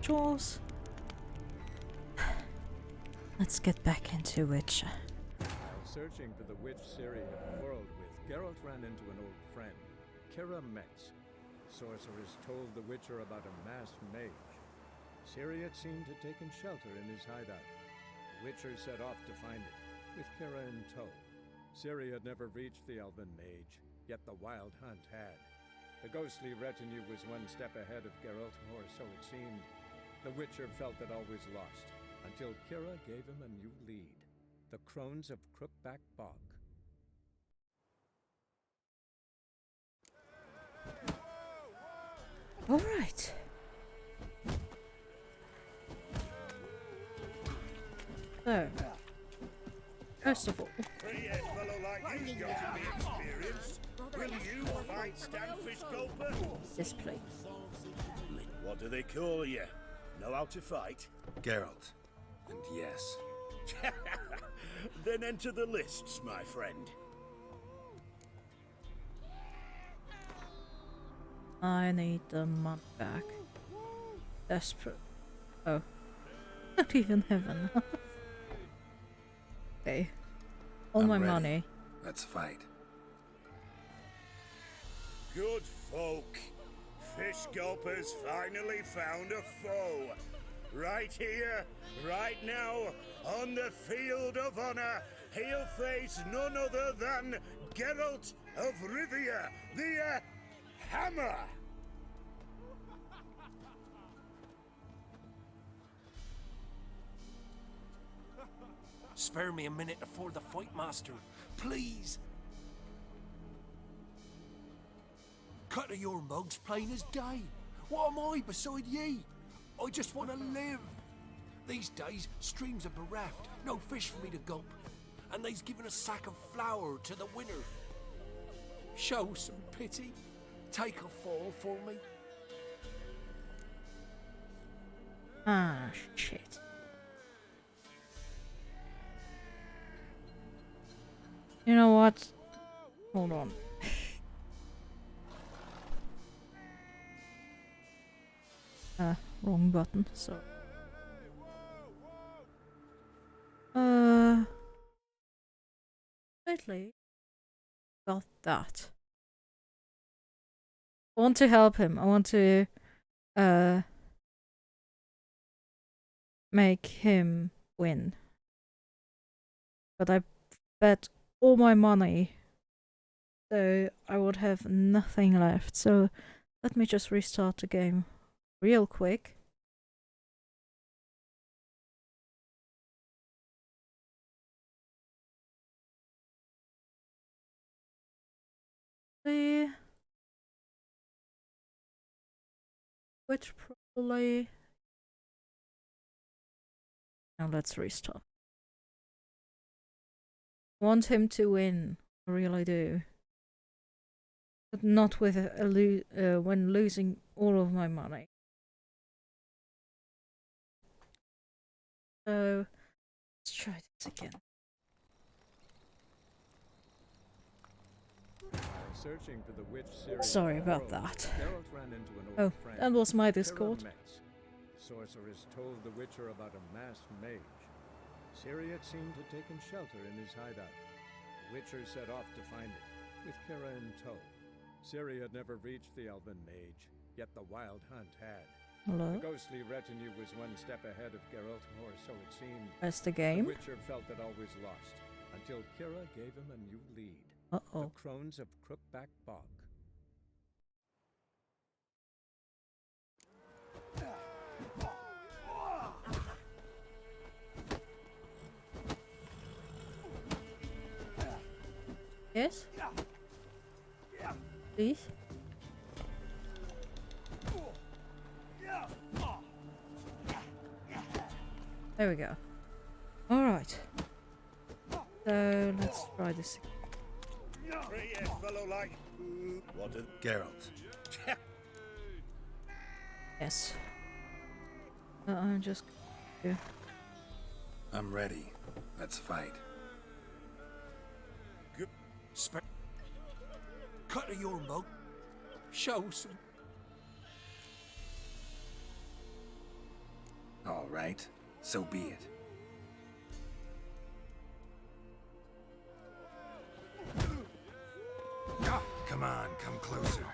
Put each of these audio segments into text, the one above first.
chores. Let's get back into Witcher. While searching for the witch Ciri had quarreled with, Geralt ran into an old friend, Kira Metz. Sorceress told the Witcher about a masked mage. Ciri had seemed to taken shelter in his hideout. The Witcher set off to find it, with Kira in tow. Ciri had never reached the elven mage, yet the wild hunt had. The ghostly retinue was one step ahead of Geralt, or so it seemed. The Witcher felt that all was lost, until Kira gave him a new lead. The Crones of Crookback Bog. All right. So, first of all, Pretty fellow like you's got to be experienced. Will you fight Stanfish Gulper? this place. What do they call you? Know how to fight? Geralt. And yes. Then enter the lists, my friend. I need the money back. Desperate. Oh. Not even have enough. Okay. All I'm my ready. money. Let's fight. Good folk. Fish Gulper's finally found a foe. Right here, right now, on the field of honor, he'll face none other than Geralt of Rivia, the Hammer. Spare me a minute before the fight, master. Please. Cut of your mugs plain as day. What am I beside ye? I just want to live. These days, streams are bereft. No fish for me to gulp. And they's given a sack of flour to the winner. Show some pity. Take a fall for me. Ah, shit. You know what? Hold on. Wrong button, so. Lately, got that. I want to help him. I want to, make him win. But I bet all my money, so I would have nothing left. So let me just restart the game real quick. See, which probably. Now let's restart. Want him to win, I really do. But not with when losing all of my money. So let's try this again. Searching for the witch Ciri Sorry had about quarreled that. with, Geralt ran into an Oh, old friend, that was my Kira Discord. Metz. Sorceress told the Witcher about a masked mage. Ciri had seemed to taken shelter in his hideout. The Witcher set off to find it, with Kira in tow. Ciri had never reached the elven mage, yet the wild hunt had. Hello? The ghostly retinue was one step ahead of Geralt, or so it seemed. That's the The game. Witcher felt that all was lost, until Kira gave him a new lead. Uh-oh. The Crones of Crookback Bog. Yes? Please? There we go. Alright. So, let's try this. Pretty fellow like. What did Geralt. Yes. I'm just. Yeah. I'm ready. Let's fight. Spare. Cut of your mug. Show some. all right? So be it. Come on, come closer.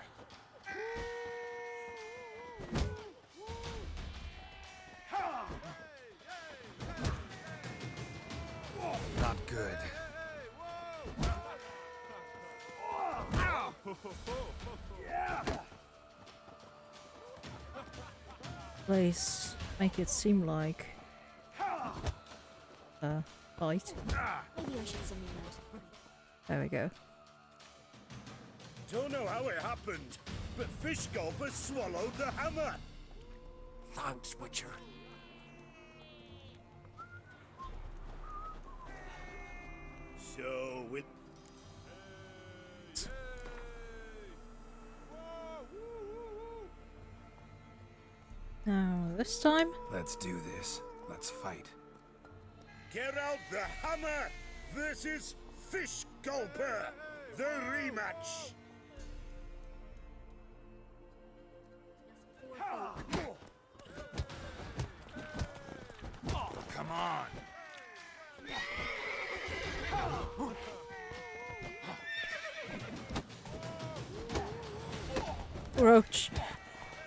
Not good. Please make it seem like a fight. Maybe I should send you out. There we go. Don't know how it happened, but Fish Gulper swallowed the hammer. Thanks, Witcher. So, with Now, this time? Let's do this. Let's fight. Geralt the Hammer versus Fish Gulper, the rematch. Come on. Roach.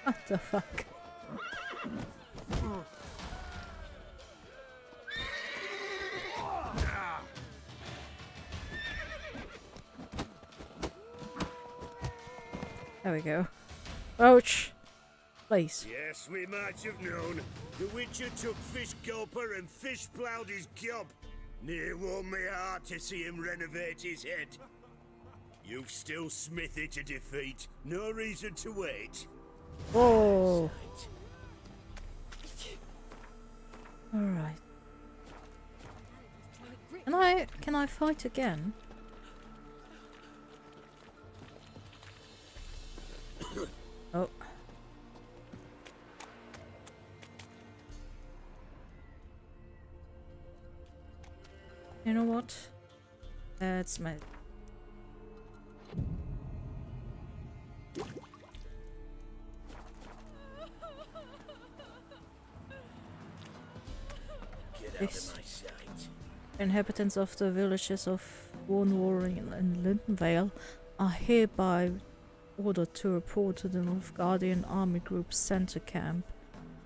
What the fuck? There we go. Roach! Please. Yes, we might have known. The Witcher took Fish Gulper and fish ploughed his gob. Near warmed me heart to see him renovate his head. You've still Smithy to defeat. No reason to wait. Whoa! Alright. Can I fight again? Oh. You know what? That's my... Get out This- of my sight. Inhabitants of the villages of Warnwarring and Lindenvale are hereby ordered to report to the Nilfgaardian Army Group's center camp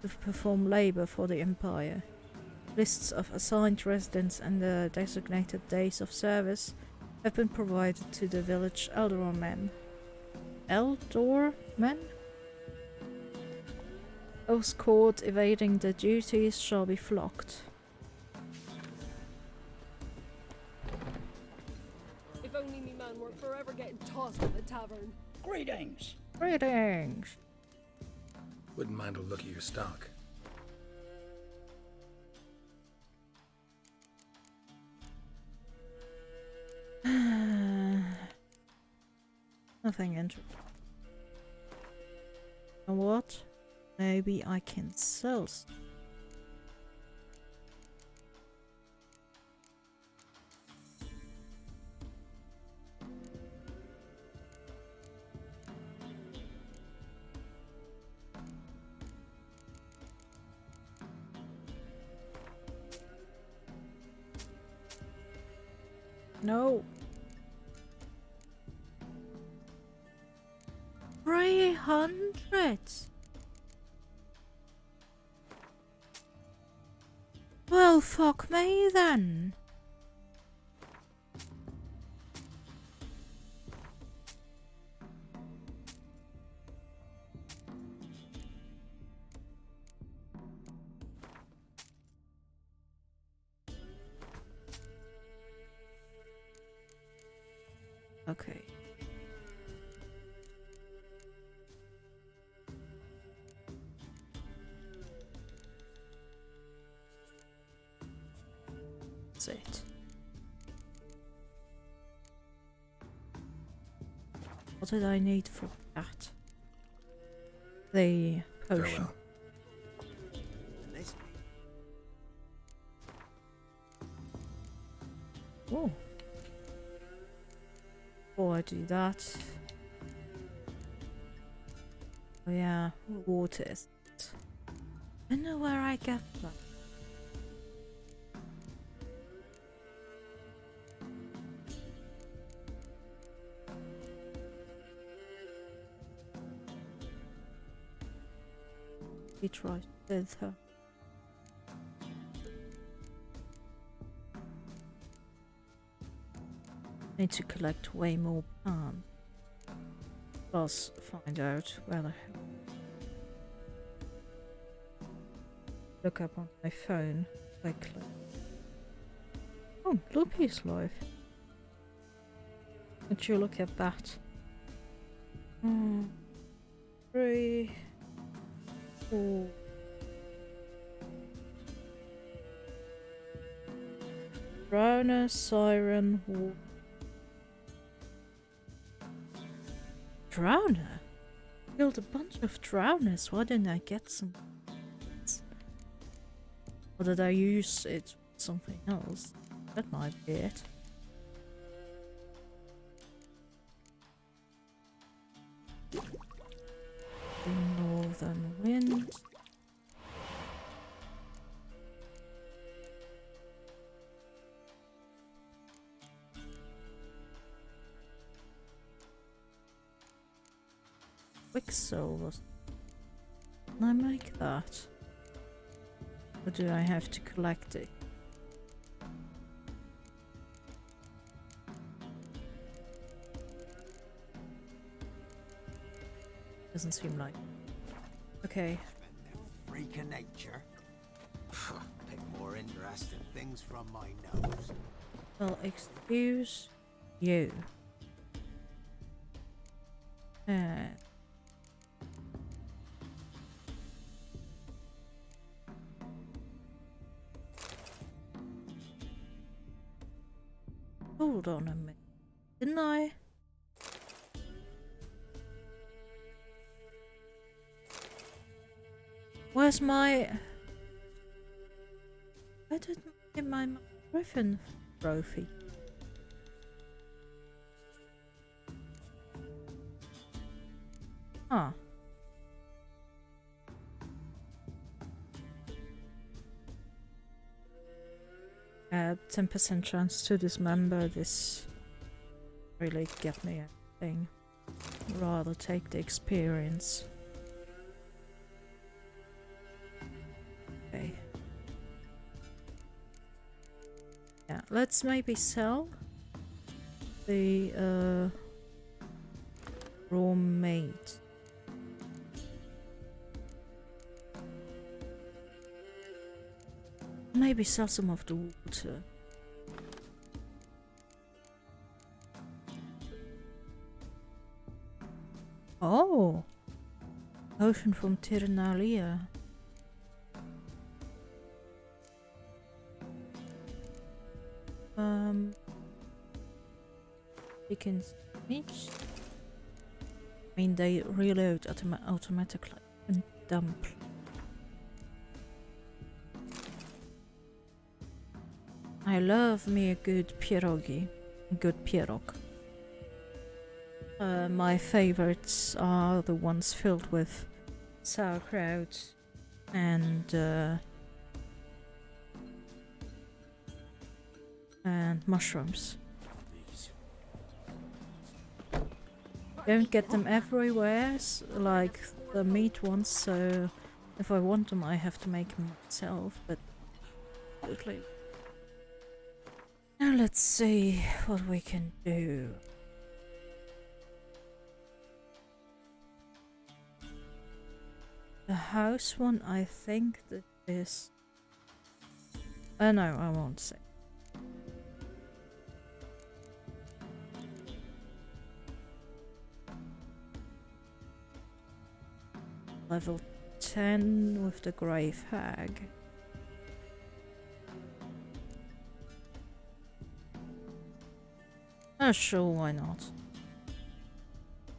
to perform labor for the Empire. Lists of assigned residents and their designated days of service have been provided to the village Eldormen. Eldormen? Those caught evading their duties shall be flogged. If only me man weren't forever getting tossed in the tavern. Greetings. Greetings! Wouldn't mind a look at your stock. Nothing interesting. And what? Maybe I can sell stuff. No. 300. Well, fuck me then. Okay. That's it. What did I need for that? The potion. Farewell. Oh. Before I do that. Oh yeah, water is. I know where I get that. He tried with her. Need to collect way more plants. Plus find out where the hell. Look up on my phone quickly. Oh, Loki's live. Would you look at that? 3, 4. Drowner, siren, Drowner? Killed a bunch of drowners. Why didn't I get some? Or did I use it for something else? That might be it. The northern wind. Quicksilver. Can I make that? Or do I have to collect it? Doesn't seem like. Okay. Freak of nature. Pick more interesting things from my nose. Well, excuse you. Hold on a minute. Didn't I? Where's my... I didn't get my Griffin trophy. Huh. 10% chance to dismember this. Really get me anything. Rather take the experience. Okay. Yeah, let's maybe sell the raw meat. Maybe sell some of the water. Oh! Ocean from Tirnalia. Chickens meat. I mean, they reload automatically and dump. I love me a good pierogi. Good pierog. My favorites are the ones filled with sauerkraut and mushrooms. Don't get them everywhere, like the meat ones, so if I want them I have to make them myself, but totally. Now let's see what we can do. The house one, I think that is... no, I won't say. Level 10 with the Grave Hag. Oh, sure, why not?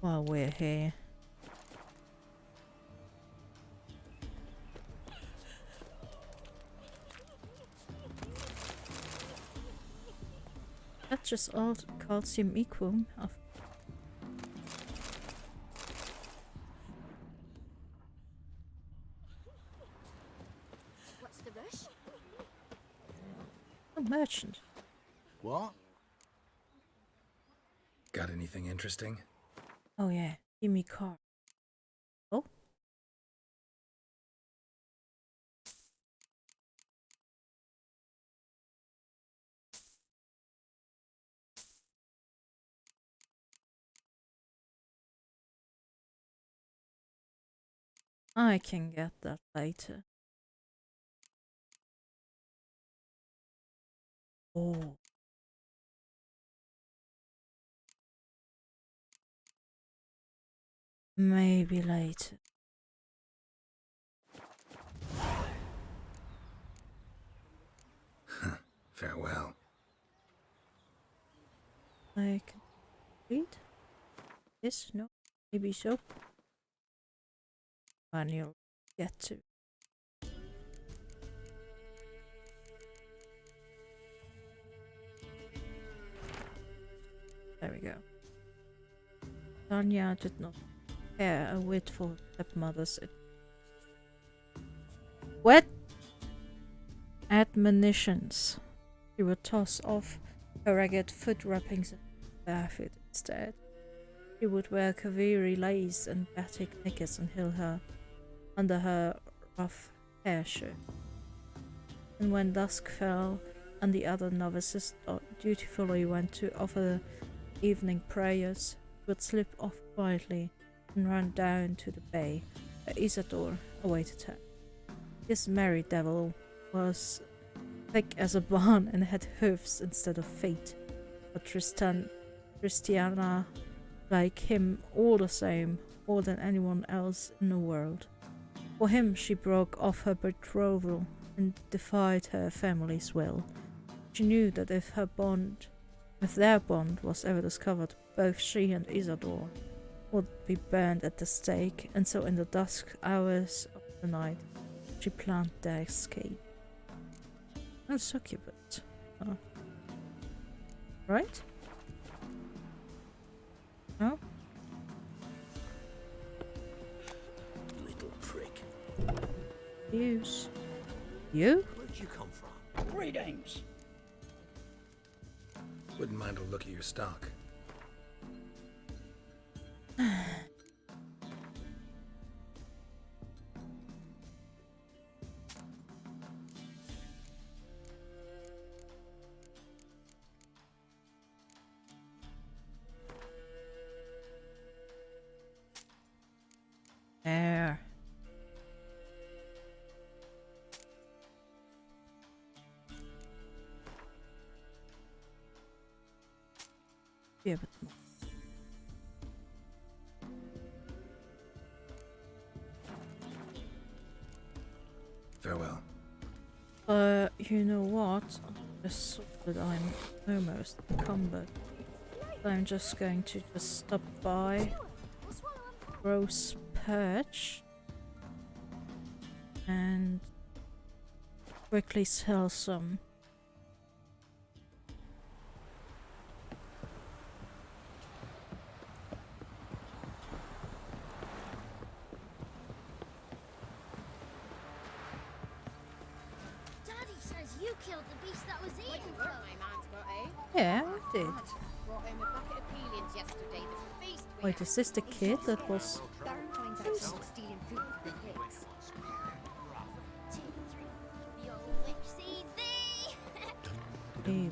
While we're here. That's just all calcium equum. the bush. A merchant. What? Got anything interesting? Oh yeah, give me car. Oh. I can get that later. Oh. Maybe later. Farewell. I can read? Yes, no, maybe so. And you'll get to. There we go. Tanya did not care a whit for stepmother's what admonitions. She would toss off her ragged foot wrappings and barefoot instead. She would wear Kaviri lace and batik knickers under her rough hair shirt. And when dusk fell and the other novices dutifully went to offer evening prayers, she would slip off quietly and run down to the bay where Isadore awaited her. This merry devil was thick as a barn and had hoofs instead of feet, but Christiana like him all the same, more than anyone else in the world. For him she broke off her betrothal and defied her family's will. She knew that if their bond was ever discovered, both she and Isadore would be burned at the stake, and so in the dusk hours of the night she planned their escape. No succubus. Oh. Right? No? Little prick. Use. You? Where'd you come from? Greetings. Wouldn't mind a look at your stock. There. Yeah, but more. Farewell. You know what? I just saw that I'm almost encumbered. So I'm just going to just stop by Rose Perch and quickly sell some. Daddy says you killed the beast that was eating My folk. man's got, eh? Yeah, I did. Brought home a bucket of peelings yesterday. The feast we Wait, had. is this the kid that was... Darren finds out she's stealing food from the pigs. 2, 3. The old witch sees thee. Maybe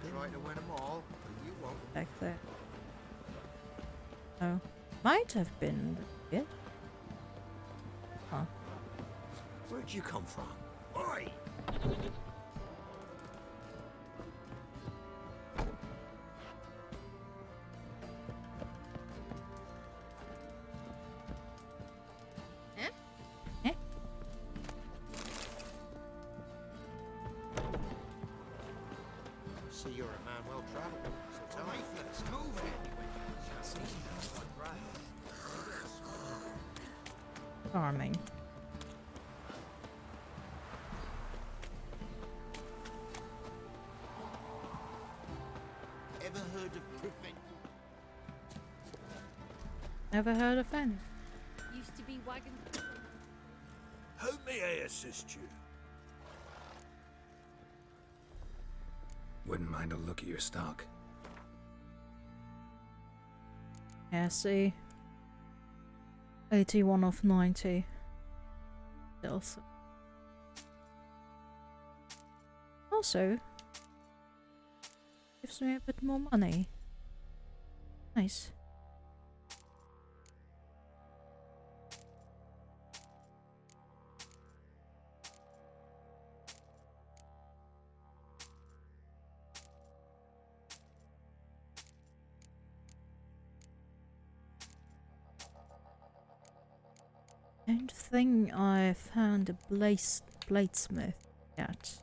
Try to win them all, but you won't. back there? Oh, might have been the kid. Huh. Where'd you come from? Oi! See, you're a man well traveled. So tell me first. Move it. Charming. Ever heard of prevent? Never heard of any. Used to be wagon. may I assist you? Wouldn't mind a look at your stock. Yeah, see. 81 of 90. Also, gives me a bit more money. Nice. I don't think I found a bladesmith yet.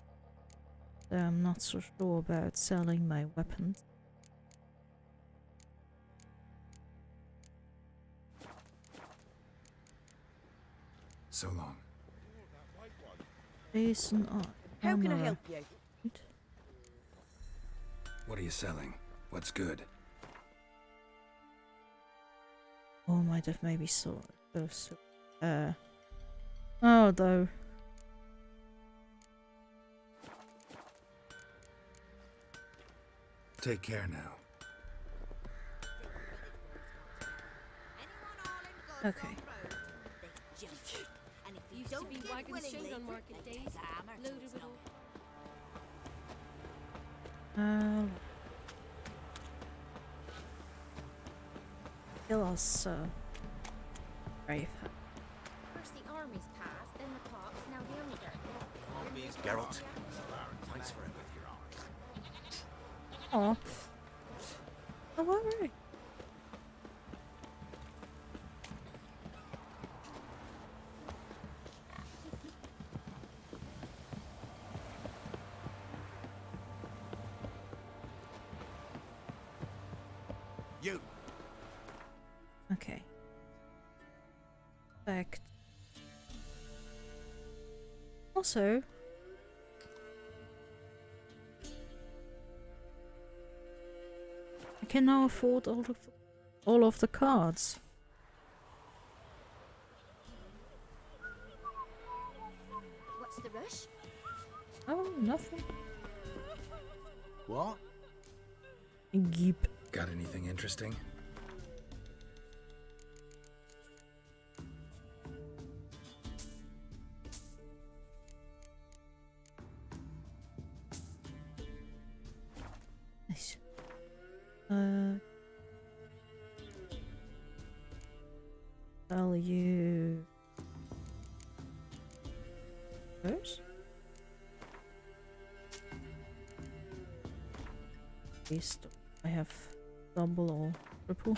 So I'm not so sure about selling my weapons. So long. Jason How can I armor. help you? What are you selling? What's good? Or might have maybe sold those. Oh, though. Take care now. Okay. And if you Used to don't be give wagon shit willingly, on market days, there's hammer to loaded his with knock. Kill us, brave. First the armies passed, then the pops, now the under. Geralt, thanks for everything. Oh. Oh, alright. You. Okay. Fact. Also, I can now afford all of the cards. What's the rush? Oh, nothing. What? Yeep. Got anything interesting? Nice. Value. First? At least I have double or triple.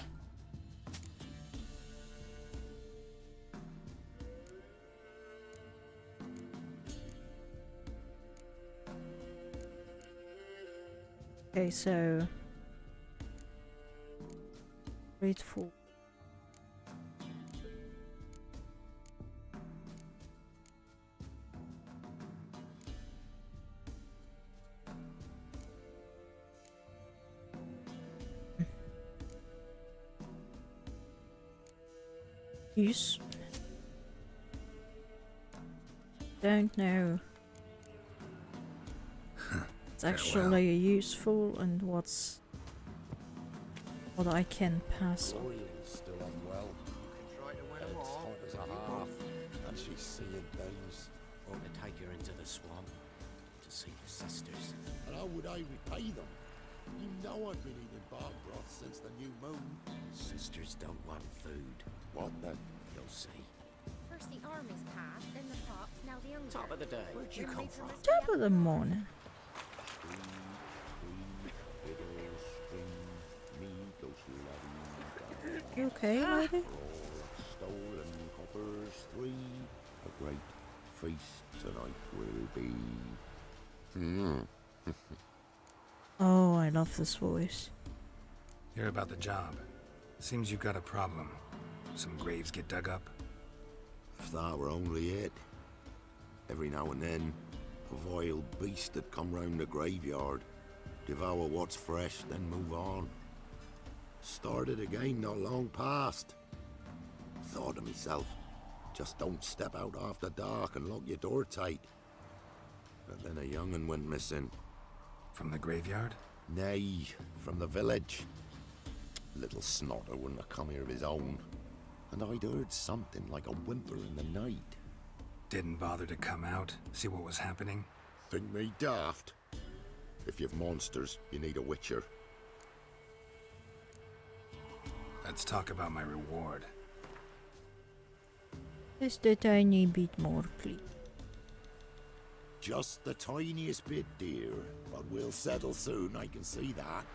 Okay, so grateful. Use. Don't know. It's actually useful and what I can pass on. Still unwell. Try to win Head's them all. hot as a half, and she's seeing things. Want to take her into the swamp to see the sisters. And how would I repay them? You know I've been eating bark broth since the new moon. Sisters don't want food. What then? You'll see. First the armies passed, then the pops, now the under. Top of the day. Where'd you come from? Top of the morning. You okay, lady? Stolen coppers 3. A great feast tonight will be. Oh, I love this voice. Hear about the job. Seems you've got a problem. Some graves get dug up. If that were only it. Every now and then, a vile beast that come round the graveyard, devour what's fresh, then move on. Started again not long past. Thought to myself, Just don't step out after dark and lock your door tight. But then a young'un went missing. From the graveyard? Nay, from the village. Little snotter wouldn't have come here of his own. And I'd heard something like a whimper in the night. Didn't bother to come out, see what was happening? Think me daft? If you've monsters, you need a witcher. Let's talk about my reward. Just a tiny bit more, please. Just the tiniest bit, dear. But we'll settle soon, I can see that.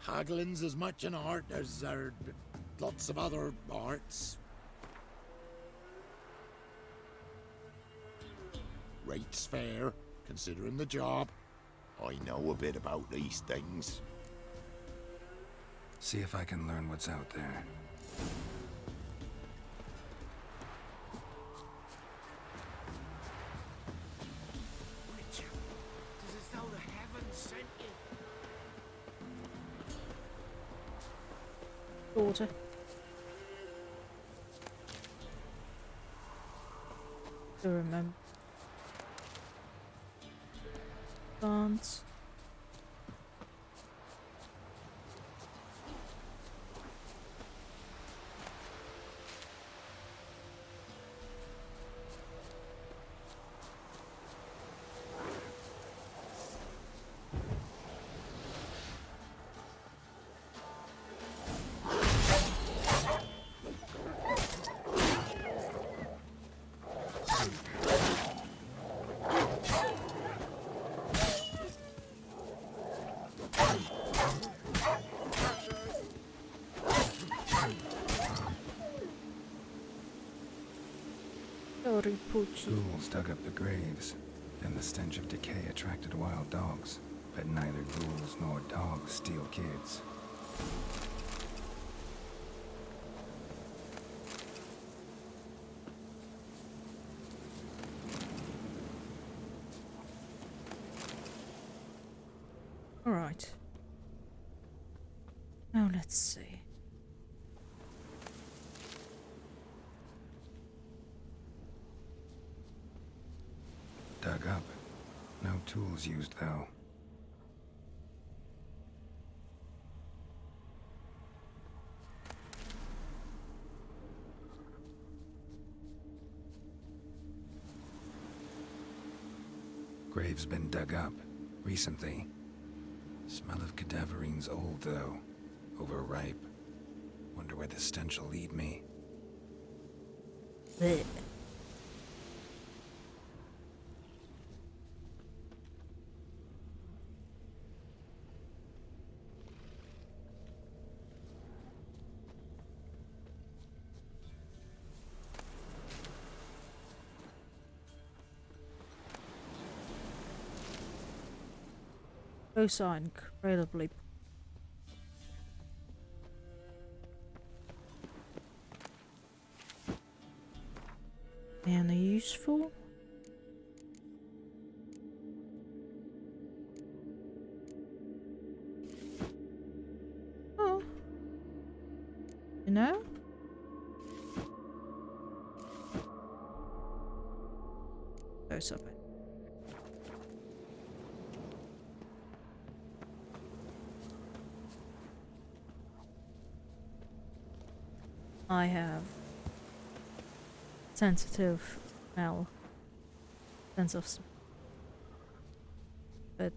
Haggling's as much an art as lots of other arts. Rate's fair, considering the job. I know a bit about these things. See if I can learn what's out there. Witcher, it's as though the heavens sent you. Daughter. To remember. Dance. Sorry, Poochie. Ghouls dug up the graves, and the stench of decay attracted wild dogs. But neither ghouls nor dogs steal kids. Alright. Now let's see. Dug up. No tools used, though. Grave's been dug up. Recently. Smell of cadaverine's old, though. Overripe. Wonder where the stench will lead me. Blech. Those are incredibly. And useful. Oh. You know? Those are bad. I have sensitive smell, sense of smell, but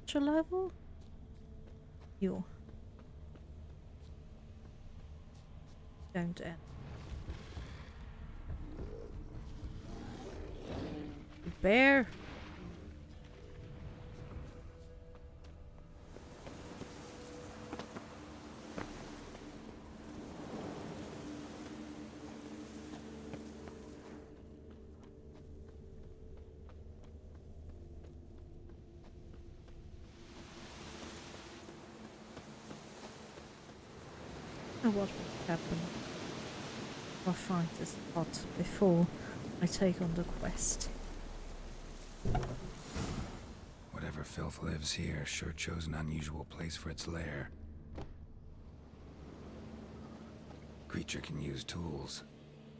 such a level, you don't end. Bear. What will happen if I find this spot before I take on the quest? Whatever filth lives here sure chose an unusual place for its lair. creature can use tools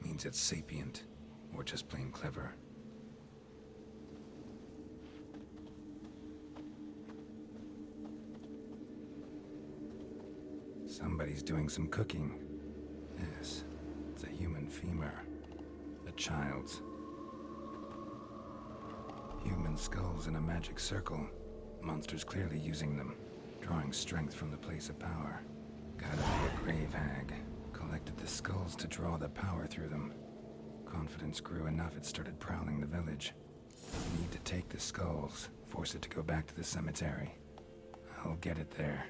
means it's sapient, or just plain clever. Somebody's doing some cooking. Yes, it's a human femur. A child's. Human skulls in a magic circle. Monsters clearly using them, drawing strength from the place of power. Gotta be a grave hag. Collected the skulls to draw the power through them. Confidence grew enough it started prowling the village. Need to take the skulls, force it to go back to the cemetery. I'll get it there.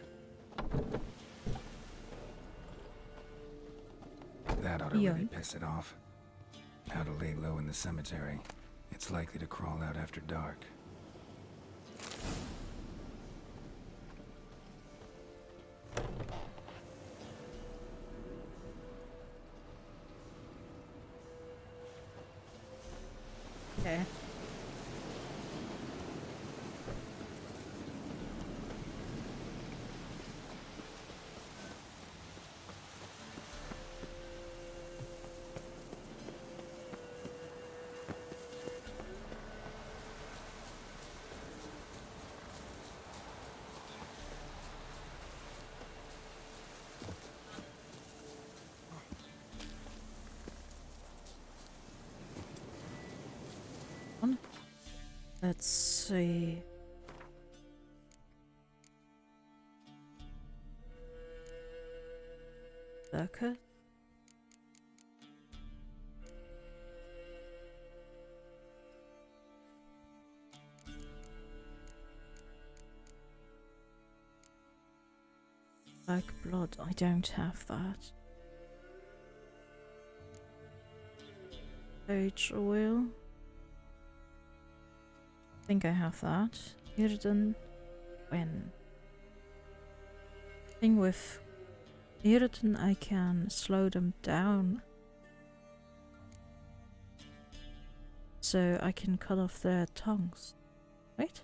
That ought to really piss it off. How to lay low in the cemetery. It's likely to crawl out after dark. Okay. Let's see. Circuit. Like blood, I don't have that. Sage oil. I think I have that. Irden when. Thing with Irden, I can slow them down. So I can cut off their tongues. Right?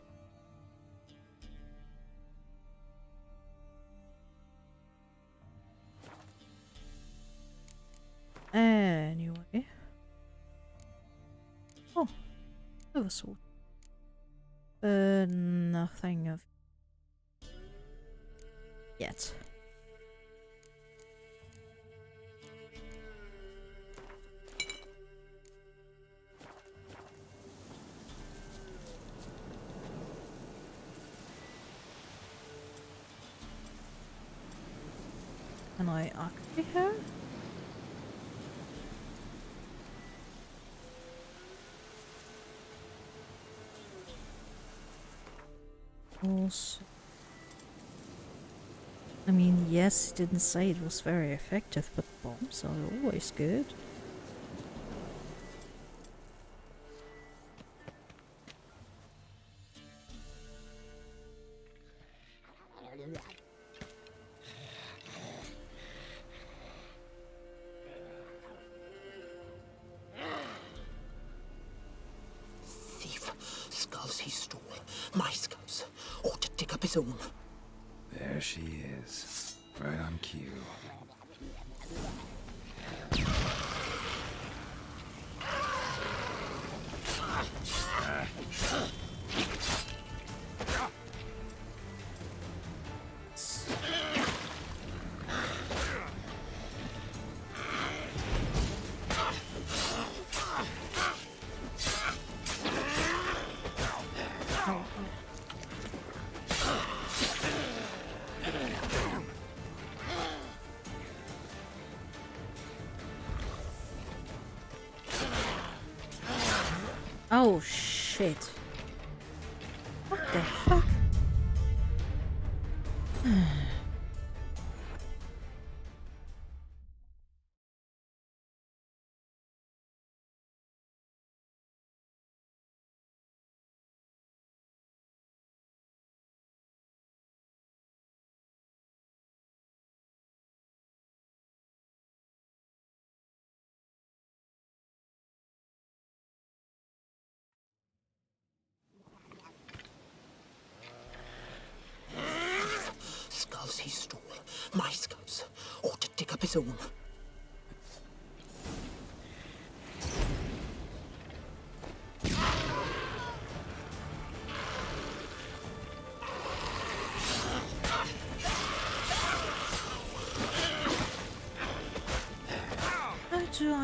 Anyway. Oh, oversword. Nothing of yet. Can I activate her? Also, I mean, yes, it didn't say it was very effective, but bombs are always good. Thief. Skulls he stole. My skulls. Ought to dig up his own. There she is. Right on cue. Oh shit. What the fuck? Skulls he stole. My skulls. Ought to dig up his own.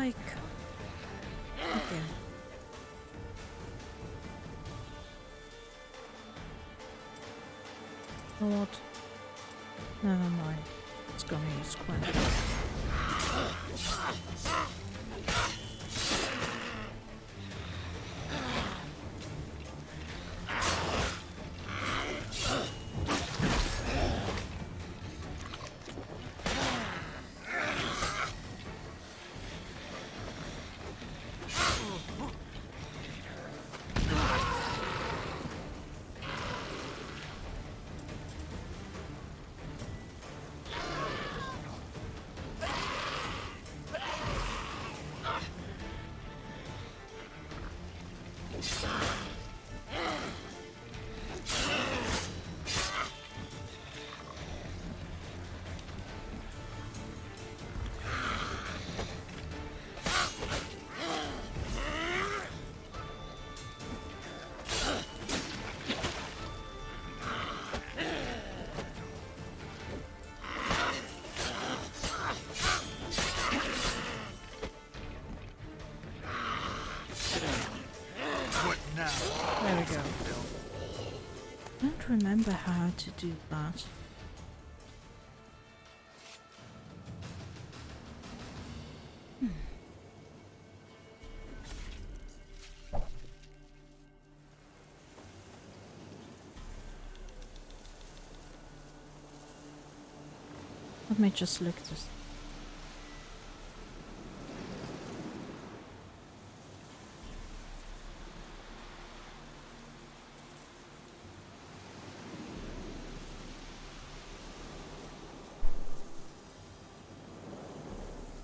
like... Okay. You know what? Never mind. It's gonna use Quinn. There we go. I don't remember how to do that. Let me just look this.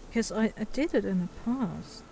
Because I did it in the past.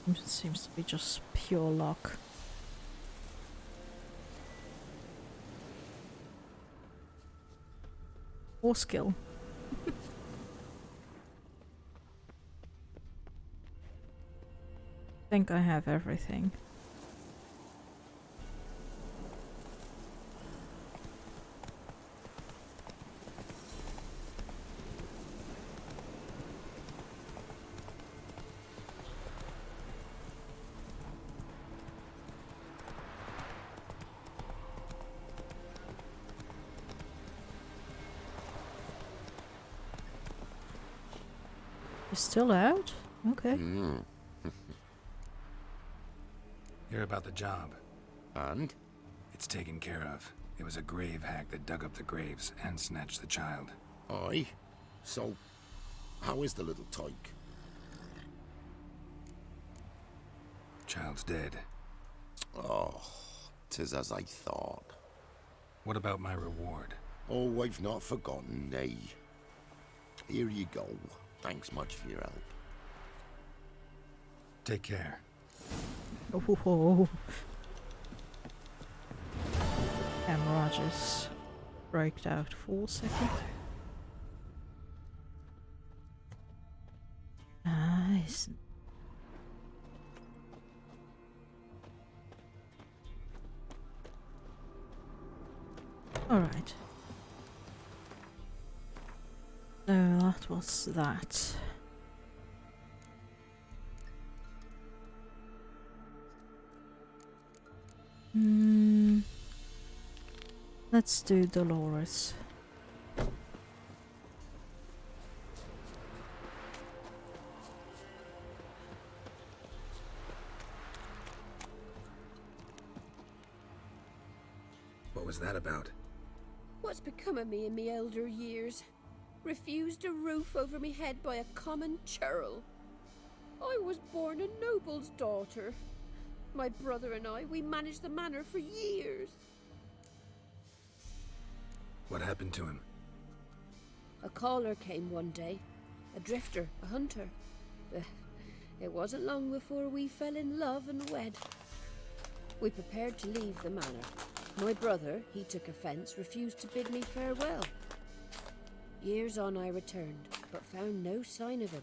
It seems to be just pure luck. Or skill. I think I have everything. You're still out? Okay. Hear about the job. And? It's taken care of. It was a grave hag that dug up the graves and snatched the child. Aye. So, how is the little tyke? Child's dead. Oh, 'tis as I thought. What about my reward? Oh, I've not forgotten, nay. Here you go. Thanks much for your help. Take care. Oh. Camera just braked out for a second. Nice. Alright. So that was that. Let's do Dolores. What was that about? What's become of me in me elder years? Refused a roof over me head by a common churl. I was born a noble's daughter. My brother and I, we managed the manor for years. What happened to him? A caller came one day. A drifter, a hunter. It wasn't long before we fell in love and wed. We prepared to leave the manor. My brother, he took offence, refused to bid me farewell. Years on I returned, but found no sign of him.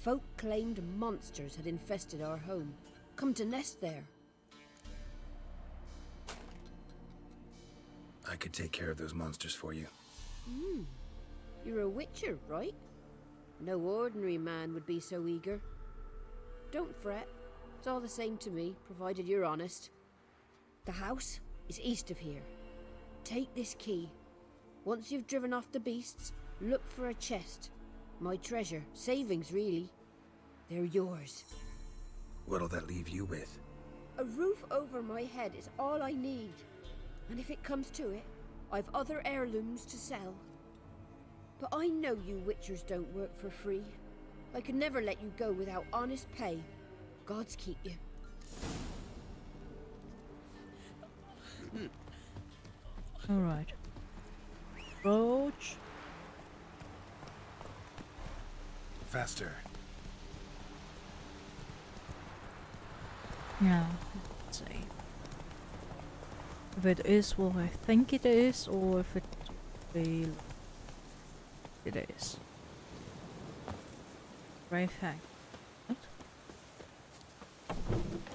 Folk claimed monsters had infested our home, come to nest there. I could take care of those monsters for you. You're a witcher, right? No ordinary man would be so eager. Don't fret. It's all the same to me, provided you're honest. The house is east of here. Take this key. Once you've driven off the beasts, look for a chest. My treasure, savings really. They're yours. What'll that leave you with? A roof over my head is all I need. And if it comes to it, I've other heirlooms to sell. But I know you witchers don't work for free. I could never let you go without honest pay. Gods keep you. Alright. Approach. Faster. Yeah, let's see. If it is what I think it is, or if it will. It is. Grave hag. What?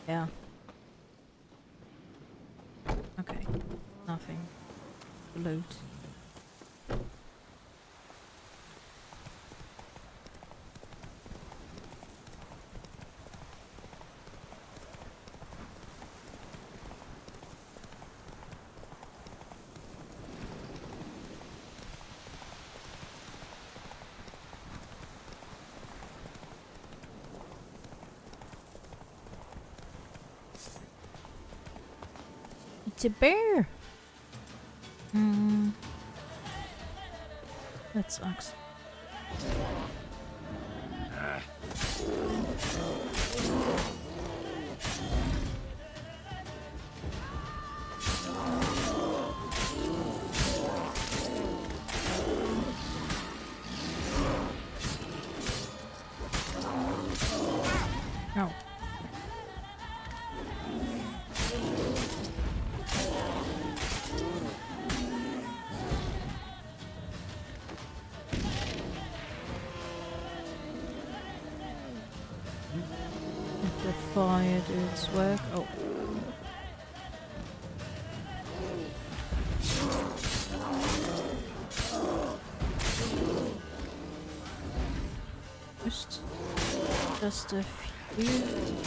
Yeah. Okay. Nothing. Loot. It's a bear! That sucks. No. The fire did its work. Oh. Just a few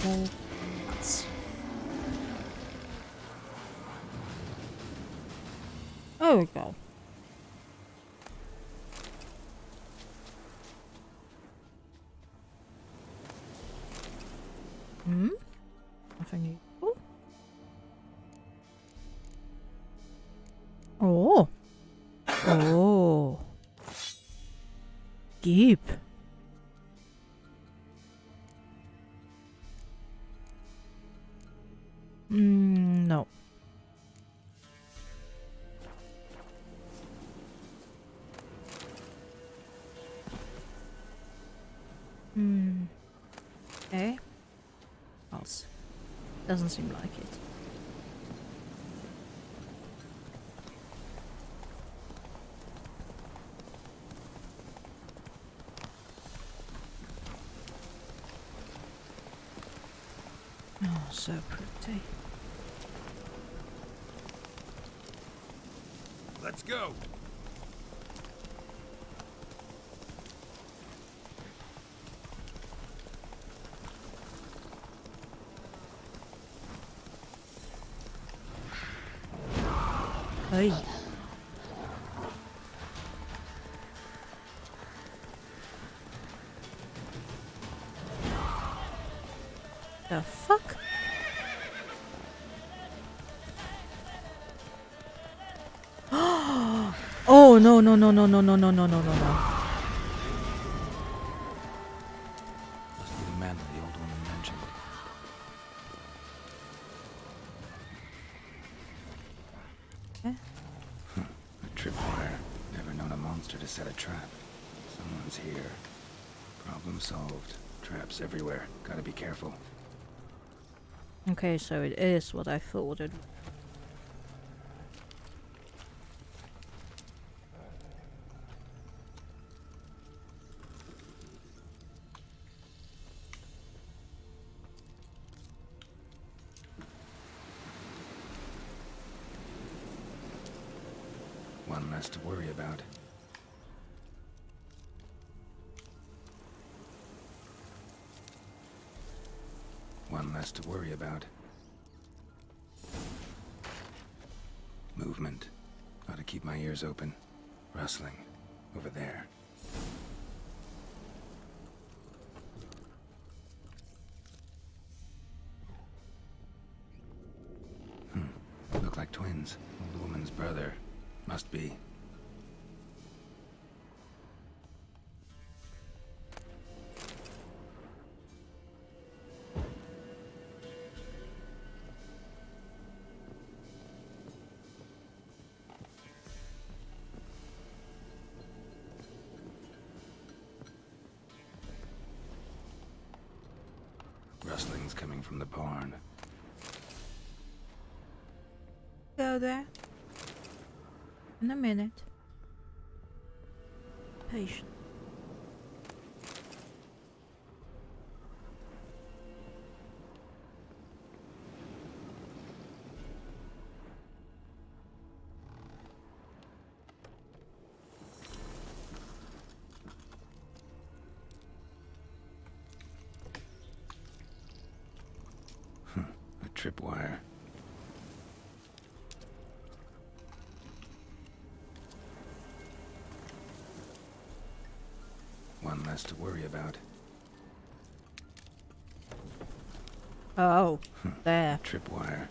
more bits. There we go. Nothing useful. Oh. Oh. Gib. No. Okay. Else. Doesn't seem like it. Oh, so pretty. Let's go. Hey. The fuck? Oh no no no no no no no no no no no. Must be the man that the old woman mentioned. A tripwire. Never known a monster to set a trap. Someone's here. Problem solved. Traps everywhere. Gotta be careful. Okay, so it is what I thought it. One less to worry about. One less to worry about. Movement. Ought to keep my ears open. Rustling. Over there. Look like twins. Old woman's brother. Must be. Rustling's coming from the barn. Go there. In a minute. Patient. A tripwire. One less to worry about. Oh, there. Tripwire.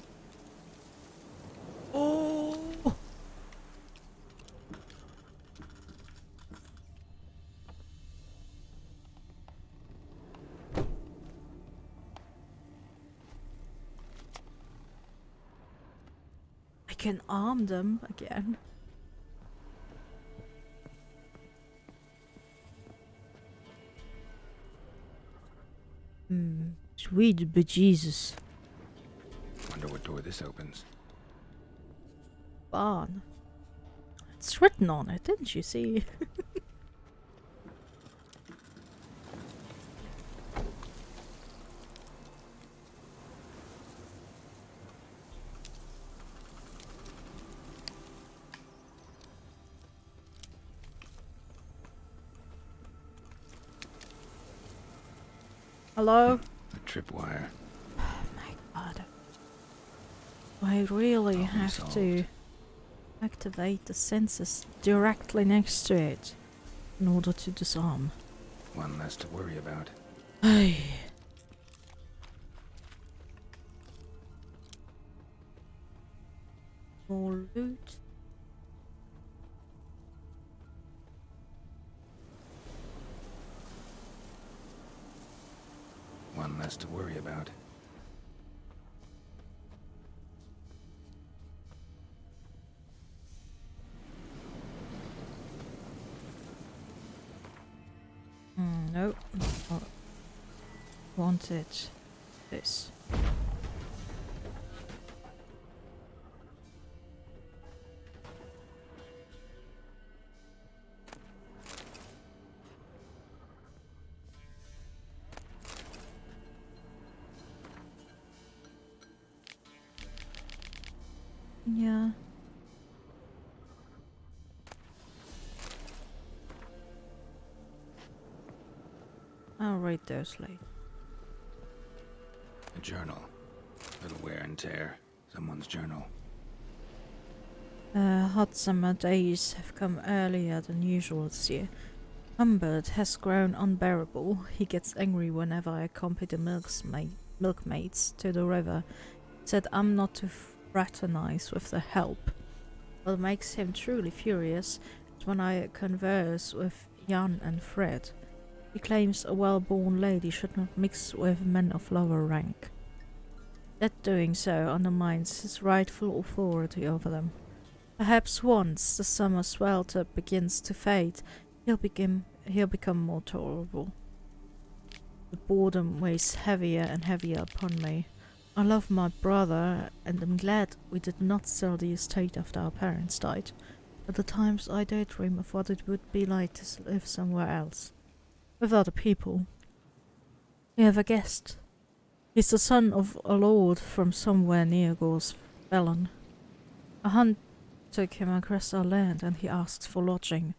Oh! I can arm them again. Sweet bejesus. Wonder what door this opens. Barn. It's written on it, didn't you see? Hello? A tripwire. Oh my god. I really Problem have to solved. activate the sensors directly next to it in order to disarm. One less to worry about. Ay. More loot. One less to worry about. Nope. Not wanted this. Yeah. I'll read those later. A journal. Little wear and tear. Someone's journal. hot summer days have come earlier than usual this year. Humbert has grown unbearable. He gets angry whenever I accompany the milkmaids to the river. He said I'm not to fraternize with the help. What makes him truly furious is when I converse with Jan and Fred. He claims a well-born lady should not mix with men of lower rank. That doing so undermines his rightful authority over them. Perhaps once the summer swelter begins to fade, he'll become more tolerable. The boredom weighs heavier and heavier upon me. I love my brother, and am glad we did not sell the estate after our parents died. At the times I daydream of what it would be like to live somewhere else, with other people. You have a guest. He's the son of a lord from somewhere near Gorse Fellon. A hunt took him across our land, and he asks for lodging.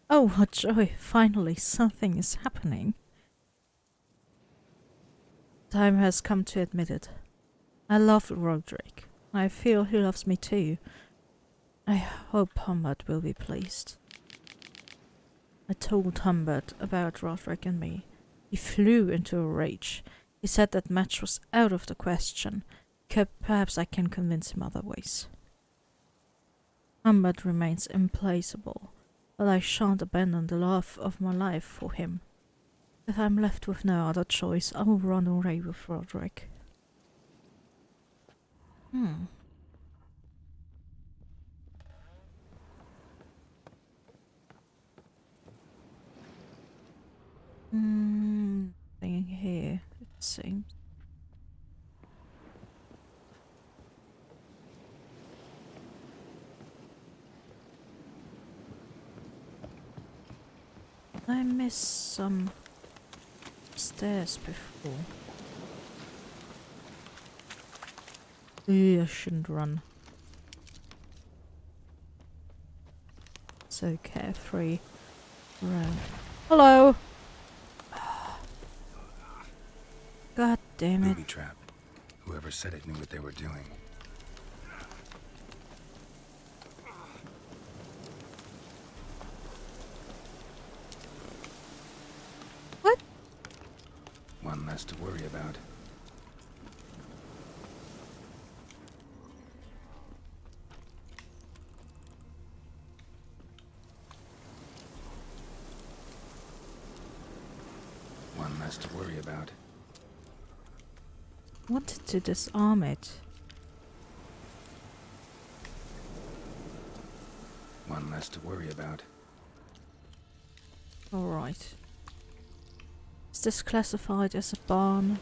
Oh, what joy! Finally, something is happening. Time has come to admit it. I love Roderick. I feel he loves me too. I hope Humbert will be pleased. I told Humbert about Roderick and me. He flew into a rage. He said that match was out of the question. Perhaps I can convince him otherwise. Humbert remains implacable, but I shan't abandon the love of my life for him. If I'm left with no other choice, I will run away with Roderick. Thing here, it seems. I missed some stairs before. I shouldn't run. So carefree. Around. Hello! God damn it. Booby trap. Whoever said it knew what they were doing. What? One less to worry about. One less to worry about. Wanted to disarm it. One less to worry about. Alright. Is this classified as a barn?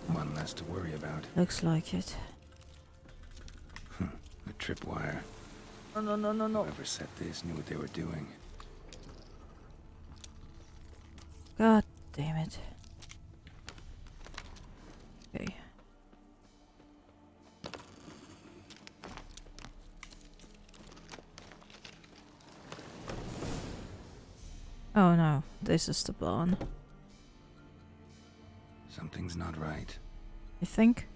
One less to worry about. Looks like it. A tripwire. No. Whoever set this knew what they were doing. God damn it. Okay. Oh no, this is the barn. Something's not right. You think?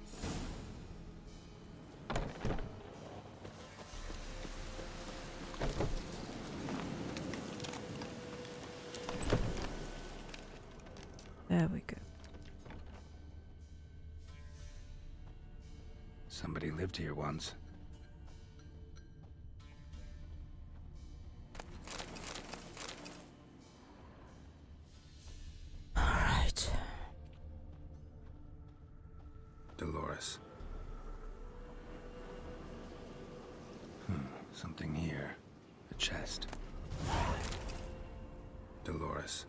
There we go. Somebody lived here once. Alright. Dolores. Something here. A chest. Dolores.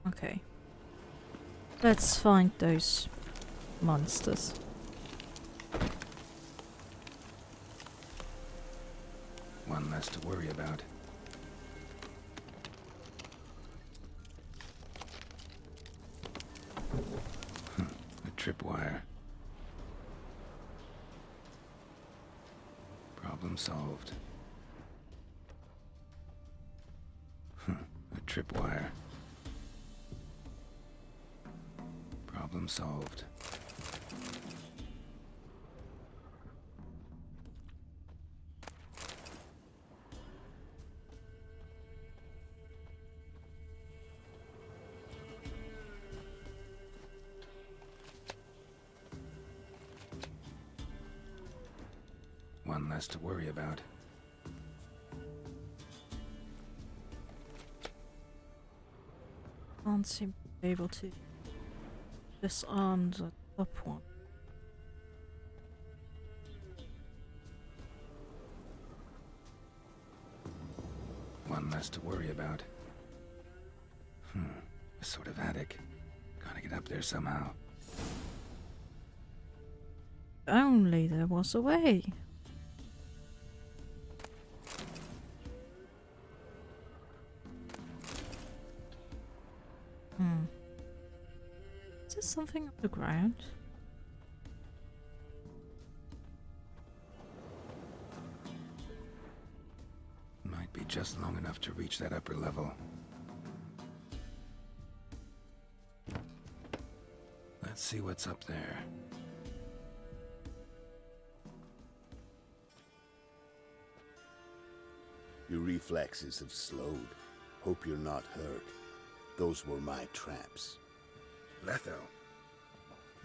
Okay. Let's find those monsters. One less to worry about. A tripwire. Problem solved. A tripwire. Problem solved. One less to worry about. Can't seem to be able to disarm the top one. One less to worry about. A sort of attic. Gotta get up there somehow. If only there was a way. Is there something on the ground? Might be just long enough to reach that upper level. Let's see what's up there. Your reflexes have slowed. Hope you're not hurt. Those were my traps. Letho.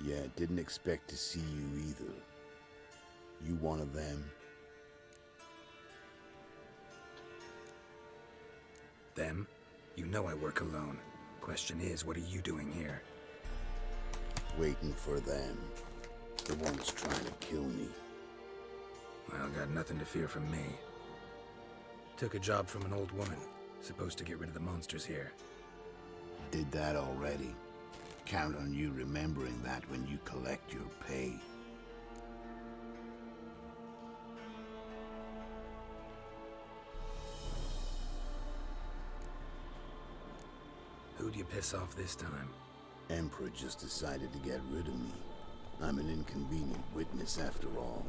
Yeah, didn't expect to see you either. You one of them? Them? You know I work alone. Question is, what are you doing here? Waiting for them. The ones trying to kill me. Well, got nothing to fear from me. Took a job from an old woman. Supposed to get rid of the monsters here. Did that already. Count on you remembering that when you collect your pay. Who'd you piss off this time? Emperor just decided to get rid of me. I'm an inconvenient witness after all.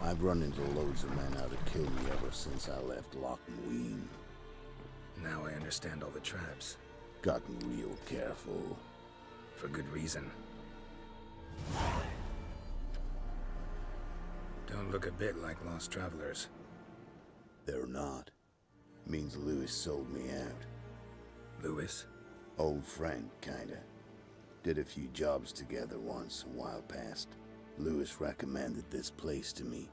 I've run into loads of men out to kill me ever since I left Lochmween. Now I understand all the traps. Gotten real careful. For good reason. Don't look a bit like lost travelers. They're not. Means Lewis sold me out. Lewis? Old friend, kinda. Did a few jobs together once, a while past. Lewis recommended this place to me.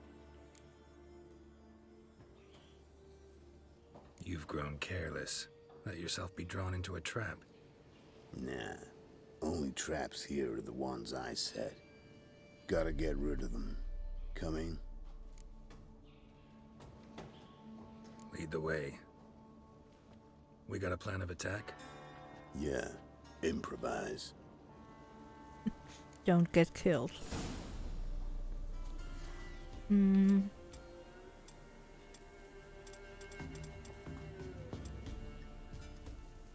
You've grown careless. Let yourself be drawn into a trap. Nah. Only traps here are the ones I set. Gotta get rid of them. Coming? Lead the way. We got a plan of attack? Yeah. Improvise. Don't get killed.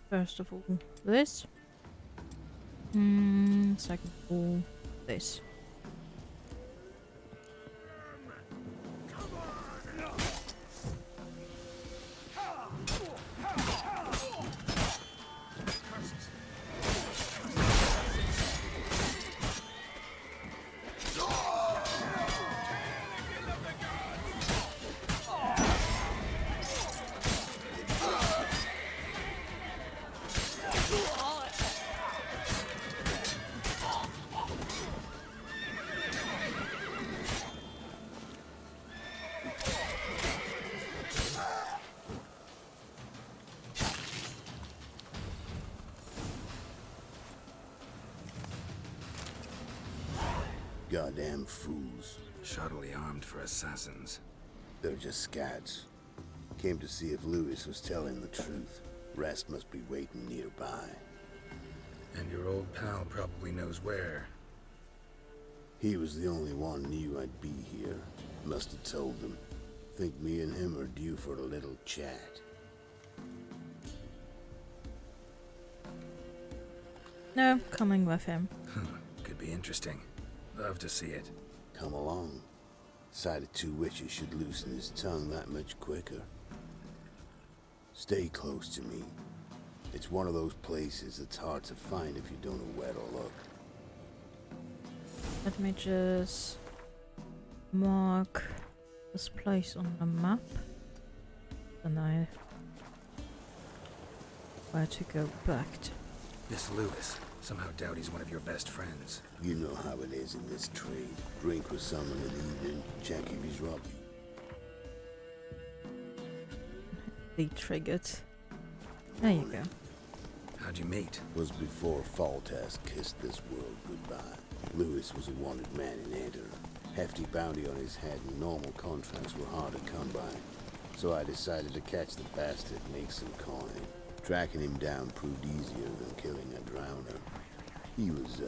First of all, this. Second of all, this. Goddamn fools. Shoddily armed for assassins. They're just scats. Came to see if Lewis was telling the truth. Rest must be waiting nearby. And your old pal probably knows where. He was the only one knew I'd be here. Must have told them. Think me and him are due for a little chat. No, coming with him. Could be interesting. Love to see it. Come along. Sight of two witches should loosen his tongue that much quicker. Stay close to me. It's one of those places that's hard to find if you don't know where to look. Let me just mark this place on the map. And I where to go back to. This Lewis. Somehow doubt he's one of your best friends. You know how it is in this trade. Drink with someone in the evening, check if he's robbing. They triggered. There you go. How'd you meet? Was before Faltas kissed this world goodbye. Lewis was a wanted man in Enter. Hefty bounty on his head and normal contracts were hard to come by. So I decided to catch the bastard and make some coin. Tracking him down proved easier than killing a drowner. He was,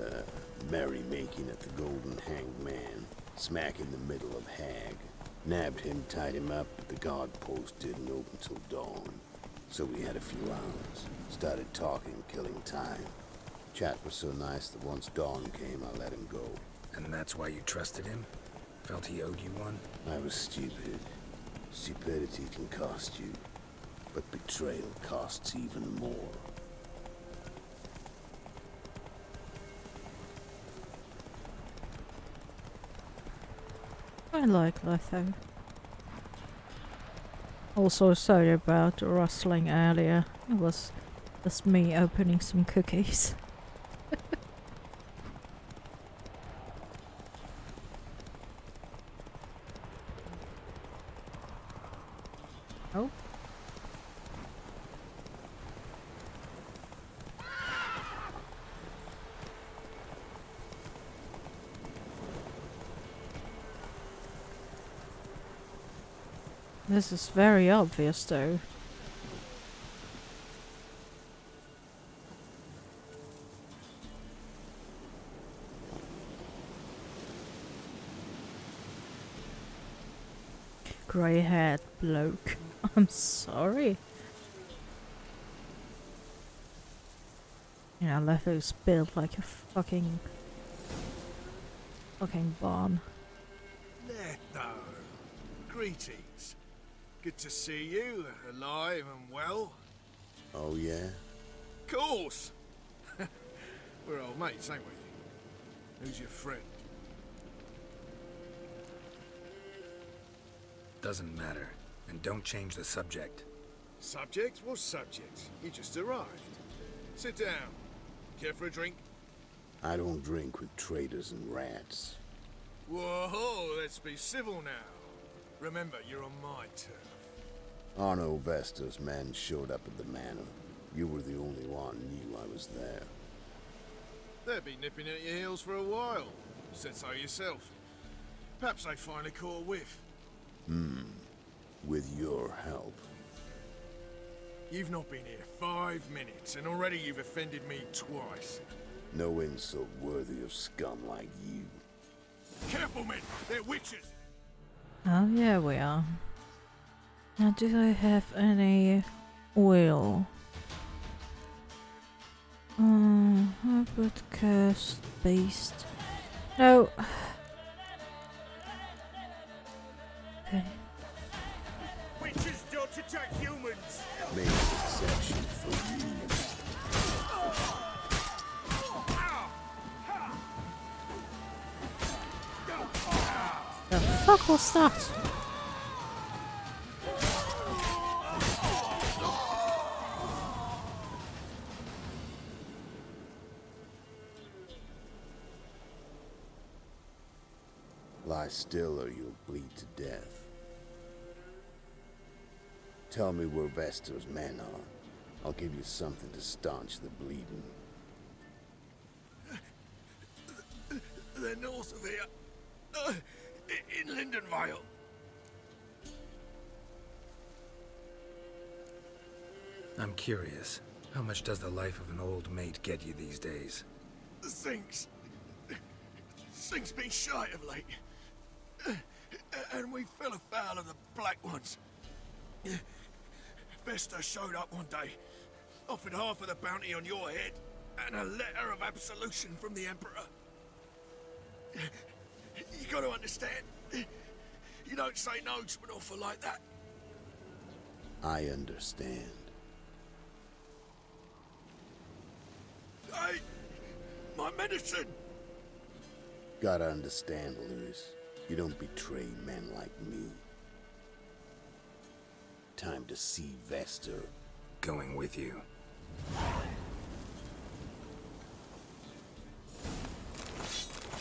merrymaking at the Golden Hanged Man, smack in the middle of Hag. Nabbed him, tied him up, but the guard post didn't open till dawn. So we had a few hours. Started talking, killing time. Chat was so nice that once dawn came, I let him go. And that's why you trusted him? Felt he owed you one? I was stupid. Stupidity can cost you. But betrayal costs even more. I like Letho. Also sorry about rustling earlier. It was just me opening some cookies. Oh. This is very obvious though. Grey-haired bloke. I'm sorry. You know, Letho's built like a fucking barn. Letho, greetings. Good to see you, alive and well. Oh, yeah? Course! We're old mates, ain't we? Who's your friend? Doesn't matter. And don't change the subject. Subject? What subject? You just arrived. Sit down. Care for a drink? I don't drink with traitors and rats. Whoa, let's be civil now. Remember, you're on my turf. Arno Vestas' men showed up at the manor. You were the only one knew I was there. They've been nipping at your heels for a while. You said so yourself. Perhaps they finally caught a whiff. With your help. You've not been here 5 minutes, and already you've offended me twice. No insult worthy of scum like you. Careful, men! They're witches! Oh yeah, we are. Now, do I have any oil? How about cursed beast? No. Okay. Witches don't attack humans! Make an exception for you. The fuck was that? Lie still or you'll bleed to death. Tell me where Vestar's men are. I'll give you something to staunch the bleeding. They're north of here. In Lindenvale. I'm curious. How much does the life of an old mate get you these days? Things been shy of late. And we fell afoul of the Black Ones. Vesta showed up one day, offered half of the bounty on your head, and a letter of absolution from the Emperor. You gotta understand, you don't say no to an offer like that. I understand. menacing! Gotta understand, Lewis. You don't betray men like me. Time to see Vester. Going with you.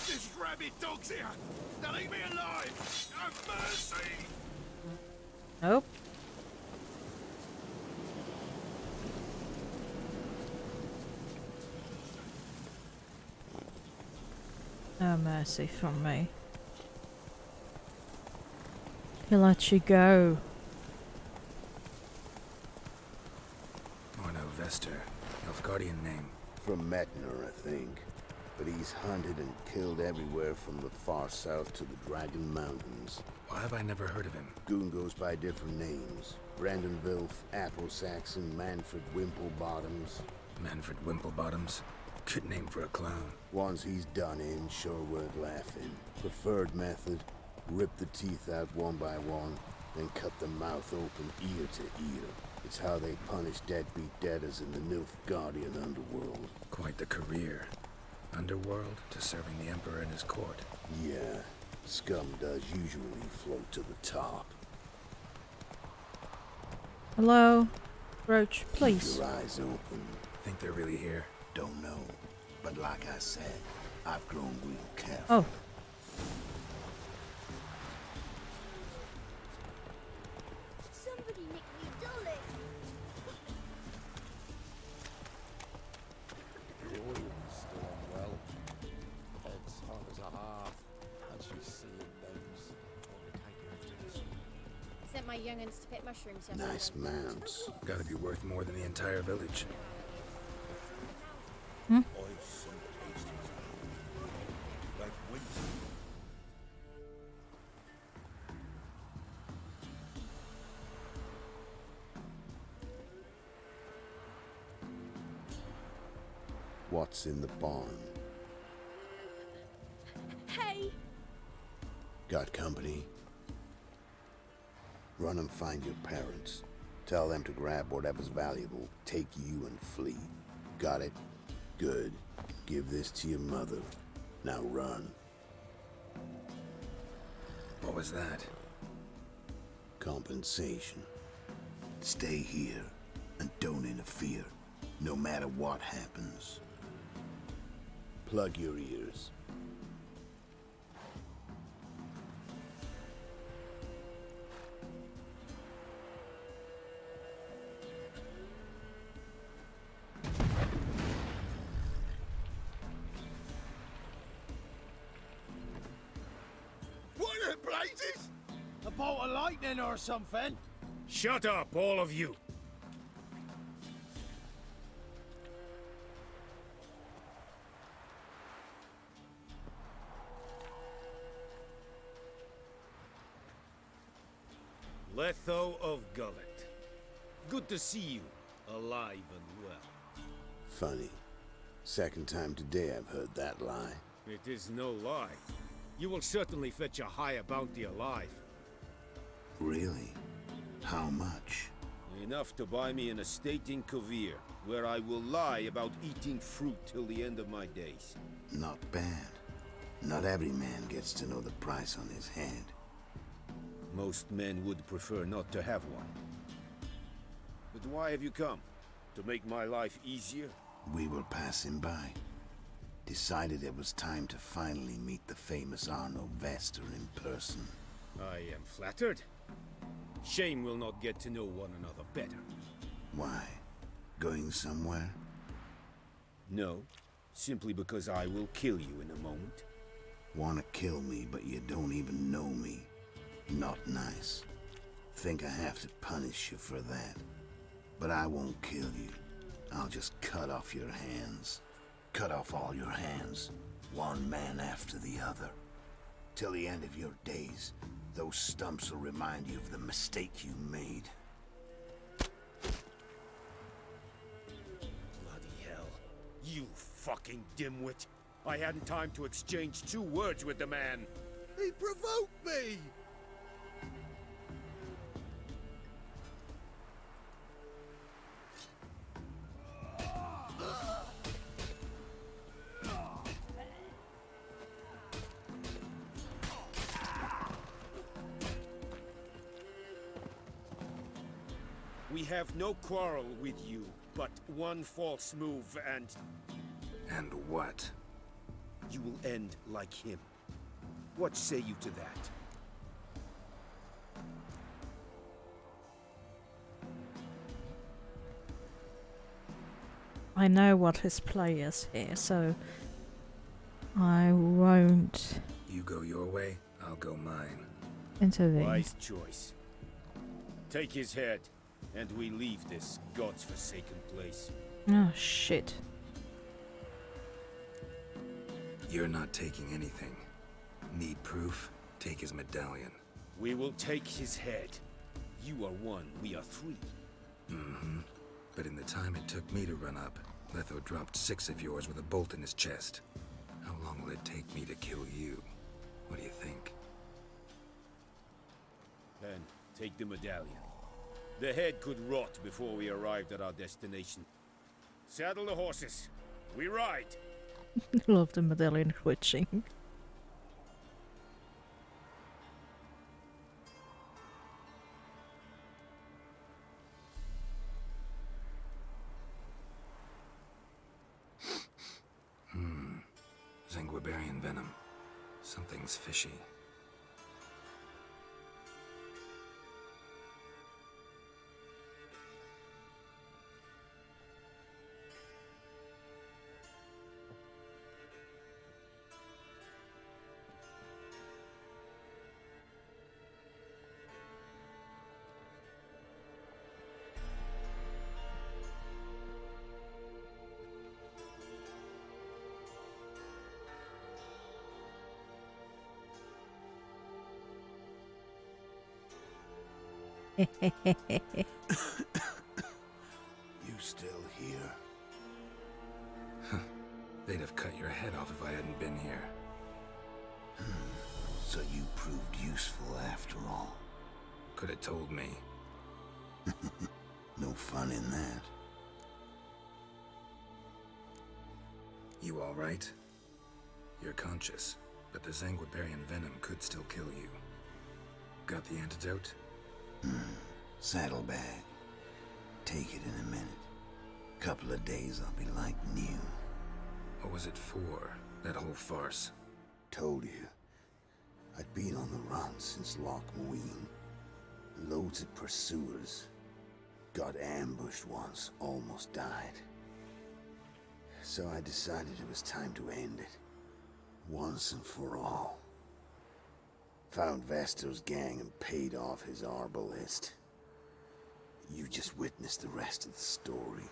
This rabid dog's here! Now leave me alive! Have mercy! Nope. No mercy from me. He lets you go. Orno Vester. Nilfgaardian name. From Metner, I think. But he's hunted and killed everywhere from the far south to the Dragon Mountains. Why have I never heard of him? Goon goes by different names. Brandon Wilf, Afro-Saxon, Manfred Wimplebottoms. Manfred Wimplebottoms? Good name for a clown. Ones he's done in sure worth laughing. Preferred method, rip the teeth out one by one, then cut the mouth open ear to ear. It's how they punish deadbeat debtors in the Nilfgaardian underworld. Quite the career. Underworld to serving the Emperor in his court. Yeah, scum does usually float to the top. Hello? Roach, please. Keep your eyes open. Think they're really here? Don't know. But like I said, I've grown real careful. Oh. Somebody nicked me dolly. The oil's still unwell. Head's hot as a half. And she's seeing those. Want to take her into the sea. Sent my young'uns to pick mushrooms yesterday. Nice mounts. Gotta be worth more than the entire village. I've seen tasties. Like winter. What's in the barn? Hey! Got company? Run and find your parents. Tell them to grab whatever's valuable, take you and flee. Got it? Good. Give this to your mother. Now run. What was that? Compensation. Stay here and don't interfere, no matter what happens. Plug your ears. What the blazes? A bolt of lightning or something? Shut up, all of you! Letho of Gullet. Good to see you, alive and well. Funny. Second time today I've heard that lie. It is no lie. You will certainly fetch a higher bounty alive. Really? How much? Enough to buy me an estate in Kovir, where I will lie about eating fruit till the end of my days. Not bad. Not every man gets to know the price on his head. Most men would prefer not to have one. But why have you come? To make my life easier? We were passing by. Decided it was time to finally meet the famous Arno Vester in person. I am flattered. Shame we'll not get to know one another better. Why? Going somewhere? No, simply because I will kill you in a moment. Wanna kill me, but you don't even know me. Not nice. Think I have to punish you for that. But I won't kill you. I'll just cut off your hands. Cut off all your hands, one man after the other. Till the end of your days, those stumps will remind you of the mistake you made. Bloody hell. You fucking dimwit. I hadn't time to exchange 2 words with the man. He provoked me! have no quarrel with you, but one false move and And what? you will end like him. What say you to that? I know what his play is here, so I won't You go your way, I'll go mine. intervene. Wise choice. Take his head, and we leave this God's forsaken place. Oh shit. You're not taking anything. Need proof? Take his medallion. We will take his head. You are one, we are three. Mm-hmm. But in the time it took me to run up, Letho dropped 6 of yours with a bolt in his chest. How long will it take me to kill you? What do you think? Then, take the medallion. The head could rot before we arrived at our destination. Saddle the horses. We ride! Love the medallion twitching. Zanguibarian venom. Something's fishy. You still here? They'd have cut your head off if I hadn't been here. So you proved useful after all. Could have told me. No fun in that. You alright? You're conscious, but the Zanguibarian venom could still kill you. Got the antidote? Saddlebag. Take it in a minute. Couple of days I'll be like new. What was it for, that whole farce? Told you. I'd been on the run since Loch Muin. Loads of pursuers. Got ambushed once, almost died. So I decided it was time to end it. Once and for all. Found Vestor's gang and paid off his arbalist. You just witnessed the rest of the story.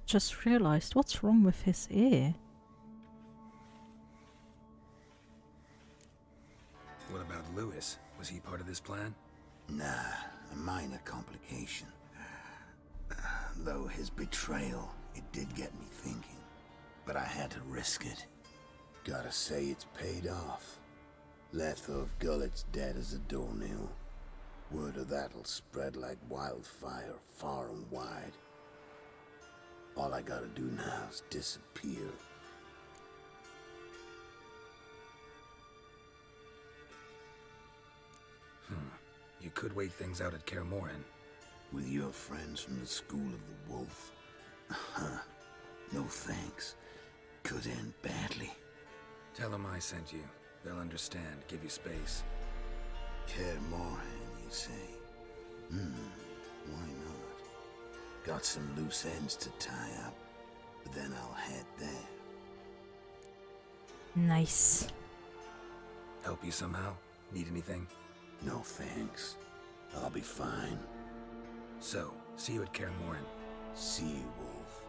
Just realized, what's wrong with his ear? What about Lewis? Was he part of this plan? Nah, a minor complication. Though his betrayal, it did get me thinking. But I had to risk it. Gotta say it's paid off. Letho of Gullet's dead as a doornail. Word of that'll spread like wildfire far and wide. All I gotta do now is disappear. You could wait things out at Kaer Morhen. With your friends from the School of the Wolf. No thanks. Could end badly. Tell them I sent you. They'll understand, give you space. Kaer Morhen, you say? Why not? Got some loose ends to tie up, but then I'll head there. Nice. Help you somehow? Need anything? No thanks. I'll be fine. So, see you at Kaer Morhen. See you, Wolf.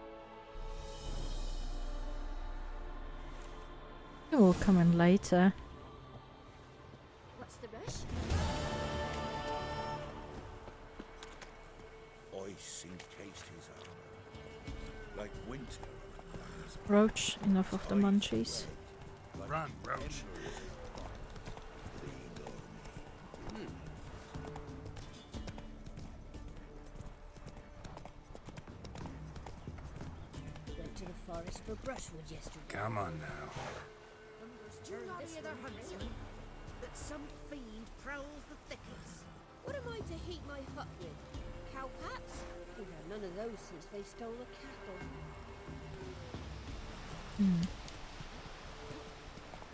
It will come in later. What's the rush? Ice encased his armor, like winter. Roach, enough of the munchies. Run, Roach. Went to the forest for brushwood yesterday. Come on now. Do not hear their hunting. That some fiend prowls the thickets. What am I to heat my hut with? Cowpats? We've had none of those since they stole the cattle.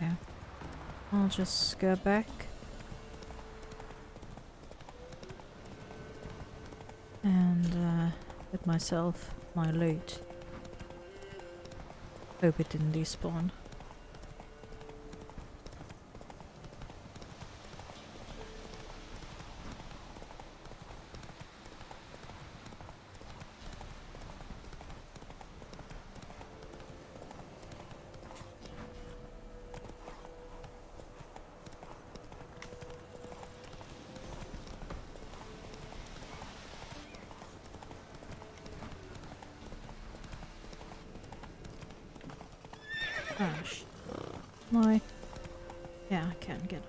Yeah. I'll just go back. And get myself my loot. Hope it didn't despawn. Gosh. My... Yeah, I can't get it.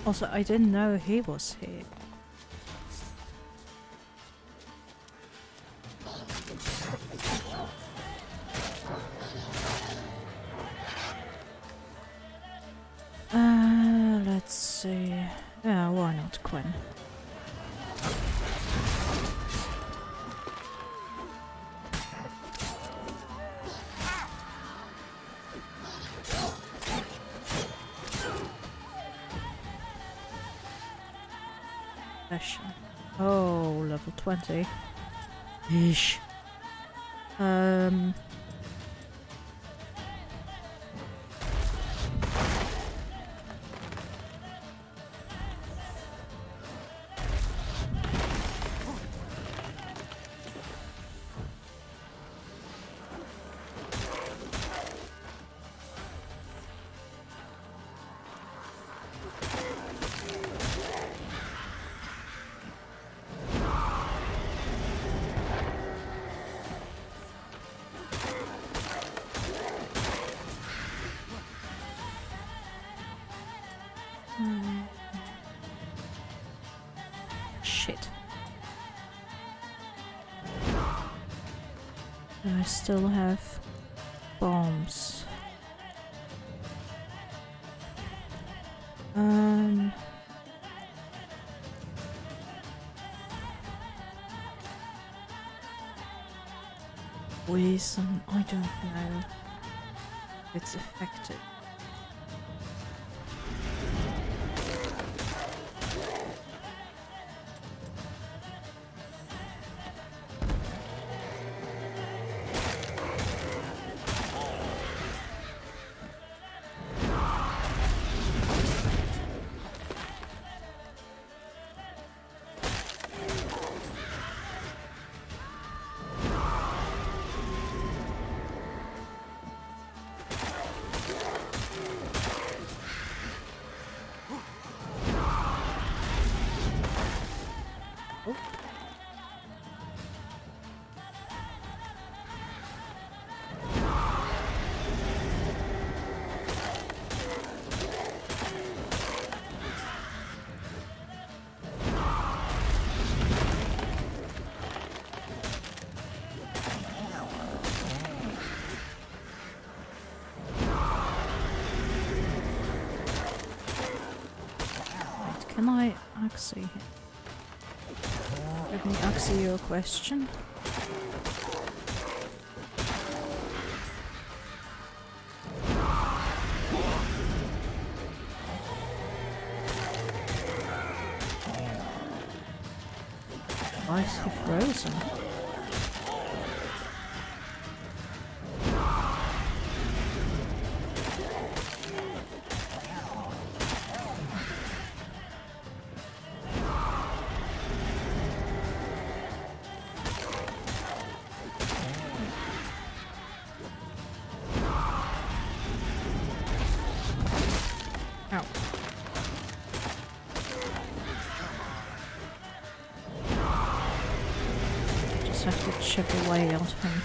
Also, I didn't know he was here. Let's see. Yeah, why not Quinn? Oh, level 20. Yeesh. Shit. I still have bombs. Poison, I don't know if it's effective. Can I actually... Let me answer your question. Why is he frozen? Have to chip away at him.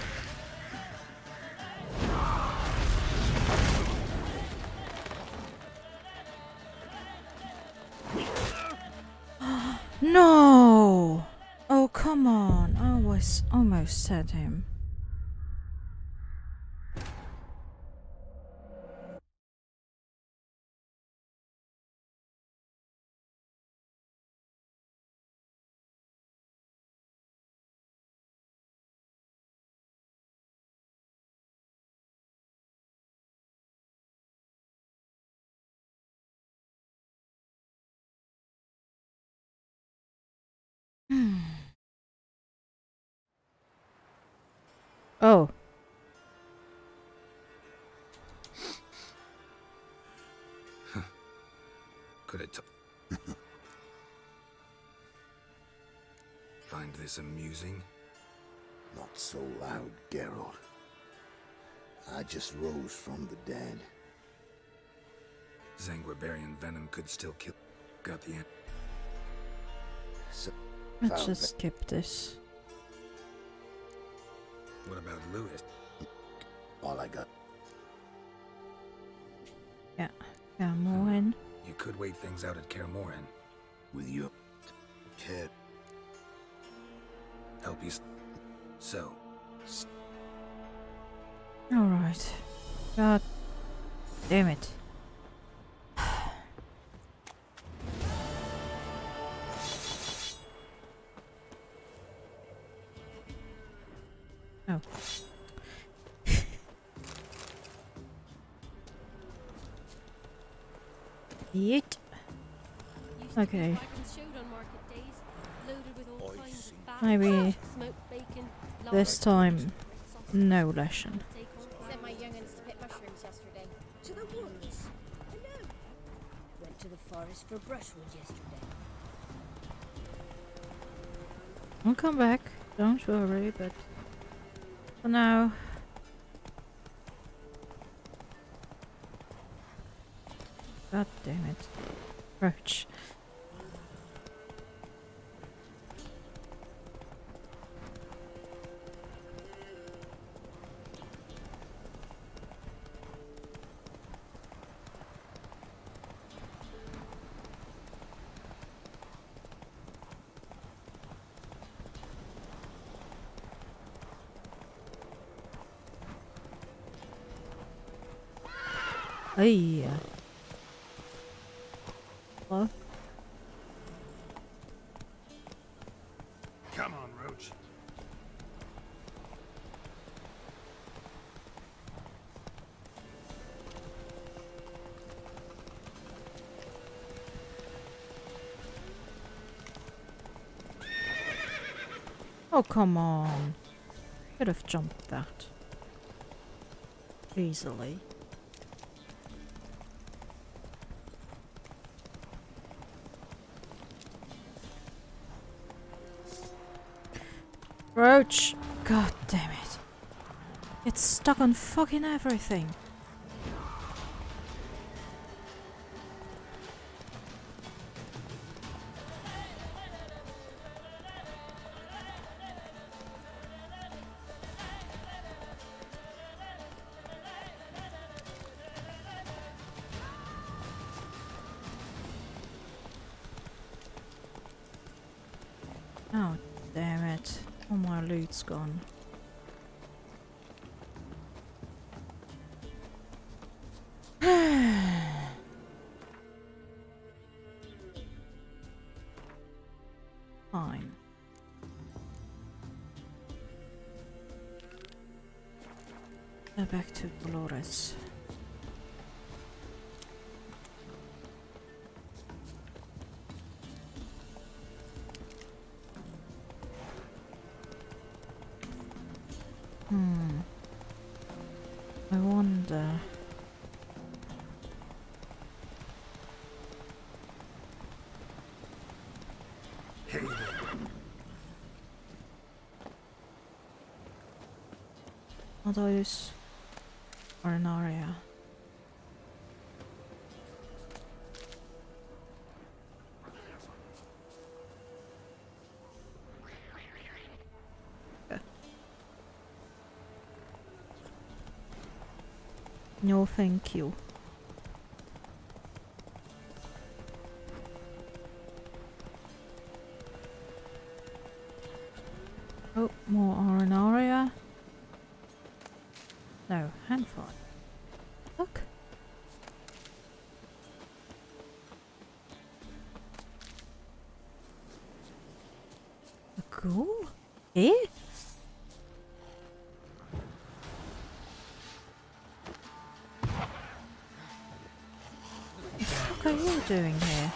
No! Oh, come on. I was almost at him. Oh. Could it find this amusing? Not so loud, Geralt. I just rose from the dead. Zanguibarian venom could still kill. Got the end. So, Let's found just skip this. What about Lewis? all I got. Yeah. Yeah, more in. You could wait things out at Kaer Morhen. With your kid. Help you. So, Alright. God damn it. Oh. Yeet. Okay. Maybe this time, no lesson. Sent my young'uns to pick mushrooms yesterday. To the woods? Hello. Went to the forest for brushwood yesterday. I'll come back, don't worry, but for now. God damn it. Roach. Hey. Hello? Come on, Roach. Oh, come on. Could have jumped that. Easily. Roach! God damn it. It's stuck on fucking everything. Oh, damn it. All my loot's gone. Fine. Go back to Dolores. I wonder. Are those or an area? No, thank you. Oh, more Arenaria. No, handful. Look. A ghoul? Eh? What are you doing here?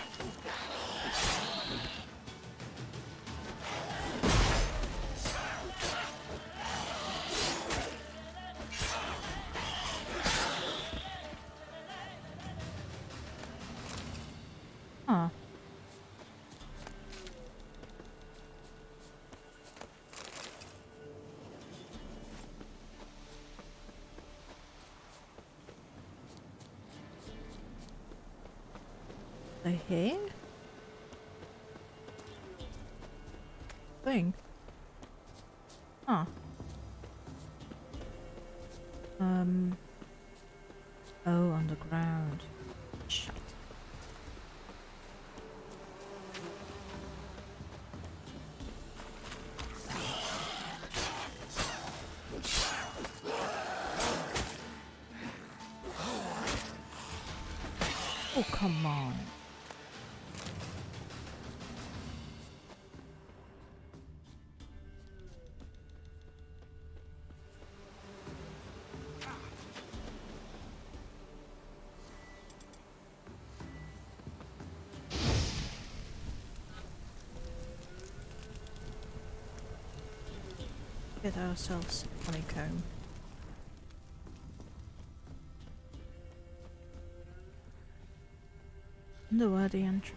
Huh. They here? Thing. Huh. Oh, underground. Shit. Oh, come on. Get ourselves a honeycomb. Wonder the entrance.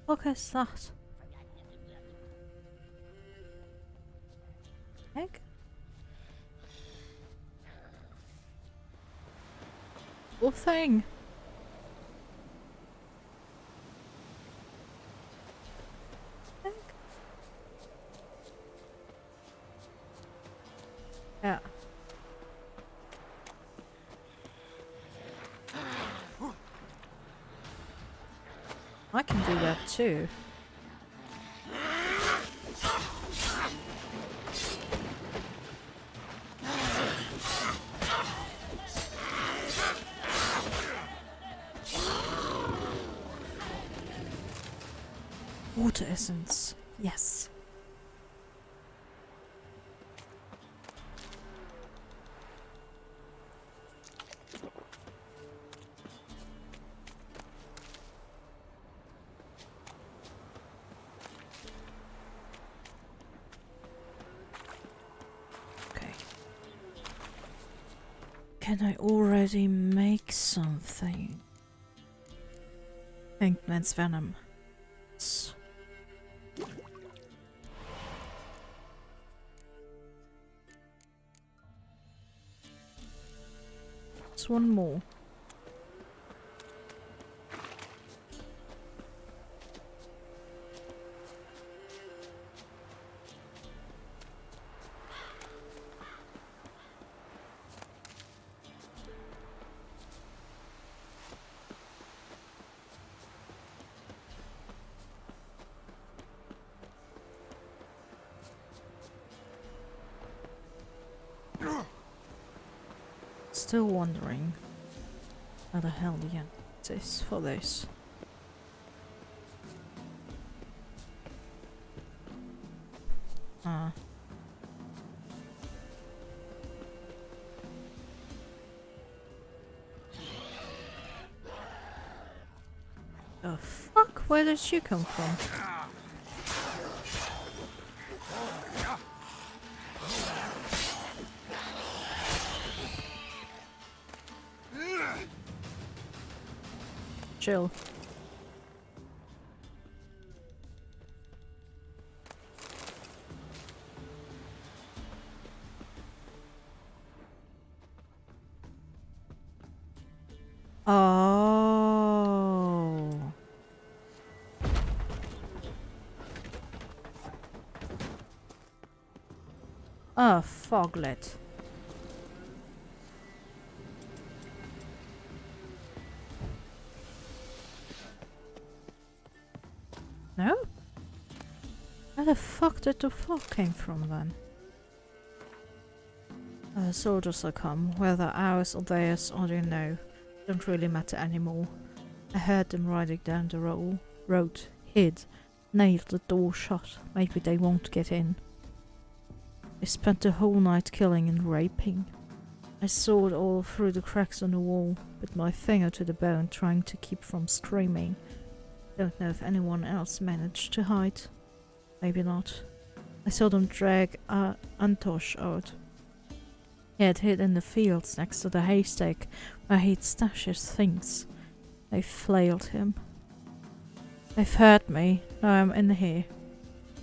What is that? Egg? What thing? Egg? Yeah. I can do that too. Water essence. Yes. Okay. Can I already make something? Pinkman's venom. Yes. Just one more. Still wondering how the hell the end is for this. The fuck? Where did she come from? Chill. Oh. A foglet. No? Where the fuck did the fog came from then? Soldiers are come, whether ours or theirs, I don't know. Don't really matter anymore. I heard them riding down the road, hid, nailed the door shut. Maybe they won't get in. They spent the whole night killing and raping. I saw it all through the cracks on the wall, with my finger to the bone trying to keep from screaming. Don't know if anyone else managed to hide. Maybe not. I saw them drag Antosh out. He had hid in the fields next to the haystack where he'd stashed his things. They flailed him. They've heard me. Now I'm in here.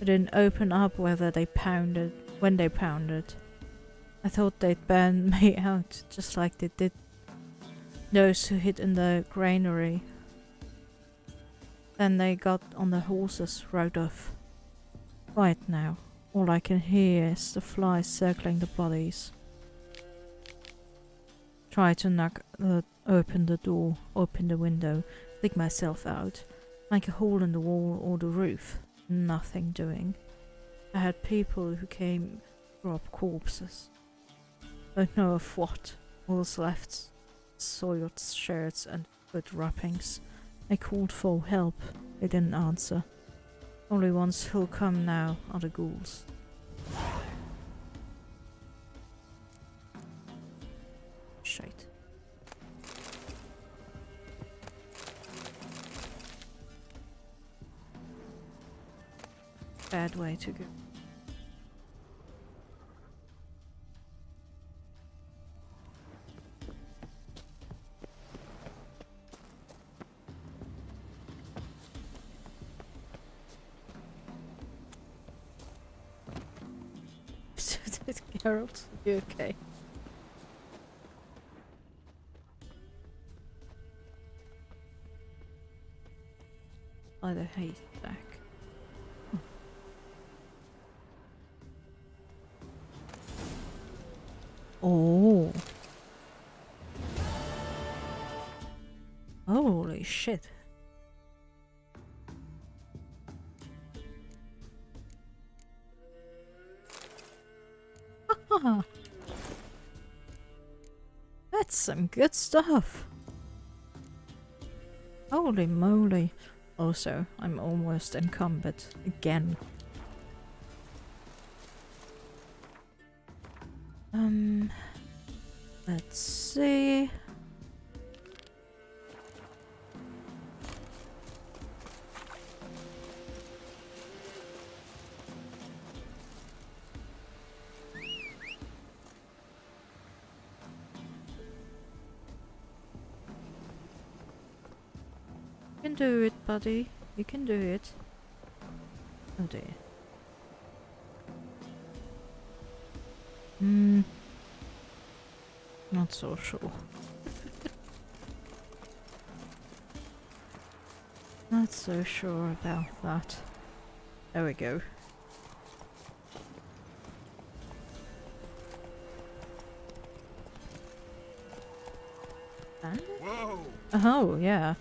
I didn't open up when they pounded. I thought they'd burn me out, just like they did those who hid in the granary. Then they got on the horses, rode off. Quiet now. All I can hear is the flies circling the bodies. Try to open the window, dig myself out, make a hole in the wall or the roof. Nothing doing. I had people who came drop corpses. Don't know of what. All's left soiled shirts and foot wrappings. I called for help. They didn't answer. Only ones who'll come now are the ghouls. Shite. Bad way to go. Geralt, you okay? By the haystack. Oh. Holy shit. That's some good stuff. Holy moly. Also, I'm almost encumbered again. Let's see. You can do it, buddy. You can do it. Oh dear. Not so sure. Not so sure about that. There we go. Whoa! Oh, yeah.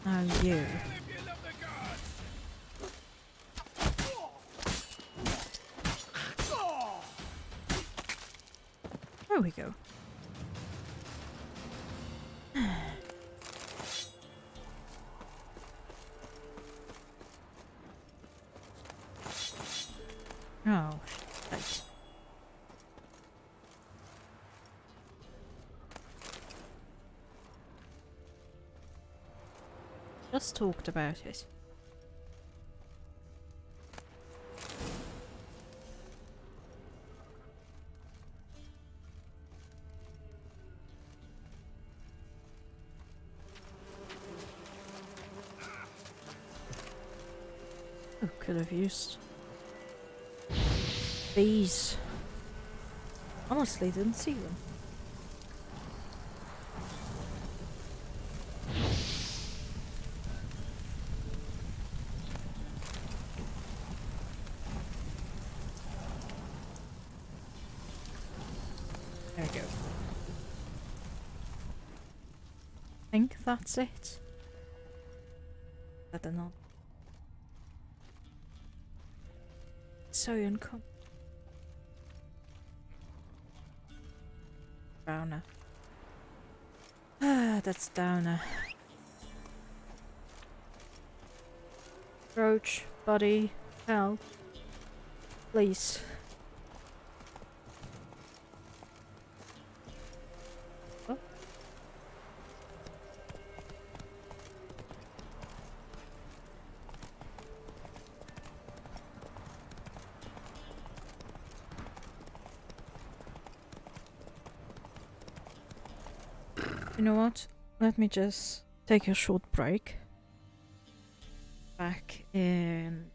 Now you. There we go. Oh, shit. Just talked about it. Oh, could have used bees. Honestly, didn't see them. There we go. I think that's it. Better not. So uncomfortable. Downer. Ah, that's downer. Roach, buddy, help. Please. Oh. You know what? Let me just take a short break. Back in.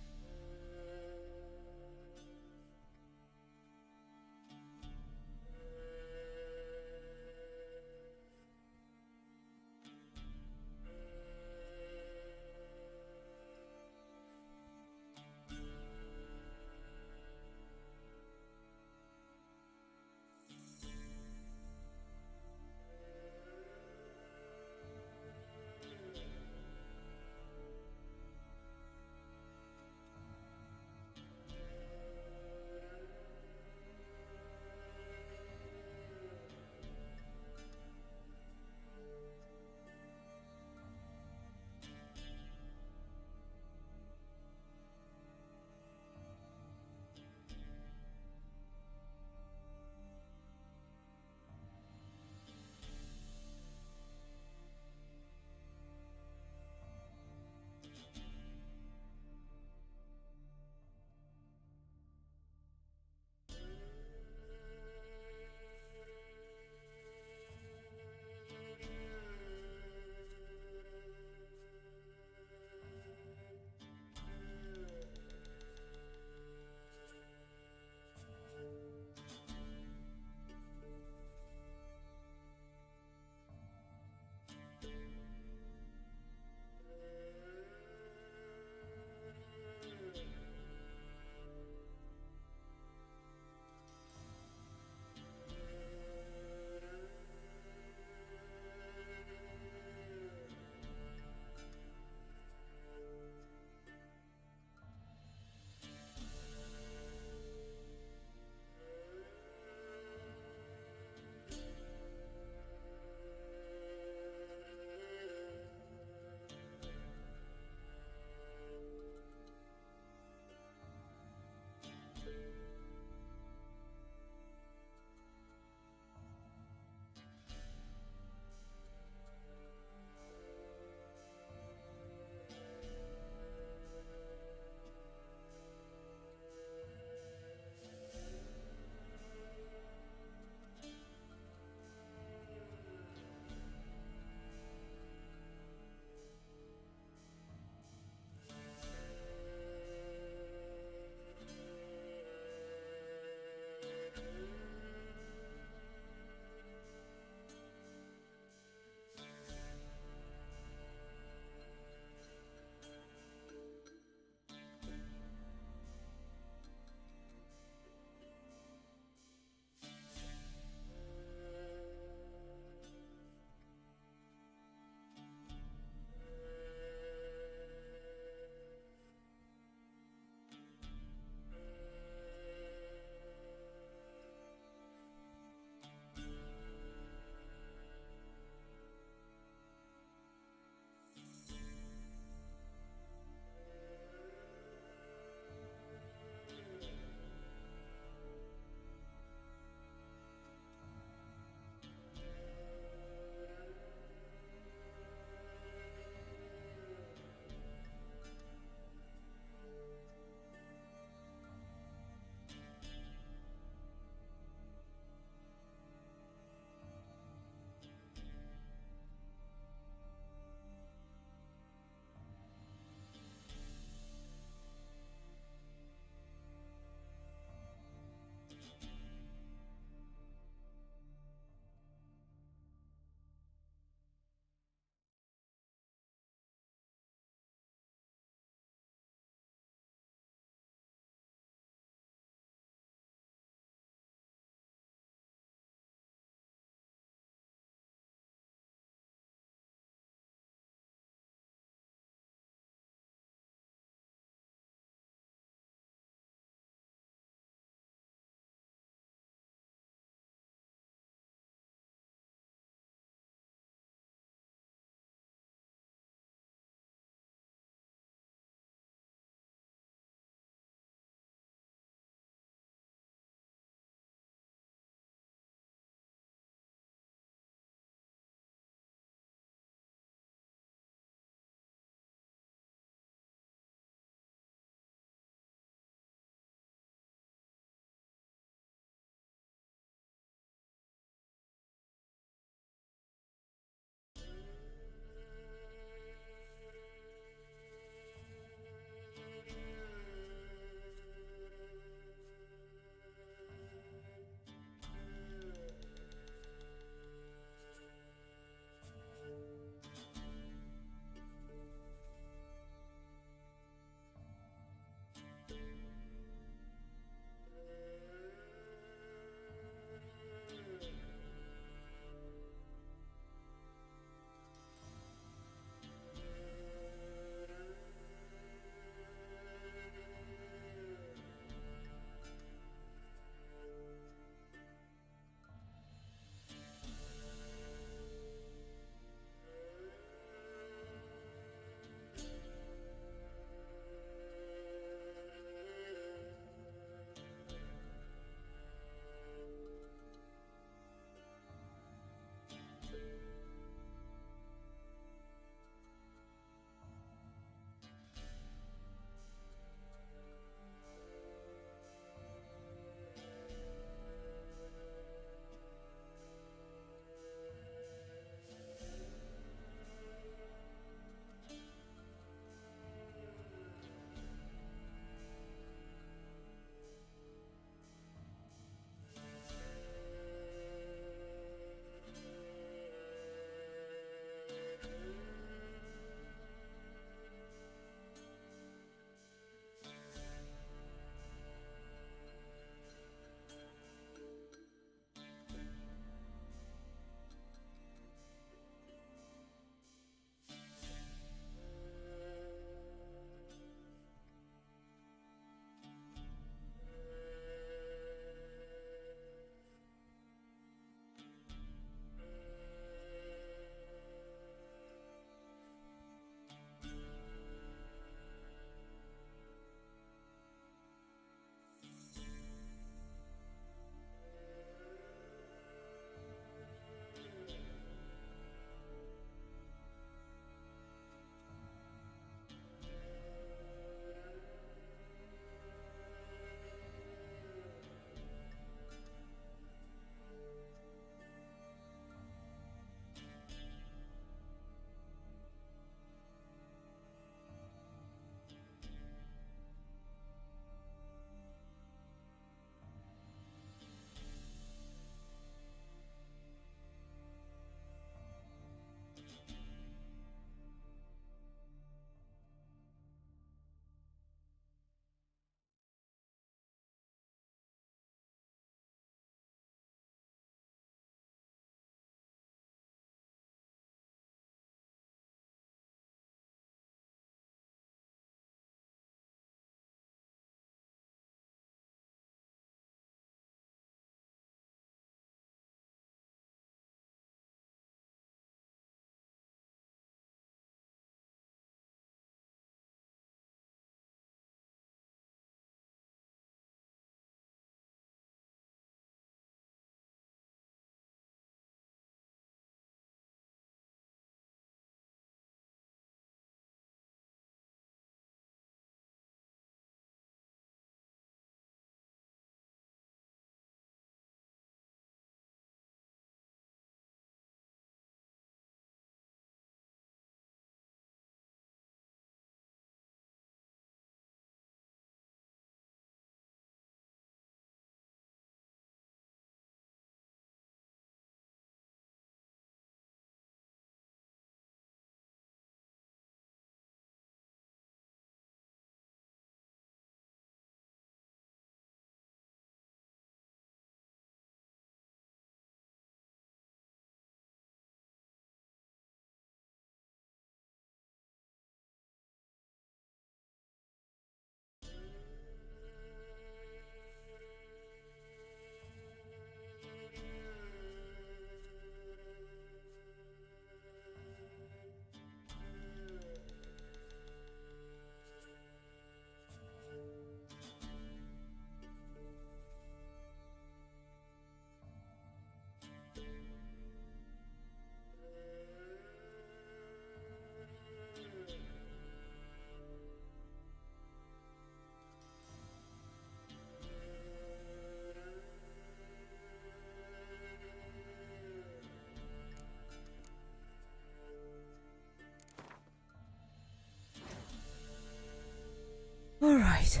Right.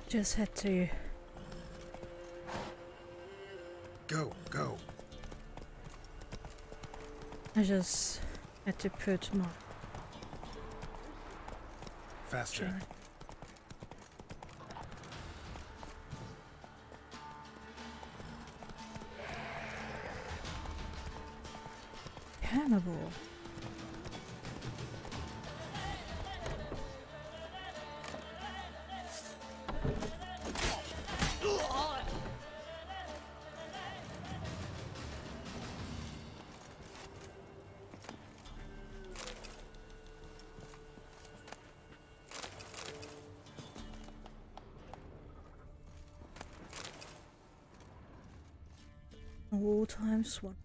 Just had to Go, go. I just had to put my Faster. chain. Cannibal. All times one.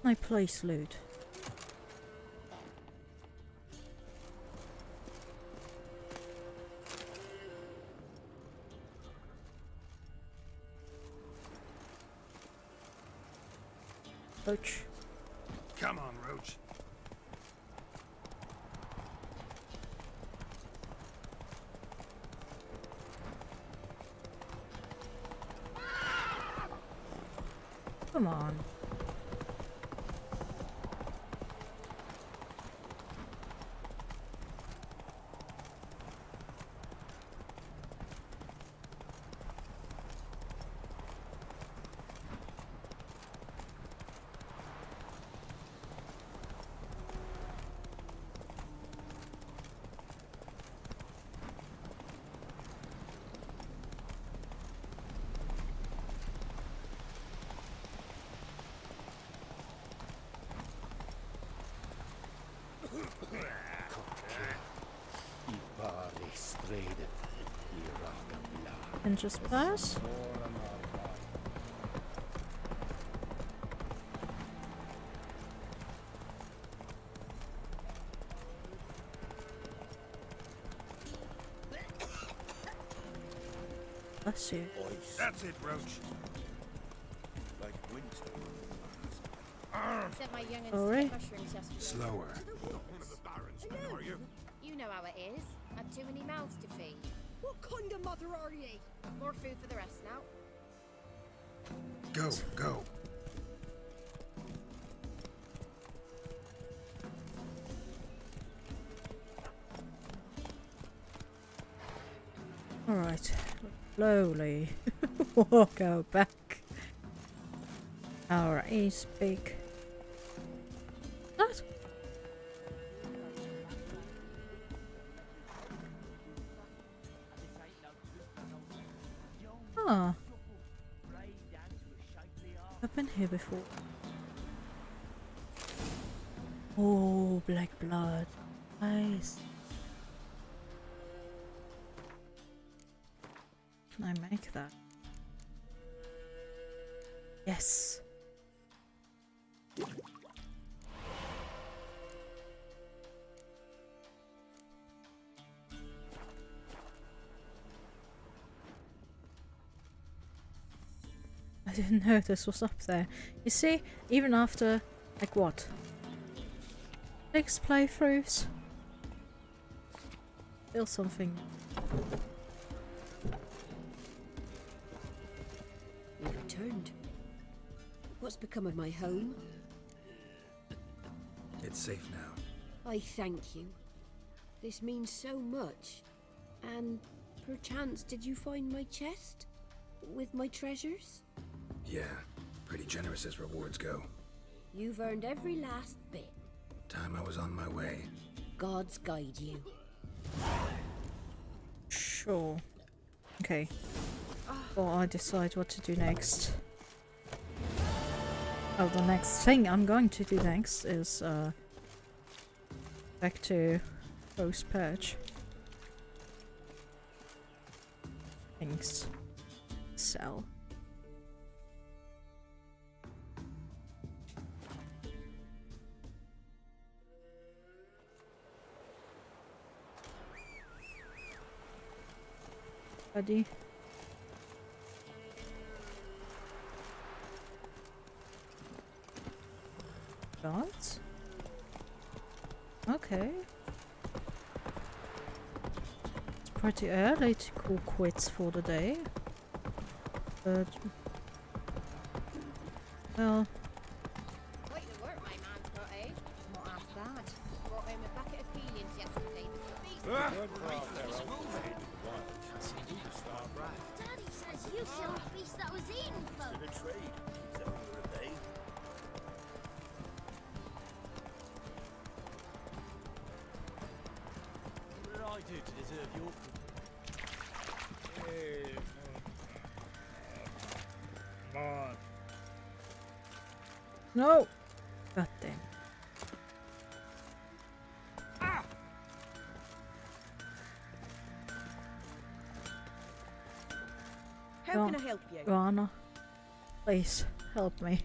My place loot. Roach. Come on, Roach. Come on. And just pass? Bless you. That's it, Roach. Like winter. Sent my young'uns Sorry? to get mushrooms yesterday. Slower. One of the Baron's men, are you? You know how it is. Had too many mouths to feed. What kind of mother are ye? More food for the rest now. Go, go. Alright. Slowly walk out back. Our is big. What? Ah. I've been here before. Oh, black blood. Nice. Can I make that? Yes. I didn't know this was up there. You see, even after, like what? 6 playthroughs? Still something. You returned. What's become of my home? It's safe now. I thank you. This means so much. And perchance did you find my chest? With my treasures? Yeah, pretty generous as rewards go. You've earned every last bit. Time I was on my way. Gods guide you. Sure. Okay. Well, I decide what to do next. Oh, the next thing I'm going to do next is back to Post Purge. Things. Sell. buddy. Guards? Okay. It's pretty early to call quits for the day. But... well... Quite the work my man's got, eh? Not half bad. Brought home a bucket of peelings yesterday. Daddy says you killed the beast that was eating folk. The trade. Keeps that under at bay. What did I do to deserve your... Come on. No! God damn. How can I help you? Rana, please help me.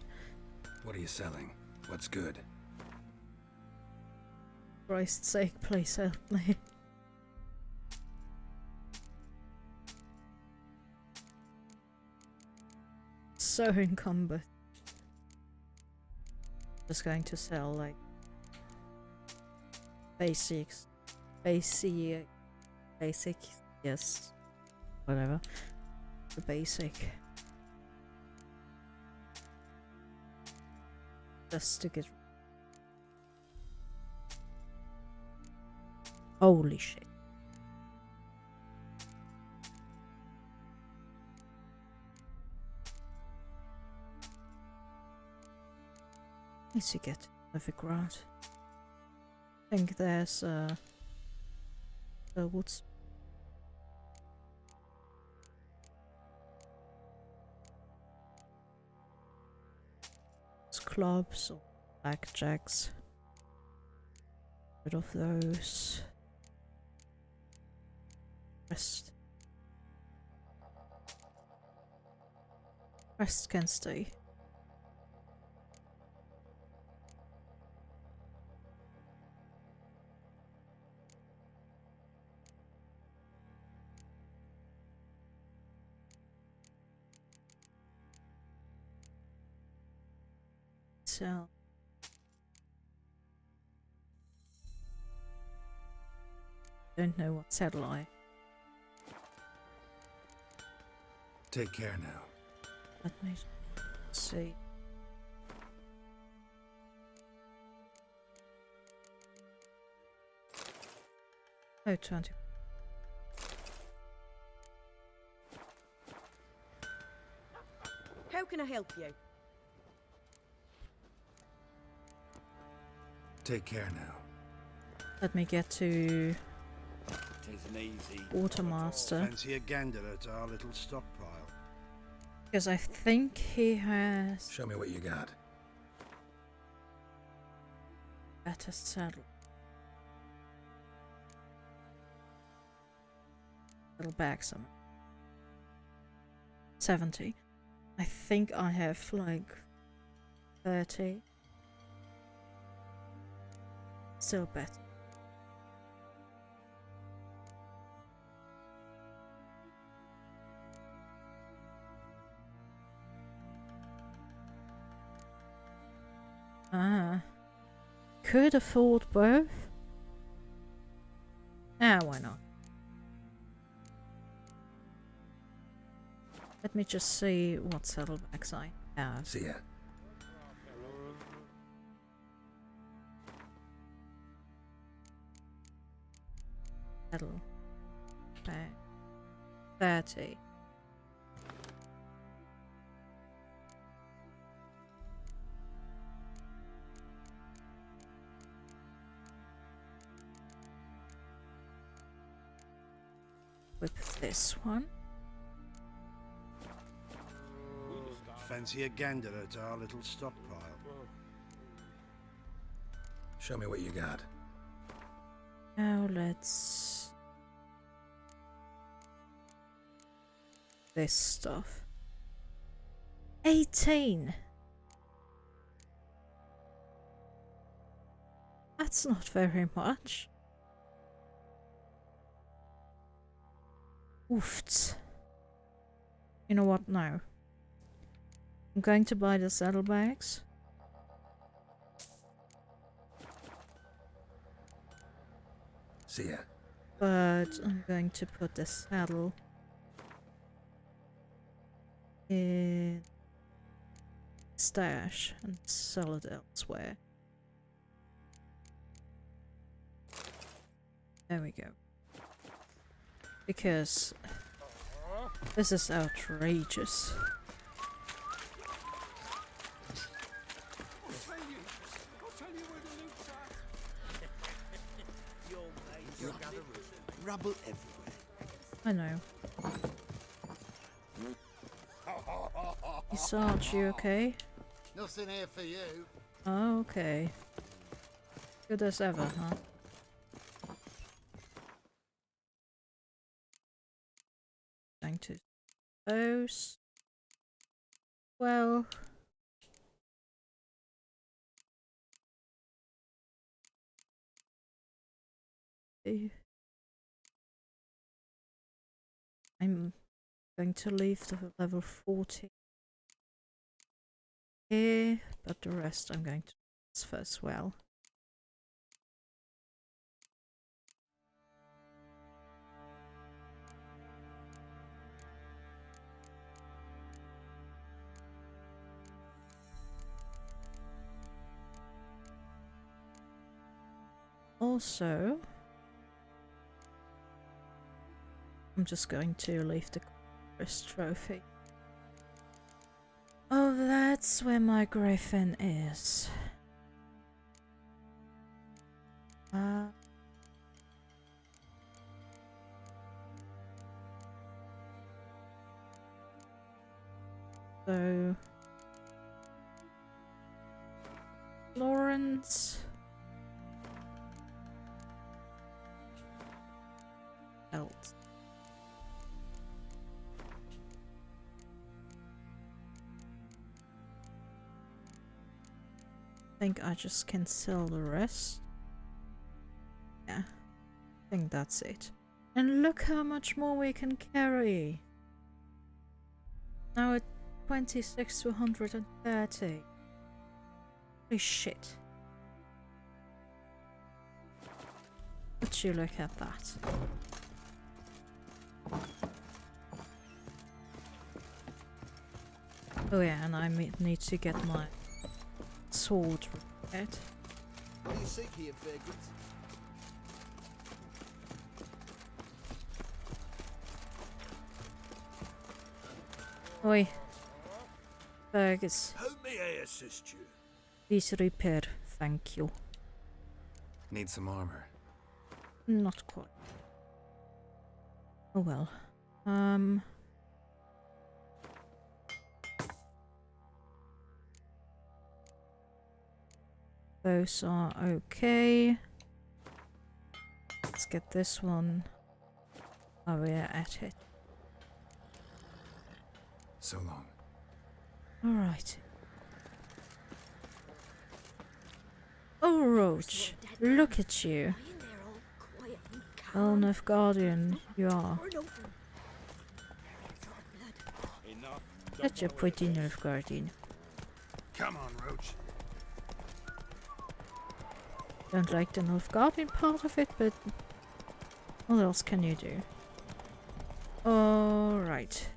What are you selling? What's good? For Christ's sake, please help me. So encumbered. Just going to sell like basics, basic, yes, whatever. The basic. Just to get. Holy shit. Need to get a Vigrad. I think there's woods. Clubs or blackjacks. Rid of those. Rest can stay. So don't know what saddle I. Take care now. Let me see. Oh, 20. How can I help you? Take care now. Let me get to Tisn't easy. Watermaster. Fancy a gander at our little stockpile. Because I think he has Show me what you got. better saddle. Little bag somewhere. 70. I think I have like 30. Still better. Ah. Could afford both. Ah, why not? Let me just see what saddlebags I have. See ya. Saddle bag 30. With this one. Fancy a gander at our little stockpile. Show me what you got. Now let's... this stuff. 18! That's not very much. Oofed. You know what? No. I'm going to buy the saddlebags. See ya. But I'm going to put the saddle in stash and sell it elsewhere. There we go. Because this is outrageous. I'll tell you where the loot's at. Rubble everywhere. I know. Sarge, you okay? Nothing here for you. Oh, okay. Good as ever, huh? Going to those. Well. I'm going to leave the level 40 here, but the rest I'm going to transfer as well. Also, I'm just going to leave the Chorus trophy. Oh, that's where my griffin is. So Lawrence else. I think I just can sell the rest. Yeah, I think that's it. And look how much more we can carry. Now at 26 to 130. Holy shit. Would you look at that? Oh yeah, and I need to get my sword repaired. What do you seek here, vagrants? Oi. Fergus. How may I assist you? Please repair, thank you. Need some armor. Not quite. Oh well. Those are okay. Let's get this one. Oh, we're at it. So long. Alright. Oh, Roach. Look at you. Oh, Nilfgaardian, you are. Such a pretty Nilfgaardian. Come on, Roach. Don't like the Nilfgaardian part of it, but what else can you do? Alright.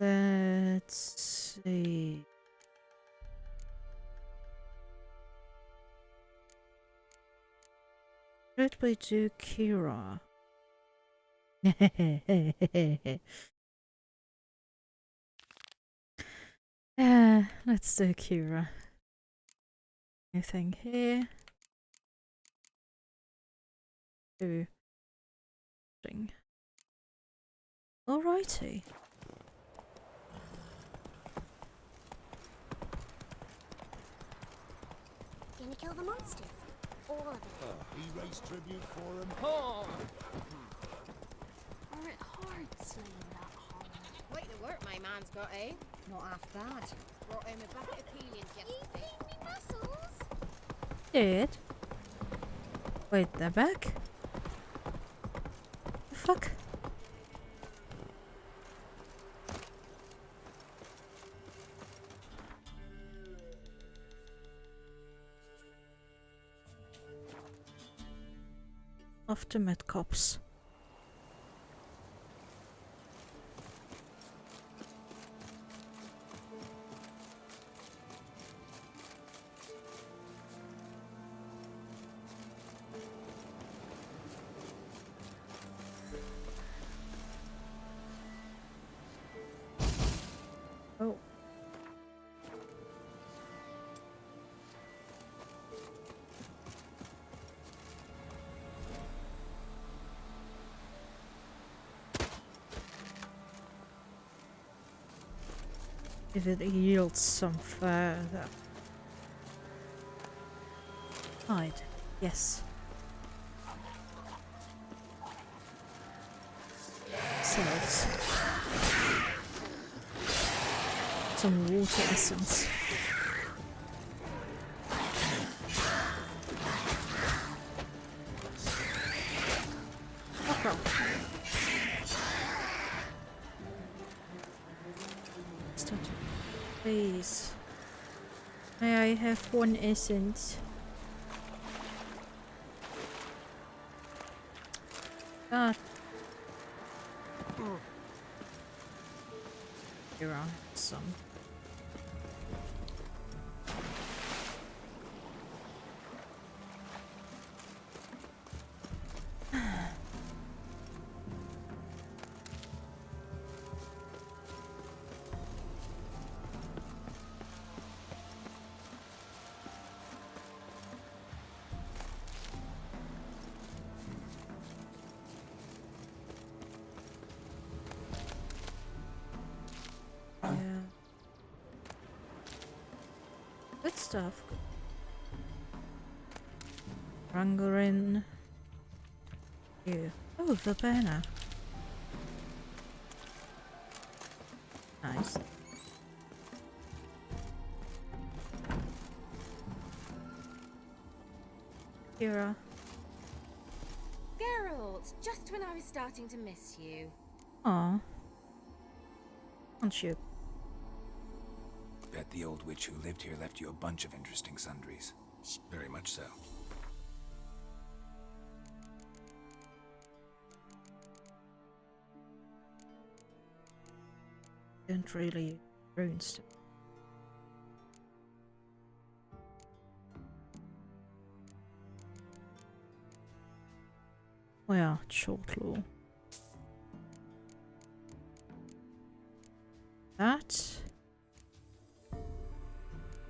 Let's see. Should we do Kira? Yeah, let's do Kira. Anything here? Do thing. Alrighty. Gonna kill the monsters. All of them. He raised tribute for him. Or it hard slaying that hard. Quite the work my man's got, eh? Not half bad. Brought him a bucket of peelings yesterday. You seen me muscles? Did? Wait, they're back? The fuck? of the med cops. Oh. If it yields some further. Hide. Yes. Cells. Some water essence. Oh crap. Start. Please. May I have one essence? Ah. Here are some. Good stuff. Rangorin. You. Oh, the banner. Nice. Kira. Geralt, just when I was starting to miss you. Aw. Aren't you? Bet the old witch who lived here left you a bunch of interesting sundries. Very much so. Don't really runes. Well, short law. That.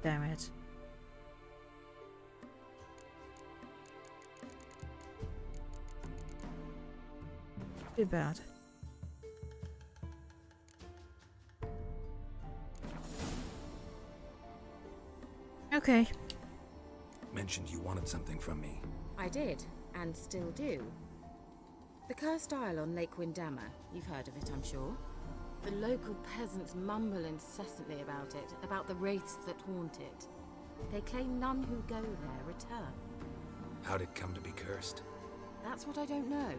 Damn it. Too bad. Okay. Mentioned you wanted something from me. I did, and still do. The cursed isle on Lake Windammer. You've heard of it, I'm sure. The local peasants mumble incessantly about it, about the wraiths that haunt it. They claim none who go there return. How'd it come to be cursed? That's what I don't know.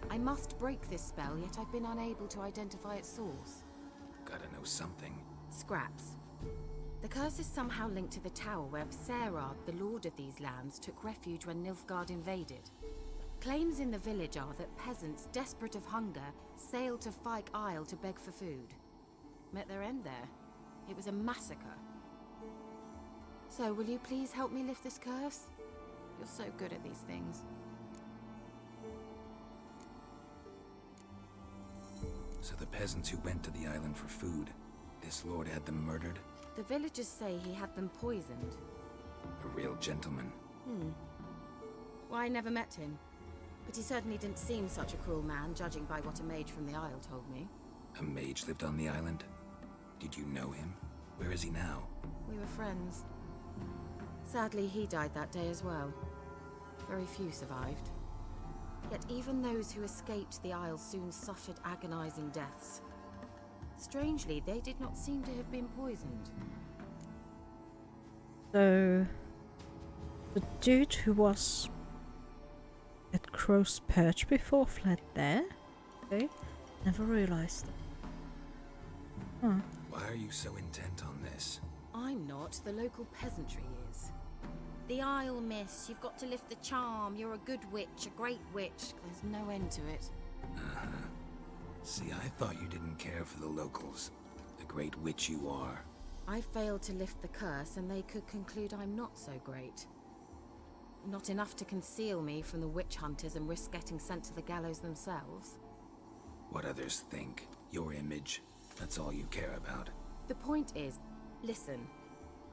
I must break this spell, yet I've been unable to identify its source. Gotta know something. Scraps. The curse is somehow linked to the tower where Sarah, the lord of these lands, took refuge when Nilfgaard invaded. Claims in the village are that peasants, desperate of hunger, sailed to Fyke Isle to beg for food. Met their end there. It was a massacre. So, will you please help me lift this curse? You're so good at these things. So the peasants who went to the island for food, this lord had them murdered? The villagers say he had them poisoned. A real gentleman. Well, I never met him. But he certainly didn't seem such a cruel man, judging by what a mage from the Isle told me. A mage lived on the island? Did you know him? Where is he now? We were friends. Sadly, he died that day as well. Very few survived. Yet even those who escaped the Isle soon suffered agonizing deaths. Strangely, they did not seem to have been poisoned. So, the dude who was at Crow's Perch before fled there? Okay, never realized that. Huh. Why are you so intent on this? I'm not, the local peasantry is. The Isle, miss. You've got to lift the charm. You're a good witch, a great witch. There's no end to it. Uh-huh. See, I thought you didn't care for the locals. The great witch you are. I failed to lift the curse, and they could conclude I'm not so great. Not enough to conceal me from the witch hunters and risk getting sent to the gallows themselves. What others think. Your image. That's all you care about. The point is, listen.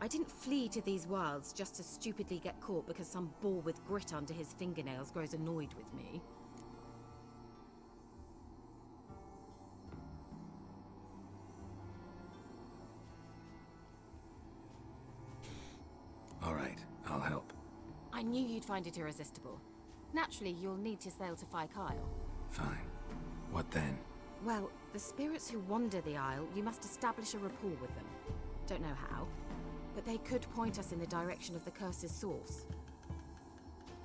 I didn't flee to these wilds just to stupidly get caught because some boar with grit under his fingernails grows annoyed with me. All right, I'll help. I knew you'd find it irresistible. Naturally, you'll need to sail to Fyke Isle. Fine. What then? Well, the spirits who wander the Isle, you must establish a rapport with them. Don't know how, but they could point us in the direction of the curse's source.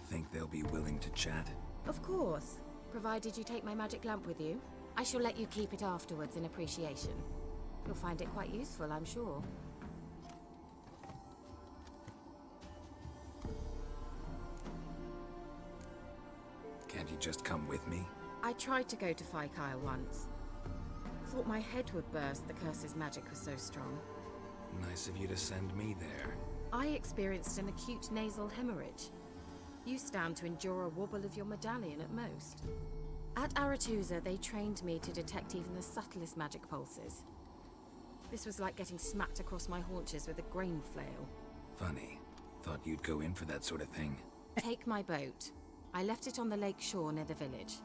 Think they'll be willing to chat? Of course, provided you take my magic lamp with you. I shall let you keep it afterwards in appreciation. You'll find it quite useful, I'm sure. Can't you just come with me? I tried to go to Fyke Isle once. Thought my head would burst, the curse's magic was so strong. Nice of you to send me there. I experienced an acute nasal hemorrhage. You stand to endure a wobble of your medallion at most. At Aretusa, they trained me to detect even the subtlest magic pulses. This was like getting smacked across my haunches with a grain flail. Funny. Thought you'd go in for that sort of thing. Take my boat. I left it on the lake shore near the village.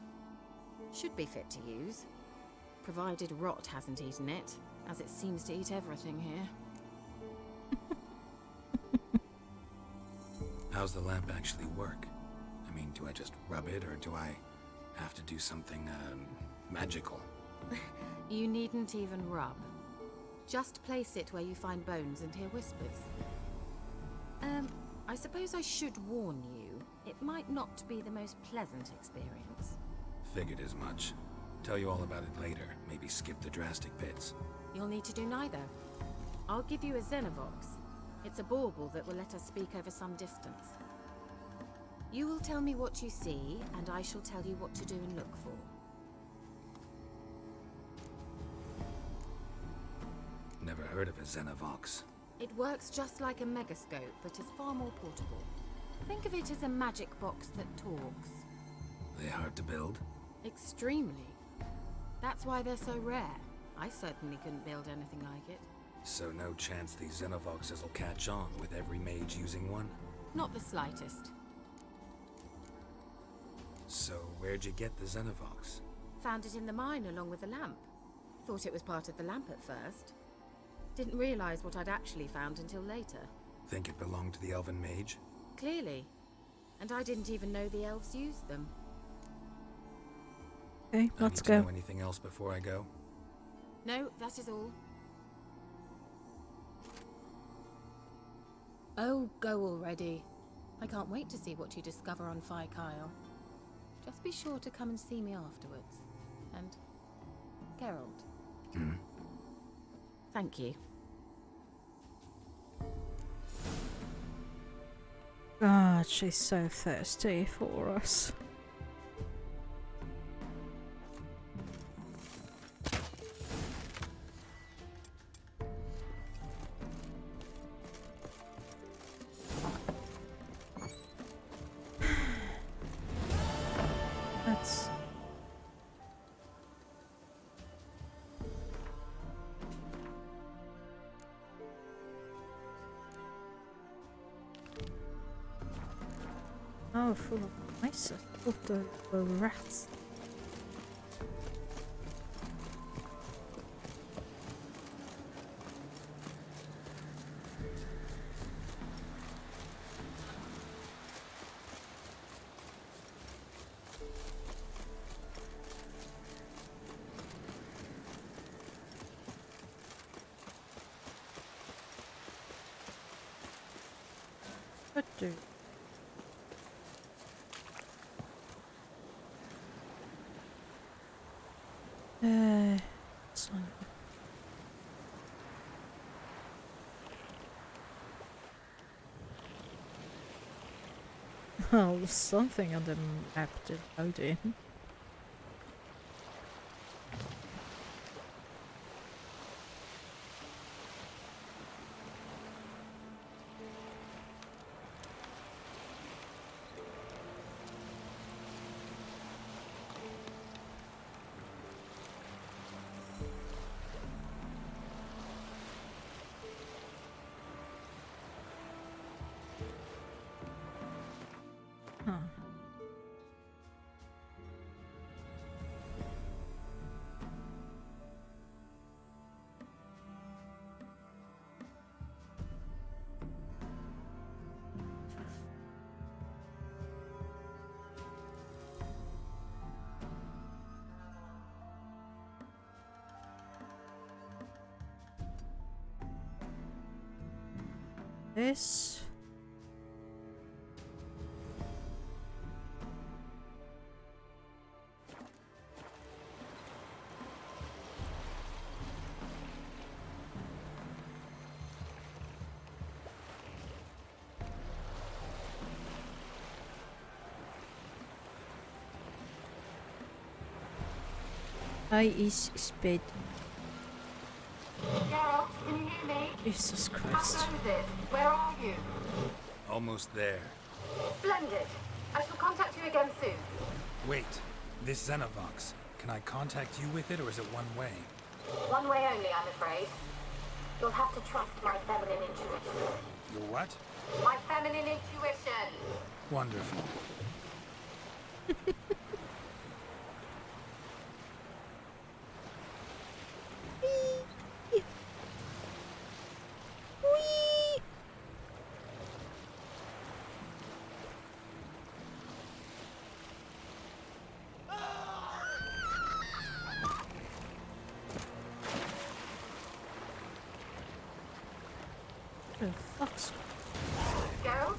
Should be fit to use. Provided rot hasn't eaten it, as it seems to eat everything here. How's the lamp actually work? I mean, do I just rub it, or do I have to do something, magical? You needn't even rub. Just place it where you find bones and hear whispers. I suppose I should warn you, it might not be the most pleasant experience. Figured as much. Tell you all about it later. Maybe skip the drastic bits. You'll need to do neither. I'll give you a Xenovox. It's a bauble that will let us speak over some distance. You will tell me what you see, and I shall tell you what to do and look for. Never heard of a Xenovox. It works just like a megascope, but is far more portable. Think of it as a magic box that talks. They hard to build? Extremely. That's why they're so rare. I certainly couldn't build anything like it. So no chance these Xenovoxes will catch on with every mage using one? Not the slightest. So where'd you get the Xenovox? Found it in the mine along with the lamp. Thought it was part of the lamp at first. Didn't realize what I'd actually found until later. Think it belonged to the elven mage? Clearly. And I didn't even know the elves used them. Okay, let's go. Know anything else before I go? No, that is all. Oh, go already. I can't wait to see what you discover on Fyke Isle. Just be sure to come and see me afterwards. And Geralt. Hmm? Thank you. God, she's so thirsty for us. That's... Oh, full of mice. I thought they were rats. What do? So Oh, something on the map did load in. Huh. This. Hi, is speed. Geralt, can you hear me? Jesus Christ. How goes it? Where are you? Almost there. Splendid. I shall contact you again soon. Wait, this Xenovox. Can I contact you with it, or is it one way? One way only, I'm afraid. You'll have to trust my feminine intuition. Your what? My feminine intuition! Wonderful. The fuck's... Geralt?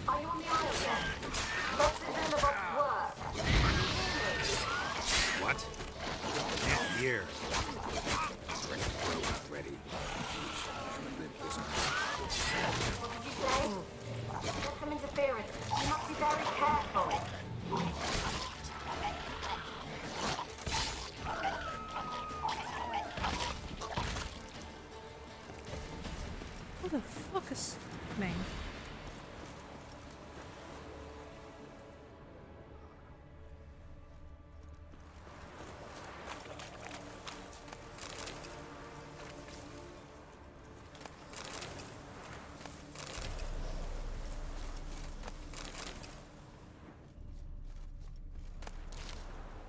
Are you on the isle yet? Does the Xenobots work? What? Can't hear. Robot ready. Short-lived this one. What did you say? There's some interference. You must be very careful. What the fuck is happening?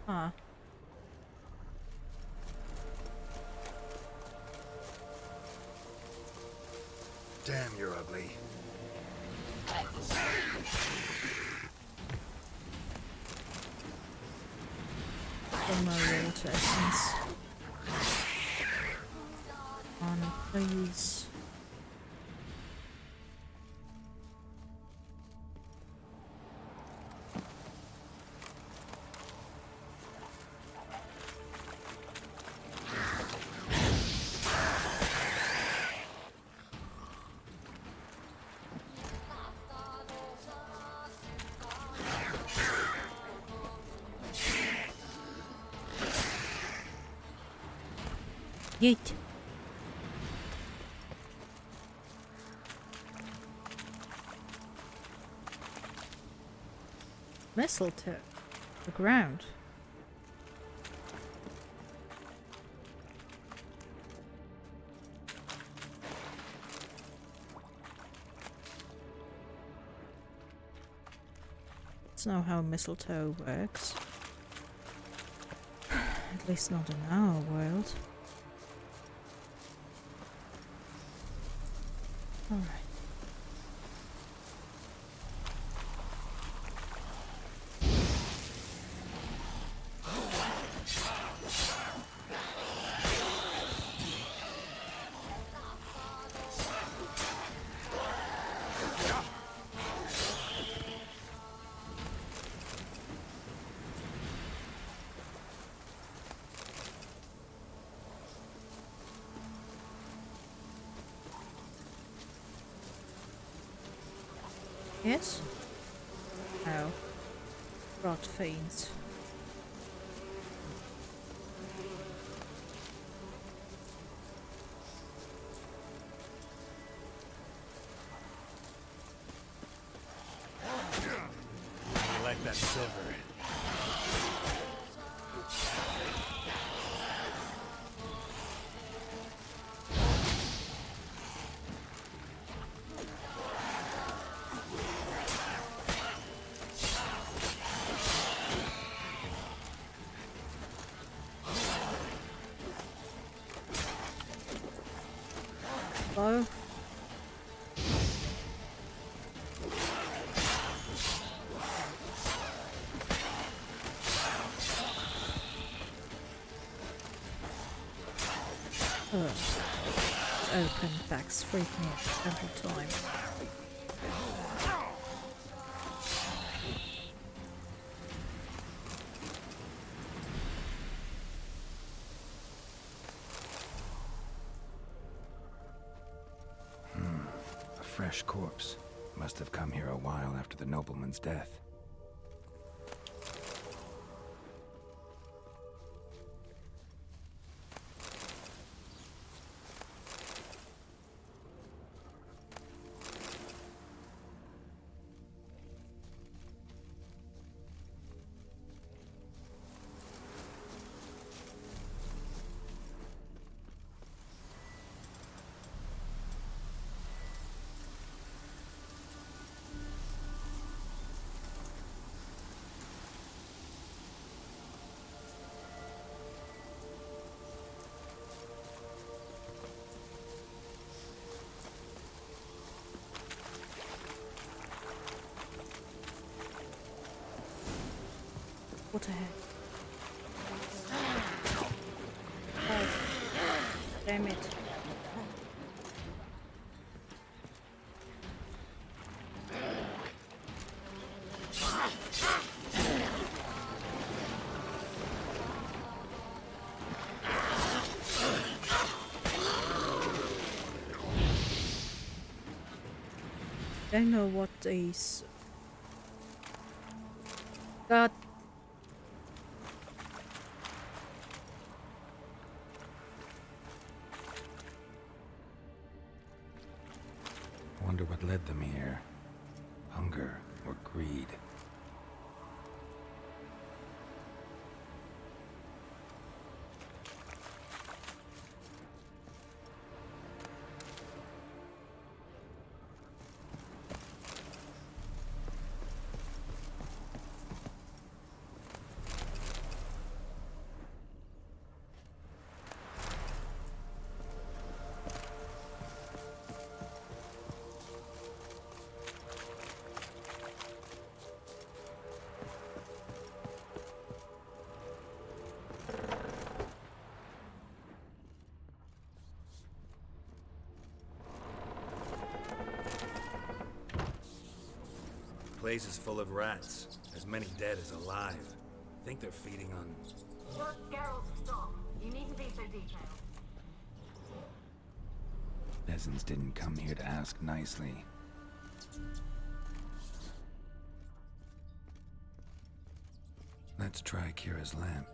Huh. Damn, you're ugly. From my water essence. On, please. Yeet. Mistletoe. The ground. That's not how mistletoe works. At least not in our world. Alright. Yes? Oh. Rot fiends. I like that silver. Hello? Ugh. Open backs freak me out every time. A fresh corpse. Must have come here a while after the nobleman's death. What the heck? Oh, damn it. Don't know what these. God. Wonder what led them here. Hunger or greed? Place is full of rats. As many dead as alive. Think they're feeding on... Geralt, stop. You needn't be so detailed. Peasants didn't come here to ask nicely. Let's try Kira's lamp.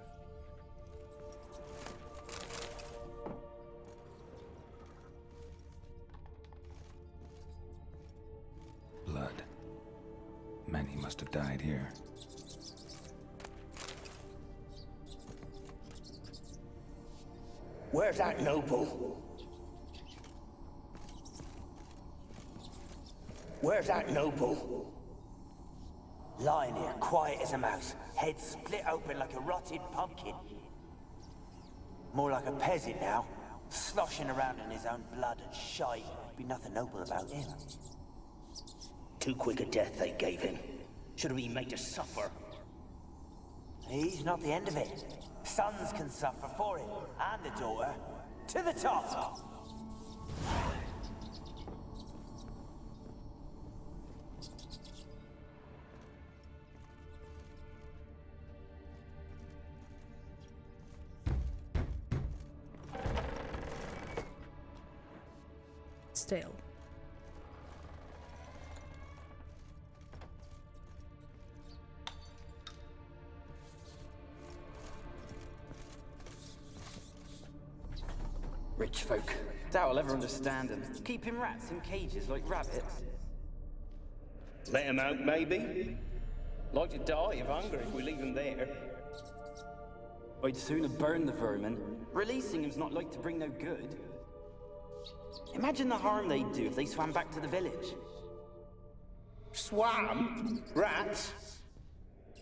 Blood. Many must have died here. Where's that noble? Where's that noble? Lying here, quiet as a mouse, head split open like a rotted pumpkin. More like a peasant now, sloshing around in his own blood and shite. Be nothing noble about him. Too quick a death they gave him. Should have been made to suffer. He's not the end of it. Sons can suffer for him, and the daughter. To the top! Still. Rich folk. Doubt I'll ever understand them. Keeping rats in cages like rabbits. Let him out, maybe? Like to die of hunger if we leave him there. I'd sooner burn the vermin. Releasing him's not like to bring no good. Imagine the harm they'd do if they swam back to the village. Swam? Rats?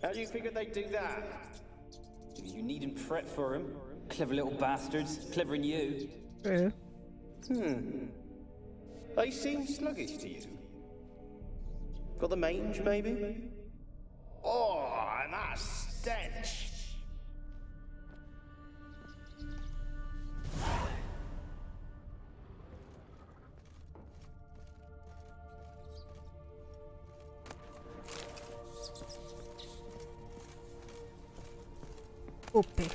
How do you figure they'd do that? You needn't fret for 'em. Clever little bastards. Clever than you. True. They seem sluggish to you. Got the mange, maybe? Oh, and that stench! Whoopee.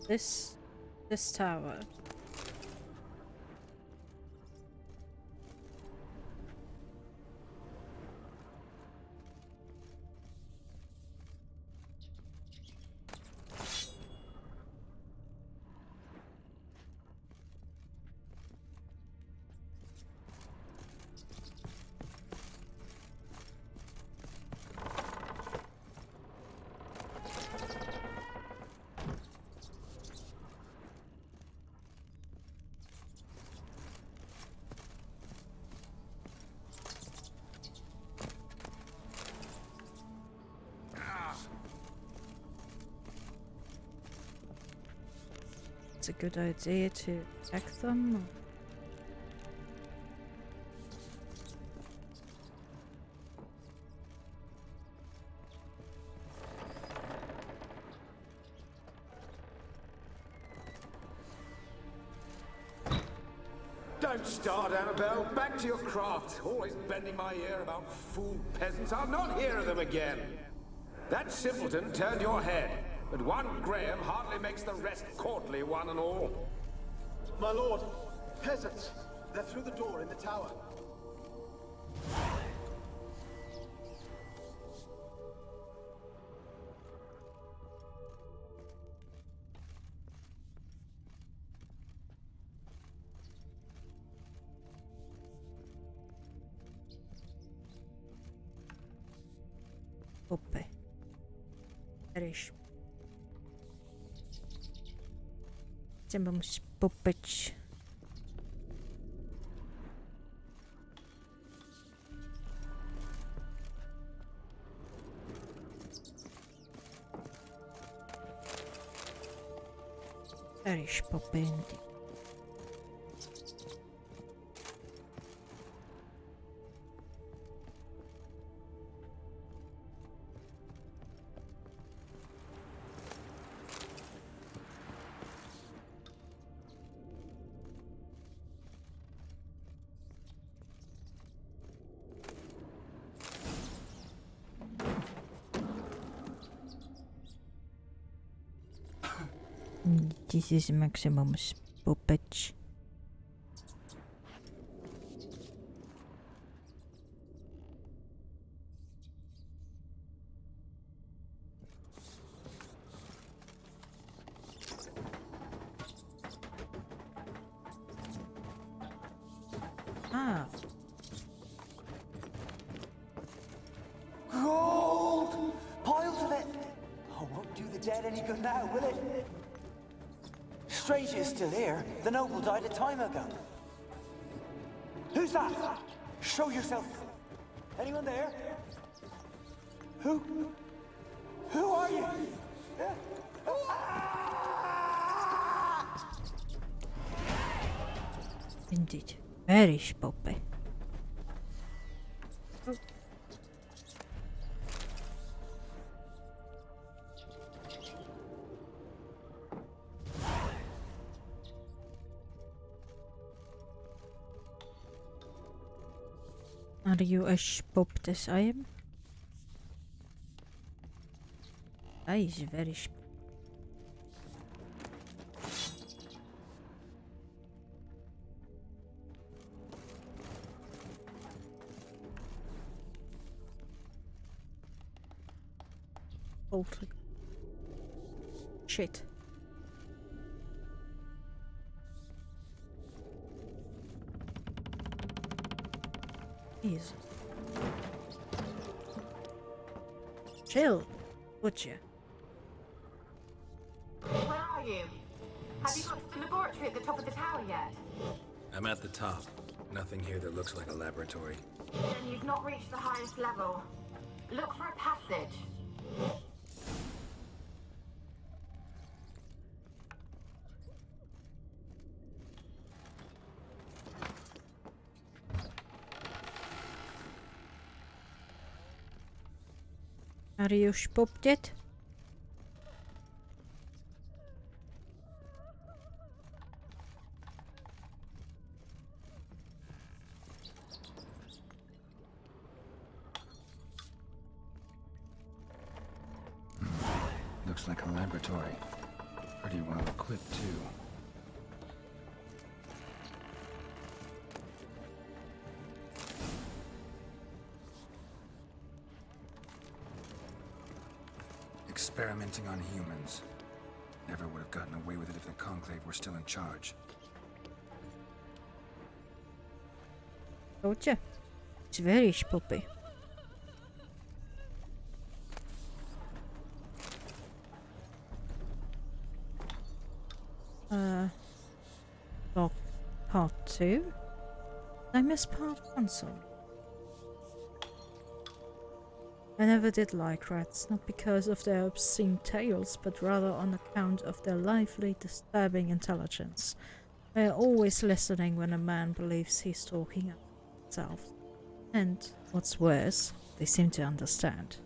This tower. It's a good idea to attack them. Don't start, Annabelle. Back to your craft. Always bending my ear about fool peasants. I'll not hear of them again. That simpleton turned your head, but one Graham hardly makes the rest courtly, one and all. My lord, peasants. They're through the door in the tower. Uppe. Perish. Chcemy popyć. Perish popędzi. This is maximum poppage. Ah. Gold! Piles of it! Oh, won't do the dead any good now, will it? Stranger is still here. The noble died a time ago. Who's that? Show yourself. Anyone there? Who? Who are you? Indeed. Very poppy. Are you as popped as I am? That is very Shit. Jesus. Chill, would you? Where are you? Have you got to the laboratory at the top of the tower yet? I'm at the top. Nothing here that looks like a laboratory. Then you've not reached the highest level. Look for a passage. Har du już poptet? Looks like a laboratory. Pretty well equipped, too. Experimenting on humans. Never would have gotten away with it if the Conclave were still in charge. Told you. It's very spoopy. Log part 2? I missed part 1, sorry. I never did like rats, not because of their obscene tails, but rather on account of their lively, disturbing intelligence. They are always listening when a man believes he's talking about himself. And, what's worse, they seem to understand.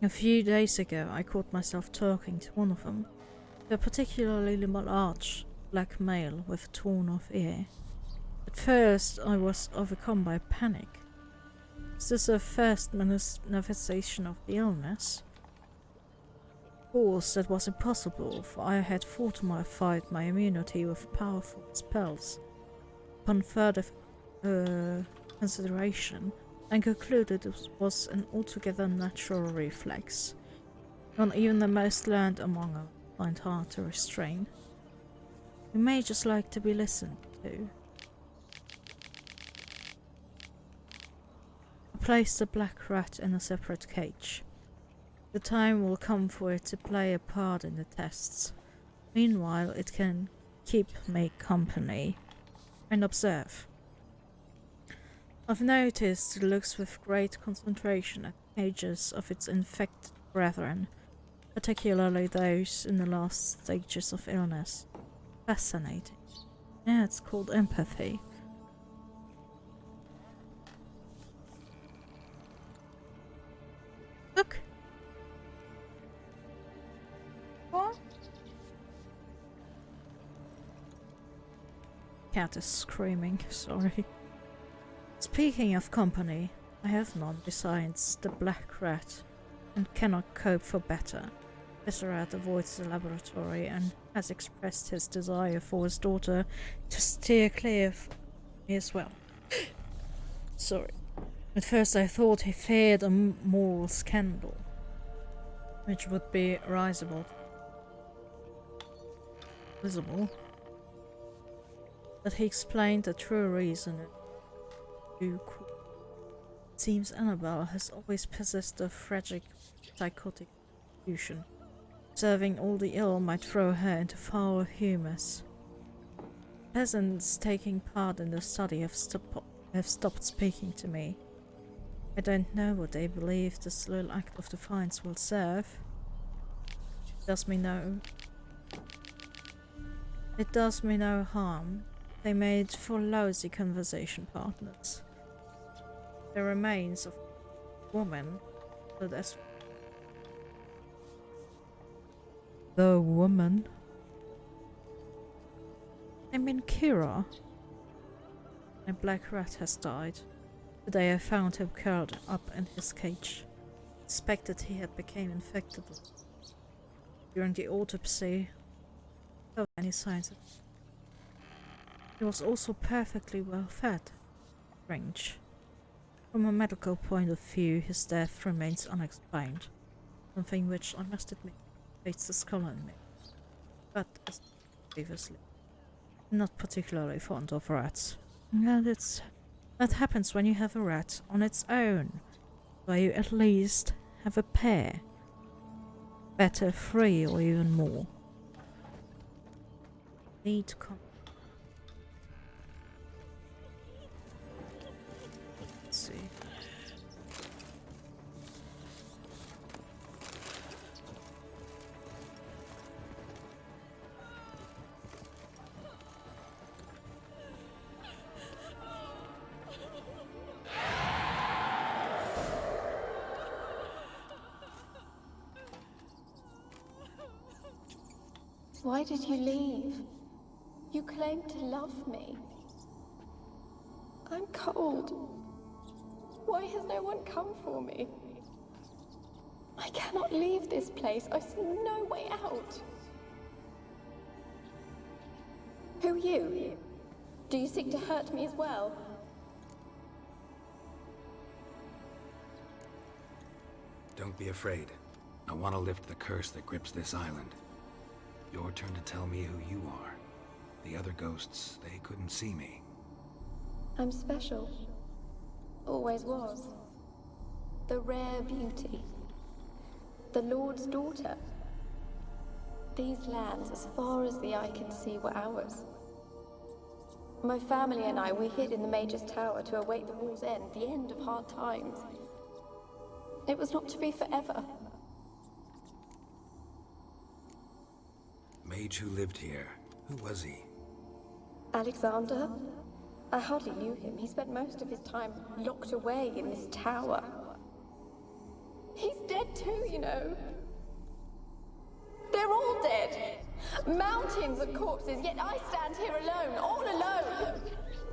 A few days ago, I caught myself talking to one of them, a particularly large black male with a torn-off ear. At first, I was overcome by panic. Is this a first manifestation of the illness? Of course, that was impossible, for I had fortified my immunity with powerful spells. Upon further consideration, I concluded it was an altogether natural reflex. Not even the most learned among us find hard to restrain. You may just like to be listened to. I placed the black rat in a separate cage. The time will come for it to play a part in the tests. Meanwhile, it can keep me company and observe. I've noticed it looks with great concentration at the cages of its infected brethren, particularly those in the last stages of illness. Fascinating. Yeah, it's called empathy. Look! What? Cat is screaming, sorry. Speaking of company, I have none besides the black rat, and cannot cope for better. This rat avoids the laboratory and has expressed his desire for his daughter to steer clear of me as well. Sorry. At first I thought he feared a moral scandal, which would be visible. But he explained the true reason. It seems Annabelle has always possessed a tragic, psychotic confusion. Observing all the ill might throw her into foul humours. Peasants taking part in the study have stopped speaking to me. I don't know what they believe this little act of defiance will serve. It does me no harm. They made for lousy conversation partners. The remains of a woman, but as the woman. I mean Kira. A black rat has died. Today I found him curled up in his cage. Suspected he had become infected. During the autopsy, without any signs of it. He was also perfectly well fed. Strange. From a medical point of view, his death remains unexplained. Something which, I must admit, creates the scholar in me. But, as previously, I'm not particularly fond of rats. And it's That happens when you have a rat on its own, so you at least have a pair. Better 3 or even more. Need to come. Let's see. Why did you leave? You claimed to love me. I'm cold. Why has no one come for me? I cannot leave this place. I see no way out. Who are you? Do you seek to hurt me as well? Don't be afraid. I want to lift the curse that grips this island. Your turn to tell me who you are. The other ghosts, they couldn't see me. I'm special. Always was. The rare beauty. The Lord's daughter. These lands, as far as the eye can see, were ours. My family and I, we hid in the Mage's Tower to await the war's end, the end of hard times. It was not to be forever. Mage who lived here. Who was he? Alexander? I hardly knew him. He spent most of his time locked away in this tower. He's dead too, you know. They're all dead. Mountains of corpses, yet I stand here alone, all alone.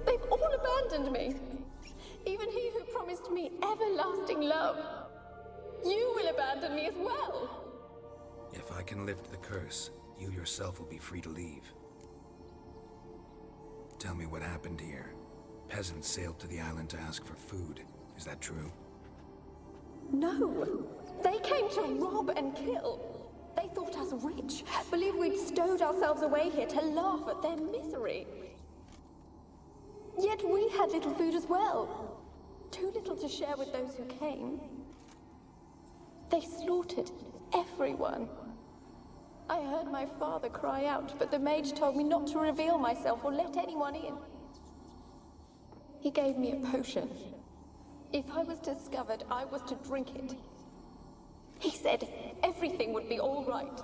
They've all abandoned me. Even he who promised me everlasting love. You will abandon me as well. If I can lift the curse, you yourself will be free to leave. Tell me what happened here. Peasants sailed to the island to ask for food. Is that true? No. They came to rob and kill. They thought us rich, believed we'd stowed ourselves away here to laugh at their misery. Yet we had little food as well. Too little to share with those who came. They slaughtered everyone. I heard my father cry out, but the mage told me not to reveal myself or let anyone in. He gave me a potion. If I was discovered, I was to drink it. He said everything would be all right.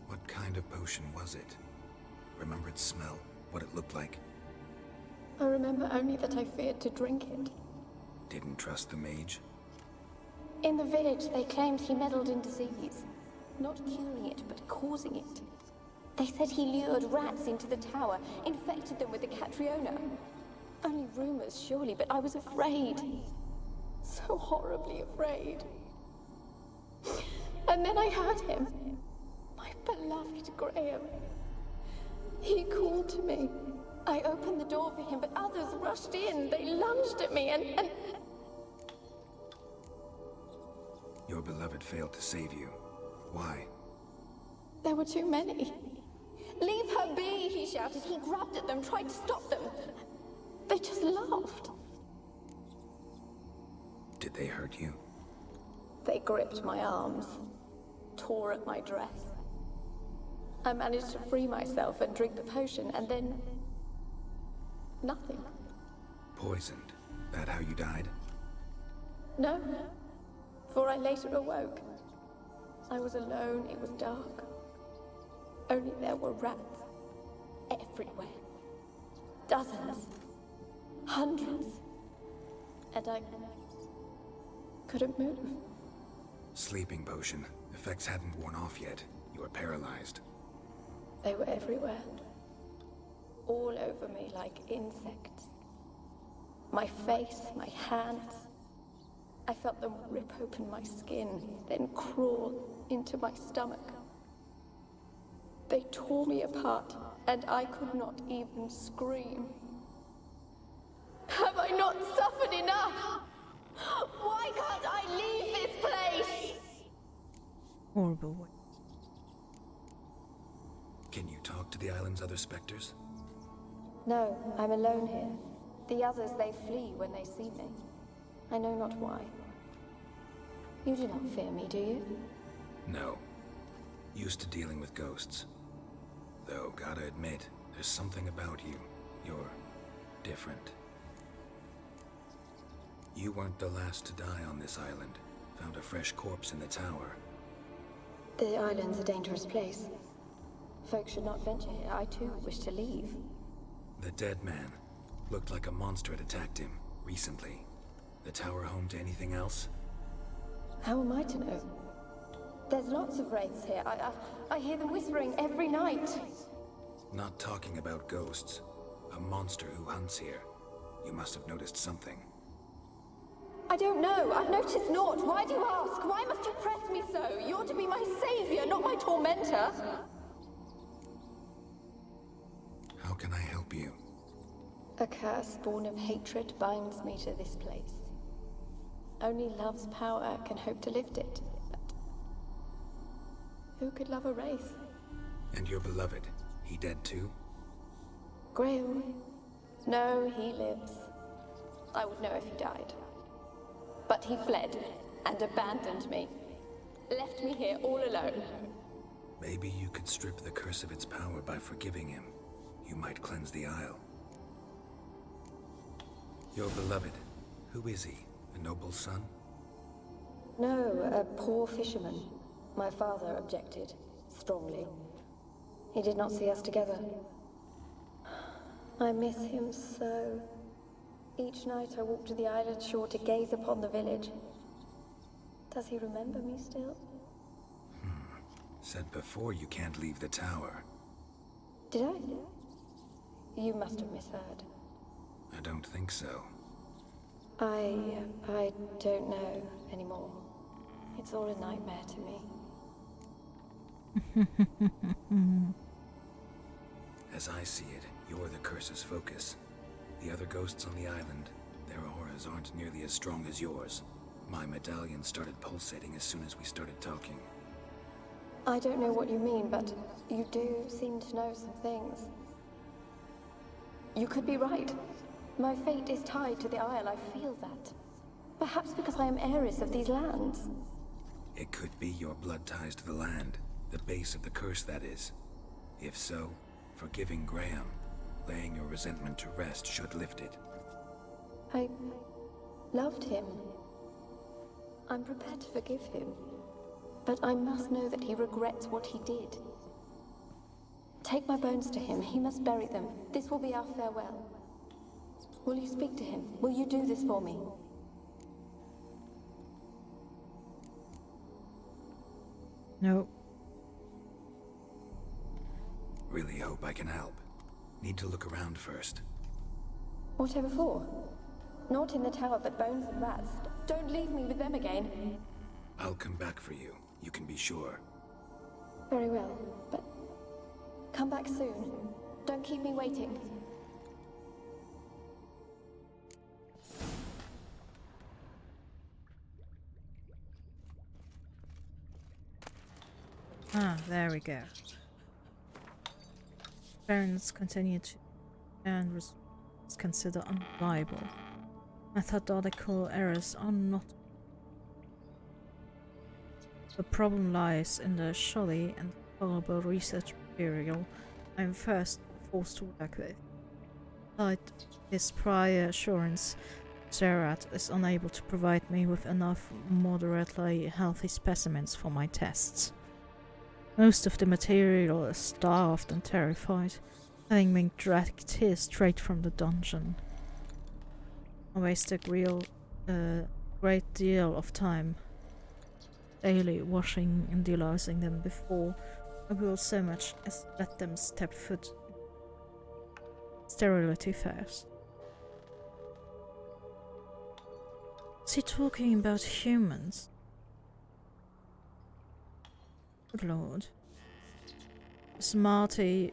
What kind of potion was it? Remember its smell? What it looked like? I remember only that I feared to drink it. Didn't trust the mage? In the village, they claimed he meddled in disease. Not curing it, but causing it. They said he lured rats into the tower, infected them with the Catriona. Only rumors, surely, but I was afraid. So horribly afraid. And then I heard him. My beloved Graham. He called to me. I opened the door for him, but others rushed in. They lunged at me and... Your beloved failed to save you. Why? There were too many. Leave her be, he shouted. He grabbed at them, tried to stop them. They just laughed. Did they hurt you? They gripped my arms, tore at my dress. I managed to free myself and drink the potion, and then... nothing. Poisoned. That how you died? No, for I later awoke. I was alone, it was dark. Only there were rats. Everywhere. Dozens. Hundreds. And I couldn't move. Sleeping potion. Effects hadn't worn off yet. You were paralyzed. They were everywhere. All over me like insects. My face, my hands. I felt them rip open my skin, then crawl into my stomach. They tore me apart, and I could not even scream. Have I not suffered enough? Why can't I leave this place? Horrible way. Can you talk to the island's other specters? No, I'm alone here. The others, they flee when they see me. I know not why. You do not fear me, do you? No. Used to dealing with ghosts. Though, gotta admit, there's something about you. You're different. You weren't the last to die on this island. Found a fresh corpse in the tower. The island's a dangerous place. Folk should not venture here. I too wish to leave. The dead man. Looked like a monster had attacked him, recently. The tower home to anything else? How am I to know? There's lots of wraiths here. I hear them whispering every night. Not talking about ghosts. A monster who hunts here. You must have noticed something. I don't know. I've noticed naught. Why do you ask? Why must you press me so? You're to be my savior, not my tormentor. How can I help you? A curse born of hatred binds me to this place. Only love's power can hope to lift it. But who could love a wraith? And your beloved, he dead too? Grail? No, he lives. I would know if he died. But he fled and abandoned me. Left me here all alone. Maybe you could strip the curse of its power by forgiving him. You might cleanse the isle. Your beloved, who is he? A noble son? No, a poor fisherman. My father objected, strongly. He did not see us together. I miss him so. Each night I walk to the island shore to gaze upon the village. Does he remember me still? Said before you can't leave the tower. Did I? You must have misheard. I don't think so. I don't know anymore. It's all a nightmare to me. As I see it, you're the curse's focus. The other ghosts on the island, their auras aren't nearly as strong as yours. My medallion started pulsating as soon as we started talking. I don't know what you mean, but you do seem to know some things. You could be right. My fate is tied to the Isle, I feel that. Perhaps because I am heiress of these lands. It could be your blood ties to the land, the base of the curse, that is. If so, forgiving Graham, laying your resentment to rest should lift it. I loved him. I'm prepared to forgive him. But I must know that he regrets what he did. Take my bones to him. He must bury them. This will be our farewell. Will you speak to him? Will you do this for me? No. Really hope I can help. Need to look around first. Whatever for? Not in the tower, but bones and rats. Don't leave me with them again. I'll come back for you. You can be sure. Very well, but come back soon. Don't keep me waiting. Ah, there we go. Parents continue to and was considered unreliable. Methodological errors are not. The problem lies in the shoddy and horrible research material I am first forced to work with. Despite his prior assurance, Zerat is unable to provide me with enough moderately healthy specimens for my tests. Most of the material is starved and terrified, having been dragged here straight from the dungeon. I waste a great deal of time daily washing and delousing them before I will so much as let them step foot. Sterility first. Is he talking about humans? Good lord. Smarty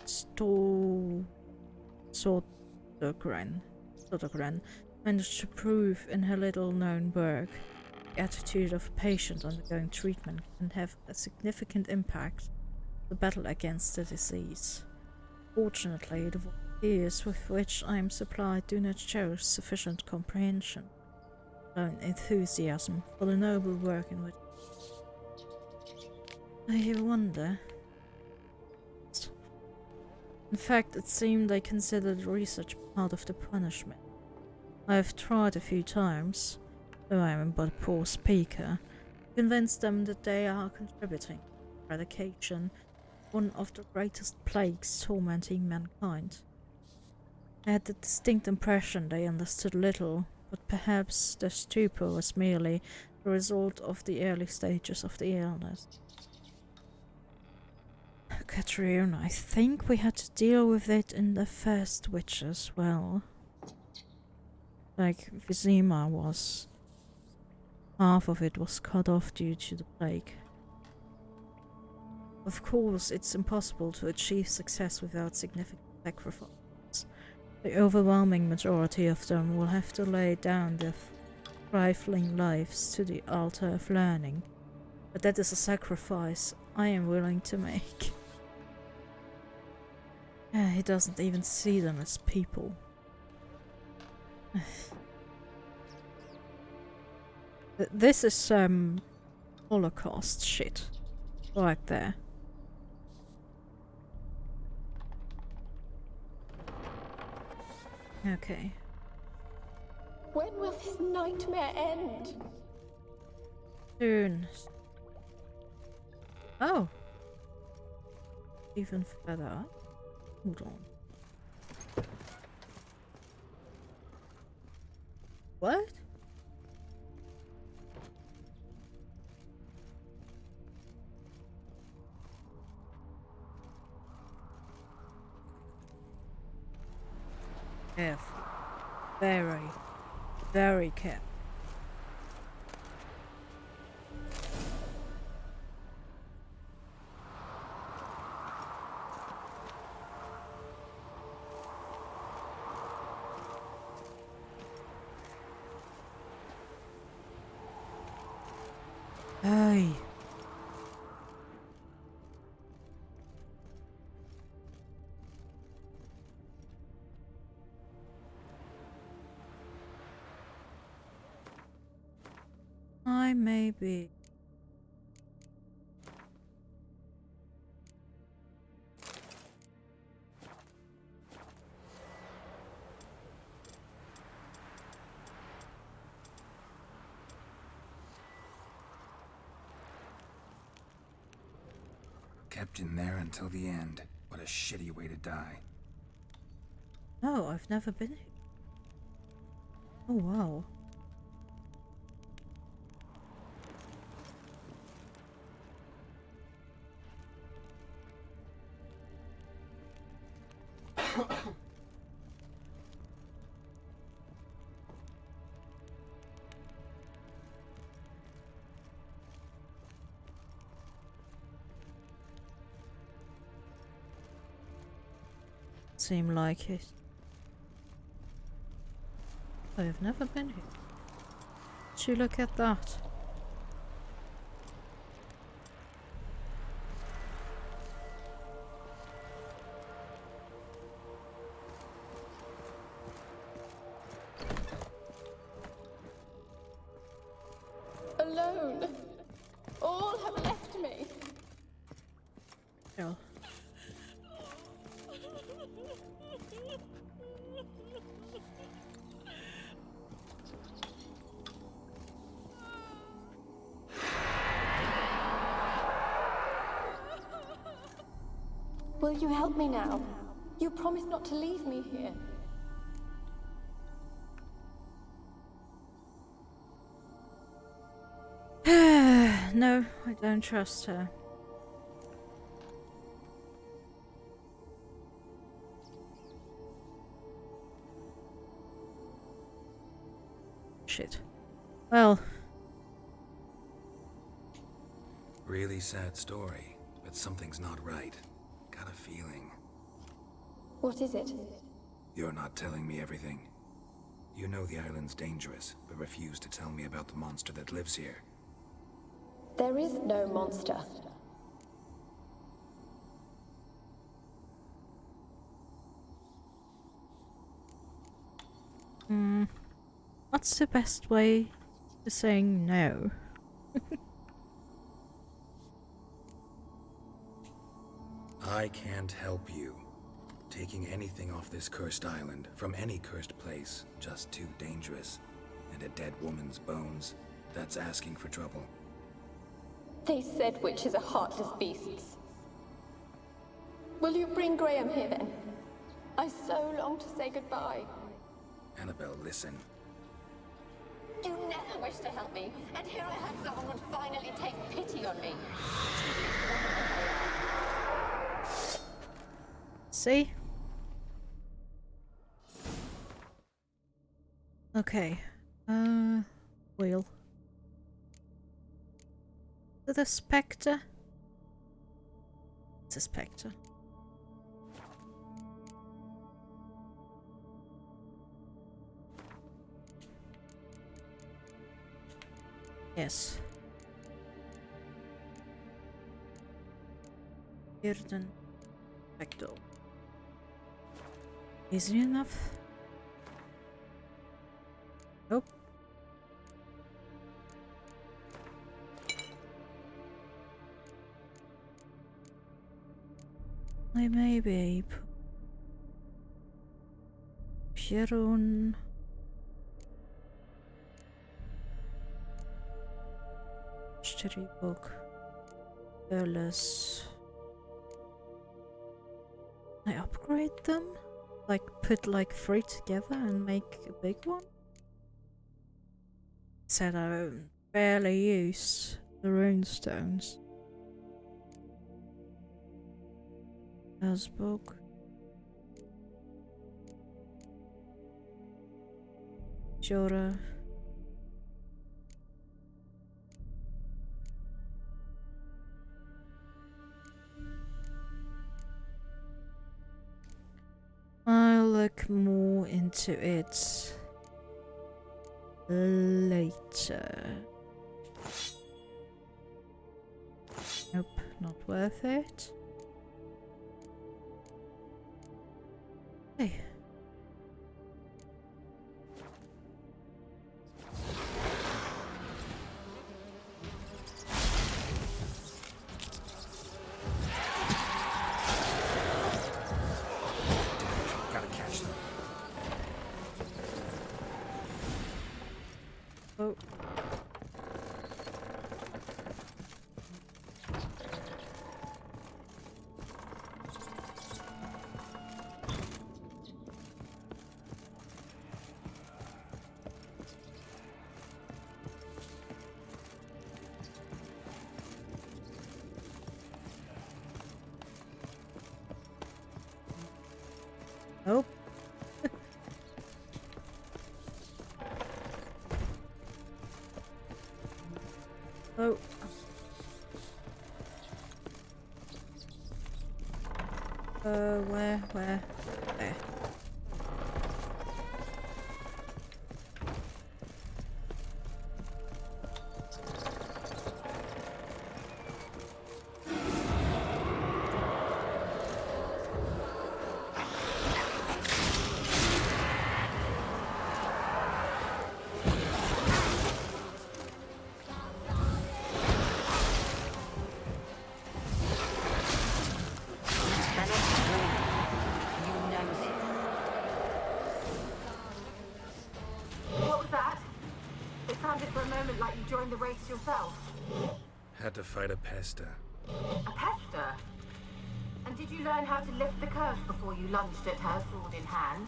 Sodergren managed to prove in her little-known work the attitude of a patient undergoing treatment can have a significant impact the battle against the disease. Fortunately, the volunteers with which I am supplied do not show sufficient comprehension and enthusiasm for the noble work in which I wonder. In fact, it seemed they considered research part of the punishment. I have tried a few times, though I am but a poor speaker, to convince them that they are contributing to the eradication of one of the greatest plagues tormenting mankind. I had the distinct impression they understood little, but perhaps their stupor was merely the result of the early stages of the illness. Catriona, I think we had to deal with it in the first Witch as well. Like Vizima was. Half of it was cut off due to the plague. Of course, it's impossible to achieve success without significant sacrifice. The overwhelming majority of them will have to lay down their trifling lives to the altar of learning. But that is a sacrifice I am willing to make. He doesn't even see them as people. This is Holocaust shit. Right there. Okay. When will this nightmare end? Soon. Oh. Even further up. Hold on. What? Careful. Very, very careful. Hey. I may be. Kept in there until the end. What a shitty way to die. No, I've never been here. Oh wow. Seem like it. I have never been here. Did you look at that? Alone. All have left me. Yeah. Will you help me now? You promised not to leave me here. No, I don't trust her. Shit. Well. Really sad story, but something's not right. Got a feeling. What is it? You're not telling me everything. You know the island's dangerous, but refuse to tell me about the monster that lives here. There is no monster. What's the best way to saying no? I can't help you. Taking anything off this cursed island, from any cursed place, just too dangerous. And a dead woman's bones, that's asking for trouble. They said witches are heartless beasts. Will you bring Graham here then? I so long to say goodbye. Annabelle, listen. You never wished to help me, and here I have someone who would finally take pity on me. See? Okay. Wheel. Is it a spectre? It's a spectre. Yes. Hidden spectre. Easy enough? Nope. I maybe Sharon. Book. Careless. I upgrade them? Like put like 3 together and make a big one? Said I barely use the runestones. As book. Jora. I'll look more into it later. Nope, not worth it. Hey. Oh. Nope. Oh. Where? There. What was that? It sounded for a moment like you joined the race yourself. Had to fight a pester. A pester? And did you learn how to lift the curse before you lunged at her, sword in hand?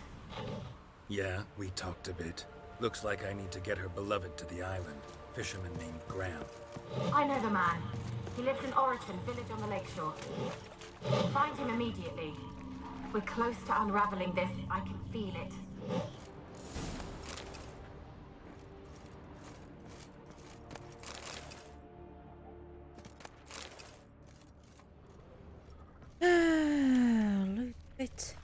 Yeah, we talked a bit. Looks like I need to get her beloved to the island. Fisherman named Graham. I know the man. He lives in Oriton, village on the lakeshore. Find him immediately. We're close to unraveling this. I can feel it. Look it.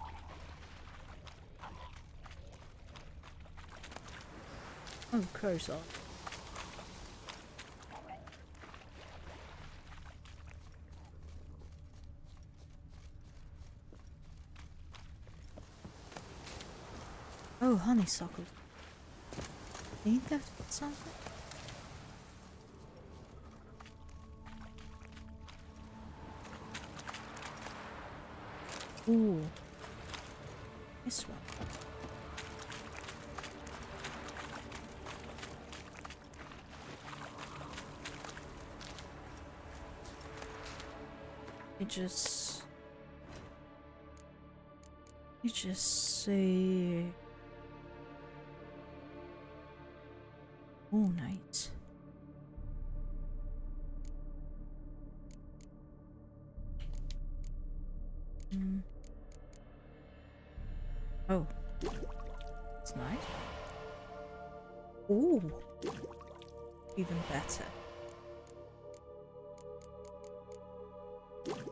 Oh, crows on. Oh, honeysuckles. Ain't that something? Ooh. This one. You just say all night. Oh, it's nice. Ooh, even better.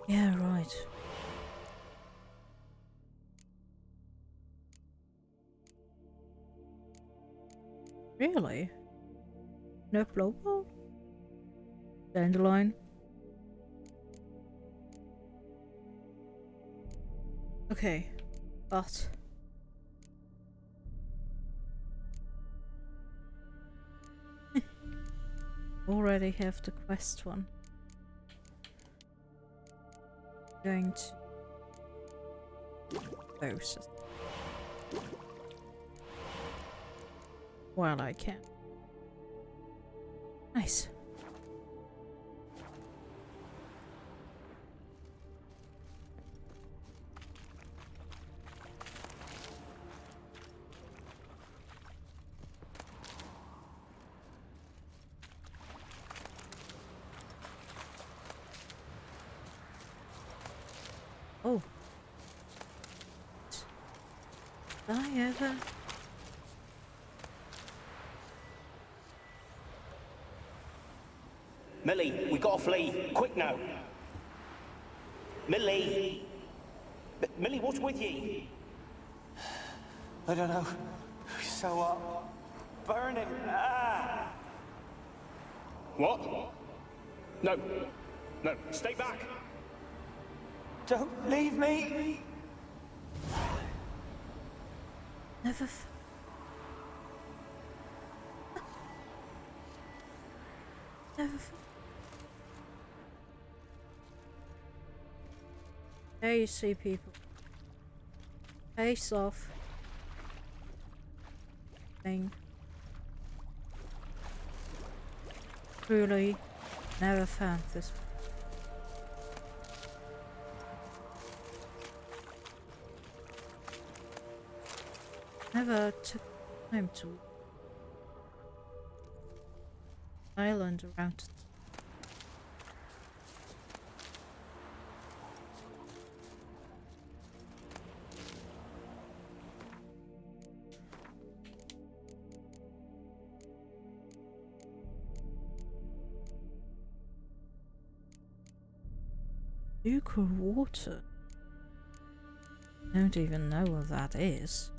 Yeah, right. Really? No global? Dandelion? Okay, but already have the quest one. Going to process while I can. Nice. Oh. Did I ever? Millie, we gotta flee. Quick now. Millie! Millie, what's with ye? I don't know. So, burning. Ah! What? No. No, stay back. Don't leave me! Never Never There you see, people. Face off. Thing. Truly never found this. Never took time to island around. Nuclear water? Don't even know what that is.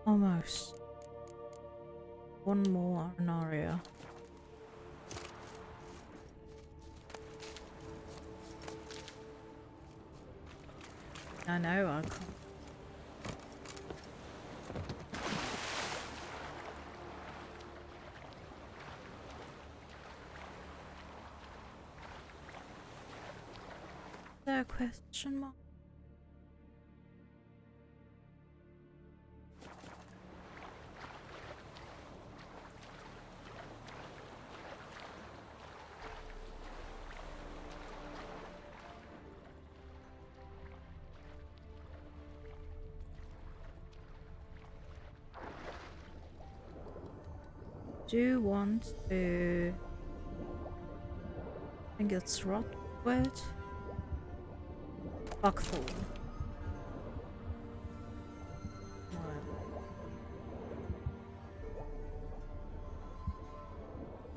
Almost. One more area. I know I can't. Is there a question mark? Do want to, I think it's Rotwood. Buckthorn.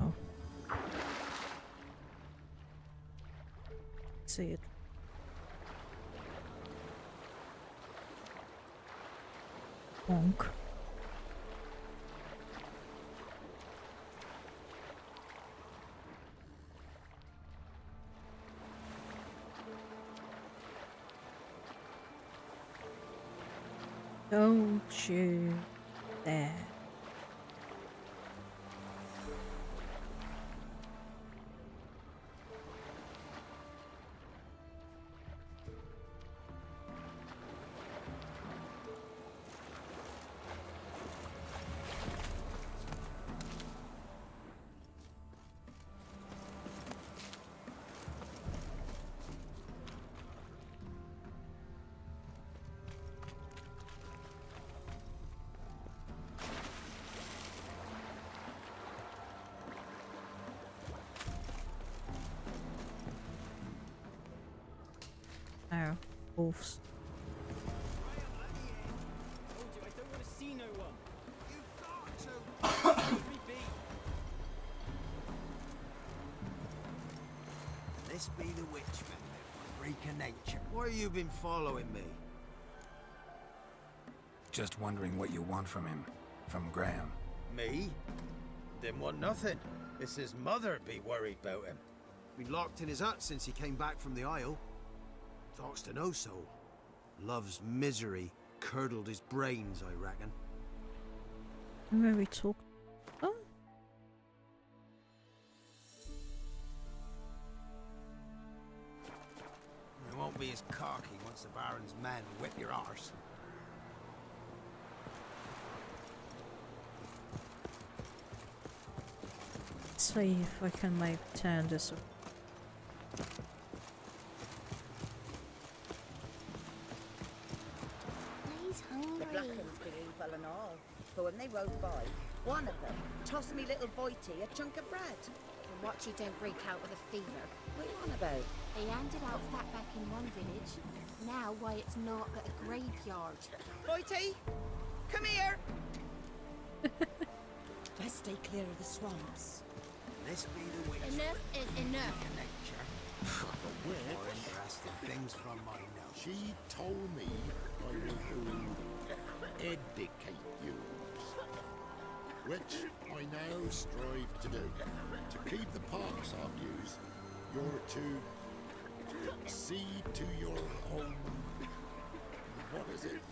Oh. See it. Bonk. Don't you dare. Oh, wolves. I don't want to see no one. You've got to. Leave me be. This be the witchman, freak of nature. Why you been following me? Just wondering what you want from him. From Graham. Me? Didn't want nothing. It's his mother be worried about him. Been locked in his hut since he came back from the Isle. Talks to no soul. Love's misery curdled his brains, I reckon. Where we talk? Oh. It won't be as cocky once the Baron's men whip your arse. See if I can maybe turn this up. He's hungry. The Blackens be evil and all, but when they rode by, one of them tossed me little Boitie a chunk of bread. And watch you don't break out with a fever. What are you on about? They handed out fat back in one village. Now why it's not but a graveyard. Boitie, come here! Best stay clear of the swamps. This be the witch. Enough is enough. Nature. The witch? More interesting things from my nose. She told me I was to educate you, which I now strive to do. To keep the pox off yous, you're to see to your own, what is it,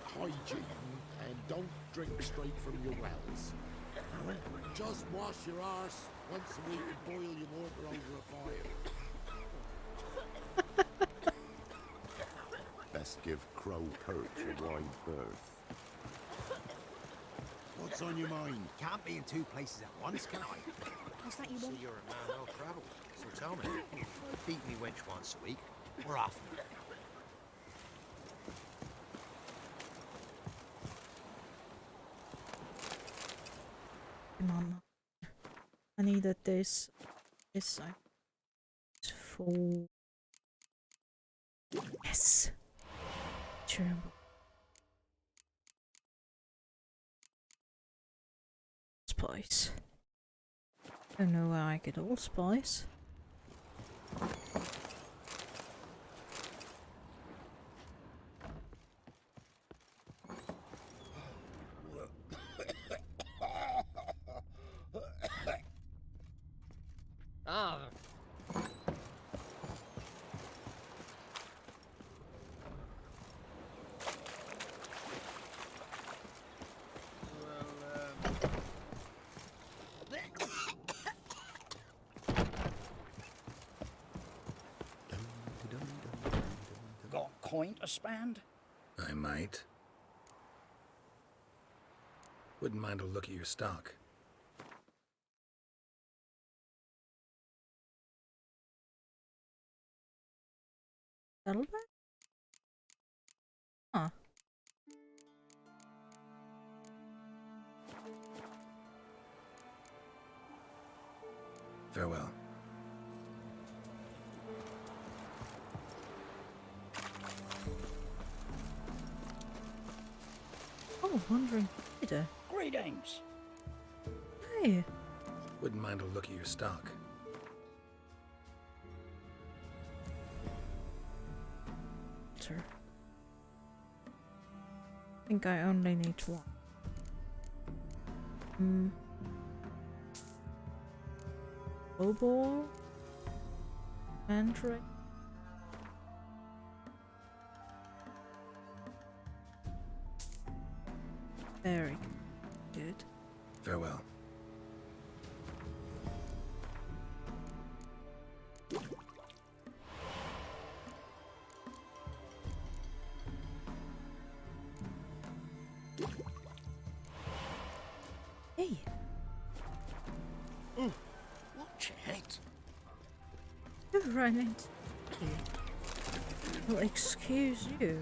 hygiene, and don't drink straight from your wells. Just wash your arse once a week and boil your mortar over a fire. Best give Crow Perch a wide berth. What's on your mind? Can't be in two places at once, can I? What's that you So want? you're a man well travelled. So tell me, beat me wench once a week, or often? Come on. I needed this side. For yes. Terrible. Spice. Don't know where I get all spice. Ah. Got coin to spend? I might. Wouldn't mind a look at your stock. Saddleback? Huh. Farewell. Oh, wandering leader. Greetings. Hey. Wouldn't mind a look at your stock. Sir. I think I only need one. Oboe? Mandrake? Very good. Farewell. Hey. Watch it. Who ran into you? Well, excuse you.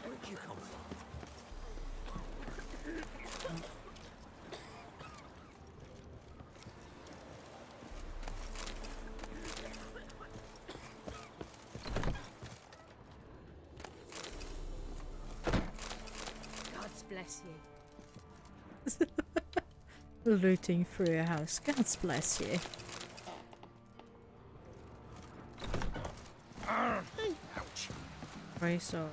Where'd you come from? God bless you. Looting through a house. God bless you. Ouch. Race on.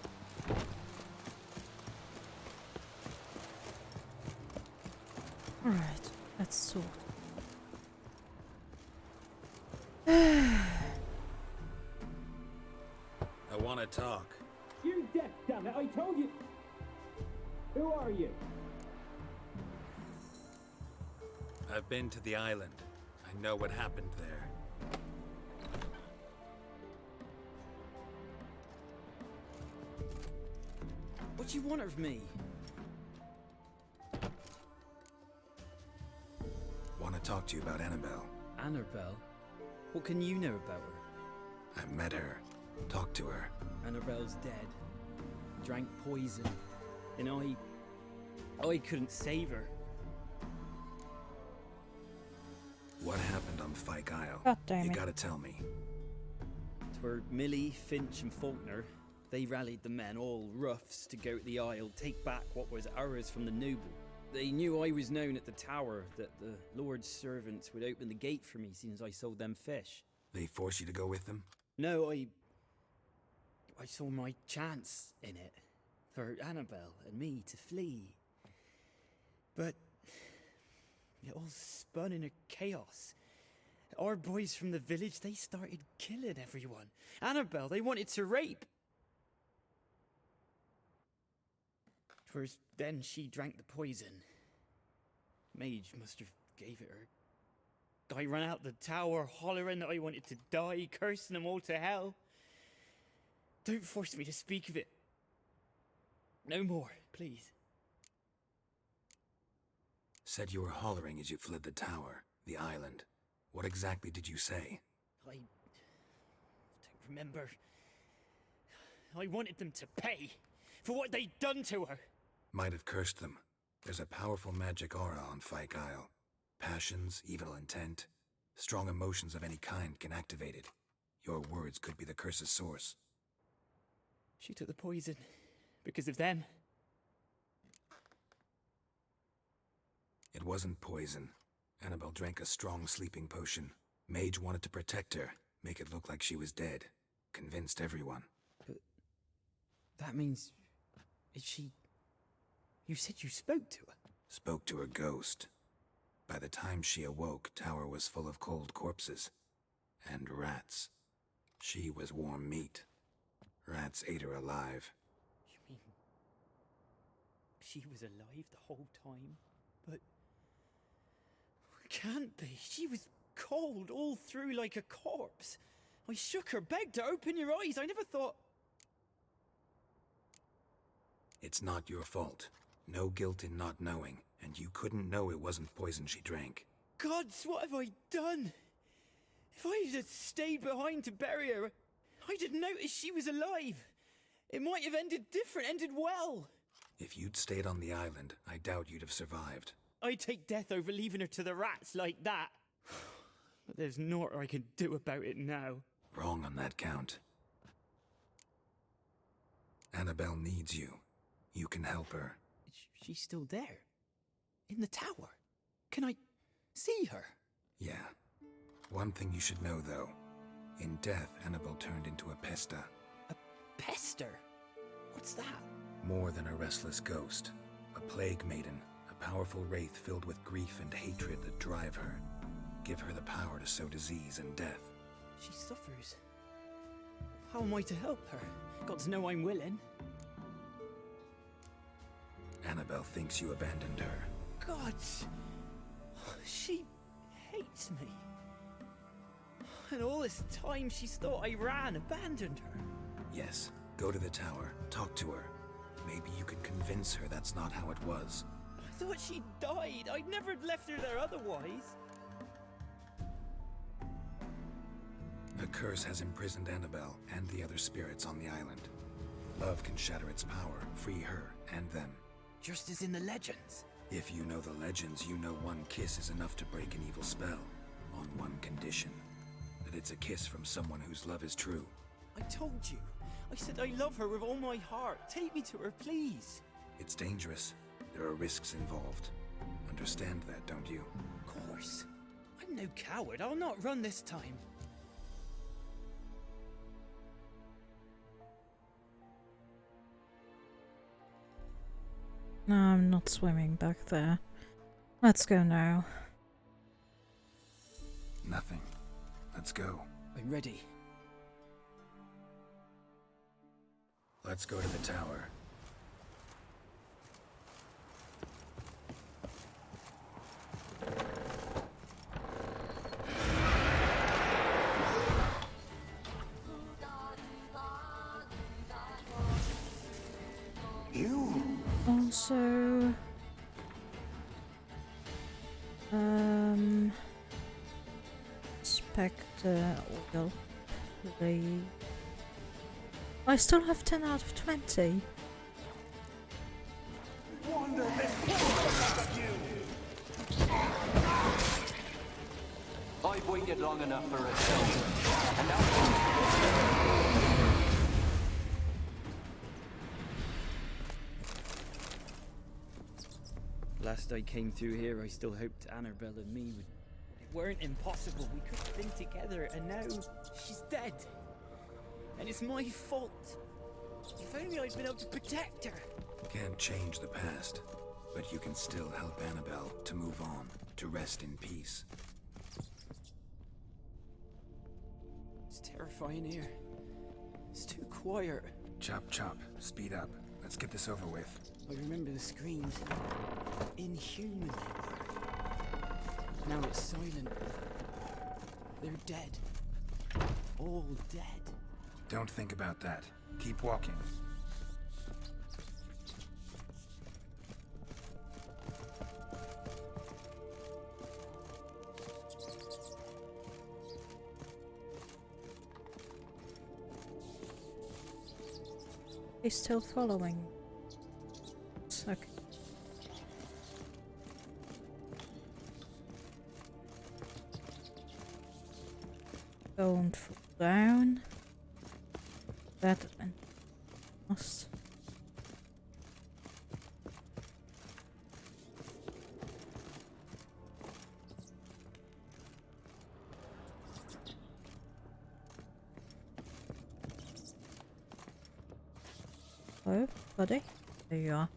Alright, let's sort. I want to talk. You deaf, damn it! I told you. Who are you? I've been to the island. I know what happened there. What do you want of me? Want to talk to you about Annabelle. Annabelle? What can you know about her? I met her. Talked to her. Annabelle's dead. Drank poison. And I couldn't save her. What happened on Fyke Isle? God damn You it. gotta tell me. Twere Millie, Finch and Faulkner. They rallied the men, all roughs, to go to the Isle, take back what was ours from the noble. They knew I was known at the tower, that the Lord's servants would open the gate for me since I sold them fish. They force you to go with them? No, I saw my chance in it, for Annabelle and me to flee. But it all spun in a chaos. Our boys from the village, they started killing everyone. Annabelle, they wanted to rape. 'Twas then she drank the poison. Mage must have gave it her. I ran out the tower hollering that I wanted to die, cursing them all to hell. Don't force me to speak of it. No more, please. Said you were hollering as you fled the tower, the island. What exactly did you say? I don't remember. I wanted them to pay for what they'd done to her. Might have cursed them. There's a powerful magic aura on Fyke Isle. Passions, evil intent, strong emotions of any kind can activate it. Your words could be the curse's source. She took the poison because of them. It wasn't poison. Annabelle drank a strong sleeping potion. Mage wanted to protect her, make it look like she was dead. Convinced everyone. But that means... is she... You said you spoke to her? Spoke to her ghost. By the time she awoke, tower was full of cold corpses. And rats. She was warm meat. Rats ate her alive. You mean... she was alive the whole time? But... can't be. She was cold all through like a corpse. I shook her, begged her, open your eyes. I never thought... It's not your fault. No guilt in not knowing, and you couldn't know it wasn't poison she drank. Gods, what have I done? If I had stayed behind to bury her, I didn't notice she was alive. It might have ended different, ended well. If you'd stayed on the island, I doubt you'd have survived. I'd take death over leaving her to the rats like that. But there's naught I can do about it now. Wrong on that count. Annabelle needs you. You can help her. She's still there. In the tower. Can I see her? Yeah. One thing you should know, though. In death, Annabelle turned into a pesta. A pester? What's that? More than a restless ghost. A plague maiden. A powerful wraith filled with grief and hatred that drive her. Give her the power to sow disease and death. She suffers. How am I to help her? Gods know I'm willing. Annabelle thinks you abandoned her. God! She hates me. And all this time she's thought I abandoned her. Yes, go to the tower, talk to her. Maybe you can convince her that's not how it was. I thought she died. I'd never left her there otherwise. The curse has imprisoned Annabelle and the other spirits on the island. Love can shatter its power, free her and them. Just as in the legends. If you know the legends, you know one kiss is enough to break an evil spell. On one condition. That it's a kiss from someone whose love is true. I told you. I said I love her with all my heart. Take me to her, please. It's dangerous. There are risks involved. Understand that, don't you? Of course. I'm no coward. I'll not run this time. No, I'm not swimming back there. Let's go now. Nothing. Let's go. I'm ready. Let's go to the tower. You? Also... Spectre oil. I still have 10 out of 20. Wander this world you! I've waited long enough for a show. And now... Last I came through here, I still hoped Annabelle and me would... It weren't impossible. We could have been together, and now she's dead. And it's my fault. If only I'd been able to protect her. Can't change the past, but you can still help Annabelle to move on, to rest in peace. It's terrifying here. It's too quiet. Chop chop, speed up. Let's get this over with. I remember the screams. Inhuman they were. Now it's silent. They're dead. All dead. Don't think about that. Keep walking. He's still following. Okay. Don't fall down. That and must. Oh, buddy. There you are.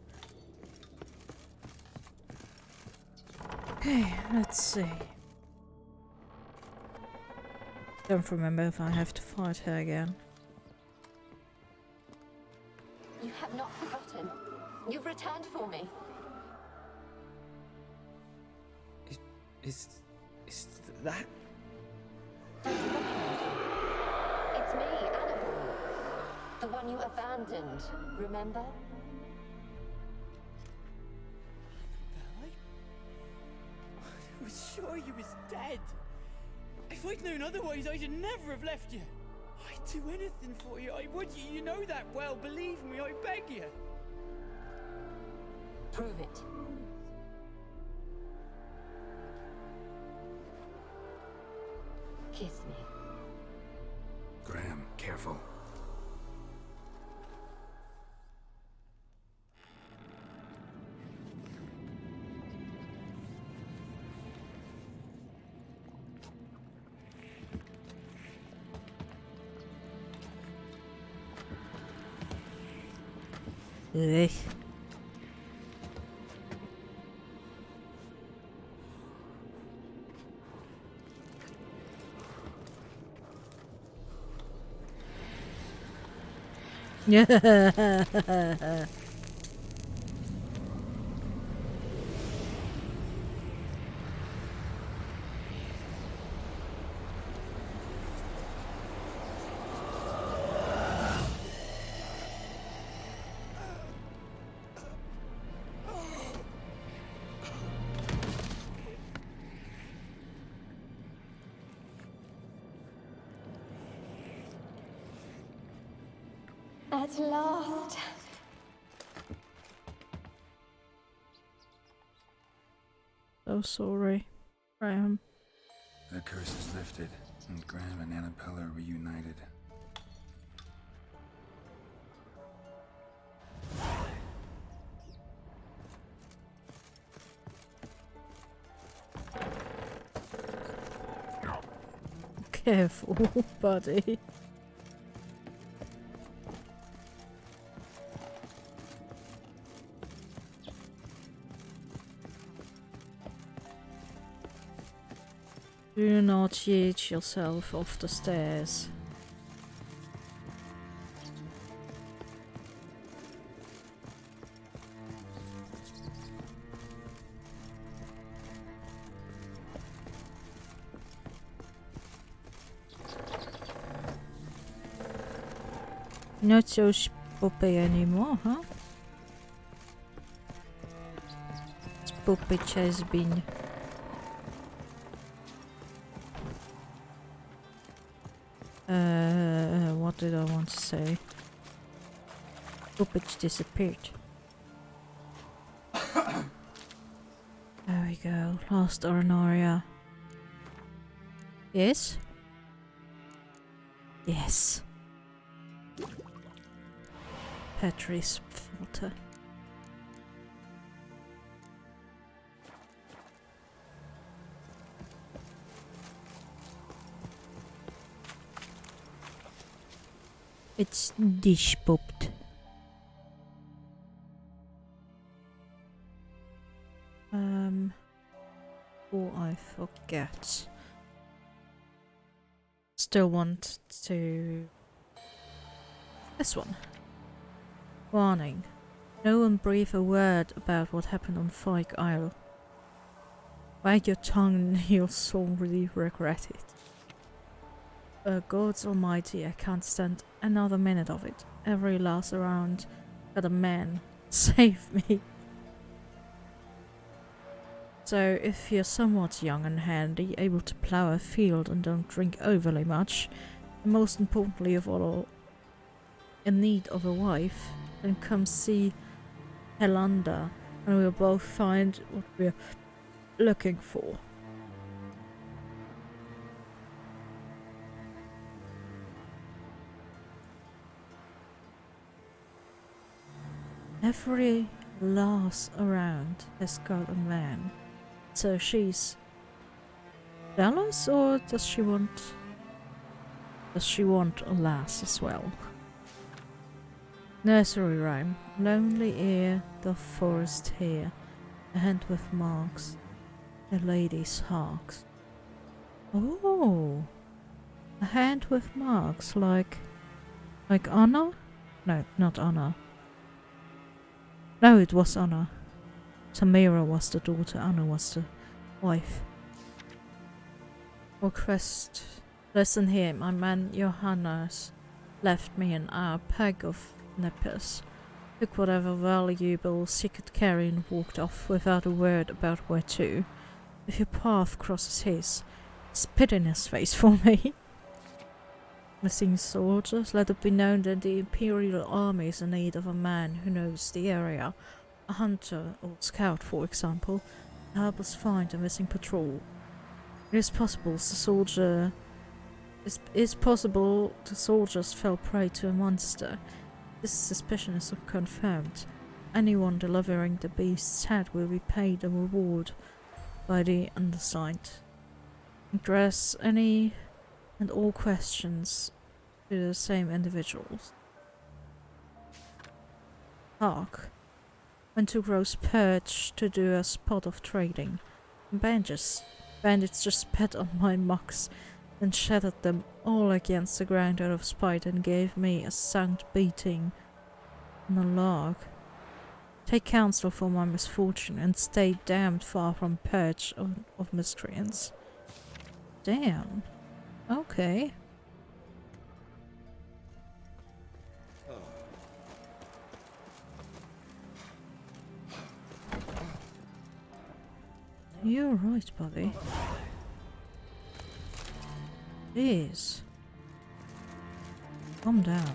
Okay, let's see. Don't remember if I have to fight her again. You have not forgotten. You've returned for me. Is that? It's me, Annabelle. The one you abandoned, remember? I was sure you was dead. If I'd known otherwise, I'd never have left you. I'd do anything for you. I would. You know that well. Believe me, I beg you. Prove it. Kiss me. Graham, careful. Ugh. Yeah. At last. So sorry, Graham. The curse is lifted, and Graham and Annabella are reunited. Careful, buddy. Do not yeet yourself off the stairs. Not so spoopy anymore, huh? Spoopy has been. What did I want to say? Spoopage disappeared. There we go. Last Ornaria. Yes? Yes. Petrie's filter. It's dish popped. Before I forget. Still want to... This one. Warning. No one breathe a word about what happened on Fyke Isle. Wag your tongue and you'll sorely regret it. God's almighty, I can't stand another minute of it. Every last round, got a man. Save me. So, if you're somewhat young and handy, able to plough a field and don't drink overly much, and most importantly of all, in need of a wife, then come see Helanda, and we'll both find what we're looking for. Every lass around has got a man. So she's jealous, or does she want a lass as well? Nursery rhyme. Lonely ear, the forest here, a hand with marks, a lady's harks. Oh, a hand with marks, like Anna? No, not Anna. No, it was Anna. Samira was the daughter, Anna was the wife. Request. Listen here, my man Johannes left me an hour peg of nippers, took whatever valuables he could carry and walked off without a word about where to. If your path crosses his, spit in his face for me. Missing soldiers, let it be known that the Imperial Army is in need of a man who knows the area. A hunter or scout, for example, to help us find a missing patrol. It is possible the soldiers fell prey to a monster. This suspicion is unconfirmed. Anyone delivering the beast's head will be paid a reward by the undersigned. Address any and all questions to the same individuals. Hark. Went to roast perch to do a spot of trading. Bandits just spat on my mucks and shattered them all against the ground out of spite and gave me a sound beating on a log. Take counsel for my misfortune and stay damned far from perch of miscreants. Damn. Okay. You're right, buddy. Jeez. Calm down.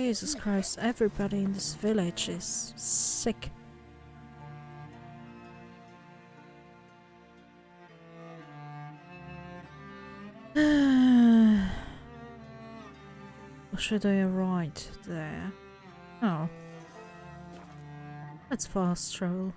Jesus Christ, everybody in this village is sick. Or should I ride there? Oh. Let's fast travel.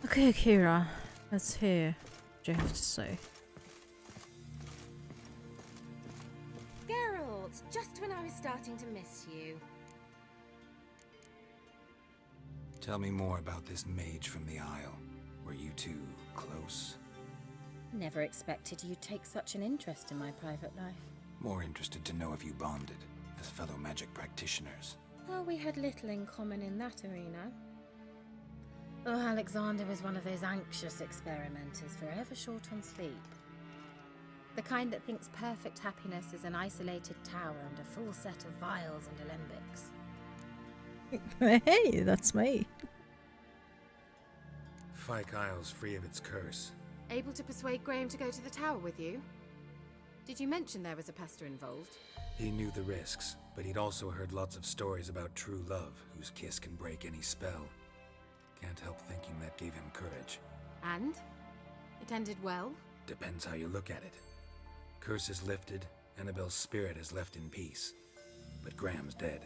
Okay, Kira, let's hear what you have to say. Geralt, just when I was starting to miss you. Tell me more about this mage from the Isle. Were you two close? Never expected you'd take such an interest in my private life. More interested to know if you bonded as fellow magic practitioners. Well, we had little in common in that arena. Oh, Alexander was one of those anxious experimenters, forever short on sleep. The kind that thinks perfect happiness is an isolated tower and a full set of vials and alembics. Hey, that's me. Fyke Isle's free of its curse. Able to persuade Graham to go to the tower with you? Did you mention there was a pester involved? He knew the risks, but he'd also heard lots of stories about true love, whose kiss can break any spell. Can't help thinking that gave him courage. And? It ended well? Depends how you look at it. Curse is lifted, Annabelle's spirit is left in peace. But Graham's dead.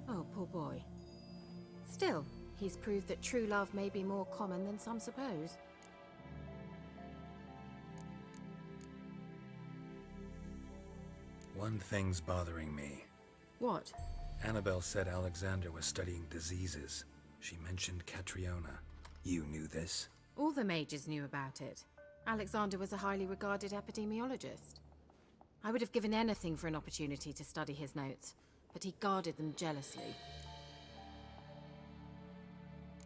Oh, poor boy. Still, he's proved that true love may be more common than some suppose. One thing's bothering me. What? Annabelle said Alexander was studying diseases. She mentioned Catriona. You knew this? All the mages knew about it. Alexander was a highly regarded epidemiologist. I would have given anything for an opportunity to study his notes, but he guarded them jealously.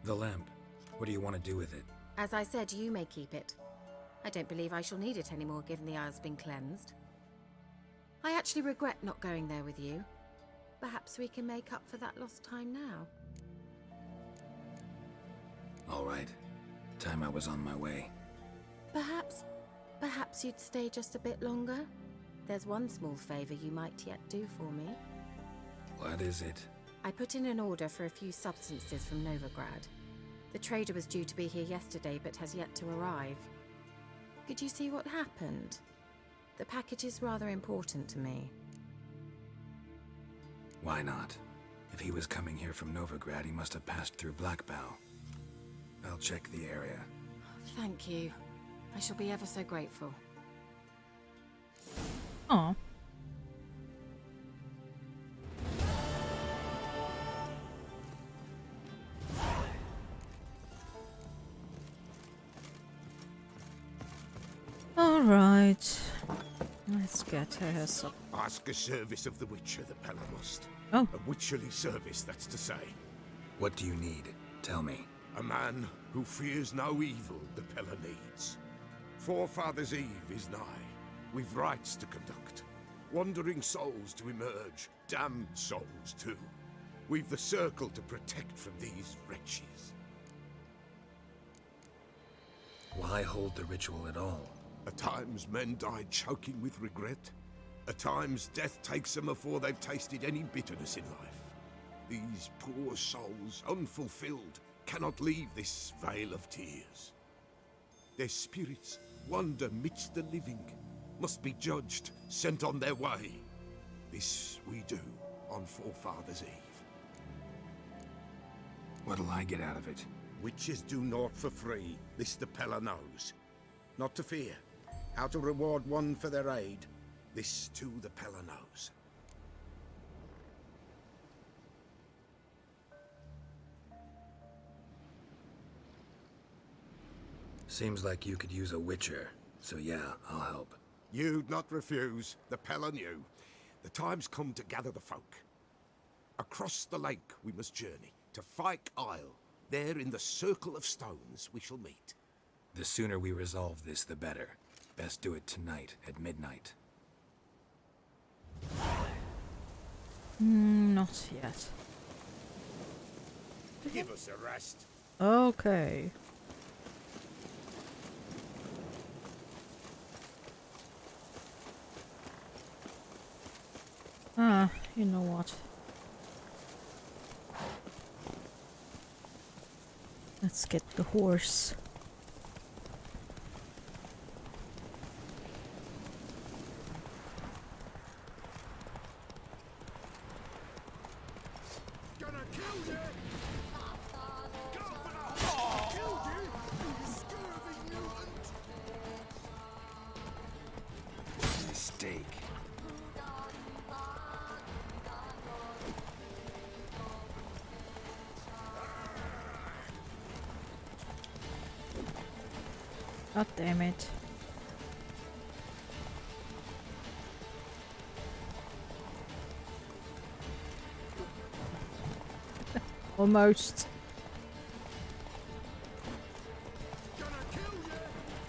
The lamp. What do you want to do with it? As I said, you may keep it. I don't believe I shall need it anymore, given the Isle's been cleansed. I actually regret not going there with you. Perhaps we can make up for that lost time now. All right. Time I was on my way. Perhaps you'd stay just a bit longer? There's one small favor you might yet do for me. What is it? I put in an order for a few substances from Novigrad. The trader was due to be here yesterday, but has yet to arrive. Could you see what happened? The package is rather important to me. Why not? If he was coming here from Novigrad, he must have passed through Blackbow. I'll check the area. Thank you. I shall be ever so grateful. Aw. All right. Let's get her some. Ask a service of the Witcher, the Pella must. Oh. A witcherly service, that's to say. What do you need? Tell me. A man who fears no evil the Pella needs. Forefathers' Eve is nigh. We've rites to conduct. Wandering souls to emerge. Damned souls, too. We've the circle to protect from these wretches. Why hold the ritual at all? At times men die choking with regret. At times death takes them before they've tasted any bitterness in life. These poor souls, unfulfilled, cannot leave this vale of tears. Their spirits wander midst the living, must be judged, sent on their way. This we do on Forefathers' Eve. What'll I get out of it? Witches do naught for free, this the Pella knows. Not to fear. How to reward one for their aid, this too the Pella knows. Seems like you could use a witcher, so yeah, I'll help. You'd not refuse, the Pella knew. The time's come to gather the folk. Across the lake we must journey, to Fyke Isle. There in the Circle of Stones we shall meet. The sooner we resolve this, the better. Best do it tonight, at midnight. Not yet. Give us a rest. Okay. You know what? Let's get the horse. Gonna kill you! Go for the heart! Killed you, you scurvy mutant! Mistake. God damn it. Almost.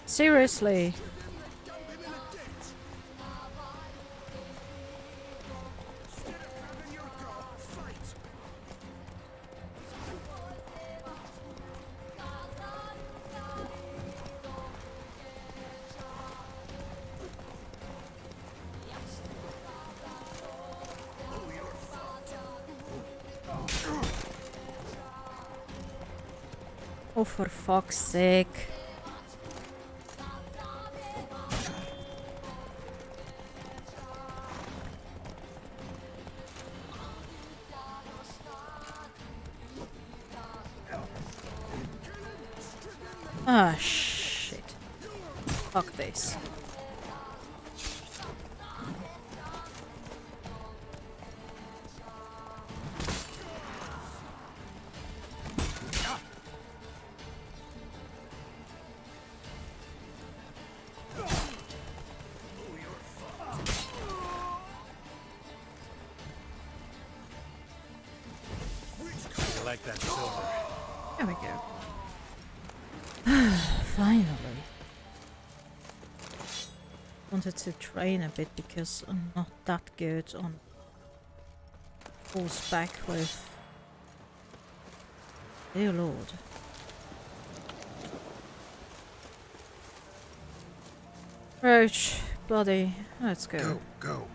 Seriously. Oh, for fuck's sake. Ah, shit. Fuck this. Like that silver. There we go. Finally. Wanted to train a bit because I'm not that good on horseback with... Dear Lord. Roach, bloody, let's go. Go, go.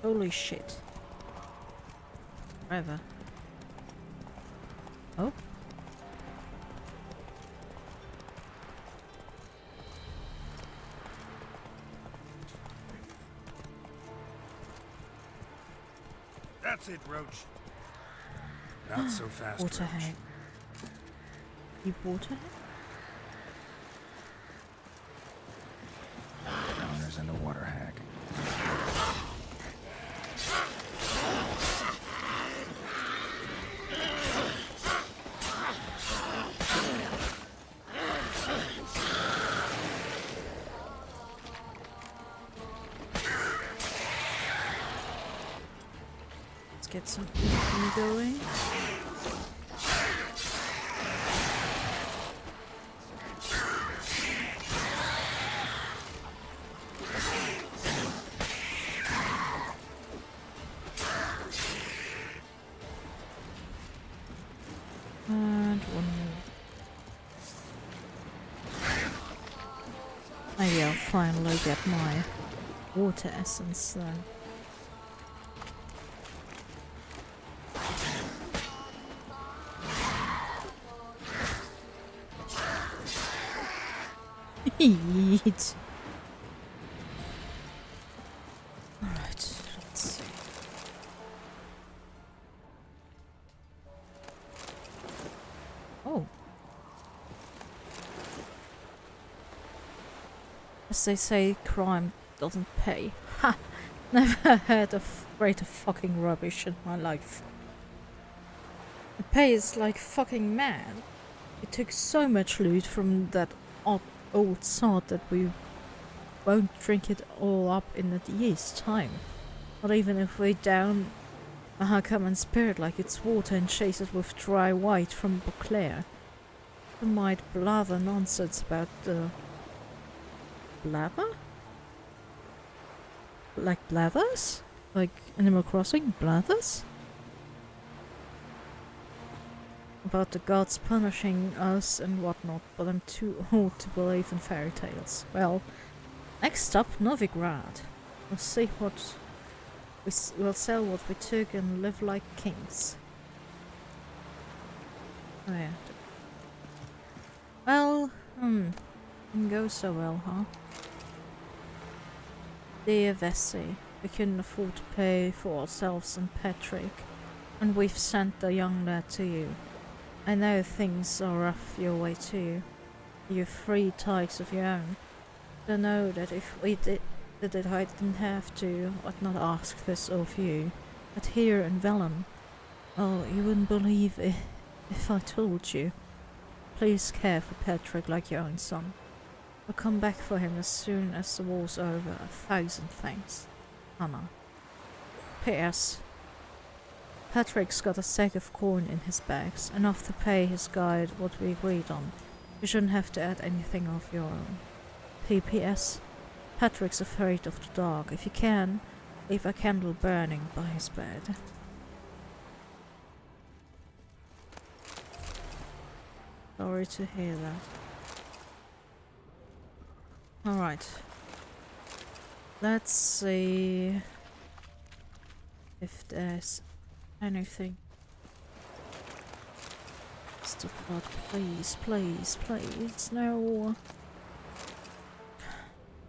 Holy shit. Forever. Oh. That's it, Roach. Not so fast, Water Roach. hag. You water hag? Drowners and a water hag. Let's get some eating going. And one more. Maybe I'll finally get my water essence then. Yeet. Alright, let's see. Oh. As they say, crime doesn't pay. Ha! Never heard of greater fucking rubbish in my life. It pays like fucking mad. We took so much loot from that old sod that we won't drink it all up in a year's time. Not even if we down a common spirit like it's water and chase it with dry white from Beauclair. You might blather nonsense about the... Blather? Like blathers? Like Animal Crossing blathers? About the gods punishing us and whatnot, but I'm too old to believe in fairy tales. Well, next up, Novigrad. We'll see what... We'll sell what we took and live like kings. Oh yeah. Well, didn't go so well, huh? Dear Vesey, we couldn't afford to pay for ourselves and Patrick, and we've sent the young lad to you. I know things are rough your way too. You've 3 tykes of your own. I know that if we did it, I didn't have to. I'd not ask this of you. But here in Velen, well, you wouldn't believe it if I told you. Please care for Patrick like your own son. I'll come back for him as soon as the war's over. 1,000 thanks. Anna. P.S. Patrick's got a sack of corn in his bags, enough to pay his guide what we agreed on. You shouldn't have to add anything of your own. P.P.S. Patrick's afraid of the dark. If you can, leave a candle burning by his bed. Sorry to hear that. Alright. Let's see if there's anything. Stop that, please, please, please, no.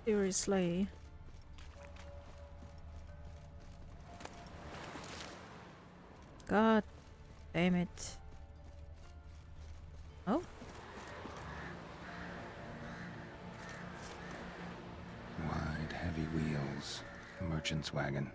Seriously. God damn it. Oh? Wide, heavy wheels. A merchant's wagon.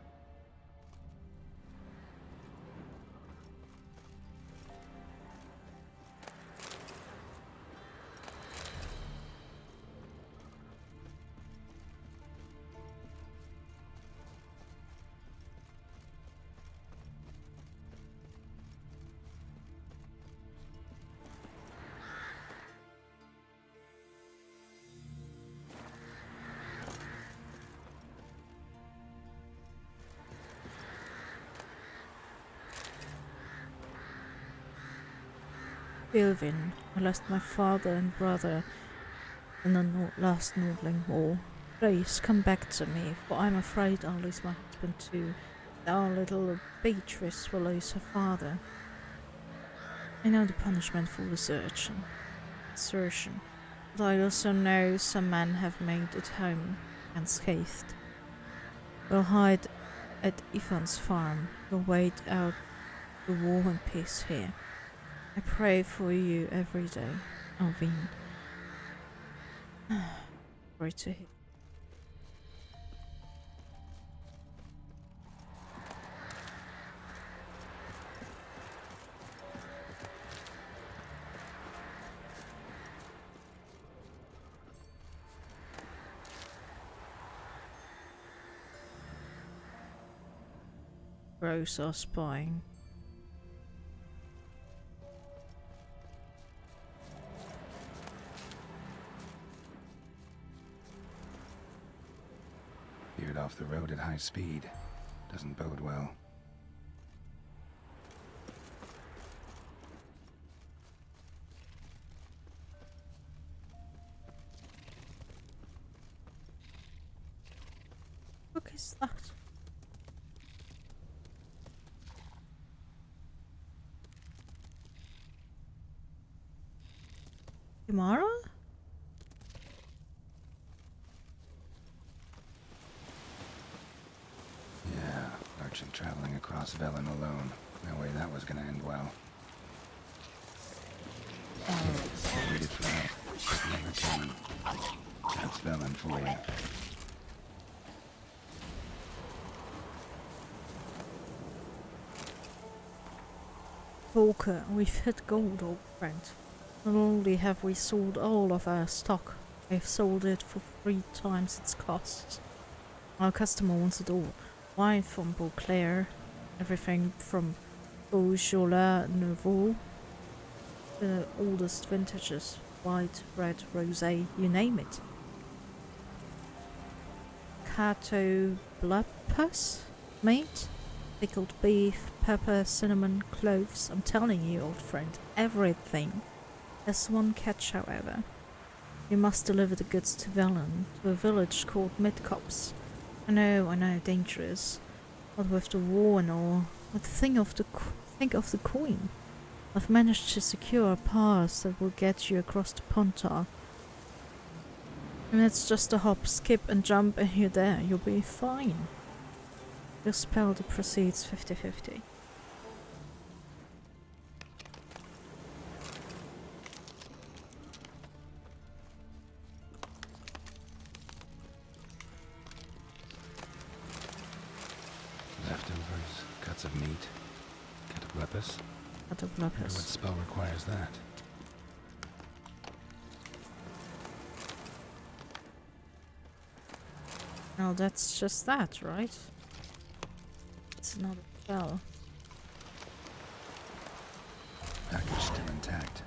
Bilvin, I lost my father and brother in the last Nordling War. Please come back to me, for I'm afraid I'll lose my husband too. Our little Beatrice will lose her father. I know the punishment for desertion, but I also know some men have made it home unscathed. We'll hide at Ivan's farm. We'll wait out the war and peace here. I pray for you every day, Alvin. Sorry to hear. Crows are spying. Veered off the road at high speed. Doesn't bode well. What is that? Imara? Yeah, merchant traveling across Velen alone. No way that was gonna end well. I waited for that. Never coming. That's Velen for you. Volker, we've hit gold, old friend. Not only have we sold all of our stock, we've sold it for 3 times its cost. Our customer wants it all. Wine from Beauclair, everything from Beaujolais Nouveau, the oldest vintages, white, red, rosé, you name it. Cato Blupus, meat, pickled beef, pepper, cinnamon, cloves. I'm telling you, old friend, everything. There's one catch, however. You must deliver the goods to Velen, to a village called Midcops. I know, dangerous. But with the war and all, but think of the Queen. I've managed to secure a pass that will get you across the Pontar. And it's just a hop, skip and jump and you're there. You'll be fine. Your spell that proceeds 50-50. Leftovers, cuts of meat, cataplepis. Cataplepis. What spell requires that? Well, that's just that, right? It's not a spell. Package still intact.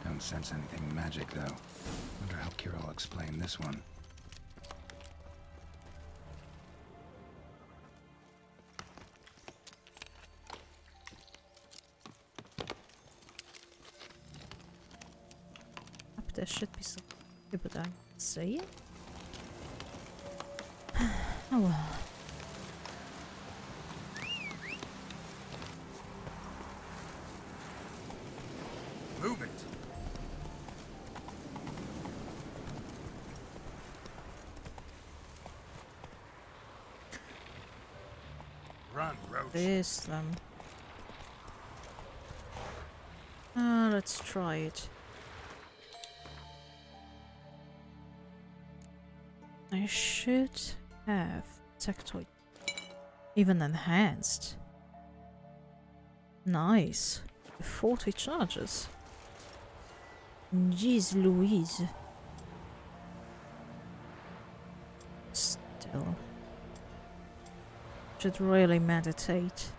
Don't sense anything magic, though. Wonder how Kira will explain this one. Up there should be something, but I can't see it. Oh well. Move it! Run, Roach. There's them. Let's try it. I should have sectoid. Even enhanced. Nice. 40 charges. Jeez Louise. Still. Should really meditate.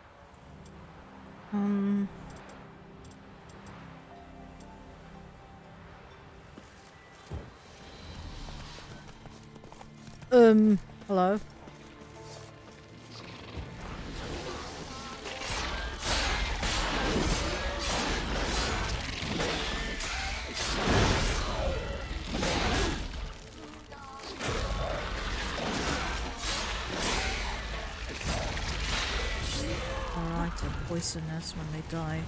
Hello? Alright, they're poisonous when they die.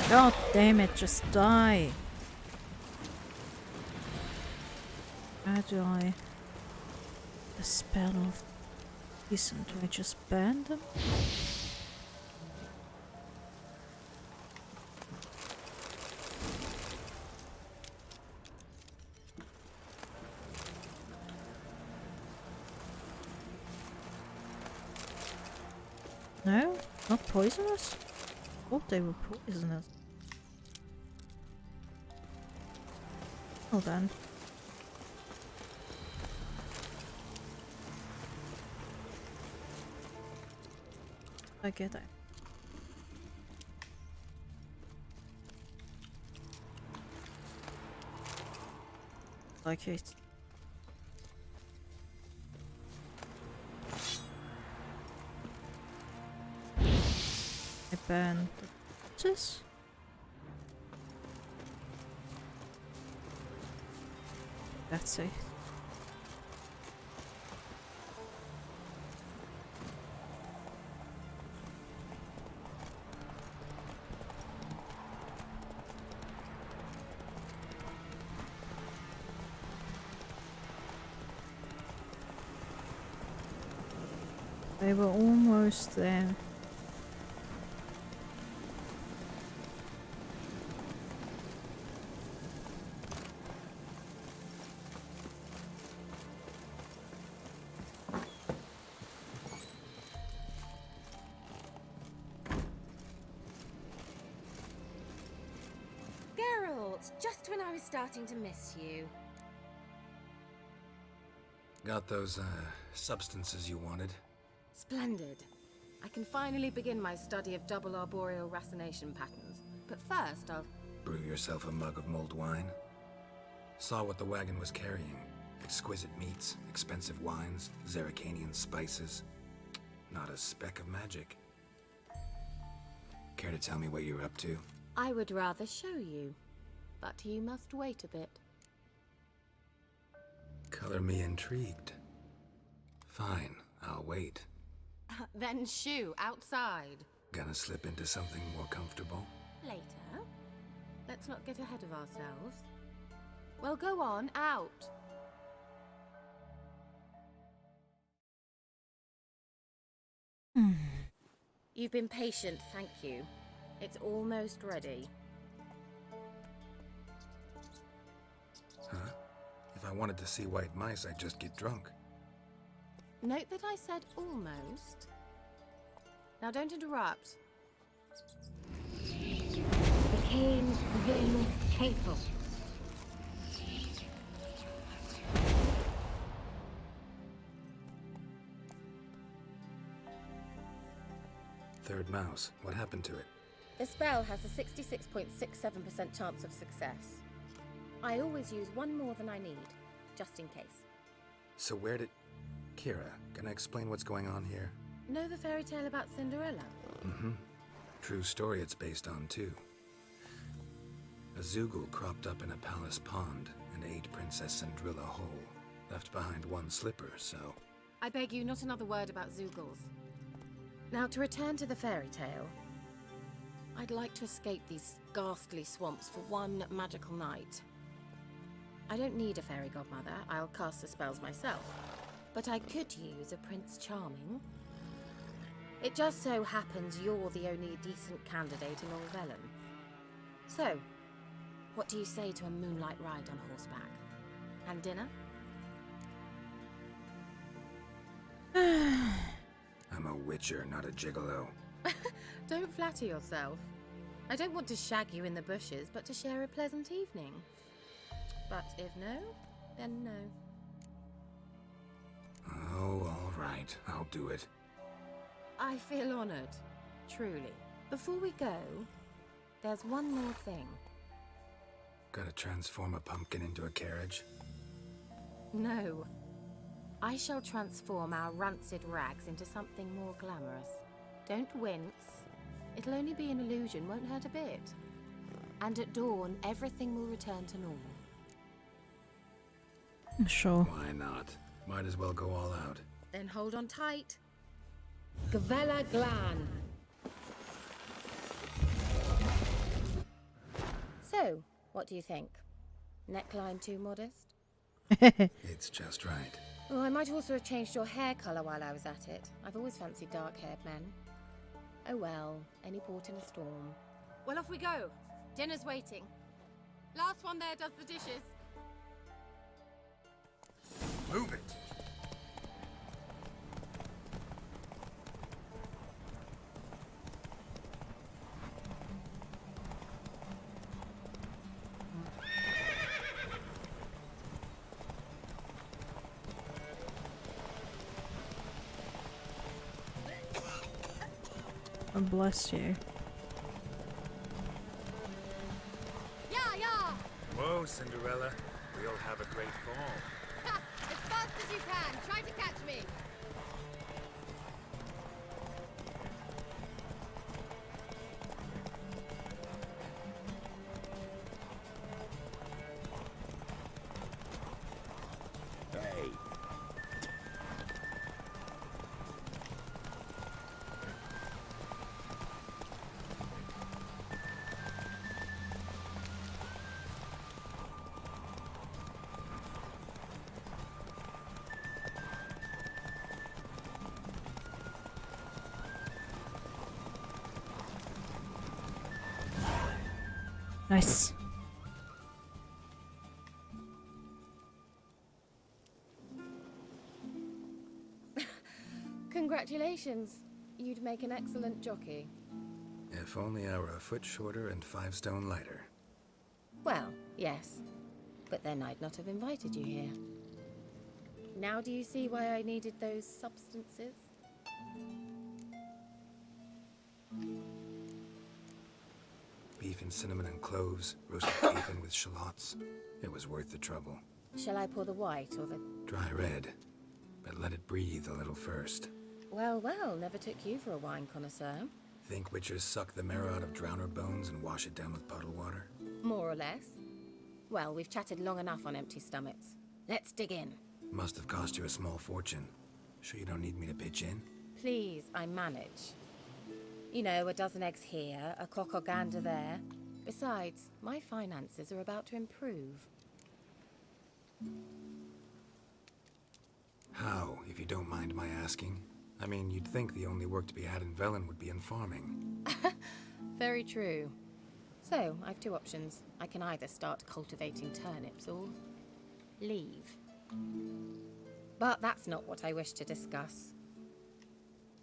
God damn it, just die. How do I dispel of poison? Do I just burn them? No? Not poisonous? I thought they were poisonous. Hold on. I get it. Like it. I burn the torches. That's it. They were almost there. Geralt, just when I was starting to miss you. Got those, substances you wanted? Splendid. I can finally begin my study of double arboreal racination patterns. But first, I'll... Brew yourself a mug of mulled wine? Saw what the wagon was carrying. Exquisite meats, expensive wines, Zerrikanian spices. Not a speck of magic. Care to tell me what you're up to? I would rather show you. But you must wait a bit. Color me intrigued. Fine, I'll wait. Then shoo, outside. Gonna slip into something more comfortable? Later. Let's not get ahead of ourselves. Well, go on, out. You've been patient, thank you. It's almost ready. Huh? If I wanted to see white mice, I'd just get drunk. Note that I said almost. Now don't interrupt. Became Vin Capel. Third mouse. What happened to it? The spell has a 66.67% chance of success. I always use one more than I need, just in case. So where did... Kira, gonna explain what's going on here? Know the fairy tale about Cinderella? Mm-hmm. True story it's based on, too. A Zoogle cropped up in a palace pond and ate Princess Cinderella whole. Left behind one slipper, so... I beg you, not another word about Zoogles. Now, to return to the fairy tale, I'd like to escape these ghastly swamps for one magical night. I don't need a fairy godmother, I'll cast the spells myself. But I could use a Prince Charming. It just so happens you're the only decent candidate in all Velen. So, what do you say to a moonlight ride on horseback? And dinner? I'm a witcher, not a gigolo. Don't flatter yourself. I don't want to shag you in the bushes, but to share a pleasant evening. But if no, then no. Oh, all right. I'll do it. I feel honored, truly. Before we go, there's one more thing. Gotta transform a pumpkin into a carriage? No. I shall transform our rancid rags into something more glamorous. Don't wince. It'll only be an illusion, won't hurt a bit. And at dawn, everything will return to normal. Sure. Why not? Might as well go all out. Then hold on tight. Gavella Glan. So, what do you think? Neckline too modest? It's just right. Oh, I might also have changed your hair colour while I was at it. I've always fancied dark-haired men. Oh well, any port in a storm. Well, off we go. Dinner's waiting. Last one there does the dishes. Move it! Bless you. Yeah, yeah! Whoa, Cinderella. We'll have a great fall. Ha! As fast as you can. Try to catch me. Hey. Nice. Congratulations. You'd make an excellent jockey. If only I were a foot shorter and 5 stone lighter. Well, yes. But then I'd not have invited you here. Now do you see why I needed those substances? Beef and cinnamon and cloves, roasted capon with shallots. It was worth the trouble. Shall I pour the white or the... Dry red, but let it breathe a little first. Well, well, never took you for a wine connoisseur. Think witchers suck the marrow out of drowner bones and wash it down with puddle water? More or less. Well, we've chatted long enough on empty stomachs. Let's dig in. Must have cost you a small fortune. Sure you don't need me to pitch in? Please, I manage. You know, a dozen eggs here, a cock or gander there. Besides, my finances are about to improve. How, if you don't mind my asking? I mean, you'd think the only work to be had in Velen would be in farming. Very true. So, I've 2 options. I can either start cultivating turnips or leave. But that's not what I wish to discuss.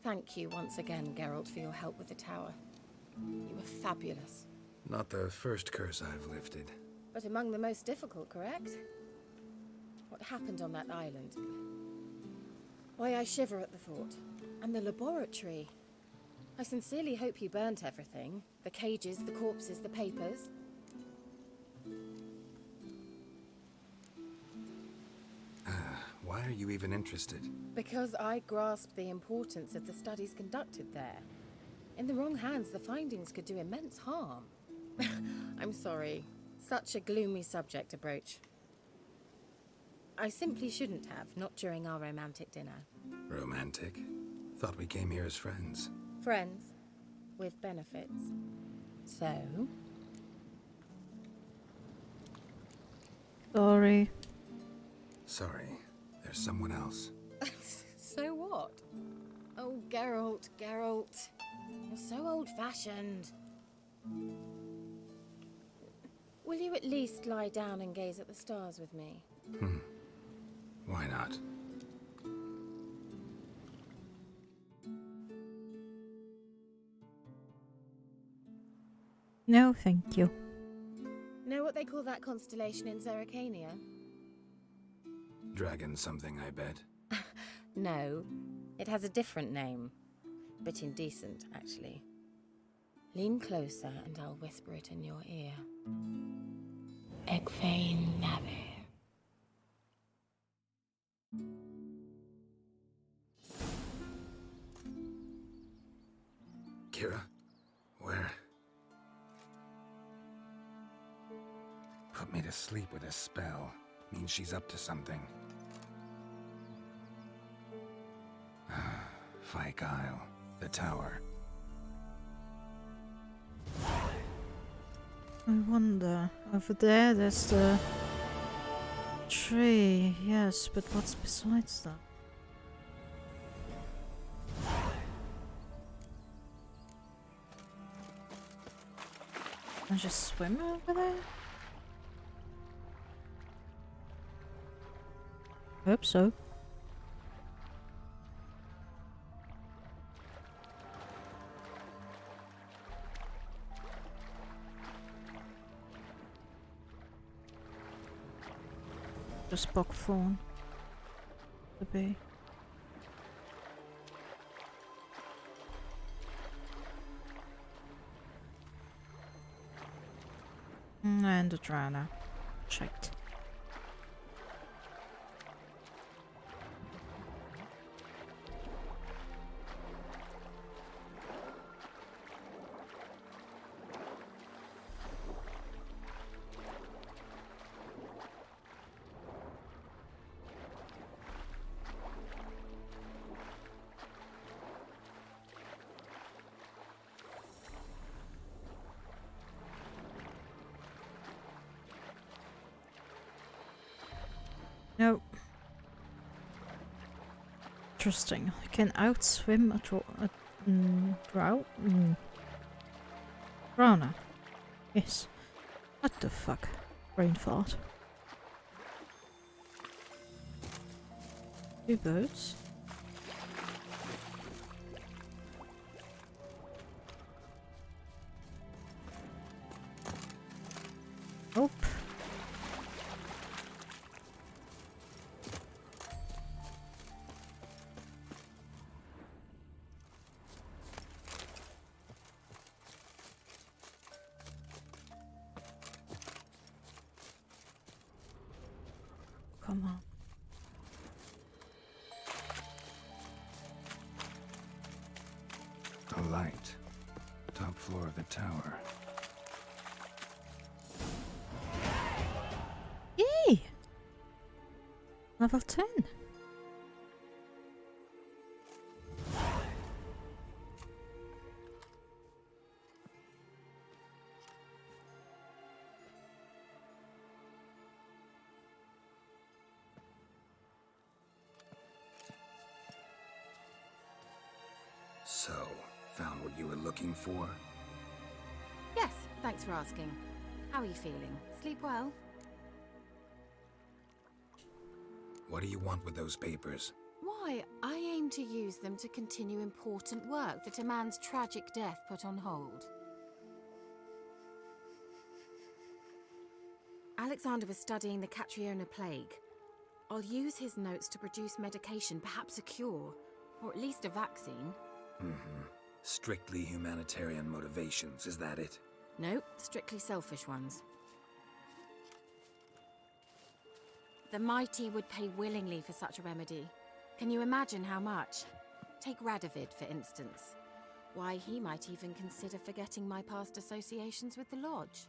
Thank you once again, Geralt, for your help with the tower. You were fabulous. Not the first curse I've lifted. But among the most difficult, correct? What happened on that island? Why, I shiver at the thought. And the laboratory. I sincerely hope you burnt everything. The cages, the corpses, the papers. Why are you even interested? Because I grasp the importance of the studies conducted there. In the wrong hands, the findings could do immense harm. I'm sorry. Such a gloomy subject to broach. I simply shouldn't have, not during our romantic dinner. Romantic? Thought we came here as friends. Friends. With benefits. So? Sorry. Sorry. There's someone else. So what? Oh, Geralt, Geralt. You're so old-fashioned. Will you at least lie down and gaze at the stars with me? Why not? No, thank you. Know what they call that constellation in Zerrikania? Dragon something, I bet. No, it has a different name. Bit indecent, actually. Lean closer and I'll whisper it in your ear. Egfain Nave. Kira? Where? Put me to sleep with a spell. Means she's up to something. Fyke Isle. The tower. I wonder. Over there, there's the tree. Yes, but what's besides that? Can I just swim over there? Hope so. Just Spock phone. The bay. And the drowner. Checked. No. Interesting. I can outswim a drowner. Yes. What the fuck? Brain fart. 2 boats. Nope. Come on. A light. Top floor of the tower. Yay! Level 10. So, found what you were looking for? Yes, thanks for asking. How are you feeling? Sleep well? What do you want with those papers? Why, I aim to use them to continue important work that a man's tragic death put on hold. Alexander was studying the Catriona plague. I'll use his notes to produce medication, perhaps a cure, or at least a vaccine. Strictly humanitarian motivations, is that it? No, strictly selfish ones. The mighty would pay willingly for such a remedy. Can you imagine how much? Take Radovid, for instance. Why, he might even consider forgetting my past associations with the Lodge.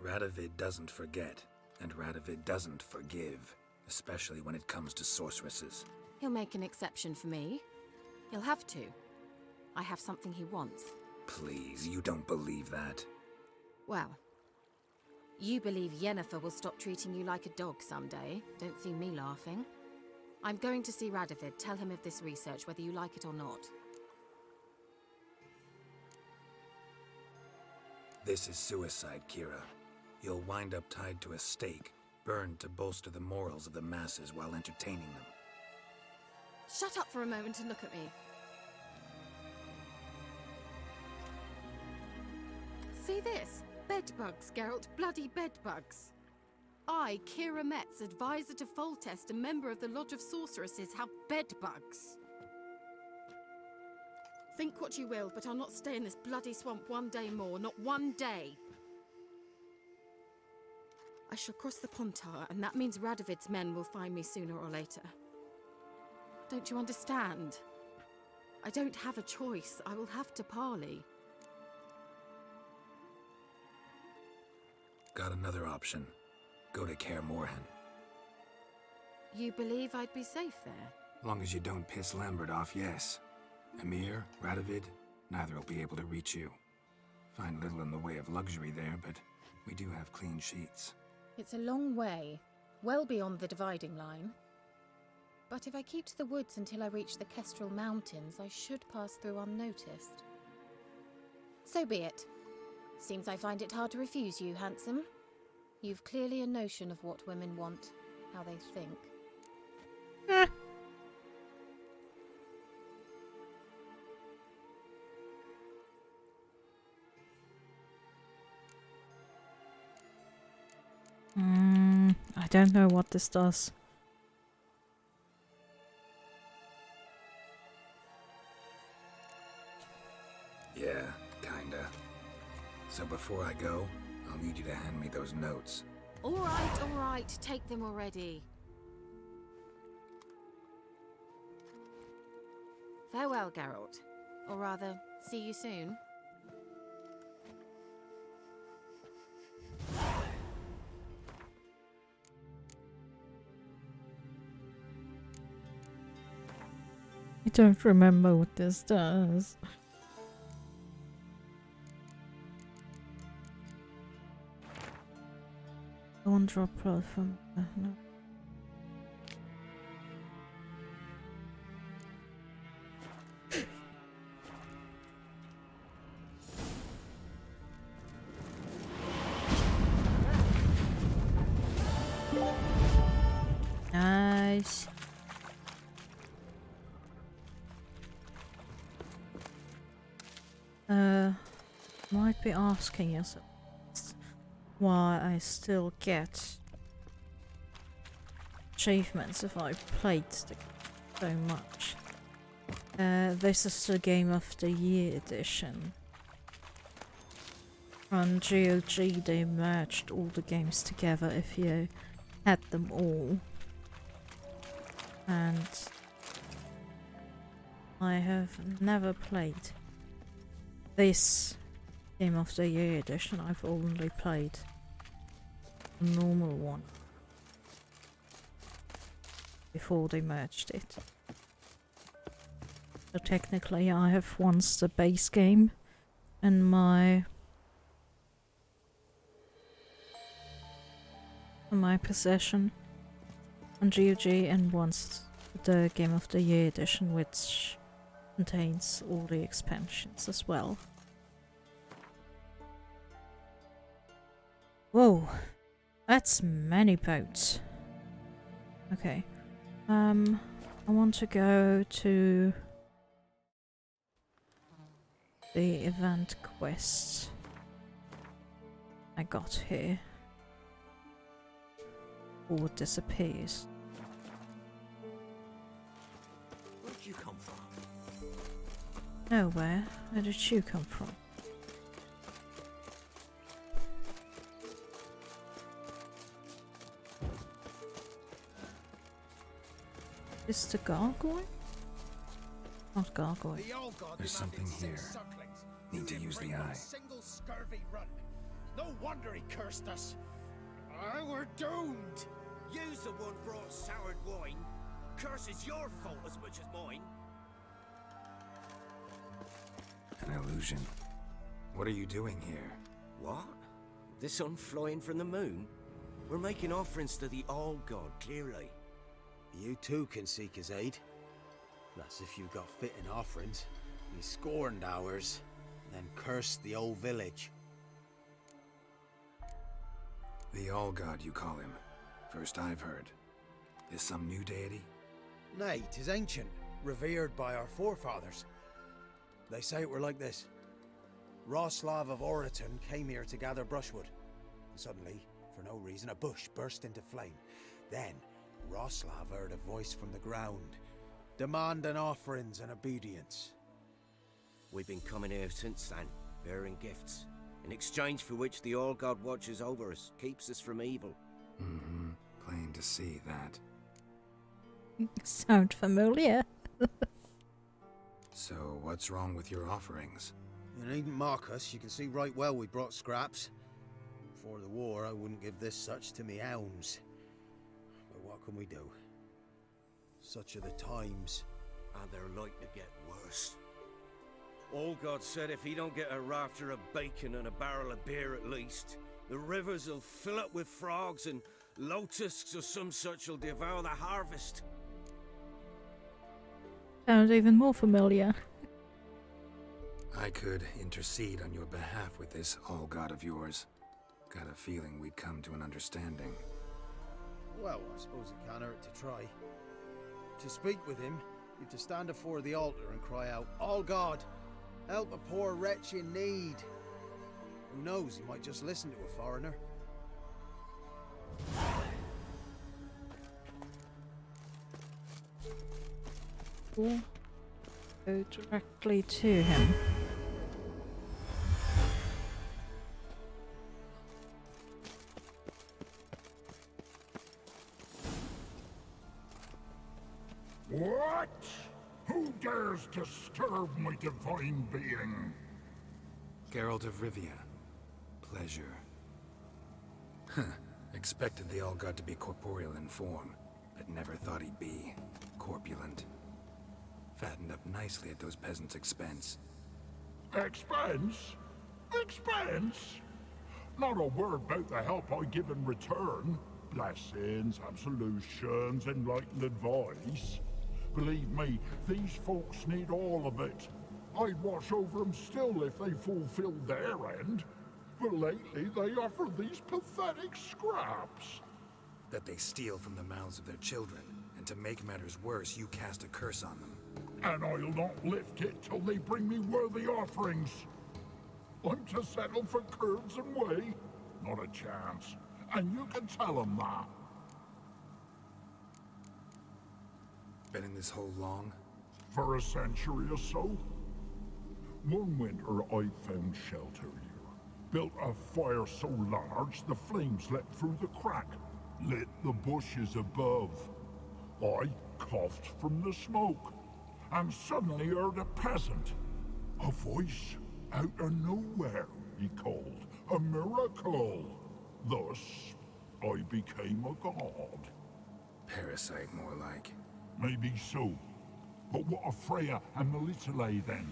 Radovid doesn't forget, and Radovid doesn't forgive, especially when it comes to sorceresses. He'll make an exception for me. He'll have to. I have something he wants. Please, you don't believe that. Well, you believe Yennefer will stop treating you like a dog someday. Don't see me laughing. I'm going to see Radovid, tell him of this research, whether you like it or not. This is suicide, Kira. You'll wind up tied to a stake, burned to bolster the morals of the masses while entertaining them. Shut up for a moment and look at me. See this? Bedbugs, Geralt. Bloody bedbugs. I, Kira Metz, advisor to Foltest, a member of the Lodge of Sorceresses, have bedbugs. Think what you will, but I'll not stay in this bloody swamp one day more. Not one day. I shall cross the Pontar, and that means Radovid's men will find me sooner or later. Don't you understand? I don't have a choice. I will have to parley. Got another option. Go to Kaer Morhen. You believe I'd be safe there? Long as you don't piss Lambert off, yes. Emir, Radovid, neither will be able to reach you. Find little in the way of luxury there, but we do have clean sheets. It's a long way, well beyond the dividing line. But if I keep to the woods until I reach the Kestrel Mountains, I should pass through unnoticed. So be it. Seems I find it hard to refuse you, handsome. You've clearly a notion of what women want, how they think. I don't know what this does. Yeah, kinda. So before I go, I'll need you to hand me those notes. All right, take them already. Farewell, Geralt. Or rather, see you soon. I don't remember what this does. Don't drop rod from no. guys. Might be asking yourself why I still get achievements if I played the game so much. This is the Game of the Year edition. On GOG they merged all the games together if you had them all. And I have never played this Game of the Year edition. I've only played the normal one before they merged it. So technically I have once the base game in my possession on GOG, and once the Game of the Year edition, which contains all the expansions as well. Whoa, that's many boats. Okay, I want to go to the event quest I got here. Or it disappears. Where'd you come from? Nowhere. Where did you come from? Is the gargoyle? Not gargoyle. There's something here. Need to use the eye. Single scurvy run. No wonder he cursed us. We're doomed. You's the one brought soured wine. Curse is your fault as much as mine. An illusion. What are you doing here? What? The sun flying from the moon? We're making offerings to the All-God, clearly. You too can seek his aid. That's if you've got fitting offerings. We scorned ours, then cursed the old village. The All-God, you call him. First I've heard. Is some new deity? Nay, 'tis ancient, revered by our forefathers. They say it were like this. Roslav of Oriton came here to gather brushwood. Suddenly, for no reason, a bush burst into flame. Then, Roslav heard a voice from the ground, demanding offerings and obedience. We've been coming here since then, bearing gifts, in exchange for which the All-God watches over us, keeps us from evil. Mm-hmm. Plain to see that. Sound familiar? So, what's wrong with your offerings? You needn't mock us, you can see right well we brought scraps. Before the war, I wouldn't give this such to me hounds. But what can we do? Such are the times. And they're like to get worse. All-God said if he don't get a rafter of bacon and a barrel of beer at least, the rivers will fill up with frogs and locusts or some such will devour the harvest. Sounds even more familiar. I could intercede on your behalf with this All-God of yours. Got a feeling we'd come to an understanding. Well, I suppose it can't hurt to try. To speak with him, you've to stand before the altar and cry out, "All God, help a poor wretch in need." Who knows, he might just listen to a foreigner. Or go directly to him. What? Who dares disturb my divine being? Geralt of Rivia. Pleasure. Huh. Expected the All-God to be corporeal in form, but never thought he'd be corpulent. Fattened up nicely at those peasants' expense. Expense? Expense? Not a word about the help I give in return. Blessings, absolutions, enlightened advice. Believe me, these folks need all of it. I'd watch over them still if they fulfilled their end. But lately they offer these pathetic scraps. That they steal from the mouths of their children and And to make matters worse, you cast a curse on them. And I'll not lift it till they bring me worthy offerings. I'm to settle for curds and whey? Not a chance. And you can tell them that. Been in this hole long? For a century or so. One winter I found shelter here. Built a fire so large the flames leapt through the crack. Lit the bushes above. I coughed from the smoke. And suddenly heard a peasant. A voice out of nowhere, he called. A miracle. Thus, I became a god. Parasite, more like. Maybe so. But what of Freya and Melitele then,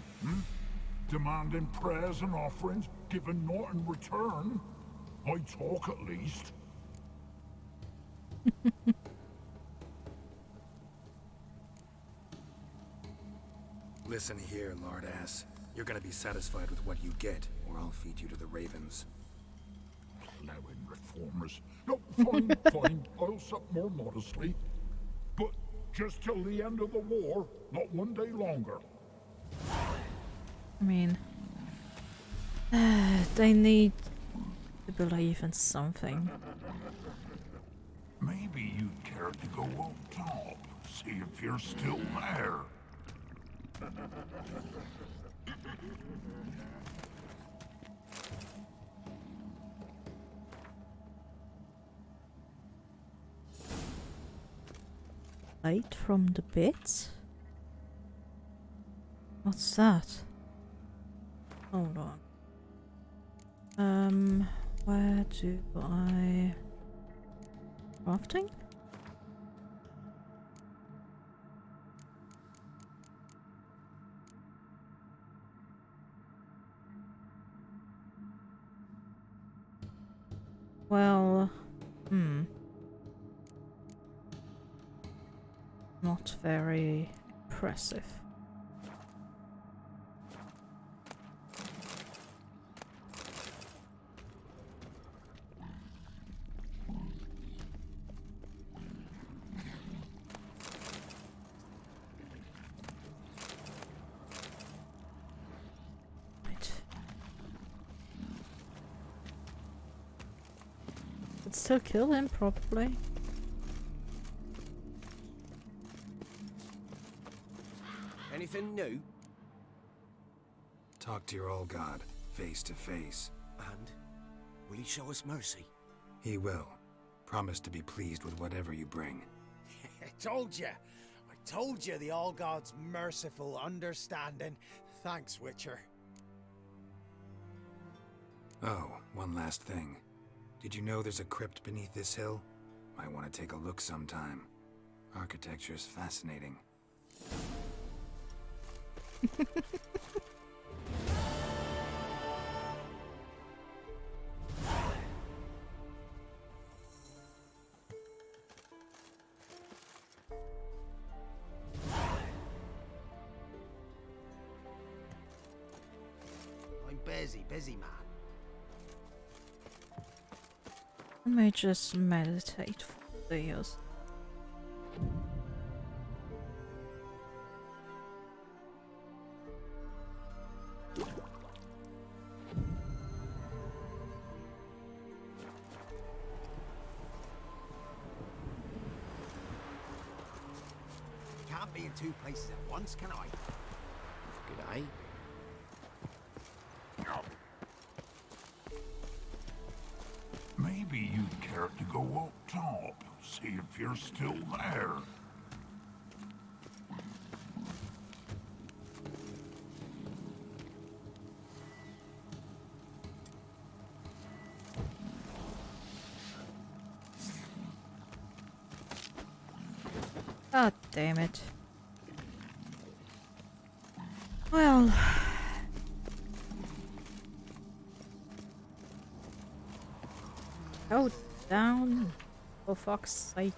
demanding prayers and offerings, given naught in return? I talk at least. Listen here, lard ass. You're gonna be satisfied with what you get, or I'll feed you to the ravens. Plowing reformers. No, fine, fine. I'll sup more modestly. But just till the end of the war, not one day longer. I mean, they need to believe in something. Maybe you'd care to go up top, see if you're still there. Light from the bits? What's that? Hold on. Where do I... Crafting? Well, not very impressive. Could still kill him, probably. Anything new? Talk to your old god, face to face. And? Will he show us mercy? He will. Promise to be pleased with whatever you bring. I told you the All God's merciful, understanding. Thanks, Witcher. Oh, one last thing. Did you know there's a crypt beneath this hill? Might want to take a look sometime. Architecture's fascinating. I'm busy, man. I may just meditate for years. Can't be in two places at once, can I? G'day. Maybe you'd care to go up top, see if you're still there. God damn it. Well... Go down, for fuck's sake.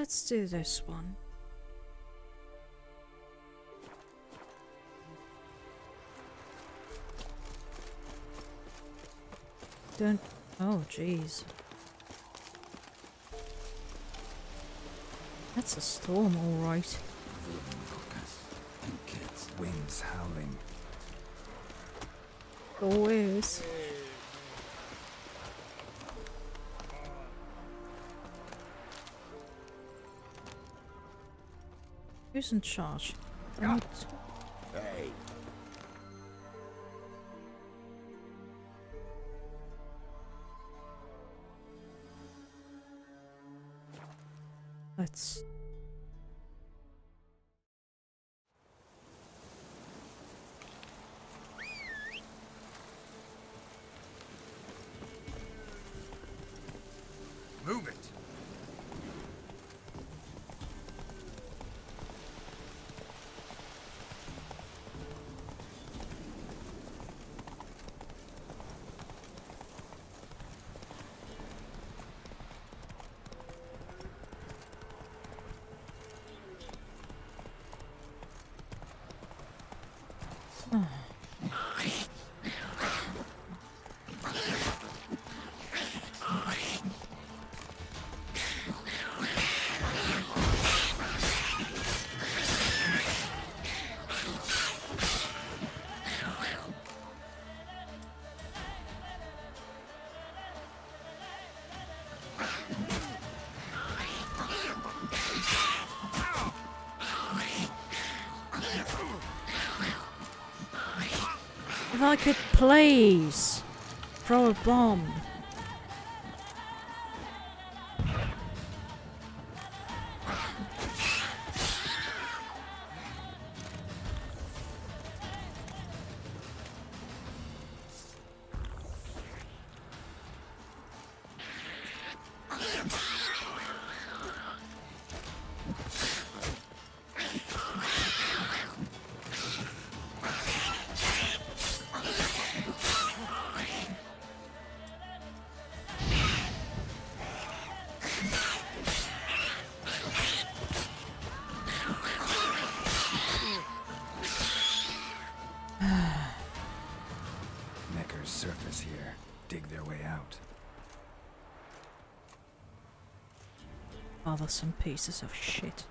Let's do this one. Don't. Oh, jeez. That's a storm, alright. Winds howling. Always. Who's in charge? Don't. Hey. Let's. Move it! If I could please throw a bomb. Necker's surface here. Dig their way out. Bothersome pieces of shit.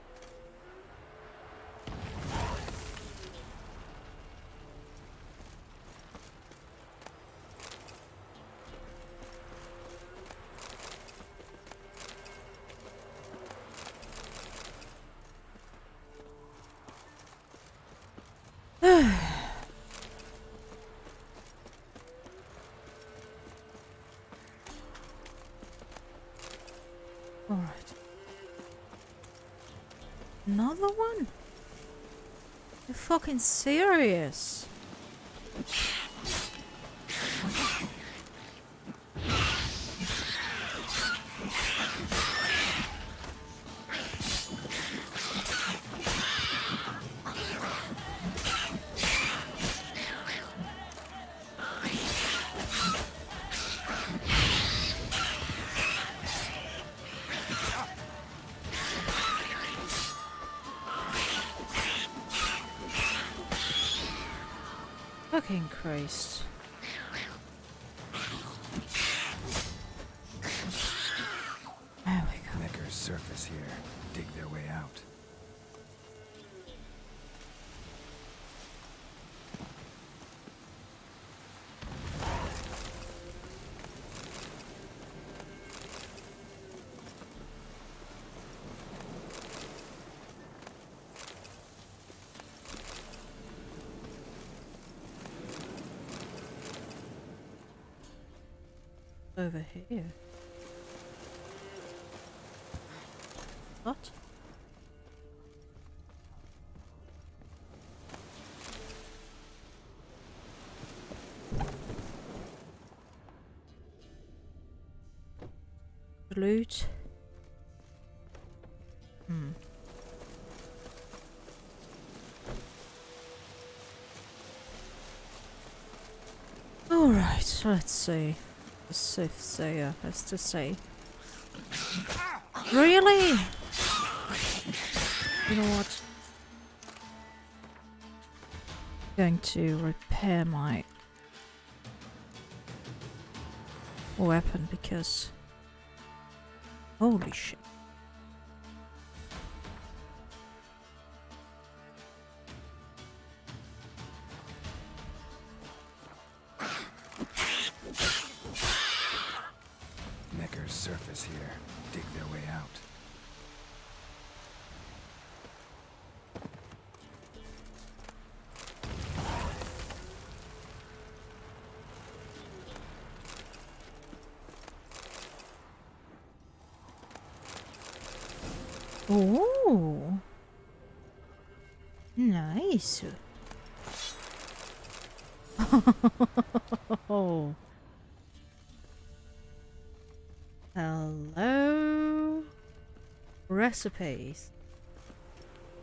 Alright. Another one? You're fucking serious? Fucking Christ. There we go. Necker's surface here. Dig their way out. Over here. What? Loot. Alright, let's see. The Sith Sayer has to say. Really? You know what? I'm going to repair my weapon because holy shit. Neckar's surface here. Dig their way out. Oh, nice. Oh. Hello. Recipes.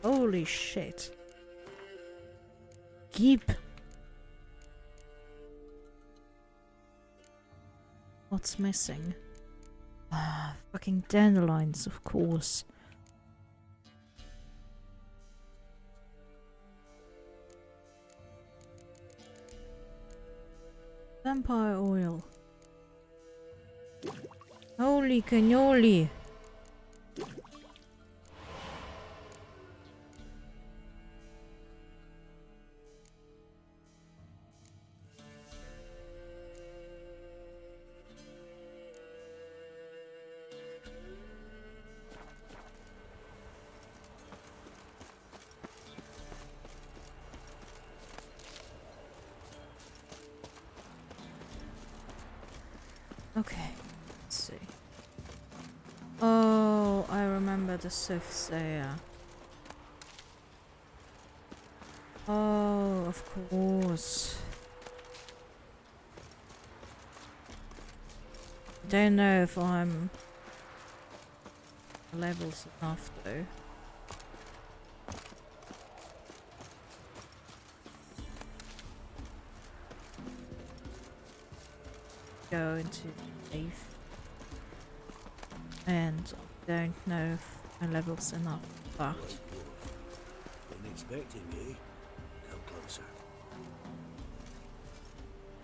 Holy shit. Keep. What's missing? Ah, fucking dandelions, of course. Vampire oil. Holy cannoli. Okay, let's see. Oh, I remember the soothsayer. Oh, of course. Don't know if I'm levels enough though. Go into the cave. And I don't know if my level's enough, but Been expecting ye. Come closer.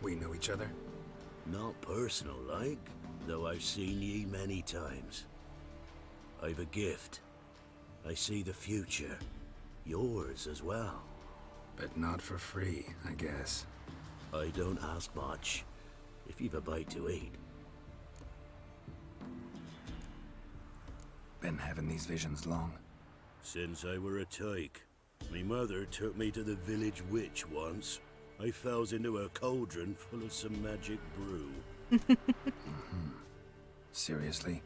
We know each other? Not personal like, though I've seen ye many times. I've a gift. I see the future. Yours as well. But not for free, I guess. I don't ask much. If you've a bite to eat. Been having these visions long? Since I were a tyke. Me mother took me to the village witch once. I fells into a cauldron full of some magic brew. Seriously?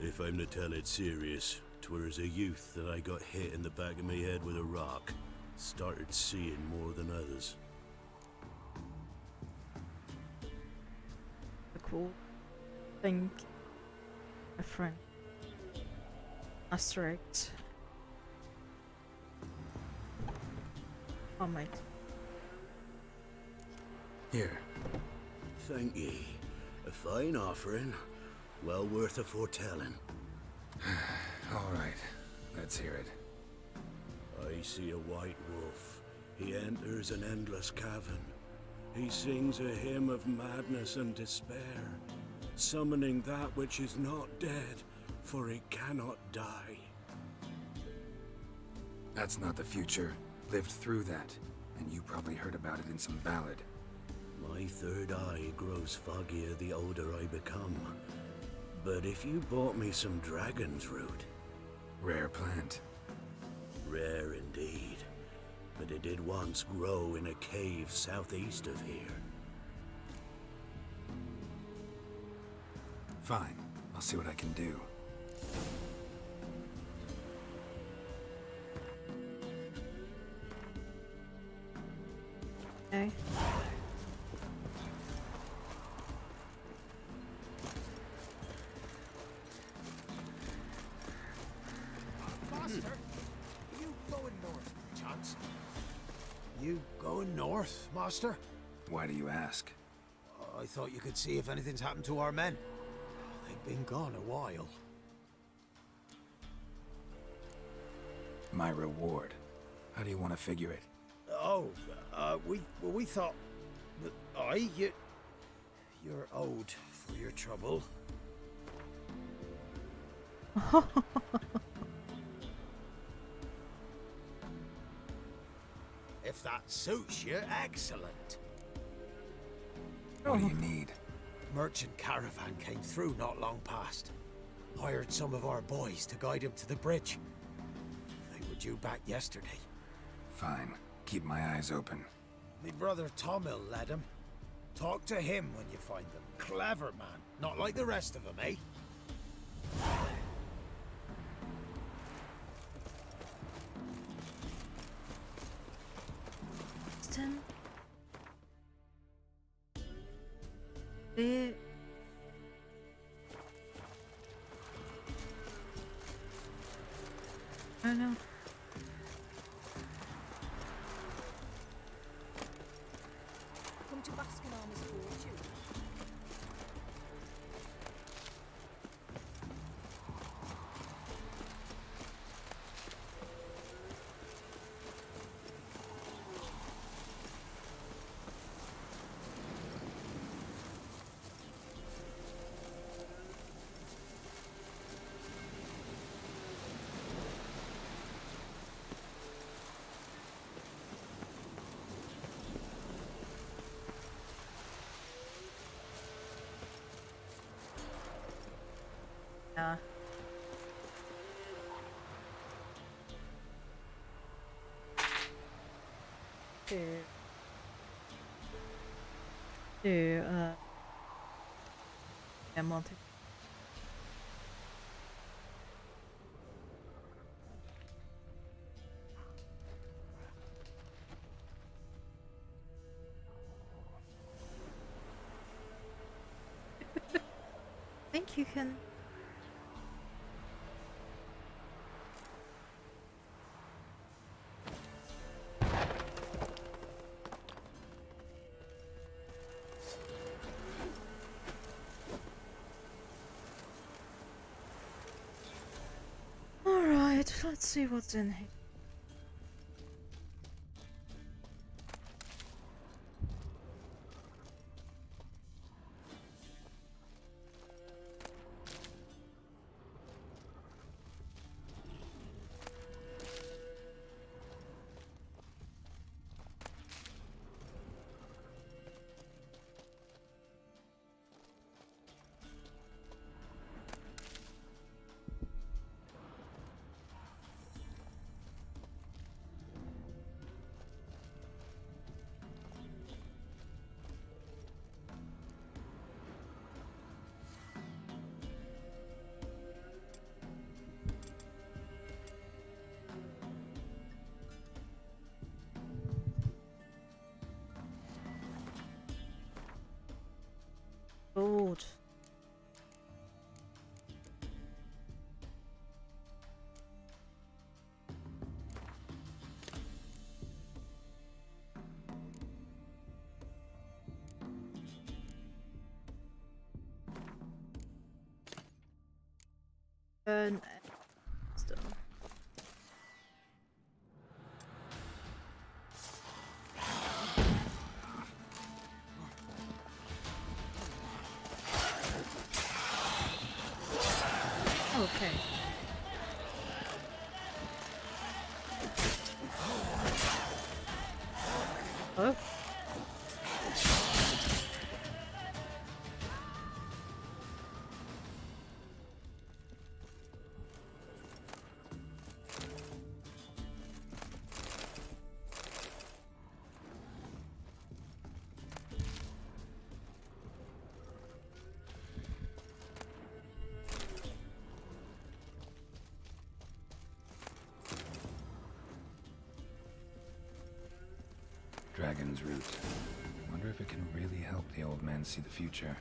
If I'm to tell it serious, 'twere as a youth that I got hit in the back of me head with a rock. Started seeing more than others. the cool thing, my friend. Asterix. Oh mate. Here. Thank ye. A fine offering. Well worth a foretelling. All right. Let's hear it. I see a white wolf. He enters an endless cavern. He sings a hymn of madness and despair, summoning that which is not dead, for it cannot die. That's not the future. Lived through that, and you probably heard about it in some ballad. My third eye grows foggier the older I become. But if you bought me some dragon's root... Rare plant. Rare indeed. But it did once grow in a cave southeast of here. Fine. I'll see what I can do. Okay. Master, you going north, chance? You going north, Master? Why do you ask? I thought you could see if anything's happened to our men. They've been gone a while. My reward. How do you want to figure it? Oh, we thought that you're owed for your trouble. If that suits you, excellent. What do you need? Merchant caravan came through not long past. Hired some of our boys to guide him to the bridge. They were due back yesterday. Fine. Keep my eyes open. Me brother Tomil led him. Talk to him when you find them. Clever man. Not like the rest of them, eh? There. Oh no. Come to Baskin on his fortune. Yeah. Yeah, Monty. I think you can. Alright, let's see what's in here. Gold. Burn stone. Okay. Oh. Dragon's root. Wonder if it can really help the old man see the future.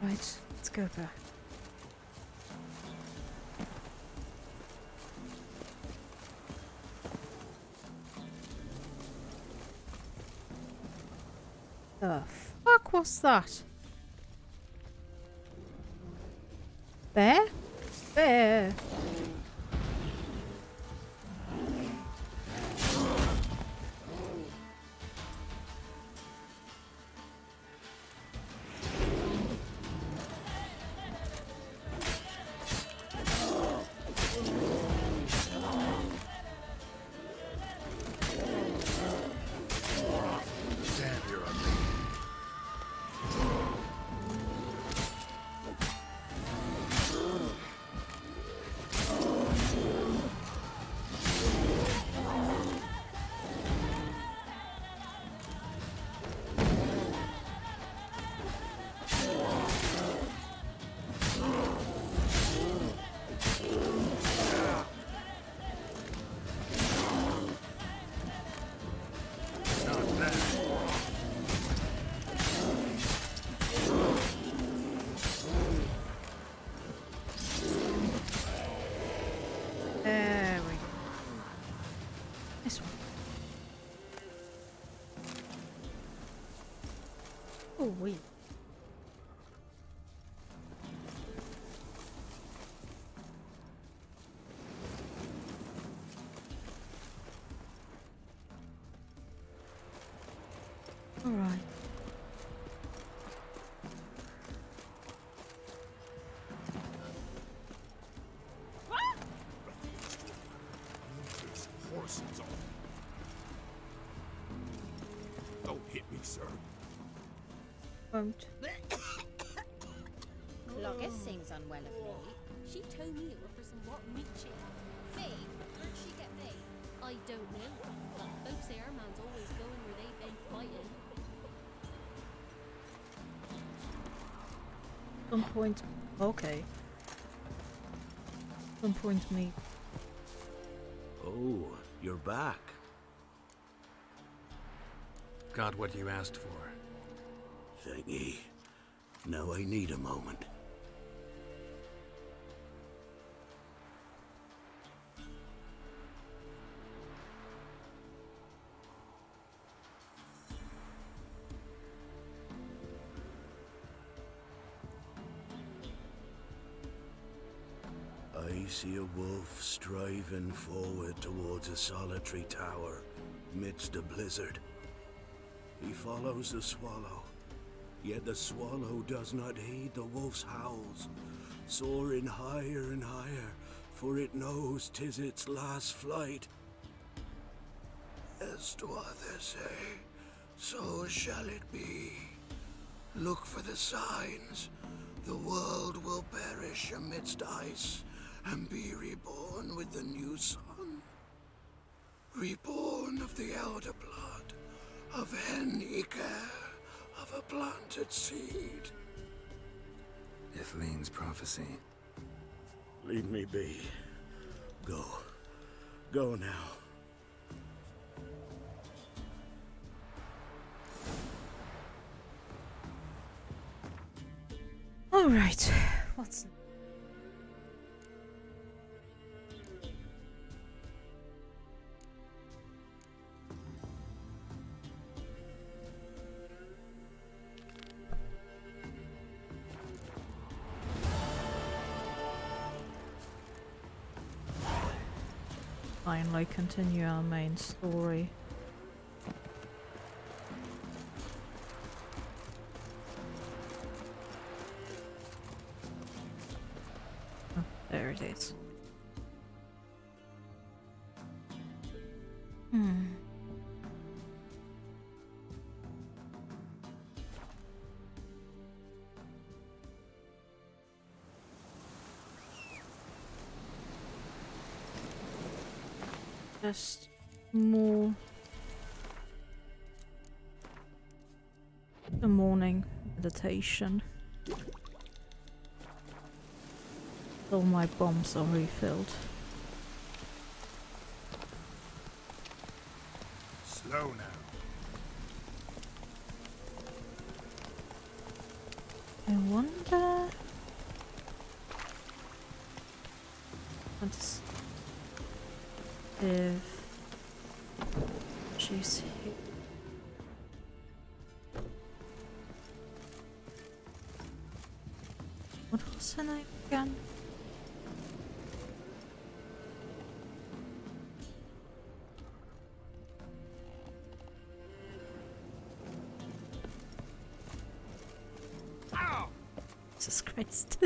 Right, let's go back. The fuck was that? Bear? Bear. Damn, you're ugly. Not bad. There we go. This one. Oh, wait. All right. There's horses on. Don't hit me, sir. Won't. Cloggis seems unwell of late. She told me over for some what meat chick. Me? Where'd she get me? I don't know. But folks say our man's always going where they've been fighting. Some point. Okay. Some point me. Oh, you're back. Got what you asked for. Thank ye. Now I need a moment. I see a wolf striving forward towards a solitary tower midst a blizzard. He follows the swallow, yet the swallow does not heed the wolf's howls, soaring higher and higher, for it knows 'tis its last flight. As do others say, so shall it be. Look for the signs. The world will perish amidst ice and be reborn with the new sun. Reborn of the elder blood, of Hen-Iker, of a planted seed. Ithleen's prophecy. Leave me be. Go. Go now. All right. What's finally continue our main story. Oh, there it is. Just more the morning meditation. All my bombs are refilled. Slow now. I wonder what's if she's here. What was her name again? Jesus Christ.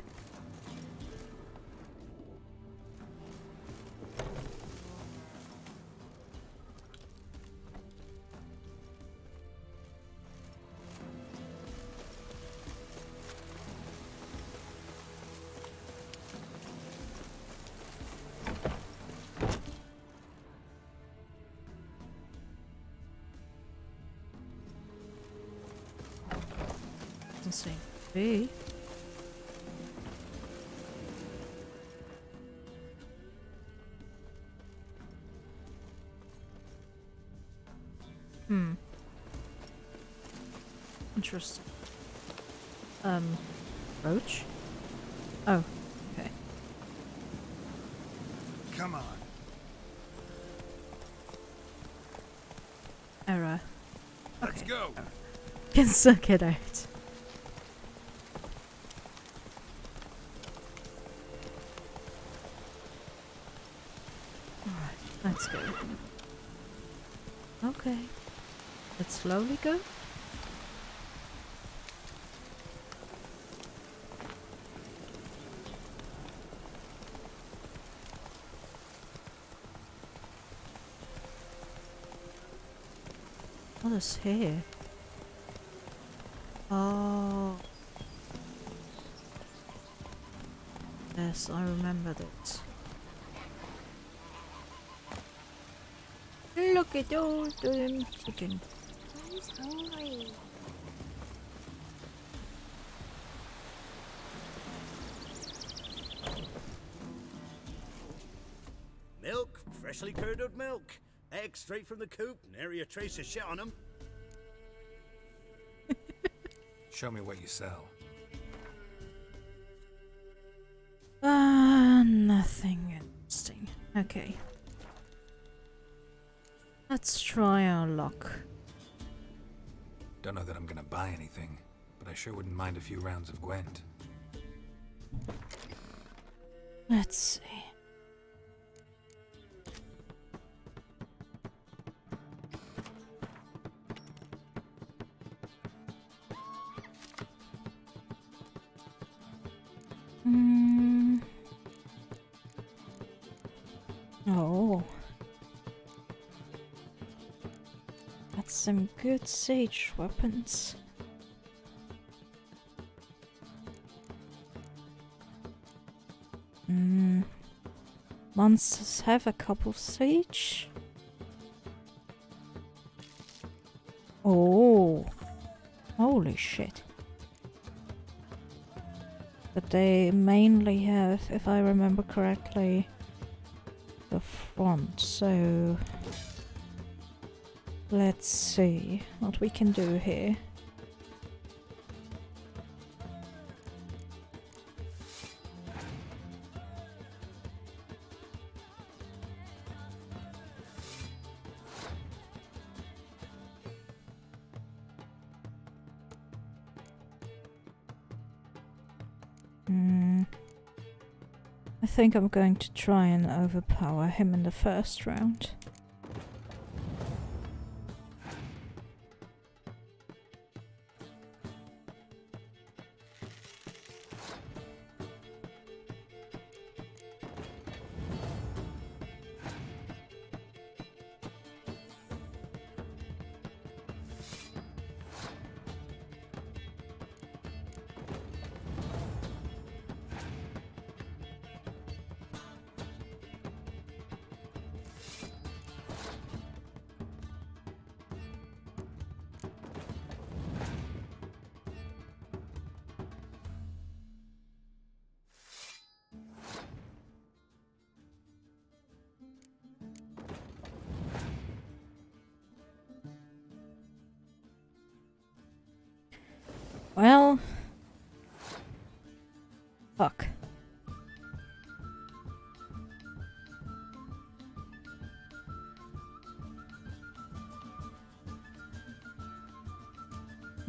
Doesn't seem to be. Interesting. Roach? Oh, okay. Come on. Error. Let's go. Can suck it out. Alright, let's go. Okay. Let's slowly go. What is here? Oh. Yes, I remembered it. Look at all the chicken. Who's hungry? Milk, freshly curdled milk. Eggs straight from the coop, nary a trace of shit on them. Show me what you sell. Nothing interesting. Okay. Let's try our luck. Don't know that I'm gonna buy anything, but I sure wouldn't mind a few rounds of Gwent. Let's see. Oh. That's some good sage weapons. Monsters have a couple sage. Oh. Holy shit. But they mainly have, if I remember correctly, the front, so let's see what we can do here. I think I'm going to try and overpower him in the first round. Well,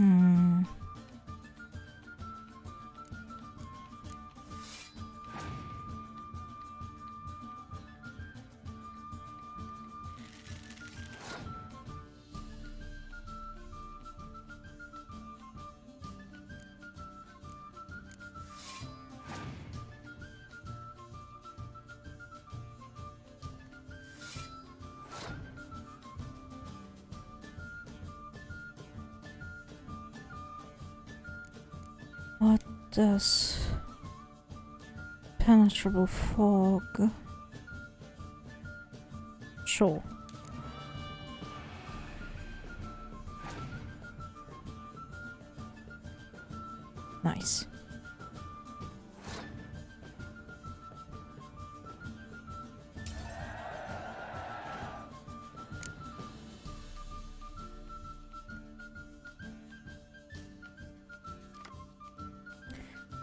Hmm. What does penetrable fog? Sure. Nice.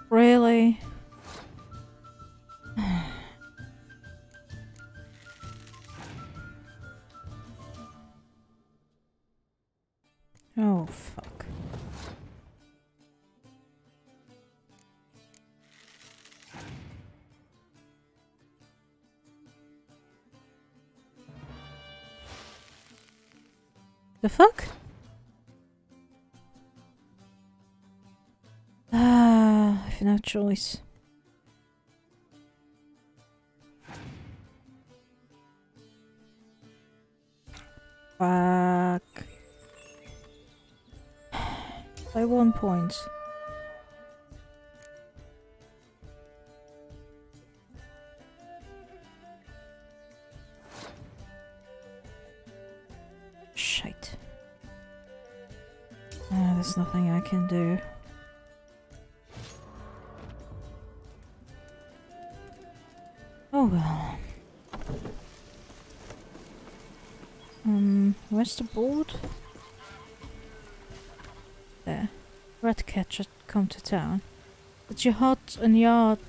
Really? Oh, fuck. The fuck? Ah, I have no choice. Fuck. By 1 point. Shite. There's nothing I can do. Oh well. Where's the board? There. Ratcatcher come to town. Rid your heart and yard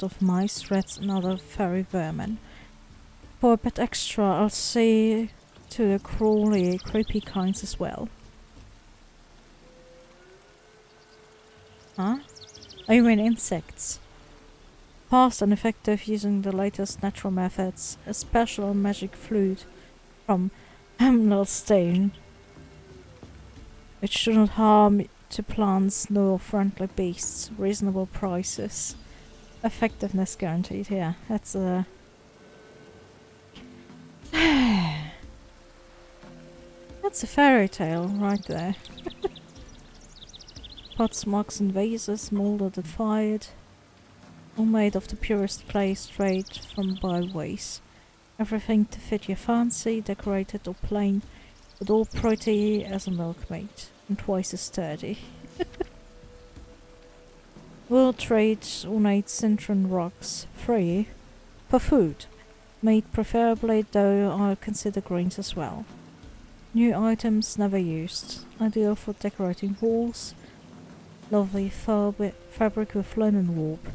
of mice, rats and other furry vermin. For a bit extra, I'll say to the crawly, creepy kinds as well. Huh? Oh, you mean insects? Fast and effective using the latest natural methods. A special magic flute from Hamnelstein, which do not harm to plants nor friendly beasts. Reasonable prices. Effectiveness guaranteed. Yeah, that's a... That's a fairy tale right there. Pots, mugs and vases, molded and fired. All made of the purest clay straight from byways. Everything to fit your fancy, decorated or plain, but all pretty as a milkmaid, and twice as sturdy. World trade ornate cintron rocks, free, for food, made preferably, though I'll consider greens as well. New items never used, ideal for decorating walls, lovely fabric with linen warp.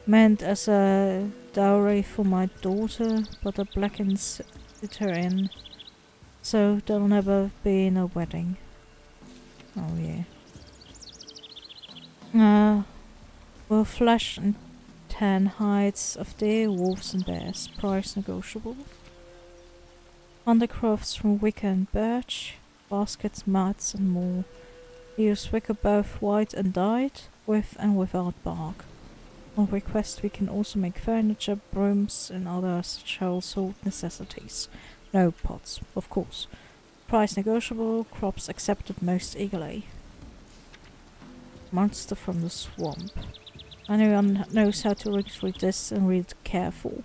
Meant as a dowry for my daughter, but it blackens her in, so there'll never be no wedding. Oh yeah. Well, flesh and tan hides of deer, wolves and bears, price negotiable. Handicrafts from wicker and birch, baskets, mats and more. Use wicker both white and dyed, with and without bark. On request we can also make furniture, brooms and other such household necessities. No pots, of course. Price negotiable, crops accepted most eagerly. Monster from the swamp. Anyone knows how to read this and read careful.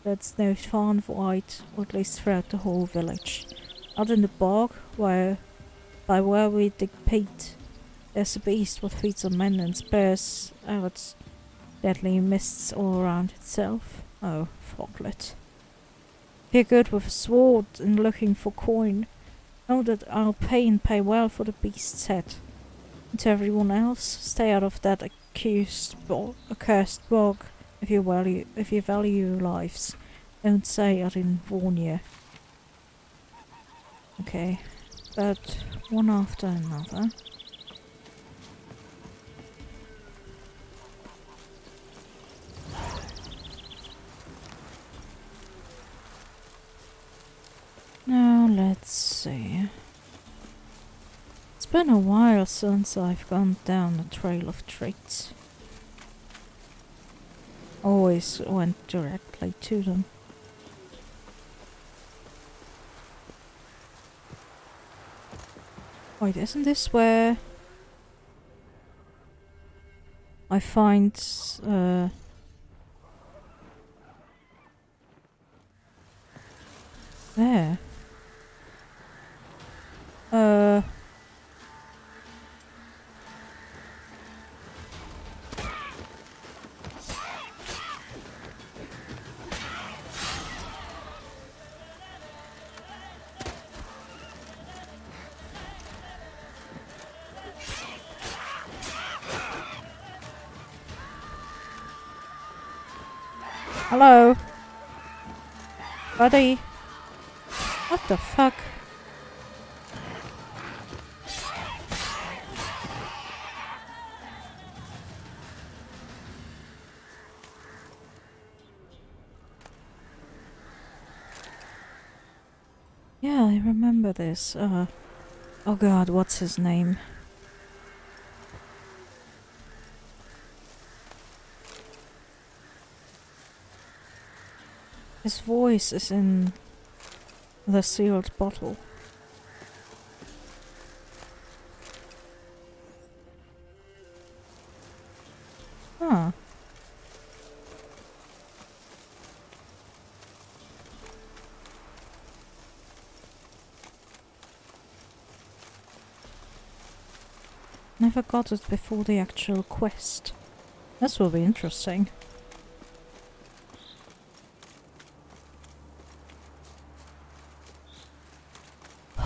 That's no far wide, or at least throughout the whole village. Out in the bog, by where we dig peat, there's a beast what feeds on men and spares out deadly mists all around itself. Oh, foglet. If you're good with a sword and looking for coin, know that I'll pay well for the beast's head. And to everyone else, stay out of that accursed bog if you value your lives. Don't say I didn't warn you. Okay. but one after another. Now let's see. It's been a while since I've gone down a trail of treats. Always went directly to them. Wait, isn't this where I find there? Hello? Buddy? What the fuck? Yeah, I remember this. Oh god, what's his name? His voice is in the sealed bottle. Huh. Never got it before the actual quest. This will be interesting.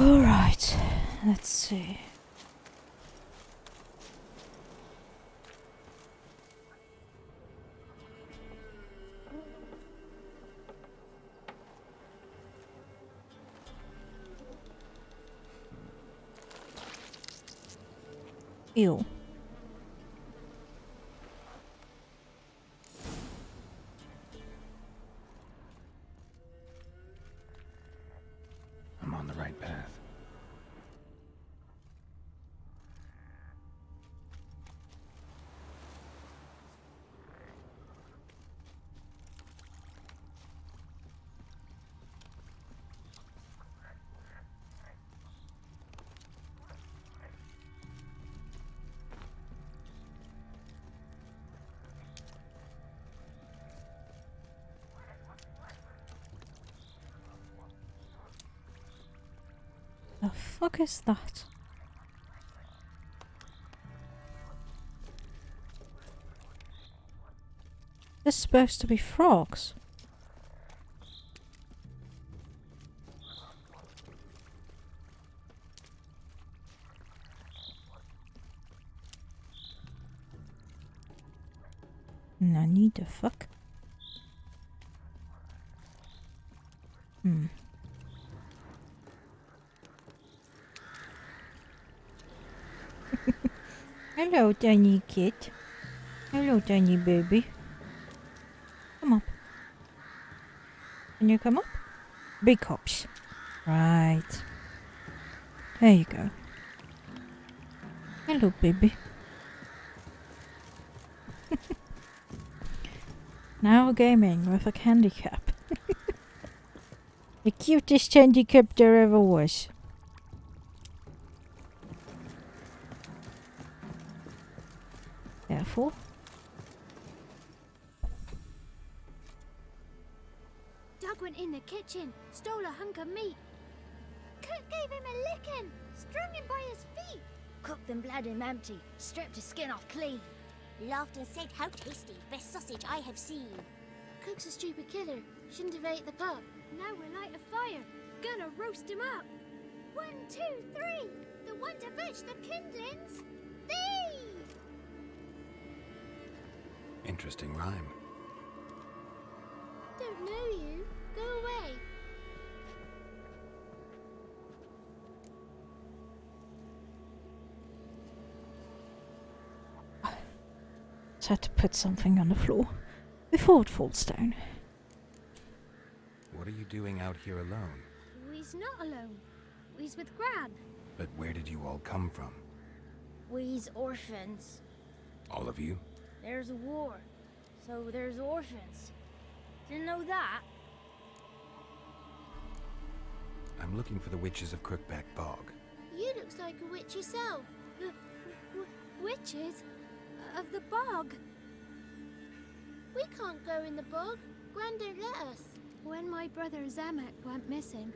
Alright, let's see. Ew. I'm on the right path. The fuck is that? This is supposed to be frogs. Nani the fuck? Hello, tiny kid. Hello, tiny baby. Come up. Can you come up? Big hops. Right. There you go. Hello, baby. Now gaming with a handicap. The cutest handicap there ever was. Careful. Doug went in the kitchen, stole a hunk of meat. Cook gave him a licking, strung him by his feet. Cooked and bled him empty, stripped his skin off clean. Laughed and said, "How tasty, best sausage I have seen." Cook's a stupid killer, shouldn't have ate the pup. Now we'll light a fire, gonna roast him up. 1, 2, 3, the one to fetch the kindlings. Thee! Interesting rhyme. Don't know you. Go away. Just had to put something on the floor before it falls down. What are you doing out here alone? We's not alone. We's with Gran. But where did you all come from? We's orphans. All of you? There's a war, so there's orphans. Didn't know that? I'm looking for the witches of Crookback Bog. You looks like a witch yourself. Witches? Of the bog? We can't go in the bog. Gran don't let us. When my brother Zamek went missing,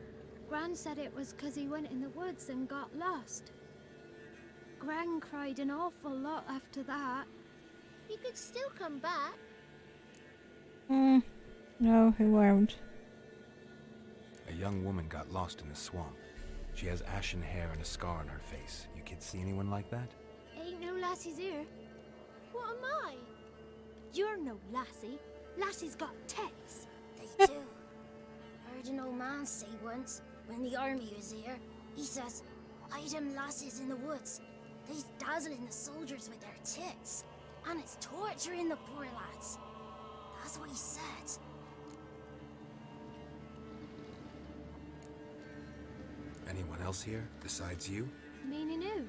Gran said it was 'cause he went in the woods and got lost. Gran cried an awful lot after that. He could still come back. No, he won't. A young woman got lost in the swamp. She has ashen hair and a scar on her face. You kids see anyone like that? Ain't no lassies here. What am I? You're no lassie. Lassie's got tits. They do. Heard an old man say once, when the army was here, he says, hide them lasses in the woods. They's dazzling the soldiers with their tits. And it's torturing the poor lads. That's what he said. Anyone else here, besides you? Meaning who?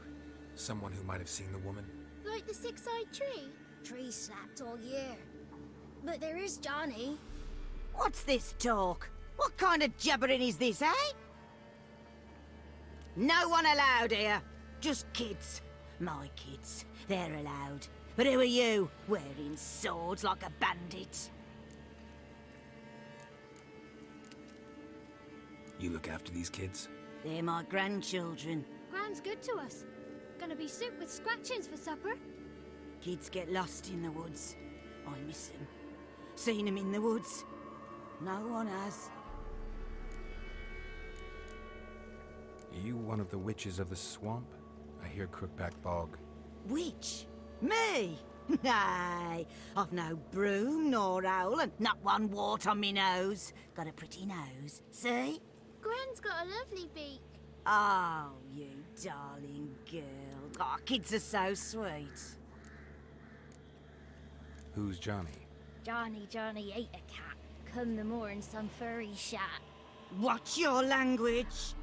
Someone who might have seen the woman? Like the six-eyed tree? Tree snapped all year. But there is Johnny. What's this talk? What kind of jabbering is this, eh? No one allowed here. Just kids. My kids. They're allowed. But who are you, wearing swords like a bandit? You look after these kids? They're my grandchildren. Gran's good to us. Gonna be soup with scratchings for supper. Kids get lost in the woods. I miss them. Seen them in the woods. No one has. Are you one of the witches of the swamp? I hear Crookback Bog. Witch? Me? Nay, I've no broom nor owl and not one wart on me nose. Got a pretty nose, see? Gran's got a lovely beak. Oh, you darling girl. Oh, kids are so sweet. Who's Johnny? Johnny ate a cat. Come the more in some furry shat. Watch your language.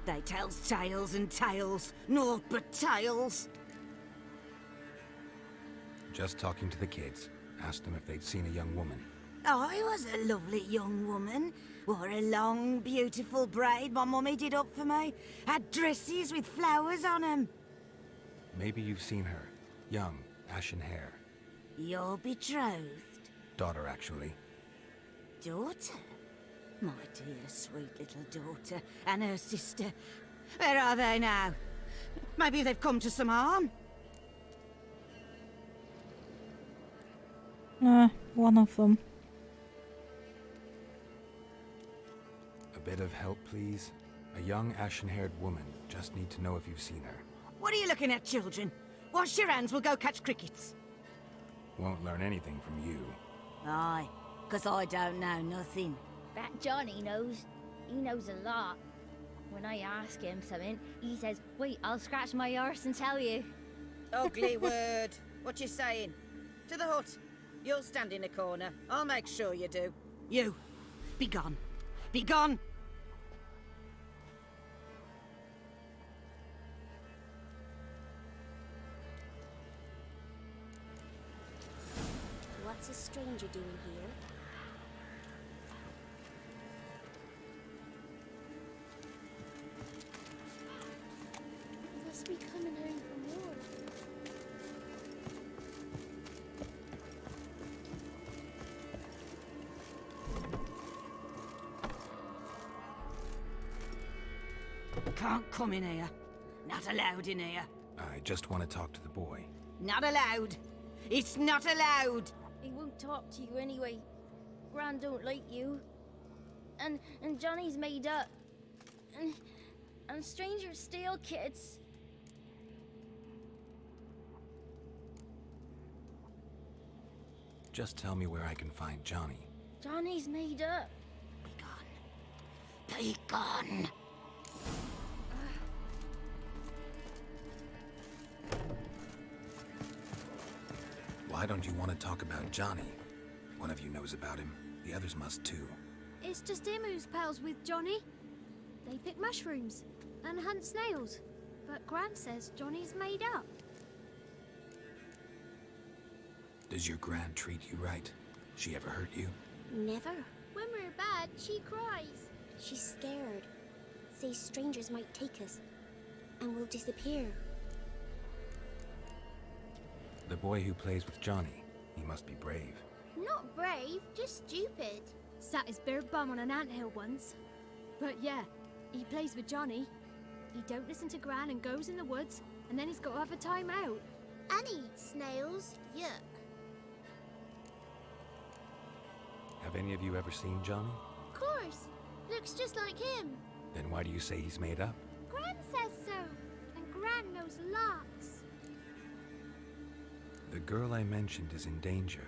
They tells tales and tales, naught but tales. Just talking to the kids. Asked them if they'd seen a young woman. I was a lovely young woman. Wore a long, beautiful braid my mummy did up for me. Had dresses with flowers on 'em. Maybe you've seen her. Young, ashen hair. You're betrothed? Daughter, actually. Daughter? My dear, sweet little daughter. And her sister. Where are they now? Maybe they've come to some harm? One of them. A bit of help, please? A young, ashen-haired woman. Just need to know if you've seen her. What are you looking at, children? Wash your hands, we'll go catch crickets. Won't learn anything from you. Aye, 'cause I don't know nothing. That Johnny knows. He knows a lot. When I ask him something, he says, wait, I'll scratch my arse and tell you. Ugly word. What you saying? To the hut. You'll stand in a corner. I'll make sure you do. You, be gone. Be gone! What's a stranger doing here? Must be coming home from war. Can't come in here. Not allowed in here. I just want to talk to the boy. Not allowed. It's not allowed. He won't talk to you anyway. Gran don't like you. And Johnny's made up. And strangers steal kids. Just tell me where I can find Johnny. Johnny's made up. Be gone. What? Why don't you want to talk about Johnny? One of you knows about him. The others must too. It's just him who's pals with Johnny. They pick mushrooms and hunt snails. But Gran says Johnny's made up. Does your Gran treat you right? She ever hurt you? Never. When we're bad, she cries. She's scared. Says strangers might take us. And we'll disappear. The boy who plays with Johnny, he must be brave. Not brave, just stupid. Sat his bare bum on an anthill once. But yeah, he plays with Johnny. He don't listen to Gran and goes in the woods, and then he's got to have a time out. And he eats snails. Yuck. Have any of you ever seen Johnny? Of course. Looks just like him. Then why do you say he's made up? Gran says so. And Gran knows lots. The girl I mentioned is in danger.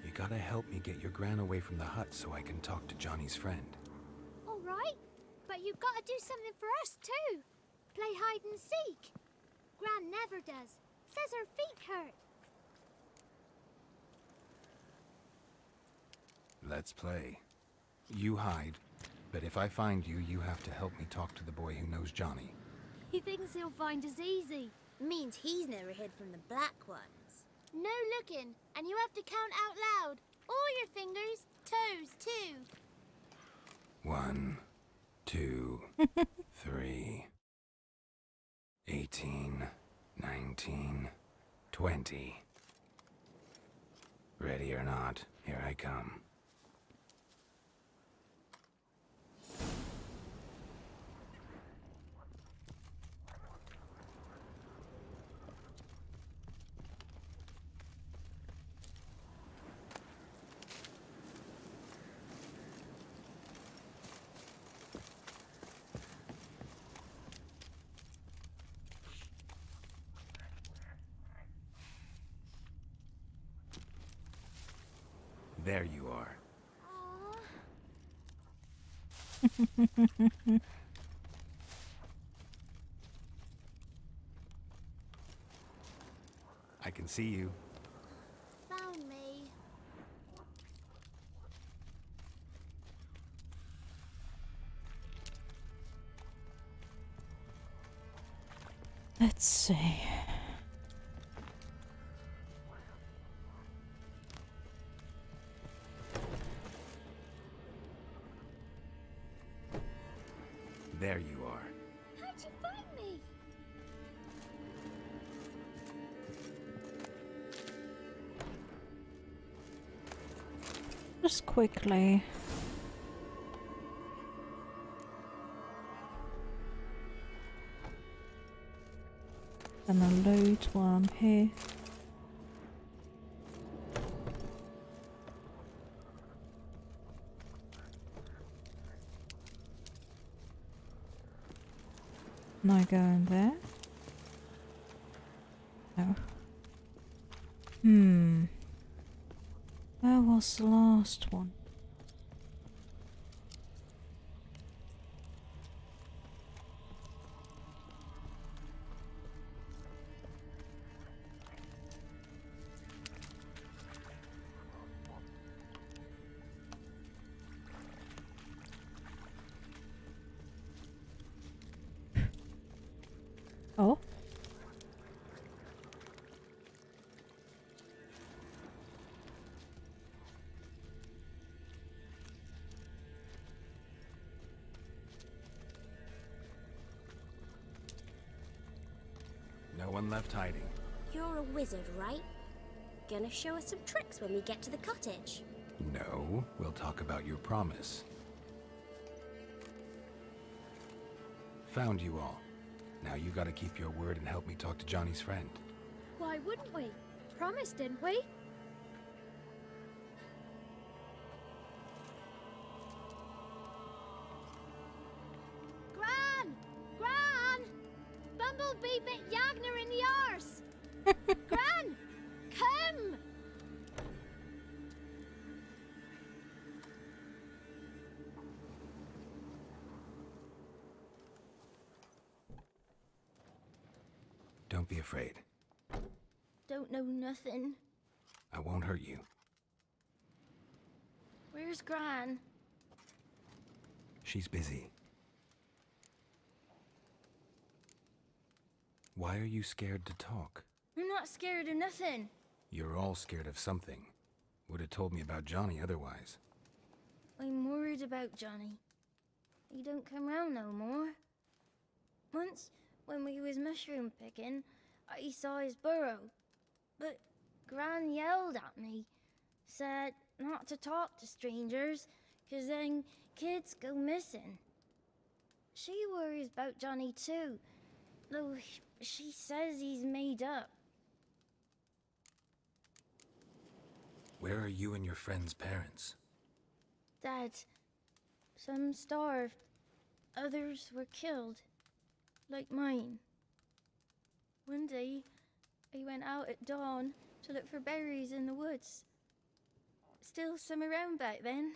You gotta help me get your Gran away from the hut so I can talk to Johnny's friend. All right. But you've got to do something for us too. Play hide and seek. Gran never does. Says her feet hurt. Let's play. You hide, but if I find you, you have to help me talk to the boy who knows Johnny. He thinks he'll find us easy. Means he's never hid from the black ones. No looking, and you have to count out loud. All your fingers, toes too. 1, 2, 3, 18, 19, 20. Ready or not, here I come. There you are. I can see you. Found me. Let's see. There you are. How'd you find me? Just quickly. Gonna load one here. Now go in there. No. Where was the last one? Oh. No one left hiding. You're a wizard, right? Gonna show us some tricks when we get to the cottage. No, we'll talk about your promise. Found you all. Now you gotta keep your word and help me talk to Johnny's friend. Why wouldn't we? Promised, didn't we? Gran! Gran! Bumblebee bit Yagner in the arse! Gran! Come! Don't be afraid. Don't know nothing. I won't hurt you. Where's Gran? She's busy. Why are you scared to talk? I'm not scared of nothing. You're all scared of something. Would have told me about Johnny otherwise. I'm worried about Johnny. He don't come round no more. Once, when we was mushroom picking, I saw his burrow. But Gran yelled at me, said not to talk to strangers, 'cause then kids go missing. She worries about Johnny too, though she says he's made up. Where are you and your friend's parents? Dad, some starved, others were killed, like mine. One day, I went out at dawn to look for berries in the woods. Still some around back then.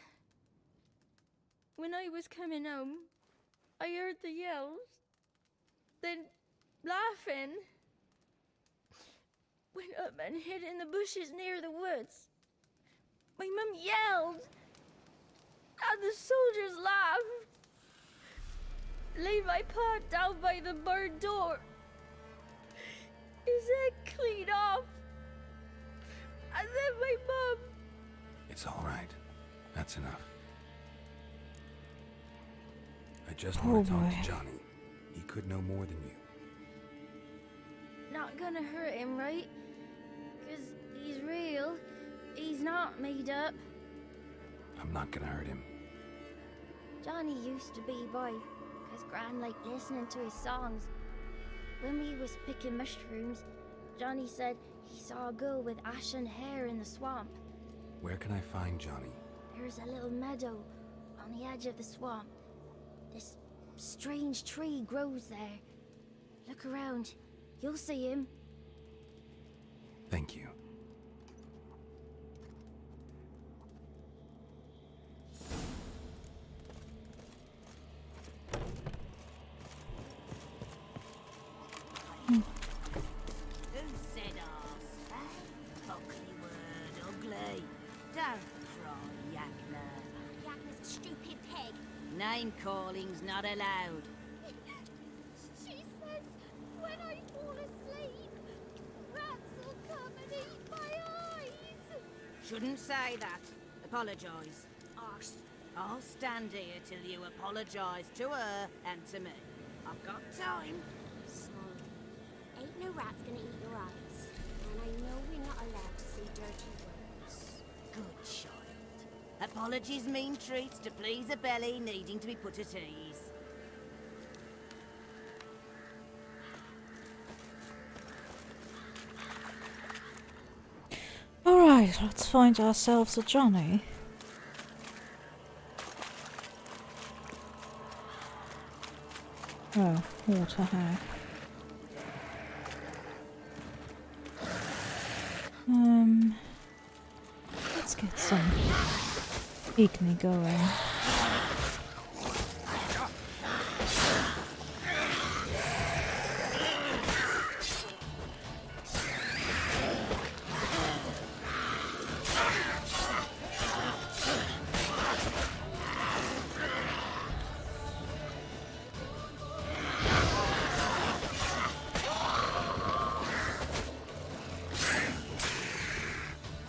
When I was coming home, I heard the yells, then laughing. Went up and hid in the bushes near the woods. My mum yelled, and the soldiers laughed. Laid my pa down by the barn door. His head clean off. And then my mum... It's all right. That's enough. I just want to talk to Johnny. He could know more than you. Not gonna hurt him, right? 'Cause he's real. He's not made up. I'm not gonna hurt him. Johnny used to be boy, 'cause Gran liked listening to his songs. When we was picking mushrooms, Johnny said he saw a girl with ashen hair in the swamp. Where can I find Johnny? There's a little meadow on the edge of the swamp. This strange tree grows there. Look around. You'll see him. Thank you. Who said arse? Ugly word, ugly. Don't cry, Yakna. Yakna's a stupid pig. Name calling's not allowed. She says when I fall asleep, rats will come and eat my eyes. Shouldn't say that. Apologise. Arse. I'll stand here till you apologise to her and to me. I've got time. Sorry. Ain't no rat's gonna eat your eyes. And I know we're not allowed to say dirty words. Good child. Apologies mean treats to please a belly needing to be put at ease. Alright, let's find ourselves a Johnny. Oh, water hag. Let's get some igni going.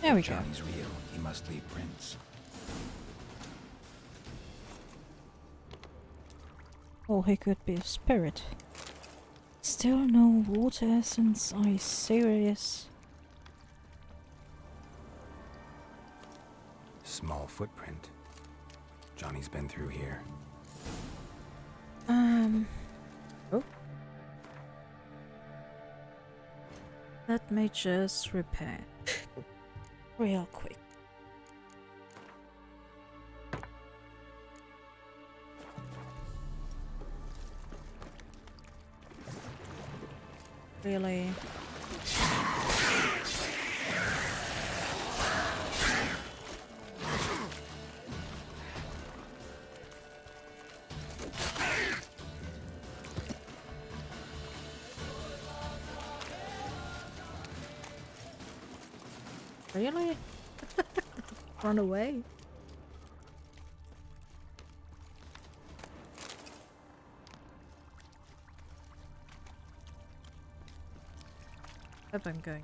There we go. Johnny's real. He must leave prints. Or he could be a spirit. Still no water essence, are you serious? Small footprint. Johnny's been through here. Oh. Let me just repair. Real quick. Really? Really? Run away? Hope I'm going.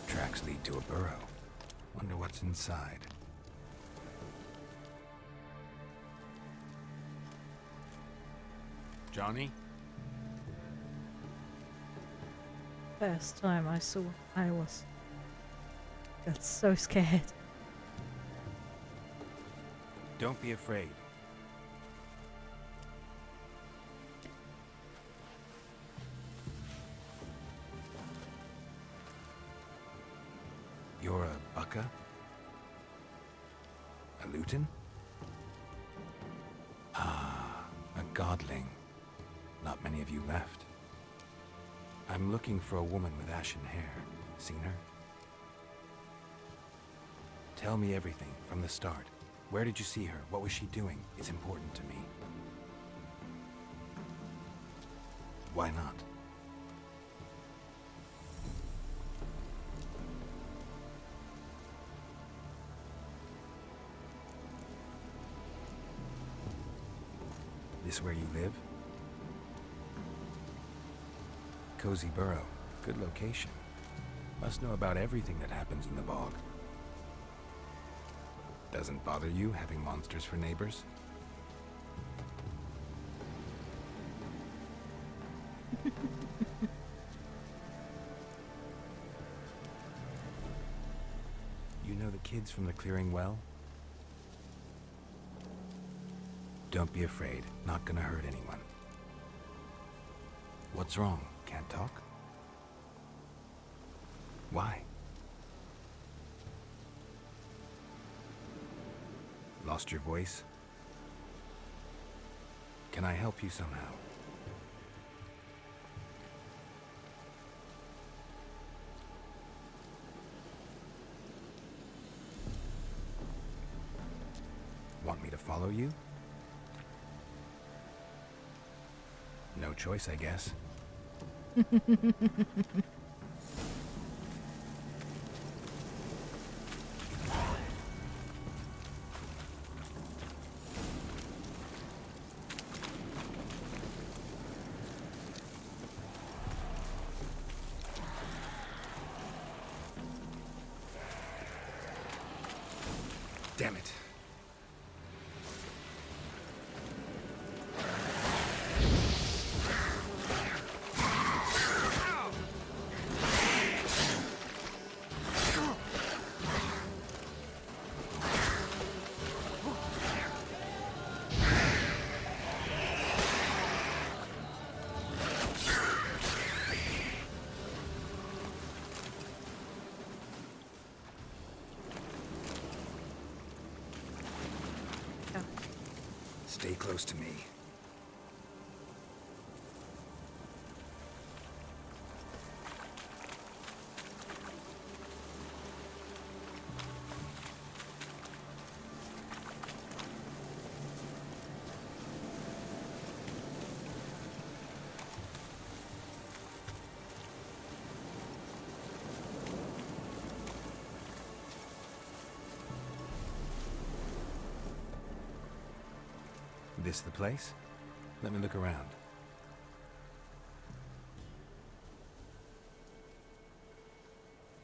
Tracks lead to a burrow. Wonder what's inside. Johnny? First time I saw, I got so scared. Don't be afraid. You're a Bucka? A Luton? Ah, a godling. Not many of you left. I'm looking for a woman with ashen hair. Seen her? Tell me everything from the start. Where did you see her? What was she doing? It's important to me. Why not? This where you live? Cozy burrow. Good location. Must know about everything that happens in the bog. Doesn't bother you having monsters for neighbors? You know the kids from the clearing well? Don't be afraid. Not gonna hurt anyone. What's wrong? Can't talk? Why? Lost your voice? Can I help you somehow? Want me to follow you? No choice, I guess. Damn it. Stay close to me. This the place? Let me look around.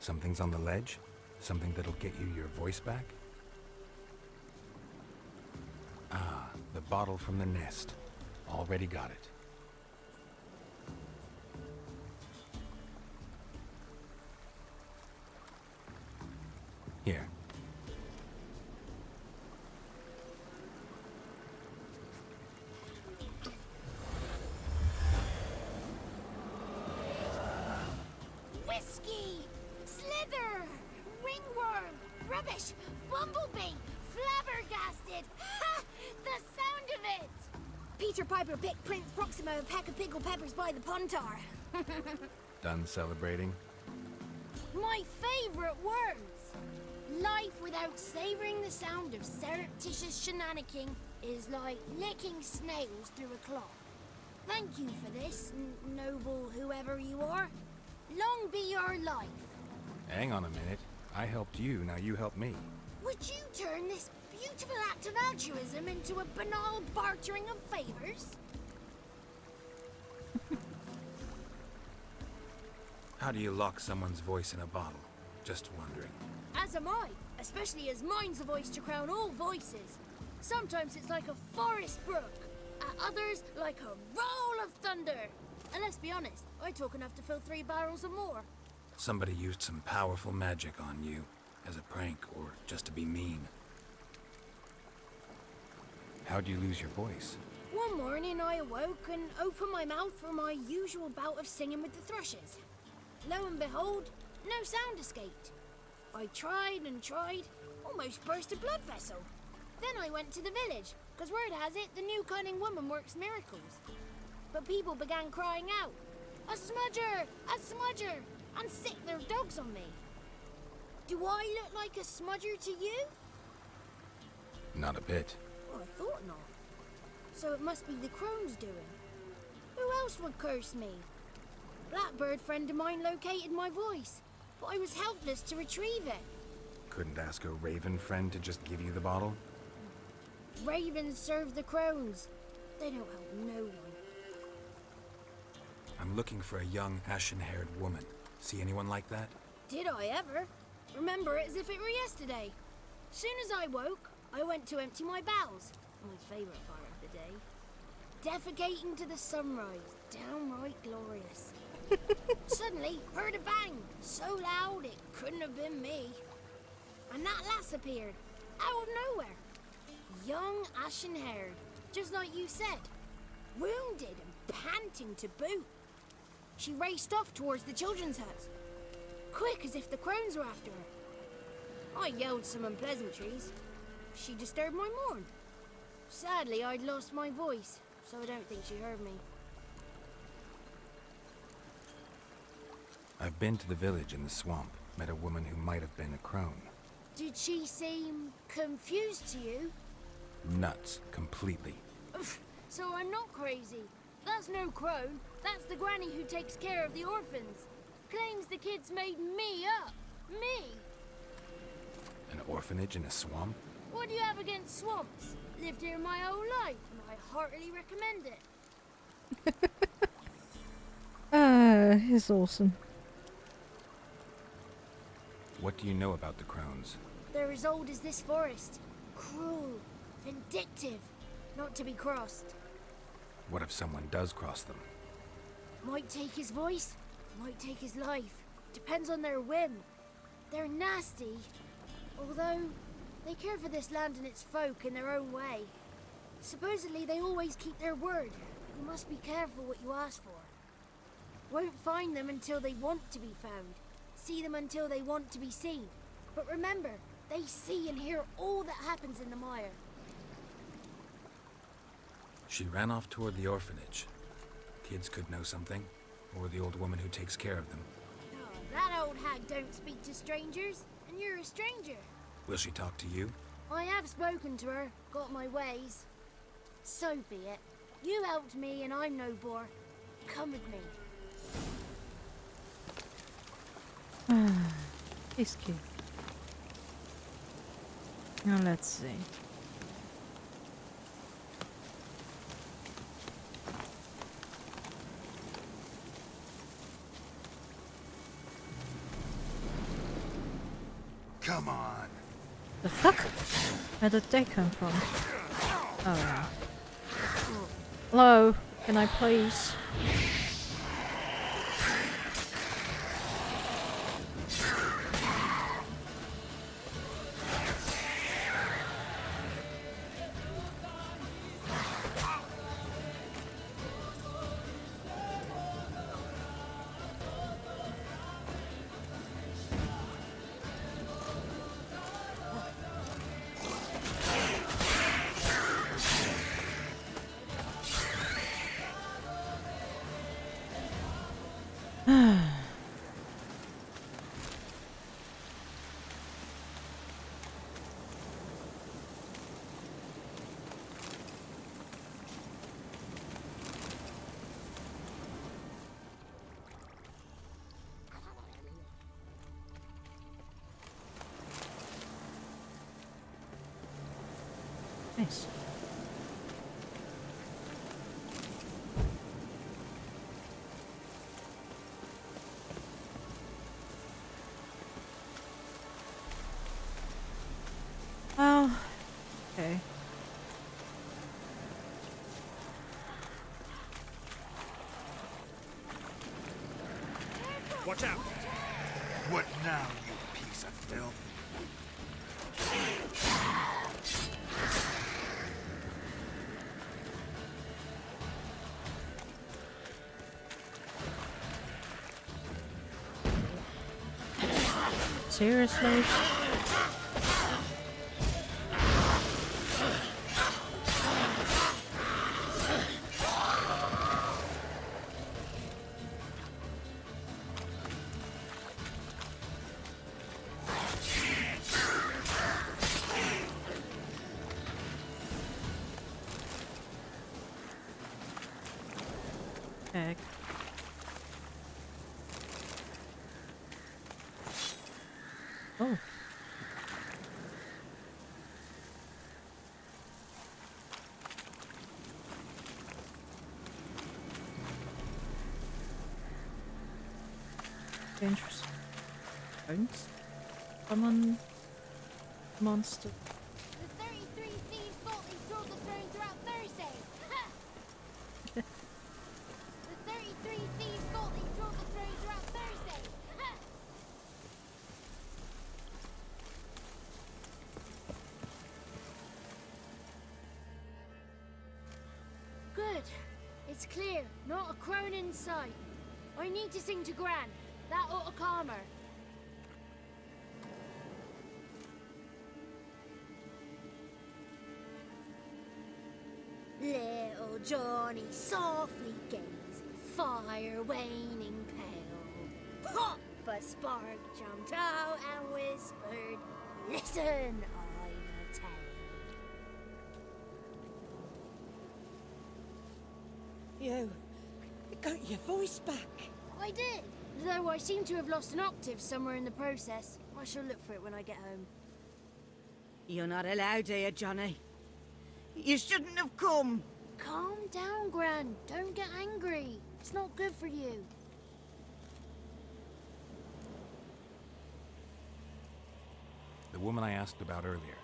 Something's on the ledge? Something that'll get you your voice back? Ah, the bottle from the nest. Already got it. Here. Whiskey! Slither! Ringworm! Rubbish! Bumblebee! flabbergasted! Ha! The sound of it! Peter Piper picked Prince Proximo a pack of pickled peppers by the pontar. Done celebrating? My favorite words! Life without savoring the sound of surreptitious shenanigans is like licking snails through a cloth. Thank you for this, noble whoever you are. Long be your life. Hang on a minute. I helped you, now you help me. Would you turn this beautiful act of altruism into a banal bartering of favors? How do you lock someone's voice in a bottle? Just wondering. As am I, especially as mine's a voice to crown all voices. Sometimes it's like a forest brook, at others like a roll of thunder. And let's be honest, I talk enough to fill 3 barrels or more. Somebody used some powerful magic on you, as a prank or just to be mean. How'd you lose your voice? One morning I awoke and opened my mouth for my usual bout of singing with the thrushes. Lo and behold, no sound escaped. I tried and tried, almost burst a blood vessel. Then I went to the village, because word has it the new cunning woman works miracles. But people began crying out, "A smudger! A smudger!" and sicked their dogs on me. Do I look like a smudger to you? Not a bit. Well, I thought not. So it must be the crone's doing. Who else would curse me? Blackbird friend of mine located my voice, but I was helpless to retrieve it. Couldn't ask a raven friend to just give you the bottle? Ravens serve the crones. They don't help no one. I'm looking for a young, ashen-haired woman. See anyone like that? Did I ever? Remember it as if it were yesterday. Soon as I woke, I went to empty my bowels. My favourite part of the day. Defecating to the sunrise. Downright glorious. Suddenly, heard a bang. So loud it couldn't have been me. And that lass appeared. Out of nowhere. Young, ashen-haired. Just like you said. Wounded and panting to boot. She raced off towards the children's hut. Quick as if the crones were after her. I yelled some unpleasantries. She disturbed my morn. Sadly, I'd lost my voice, so I don't think she heard me. I've been to the village in the swamp. Met a woman who might have been a crone. Did she seem confused to you? Nuts. Completely. So I'm not crazy. That's no crone. That's the granny who takes care of the orphans. Claims the kids made me up. Me! An orphanage in a swamp? What do you have against swamps? Lived here my whole life, and I heartily recommend it. He's awesome. What do you know about the crones? They're as old as this forest. Cruel, vindictive, not to be crossed. What if someone does cross them? Might take his voice, might take his life. Depends on their whim. They're nasty, although they care for this land and its folk in their own way. Supposedly they always keep their word, but you must be careful what you ask for. Won't find them until they want to be found. See them until they want to be seen. But remember, they see and hear all that happens in the mire. She ran off toward the orphanage. Kids could know something, or the old woman who takes care of them. Oh, that old hag don't speak to strangers, and you're a stranger. Will she talk to you? I have spoken to her, got my ways. So be it. You helped me and I'm no bore. Come with me. He's cute. Now let's see. Come on. The fuck? Where did they come from? Oh yeah. Hello, can I please? Nice. Oh, okay. Watch out! What now, you piece of filth? Seriously? Heck. Oh. Interesting. Bones? Common monster. The 33 thieves thought they stole the throne throughout Thursday. The 33 thieves thought they stole the throne throughout Thursday. Good. It's clear. Not a crone in sight. I need to sing to Gran. That ought to calm her. Little Johnny softly gazed, fire waning pale. Pop! A spark jumped out and whispered, "Listen, I'm a tale." You got your voice back. I did, though I seem to have lost an octave somewhere in the process. I shall look for it when I get home. You're not allowed here, Johnny. You shouldn't have come. Calm down, Gran. Don't get angry. It's not good for you. The woman I asked about earlier.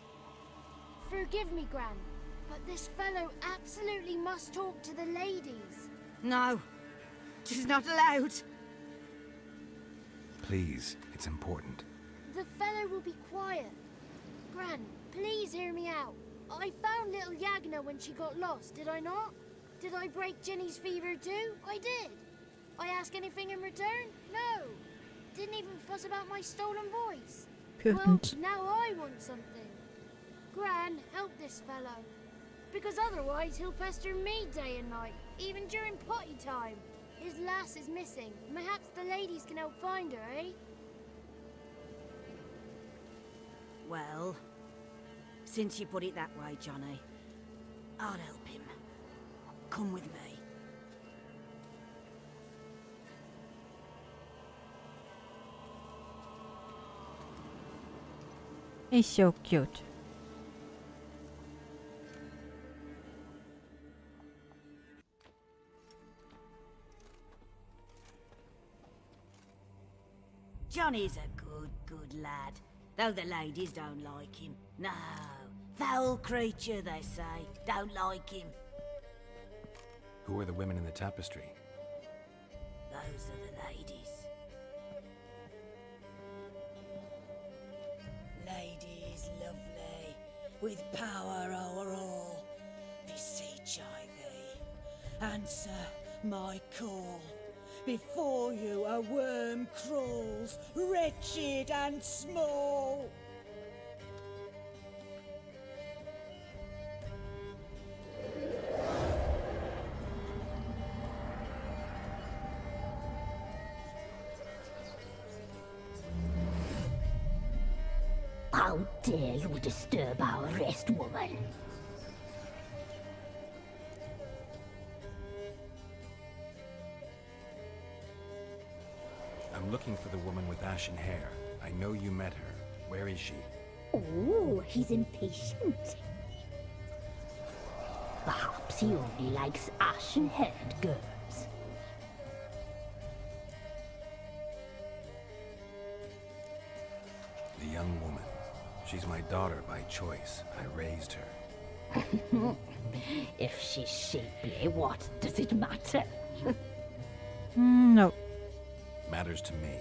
Forgive me, Gran, but this fellow absolutely must talk to the ladies. No, she's not allowed. Please, it's important. The fellow will be quiet. Gran, please hear me out. I found little Yagna when she got lost, did I not? Did I break Jenny's fever too? I did. I ask anything in return? No. Didn't even fuss about my stolen voice. Couldn't. Well, now I want something. Gran, help this fellow. Because otherwise he'll pester me day and night, even during potty time. His lass is missing. Perhaps the ladies can help find her, eh? Well, since you put it that way, Johnny, I'll help him. Come with me. He's so cute. Johnny's a good lad, though the ladies don't like him. No, foul creature, they say. Don't like him. Who are the women in the tapestry? Those are the ladies. Ladies lovely, with power over all. Beseech I thee, answer my call. Before you a worm crawls, wretched and small. How dare you disturb our rest, woman? I'm looking for the woman with ashen hair. I know you met her. Where is she? Oh, he's impatient. Perhaps he only likes ashen-haired girls. The young woman. She's my daughter by choice. I raised her. If she's shapely, what does it matter? No. Matters to me.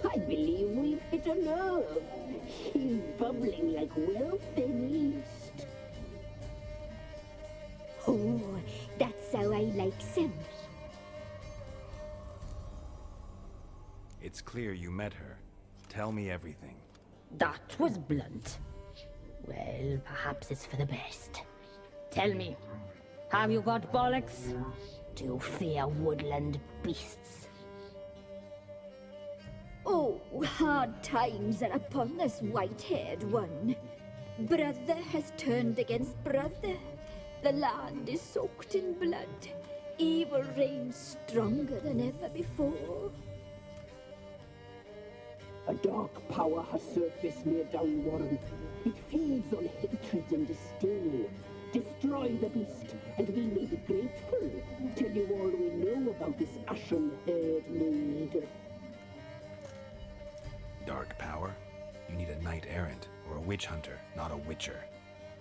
I believe we've hit a nerve. He's bubbling like well-fed yeast. Oh, that's how I like him. It's clear you met her. Tell me everything. That was blunt. Well, perhaps it's for the best. Tell me, have you got bollocks? Do you fear woodland beasts? Oh, hard times are upon this white-haired one. Brother has turned against brother. The land is soaked in blood. Evil reigns stronger than ever before. A dark power has surfaced near Downwarren. It feeds on hatred and disdain. Destroy the beast, and we may be grateful. Tell you all we know about this ashen-haired maid. Dark power? You need a knight-errant or a witch hunter, not a witcher.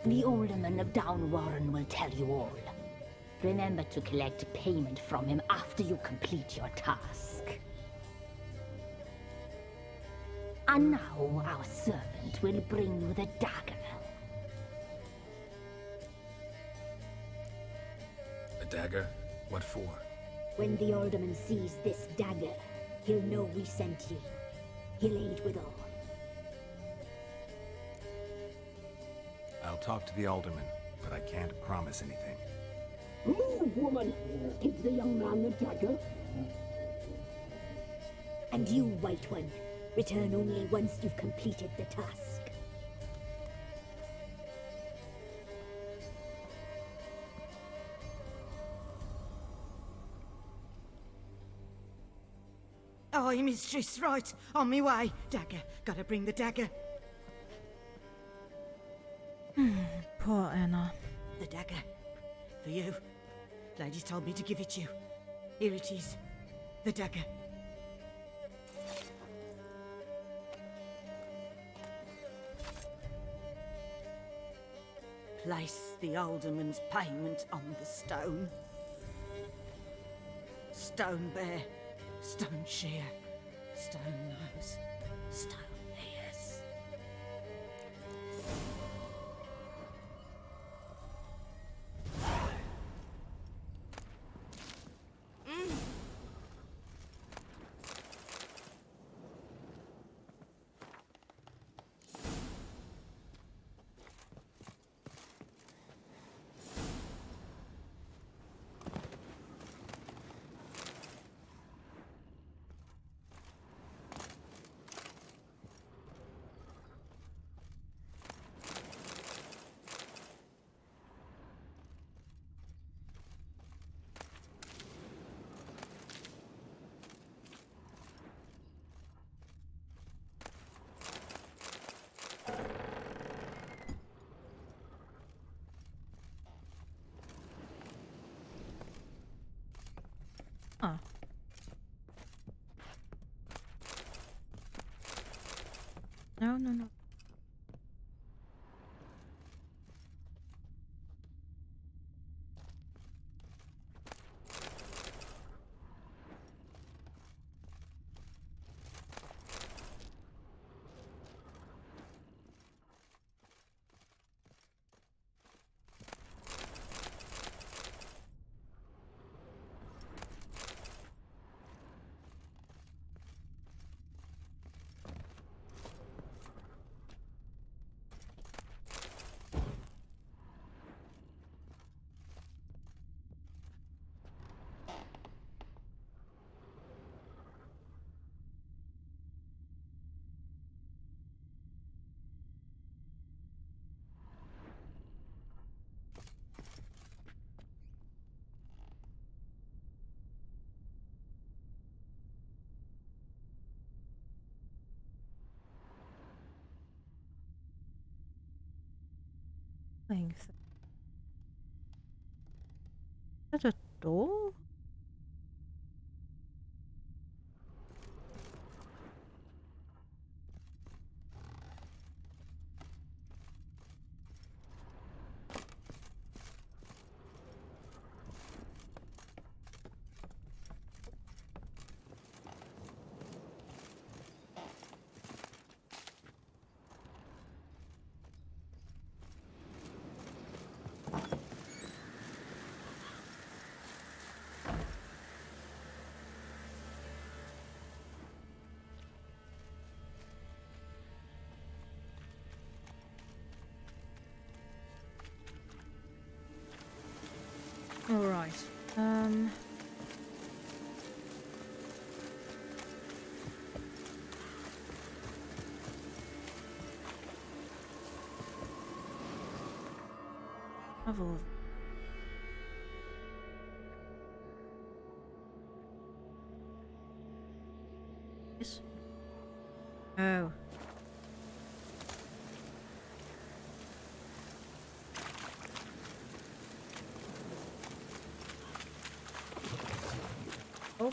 The alderman of Downwarren will tell you all. Remember to collect payment from him after you complete your task. And now our servant will bring you the dagger. A dagger? What for? When the alderman sees this dagger, he'll know we sent ye. He'll aid with all. I'll talk to the alderman, but I can't promise anything. Move, woman! Give the young man the dagger. And you, White One, return only once you've completed the task. Aye, mistress, right. On me way. Dagger. Gotta bring the dagger. Poor Anna. The dagger. For you. Ladies told me to give it you. Here it is. The dagger. Place the alderman's payment on the stone. Stone bear, stone shear, stone nose, stone ears. Ah. No, no, no. Thanks. that a door? Alright. Have a look. Yes. Oh. Oh.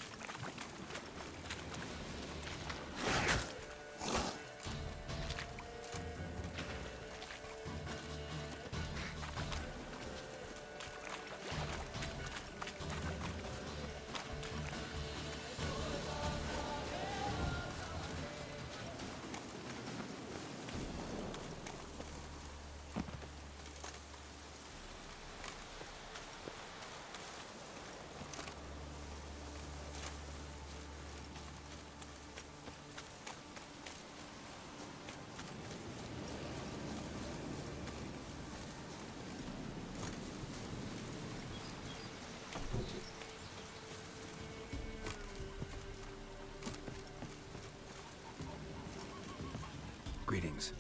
Greetings.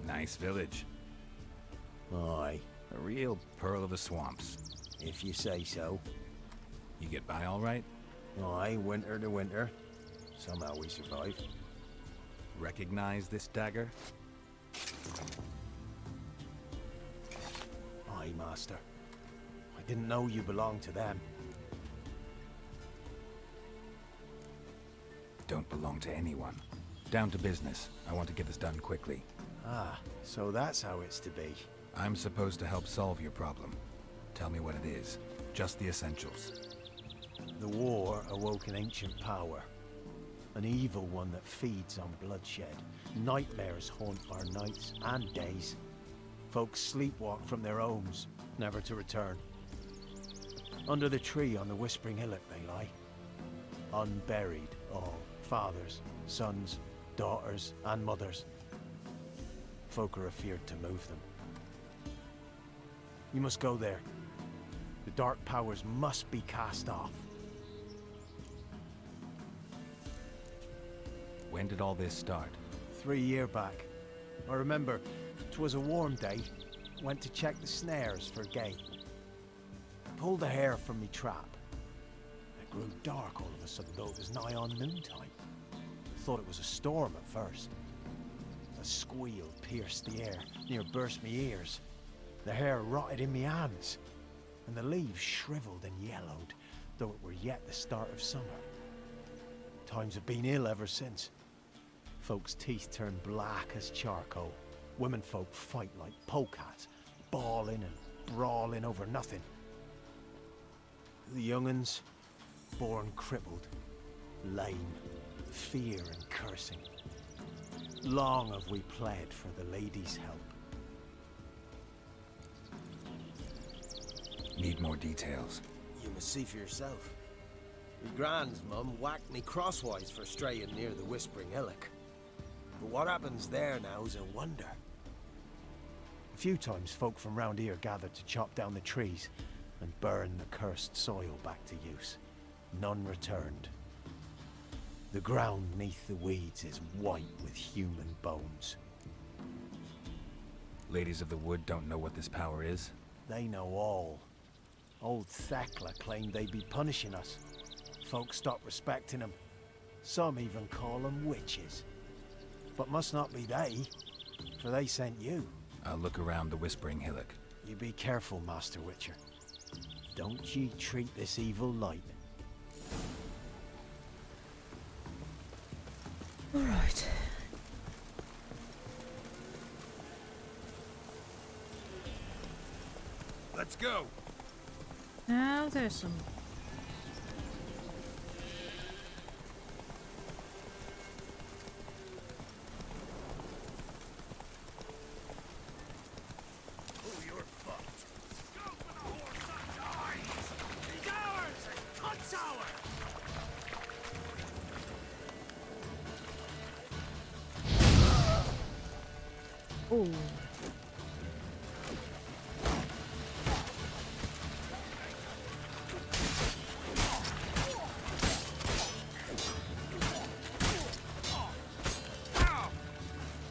Nice village. Aye. A real pearl of the swamps. If you say so. You get by all right? Aye, winter to winter. Somehow we survive. Recognize this dagger? Aye, master. I didn't know you belonged to them. Don't belong to anyone. Down to business. I want to get this done quickly. Ah, so that's how it's to be. I'm supposed to help solve your problem. Tell me what it is. Just the essentials. The war awoke an ancient power. An evil one that feeds on bloodshed. Nightmares haunt our nights and days. Folks sleepwalk from their homes, never to return. Under the tree on the Whispering Hillock they lie. Unburied all. Fathers, sons, daughters, and mothers. Folk are afeared to move them. You must go there. The dark powers must be cast off. When did all this start? 3 years back. I remember 'twas a warm day. Went to check the snares for game. Pulled the hair from me trap. It grew dark all of a sudden, though it was nigh on noontime. Thought it was a storm at first. A squeal pierced the air, near burst me ears. The hair rotted in me hands, and the leaves shriveled and yellowed, though it were yet the start of summer. Times have been ill ever since. Folks' teeth turn black as charcoal. Womenfolk fight like polecats, bawling and brawling over nothing. The young'uns, born crippled, lame, fear and cursing. Long have we pled for the lady's help. Need more details. You must see for yourself. Me grand's mum whacked me crosswise for straying near the Whispering Hillock. But what happens there now is a wonder. A few times folk from round here gathered to chop down the trees and burn the cursed soil back to use. None returned. The ground neath the weeds is white with human bones. Ladies of the Wood don't know what this power is? They know all. Old Thekla claimed they'd be punishing us. Folks stopped respecting them. Some even call them witches. But must not be they, for they sent you. I'll look around the Whispering Hillock. You be careful, Master Witcher. Don't ye treat this evil light. Alright. Let's go. Now there's some. Oh, you're fucked. Go for the horse's eyes! He's ours! And cuts ours! Oh.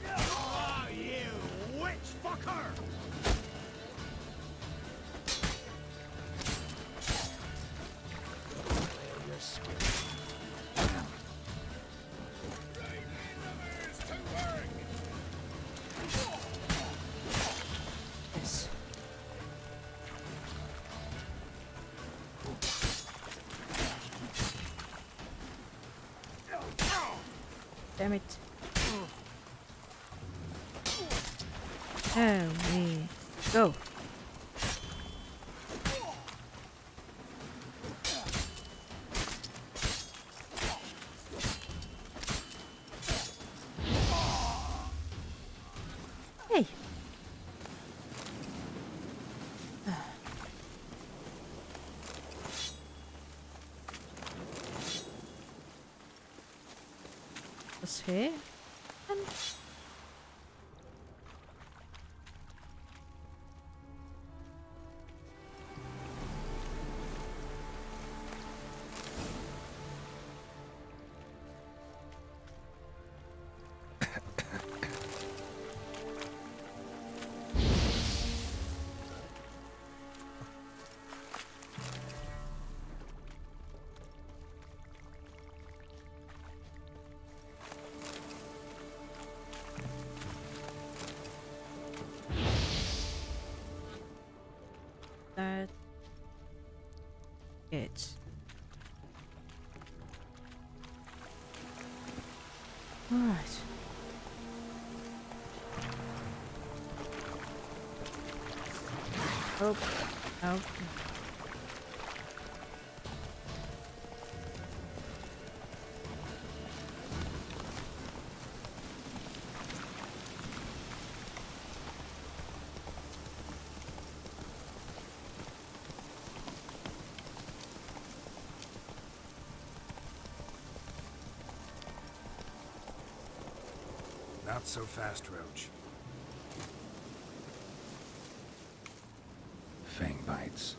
Oh, you witch fucker! Yes. Damn it. There we go. Hey. Was here? And that it. All right. Oh, oh. Not so fast, Roach. Fang bites.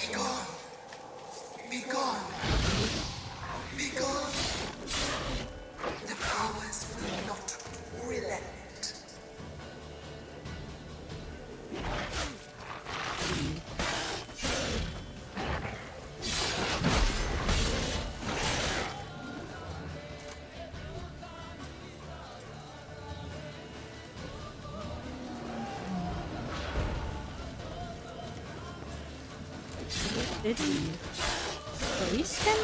Be gone! Be gone! Be gone! The powers will not relent. Did he release him?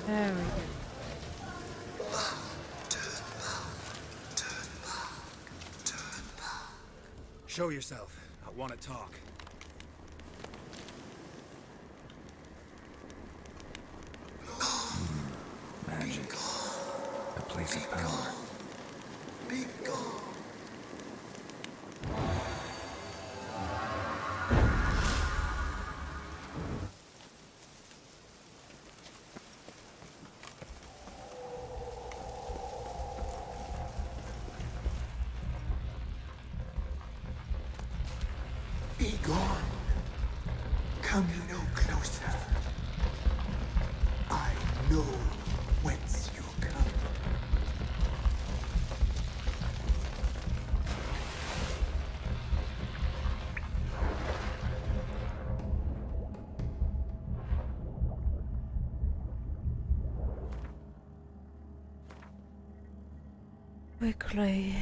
There we go. Show yourself. I want to talk. gone. Come no closer. I know whence you come. Quickly.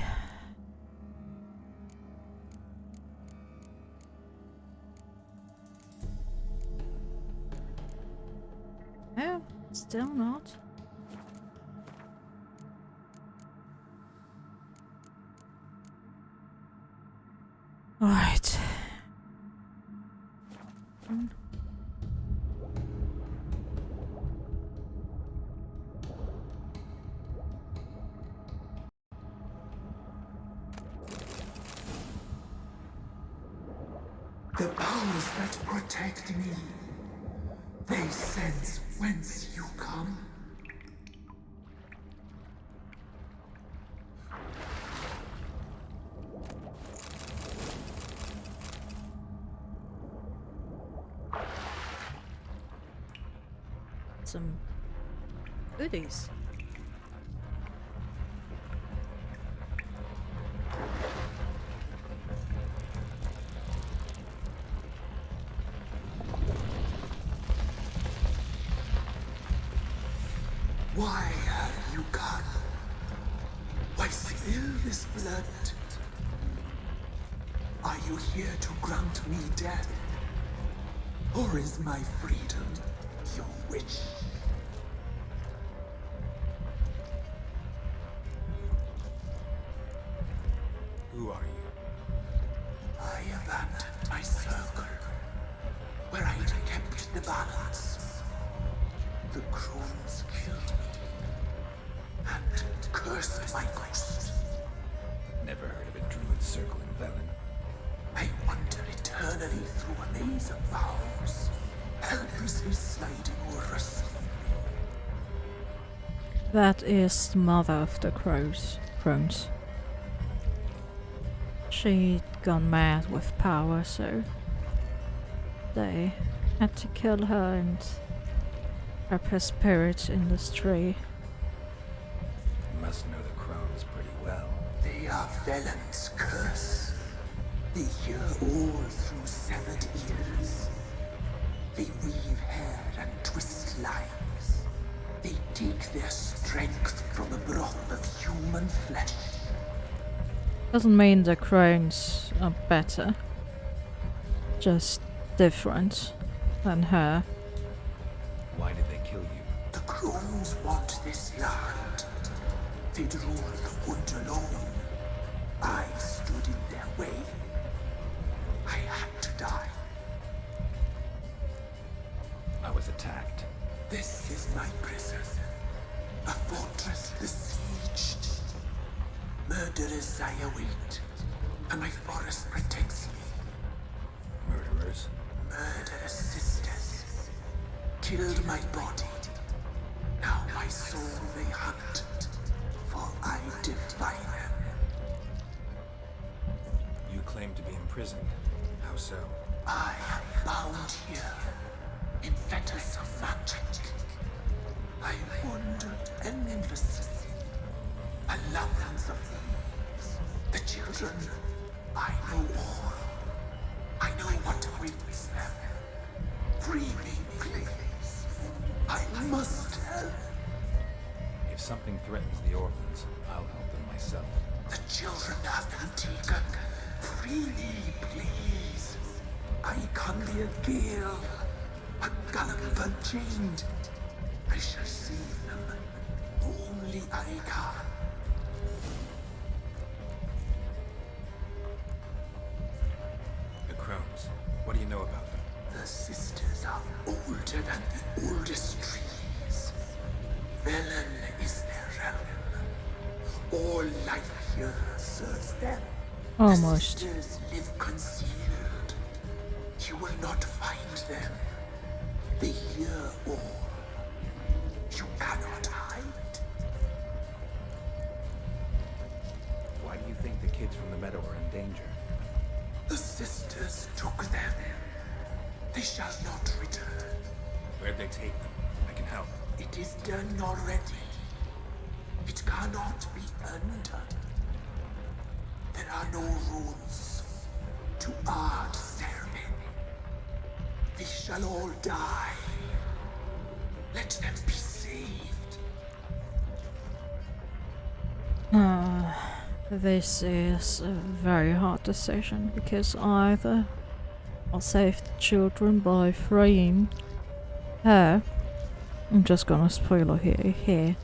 No, still not. Alright. The powers that protect me, they sense whence you come. Some goodies. Why have you come? Why spill this blood? Are you here to grant me death? Or is my freedom your wish? Who are you? I abandoned my circle, where I'd kept the balance. The crones killed me, and cursed my ghost. Never heard of a druid circle in Velen. I wander eternally through a maze of vows, helplessly sliding over a sea. That is the mother of the crones. She'd gone mad with power, so they had to kill her and trap her spirit in this tree. You must know the crones pretty well. They are Velen's curse. They hear all through severed ears. They weave hair and twist lives. They take their strength from the broth of human flesh. Doesn't mean the crones are better, just different than her. Why did they kill you? The crones want this land. They'd rule the wood alone. I stood in their way. I had to die. I was attacked. This is my prison. A fortress besieged. Murderers I await, and my forest protects me. Murderers? Murderous sisters. Killed my body. Now my soul they hunt, for I defy them. You claim to be imprisoned. How so? I am bound here, in fetters of magic. I wandered endlessly, a labyrinth of thieves. The children, I know all. I know what awaits them. Free me, please. I must help. If something threatens the orphans, I'll help them myself. The children have been taken. Free me, please. I can be a gale, a gallop unchained. I shall save them. Only I can. The crones. What do you know about them? The sisters are older than the oldest trees. Velen is their realm. All life here serves them. Almost. The sisters live concealed. You will not find them. They hear all. You cannot hide. Why do you think the kids from the meadow are in danger? The sisters took them. They shall not return. Where'd they take them? I can help. It is done already. It cannot be undone. There are no rules to our ceremony. They shall all die. Let them be saved. This is a very hard decision, because either I'll save the children by freeing her. I'm just gonna spoiler here.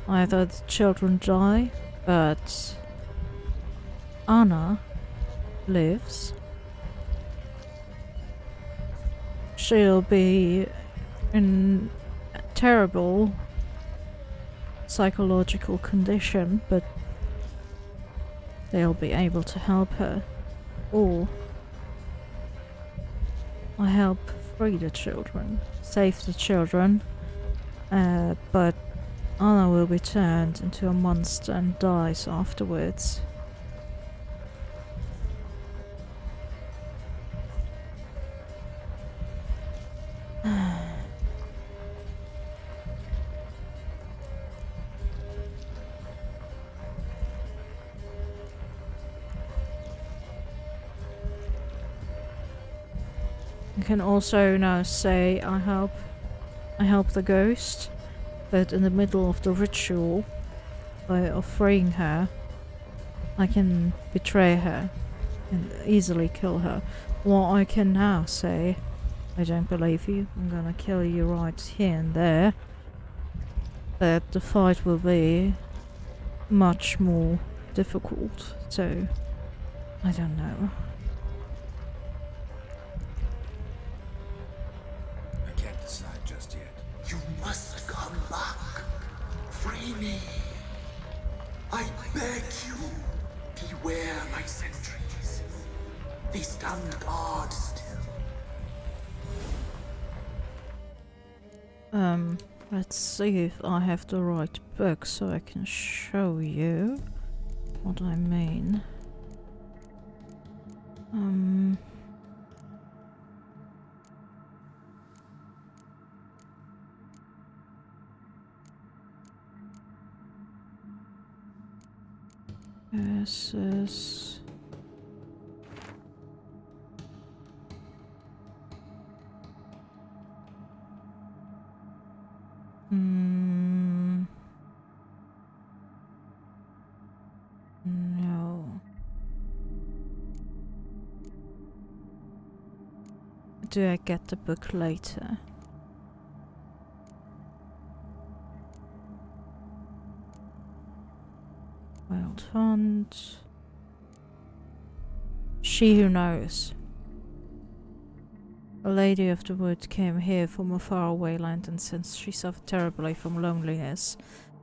Either the children die, but Anna lives. She'll be in a terrible psychological condition, but they'll be able to help her. Or I help free the children, save the children, but Anna will be turned into a monster and dies afterwards. You can also now say I help the ghost, but in the middle of the ritual of freeing her, I can betray her and easily kill her. Or I can now say, I don't believe you, I'm gonna kill you right here and there. But the fight will be much more difficult, so I don't know. I can't decide just yet. You must come back. Free me. I beg you. Beware my sentries. They stand guard still. Let's see if I have the right book so I can show you what I mean. This is... No. Do I get the book later? Wild Hunt. She Who Knows. A lady of the wood came here from a faraway land, and since she suffered terribly from loneliness,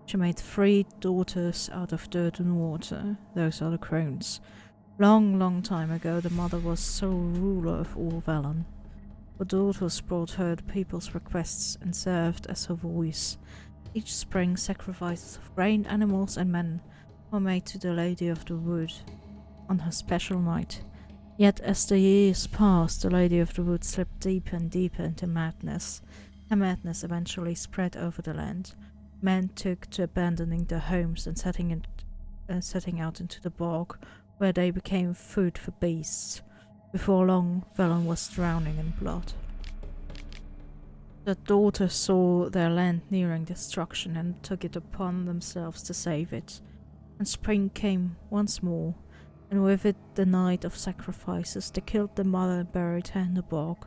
she made 3 daughters out of dirt and water. Those are the crones. Long time ago, the mother was sole ruler of all Velen. The daughters brought her the people's requests and served as her voice. Each spring, sacrifices of grain, animals, and men were made to the Lady of the Wood on her special night. Yet as the years passed, the Lady of the Wood slipped deeper and deeper into madness. Her madness eventually spread over the land. Men took to abandoning their homes and setting out into the bog, where they became food for beasts. Before long, Velen was drowning in blood. The daughters saw their land nearing destruction and took it upon themselves to save it. And spring came once more, and with it the night of sacrifices. They killed the mother and buried her in the bog.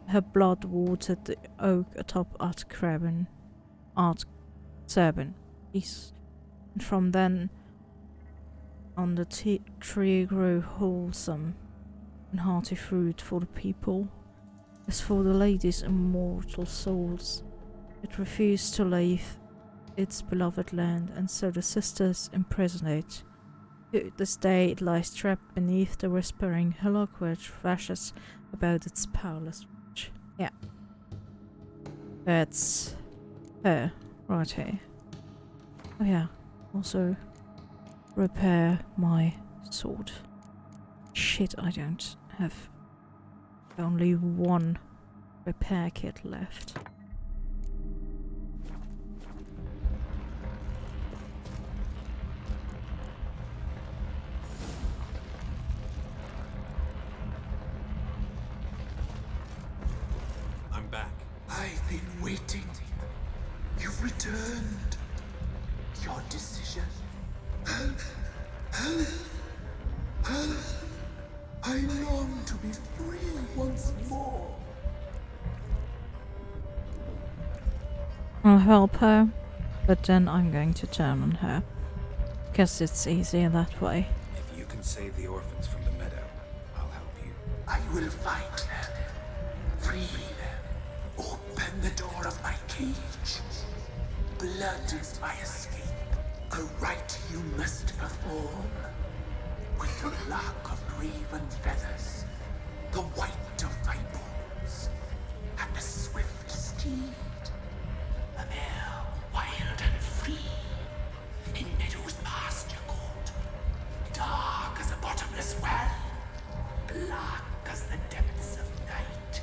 Her blood watered the oak atop Art Serban. And from then on the tree grew wholesome and hearty fruit for the people. As for the lady's immortal souls, it refused to leave its beloved land, and so the sisters imprisoned it. To this day it lies trapped beneath the whispering hillock where it thrashes about its powerless reach. Yeah. That's her, right here. Oh yeah, also repair my sword. Shit, I don't have only one repair kit left. I'm back. I've been waiting. You've returned. Your decision. I long to be free once more. I'll help her, but then I'm going to turn on her. Because it's easier that way. If you can save the orphans from the meadow, I'll help you. I will find them. Free them. Open the door of my cage. Blood is my escape. A rite you must perform. With the lock of raven feathers, the white of my bones, and a swift steed. A mare, wild and free, in meadows pasture court, dark as a bottomless well, black as the depths of night.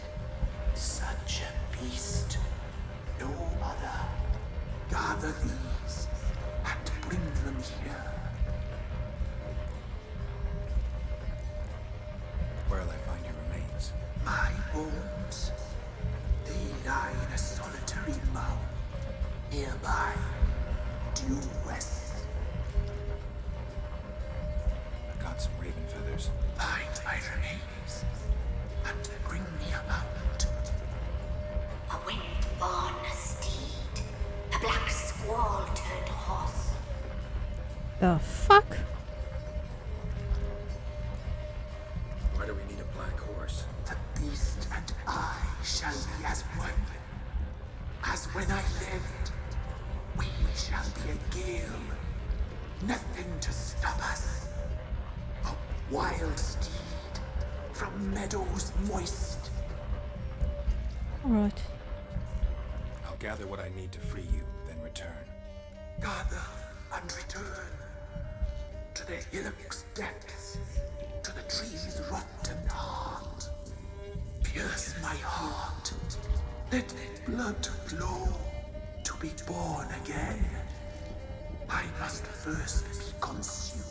Such a beast, no other. Gather these and bring them here. Where'll I find your remains? My bones, they lie in a solitary mound, nearby, due west. Got some raven feathers. Find my remains, and bring me a mount. A wind-born steed, a black squall turned horse. The fuck? Why do we need a black horse? The beast and I shall be as one. As when I lived, we shall be a gale. Nothing to stop us. A wild steed from meadows moist. Alright. I'll gather what I need to free you, then return. Gather and return to the hillock's depths, to the tree's rotten heart. Pierce my heart, let blood flow to be born again. I must first be consumed.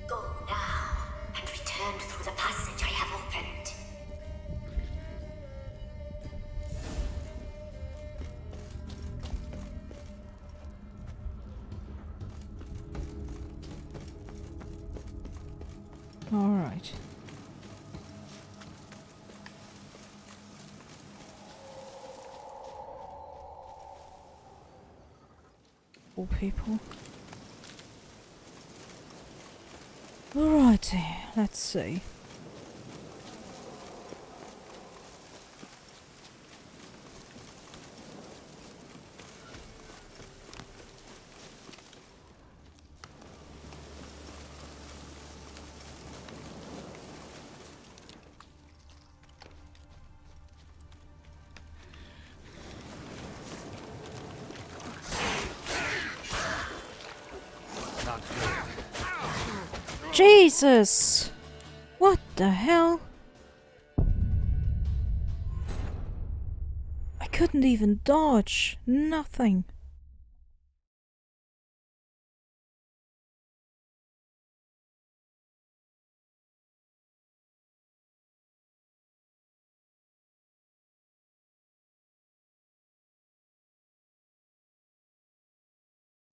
Go now and return through the passage I have opened. Alright. All people. Alrighty, let's see. Not good. Jesus! What the hell? I couldn't even dodge. Nothing.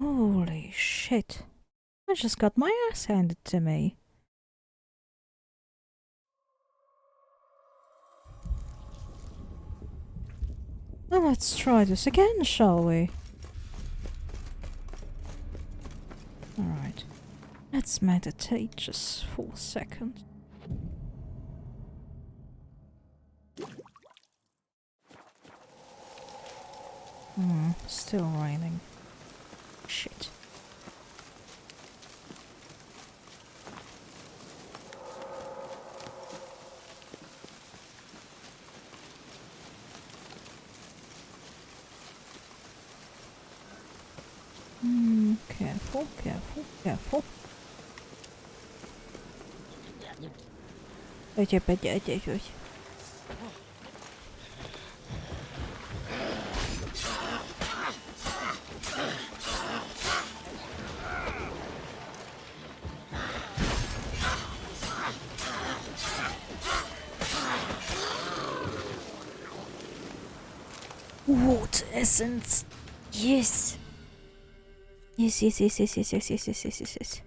Holy shit. I just got my ass handed to me. Well, let's try this again, shall we? Alright. Let's meditate just for a second. Still raining. Shit. Careful, careful, careful. Water essence. Yes. Yes, yes, yes, yes, yes, yes, yes, yes, yes, yes, yes.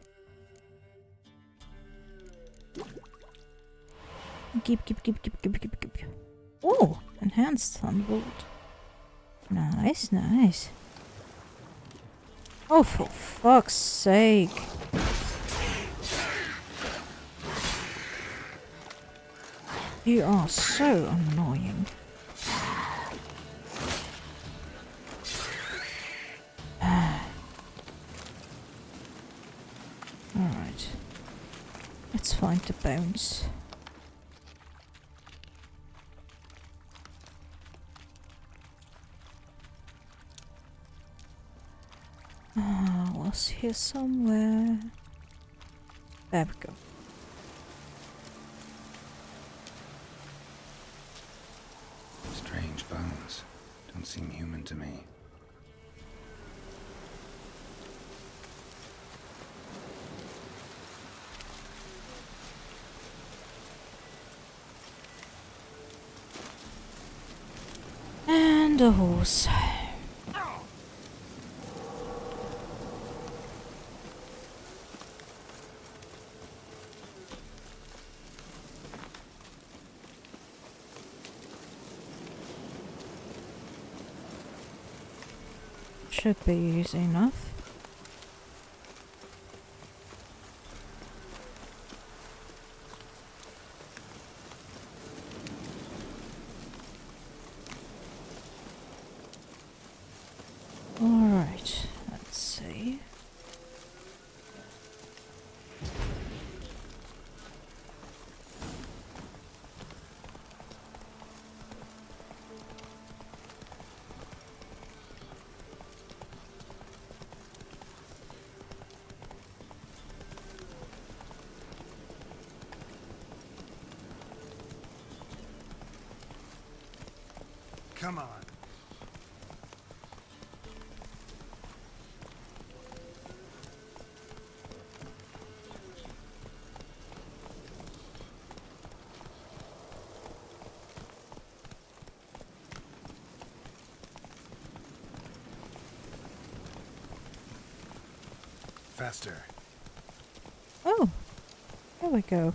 Keep. Oh, enhanced thunderbolt. Nice, nice. Oh, for fuck's sake. You are so annoying. Alright. Let's find the bones. Was here somewhere. There we go. Strange bones. Don't seem human to me. And a horse. Should be easy enough. Alright, let's see. Come on. Faster. Oh, there we go.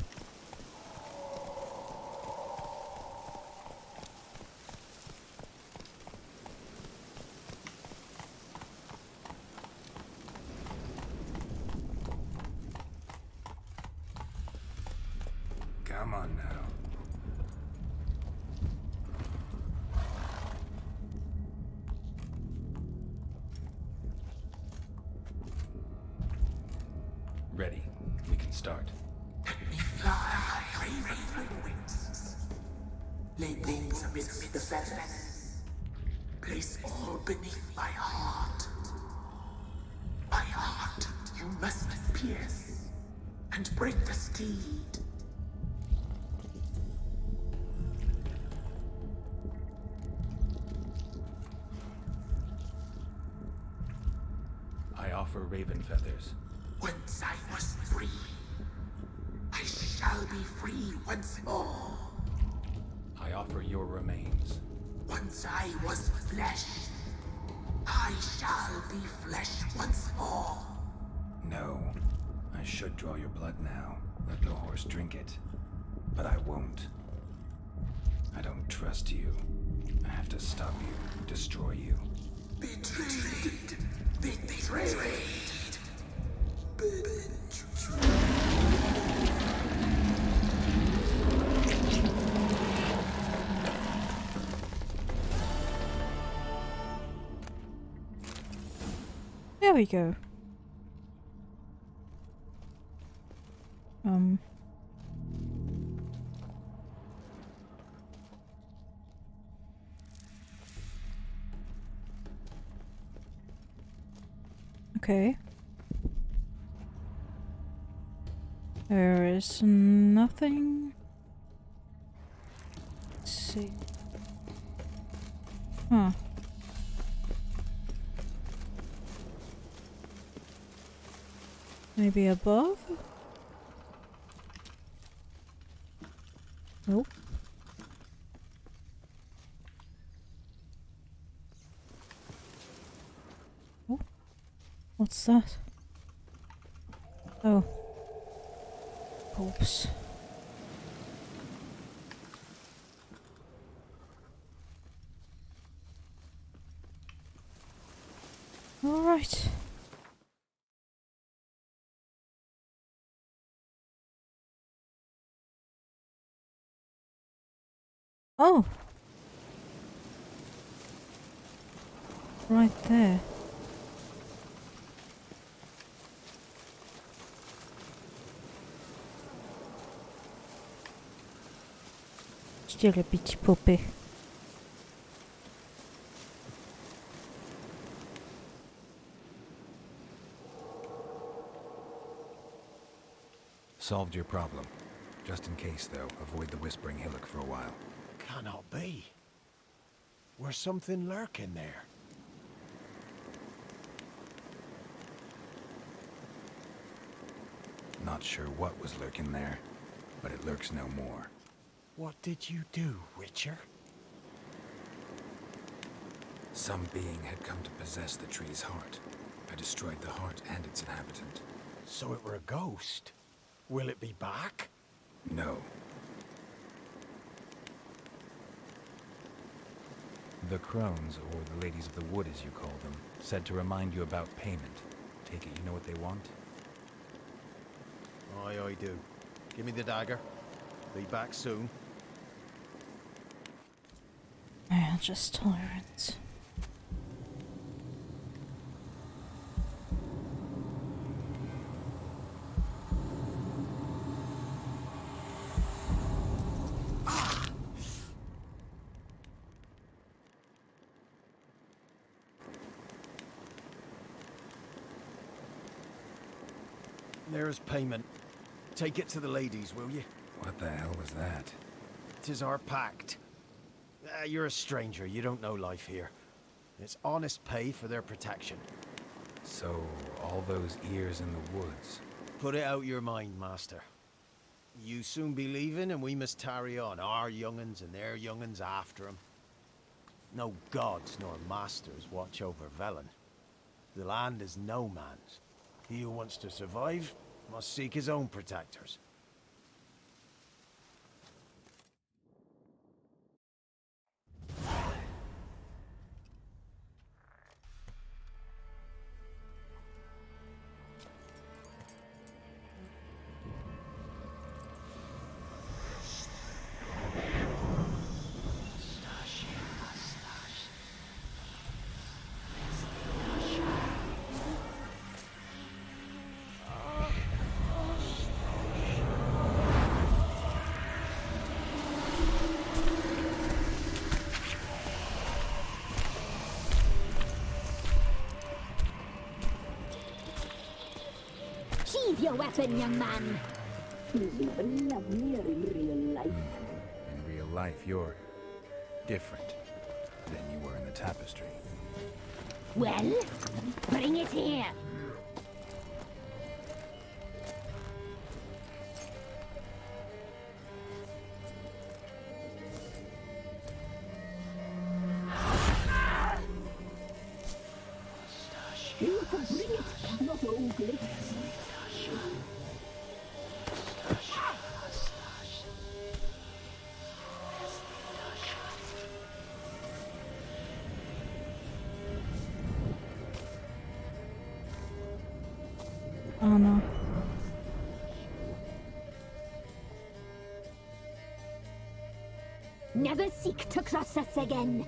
Come on now. Ready. We can start. Fly, raven wings. Lay wings amidst the feathers. Place all beneath my heart. My heart you must pierce and break the steed. I offer raven feathers. Once I was free, I shall be free once more. I offer your remains. Once I was flesh, I shall be flesh once more. No. I should draw your blood now. Let the horse drink it. But I won't. I don't trust you. I have to stop you, destroy you. Betrayed. Betrayed. There we go. Okay. There is nothing see. Huh. Maybe above? Nope. Oh. What's that? Oh. Corpse. All right. Oh. Right there. Still a petit poupée. Solved your problem. Just in case, though, avoid the Whispering Hillock for a while. Cannot be. Where's something lurking there? Not sure what was lurking there, but it lurks no more. What did you do, Witcher? Some being had come to possess the tree's heart. I destroyed the heart and its inhabitant. So it were a ghost. Will it be back? No. The crones, or the ladies of the wood as you call them, said to remind you about payment. Take it you know what they want? Aye, I do. Give me the dagger. Be back soon. Yeah, just tyrants. There's payment. Take it to the ladies, will you? What the hell was that? 'Tis our pact. You're a stranger, you don't know life here. It's honest pay for their protection. So, all those ears in the woods. Put it out your mind, master. You soon be leaving and we must tarry on, our young'uns and their young'uns after 'em. No gods nor masters watch over Velen. The land is no man's. He who wants to survive must seek his own protectors. Sheathe your weapon, young man. He's even lovelier in real life. In real life, you're different than you were in the tapestry. Well, bring it here. You can bring it, not ugly. Oh no. Never seek to cross us again.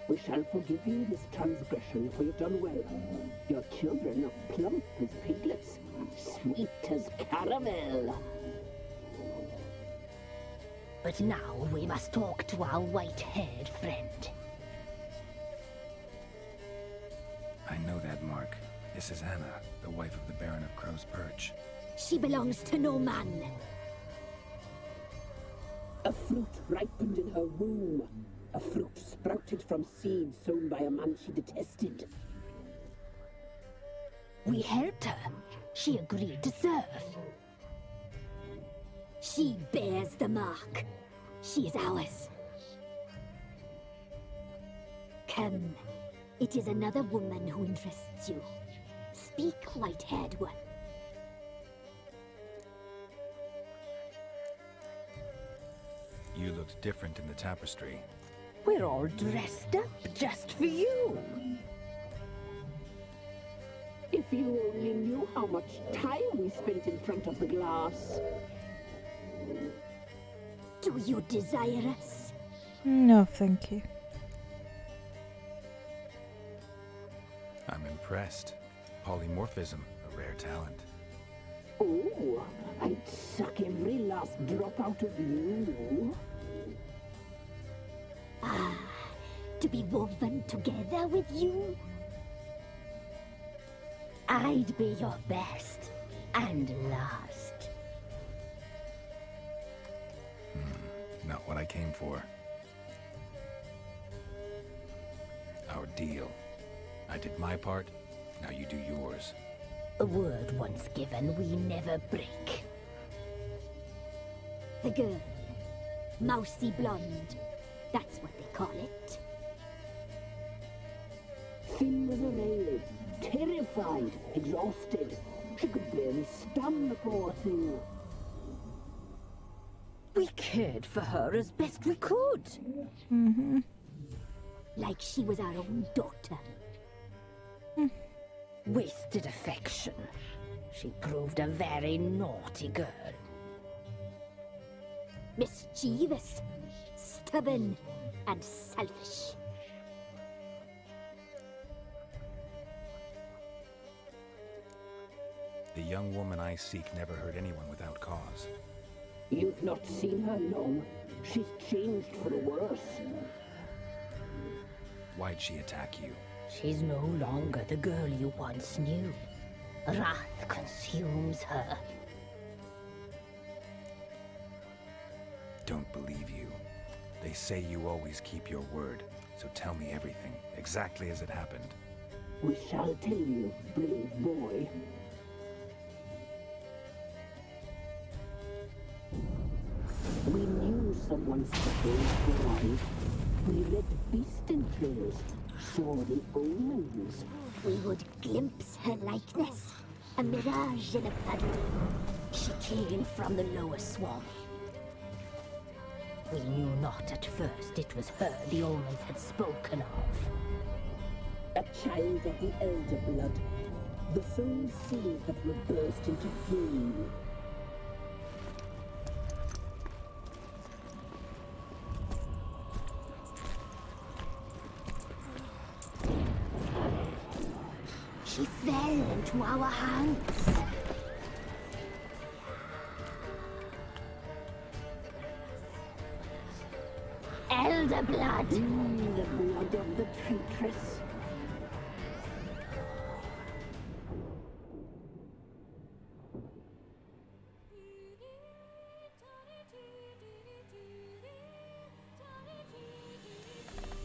We shall forgive you this transgression, for you've done well. Your children are plump as piglets, sweet as caramel. But now we must talk to our white-haired friend. I know that mark. This is Anna, the wife of the Baron of Crow's Perch. She belongs to no man. A fruit ripened in her womb. A fruit sprouted from seeds sown by a man she detested. We helped her. She agreed to serve. She bears the mark. She is ours. Come. It is another woman who interests you. Speak, white-haired one. You looked different in the tapestry. We're all dressed up just for you. If you only knew how much time we spent in front of the glass. Do you desire us? No, thank you. I'm impressed. Polymorphism, a rare talent. Oh, I'd suck every last drop out of you. Ah, to be woven together with you? I'd be your best and last. Not what I came for. Our deal. I did my part, now you do yours. A word once given, we never break. The girl. Mousy blonde. That's what they call it. Thin as a rail, terrified, exhausted. She could barely stand the poor thing. We cared for her as best we could. Mm-hmm. Like she was our own daughter. Wasted affection. She proved a very naughty girl. Mischievous, stubborn, and selfish. The young woman I seek never hurt anyone without cause. You've not seen her long. She's changed for the worse. Why'd she attack you? She's no longer the girl you once knew. Wrath consumes her. Don't believe you. They say you always keep your word, so tell me everything, exactly as it happened. We shall tell you, brave boy. We knew someone supposed to arrive. We read beast entrails, saw the omens. We would glimpse her likeness, a mirage in a puddle. She came from the lower swamp. We knew not at first it was her the omens had spoken of. A child of the elder blood, the soul seed that will burst into flame. She fell into our hands. Elder blood. The blood of the traitress.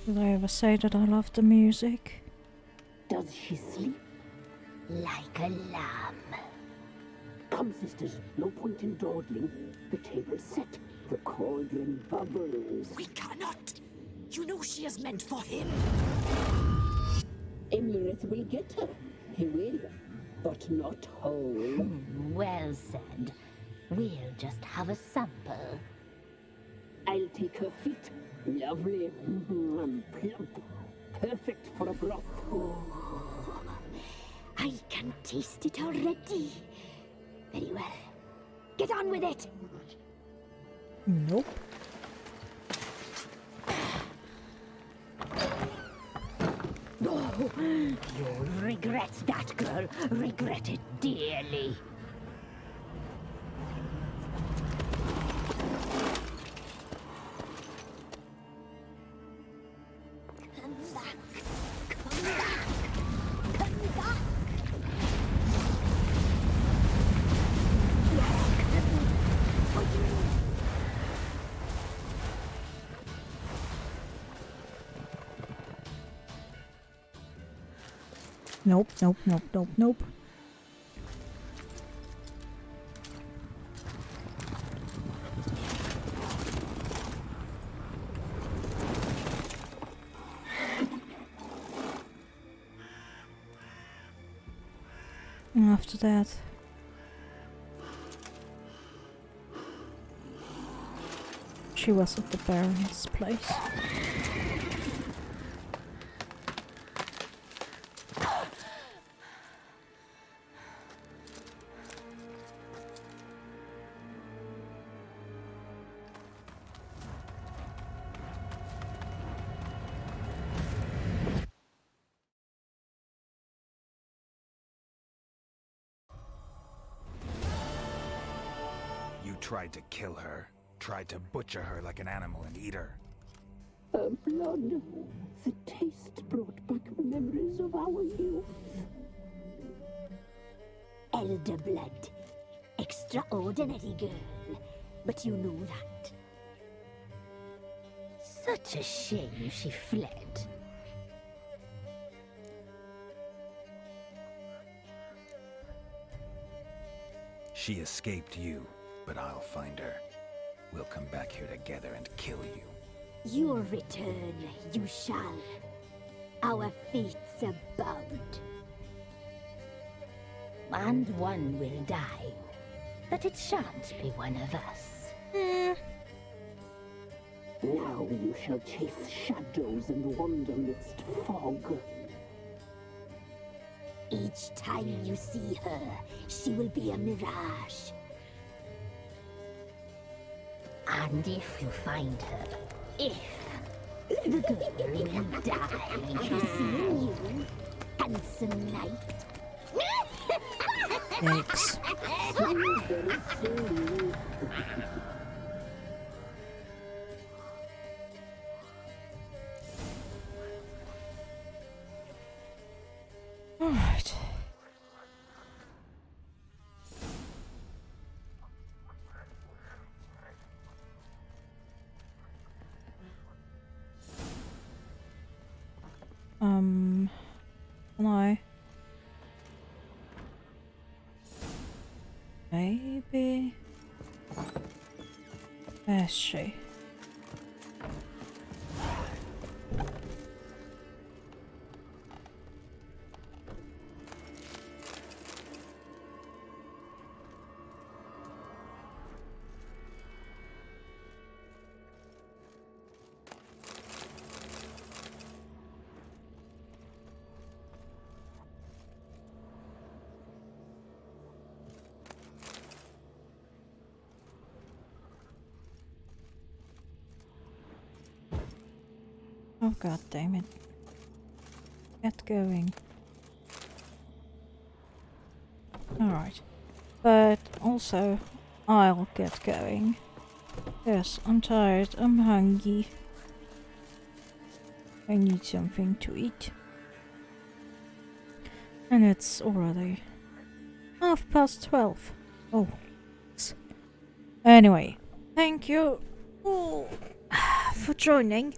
Did I ever say that I love the music? Does she sleep? Like a lamb. Come, sisters, no point in dawdling. The table's set. The cauldron bubbles. We cannot! You know she is meant for him! Emirith will get her. He will, but not whole. Well said. We'll just have a sample. I'll take her feet. Lovely. And plump. Perfect for a broth. Oh, I can taste it already. Very well. Get on with it! Nope. Oh, you'll regret that, girl. Regret it dearly. Come back! Come back! Come back! Yes, come for you! Nope, nope, nope, nope, nope. And after that, she was at the Baron's place. You tried to kill her. Tried to butcher her like an animal and eat her. Her blood. The taste brought back memories of our youth. Elder blood. Extraordinary girl. But you know that. Such a shame she fled. She escaped you, but I'll find her. We'll come back here together and kill you. Your return you shall. Our fates are bound. And one will die. But it shan't be one of us. Now you shall chase shadows and wander midst fog. Each time you see her, she will be a mirage. And if you find her, the girl will die. Seeing you, handsome knight. Yikes. Alright. Can I? Maybe? Where's she? Oh god damn it. Get going. Alright. But also, I'll get going. Yes, I'm tired, I'm hungry. I need something to eat. And it's already 12:30. Oh. Anyway, thank you all for joining.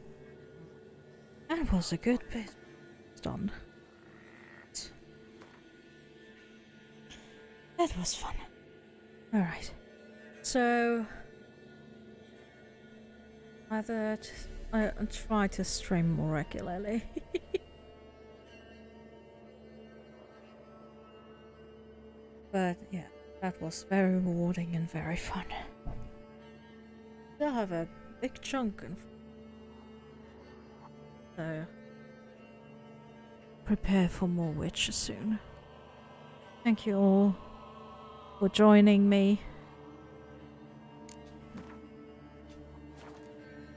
That was a good bit done. That was fun. Alright. So I thought I'll try to stream more regularly. But yeah, that was very rewarding and very fun. Still have a big chunk in so prepare for more witches soon. Thank you all for joining me.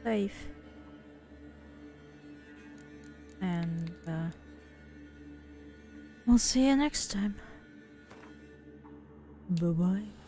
Safe. And we'll see you next time. Bye bye.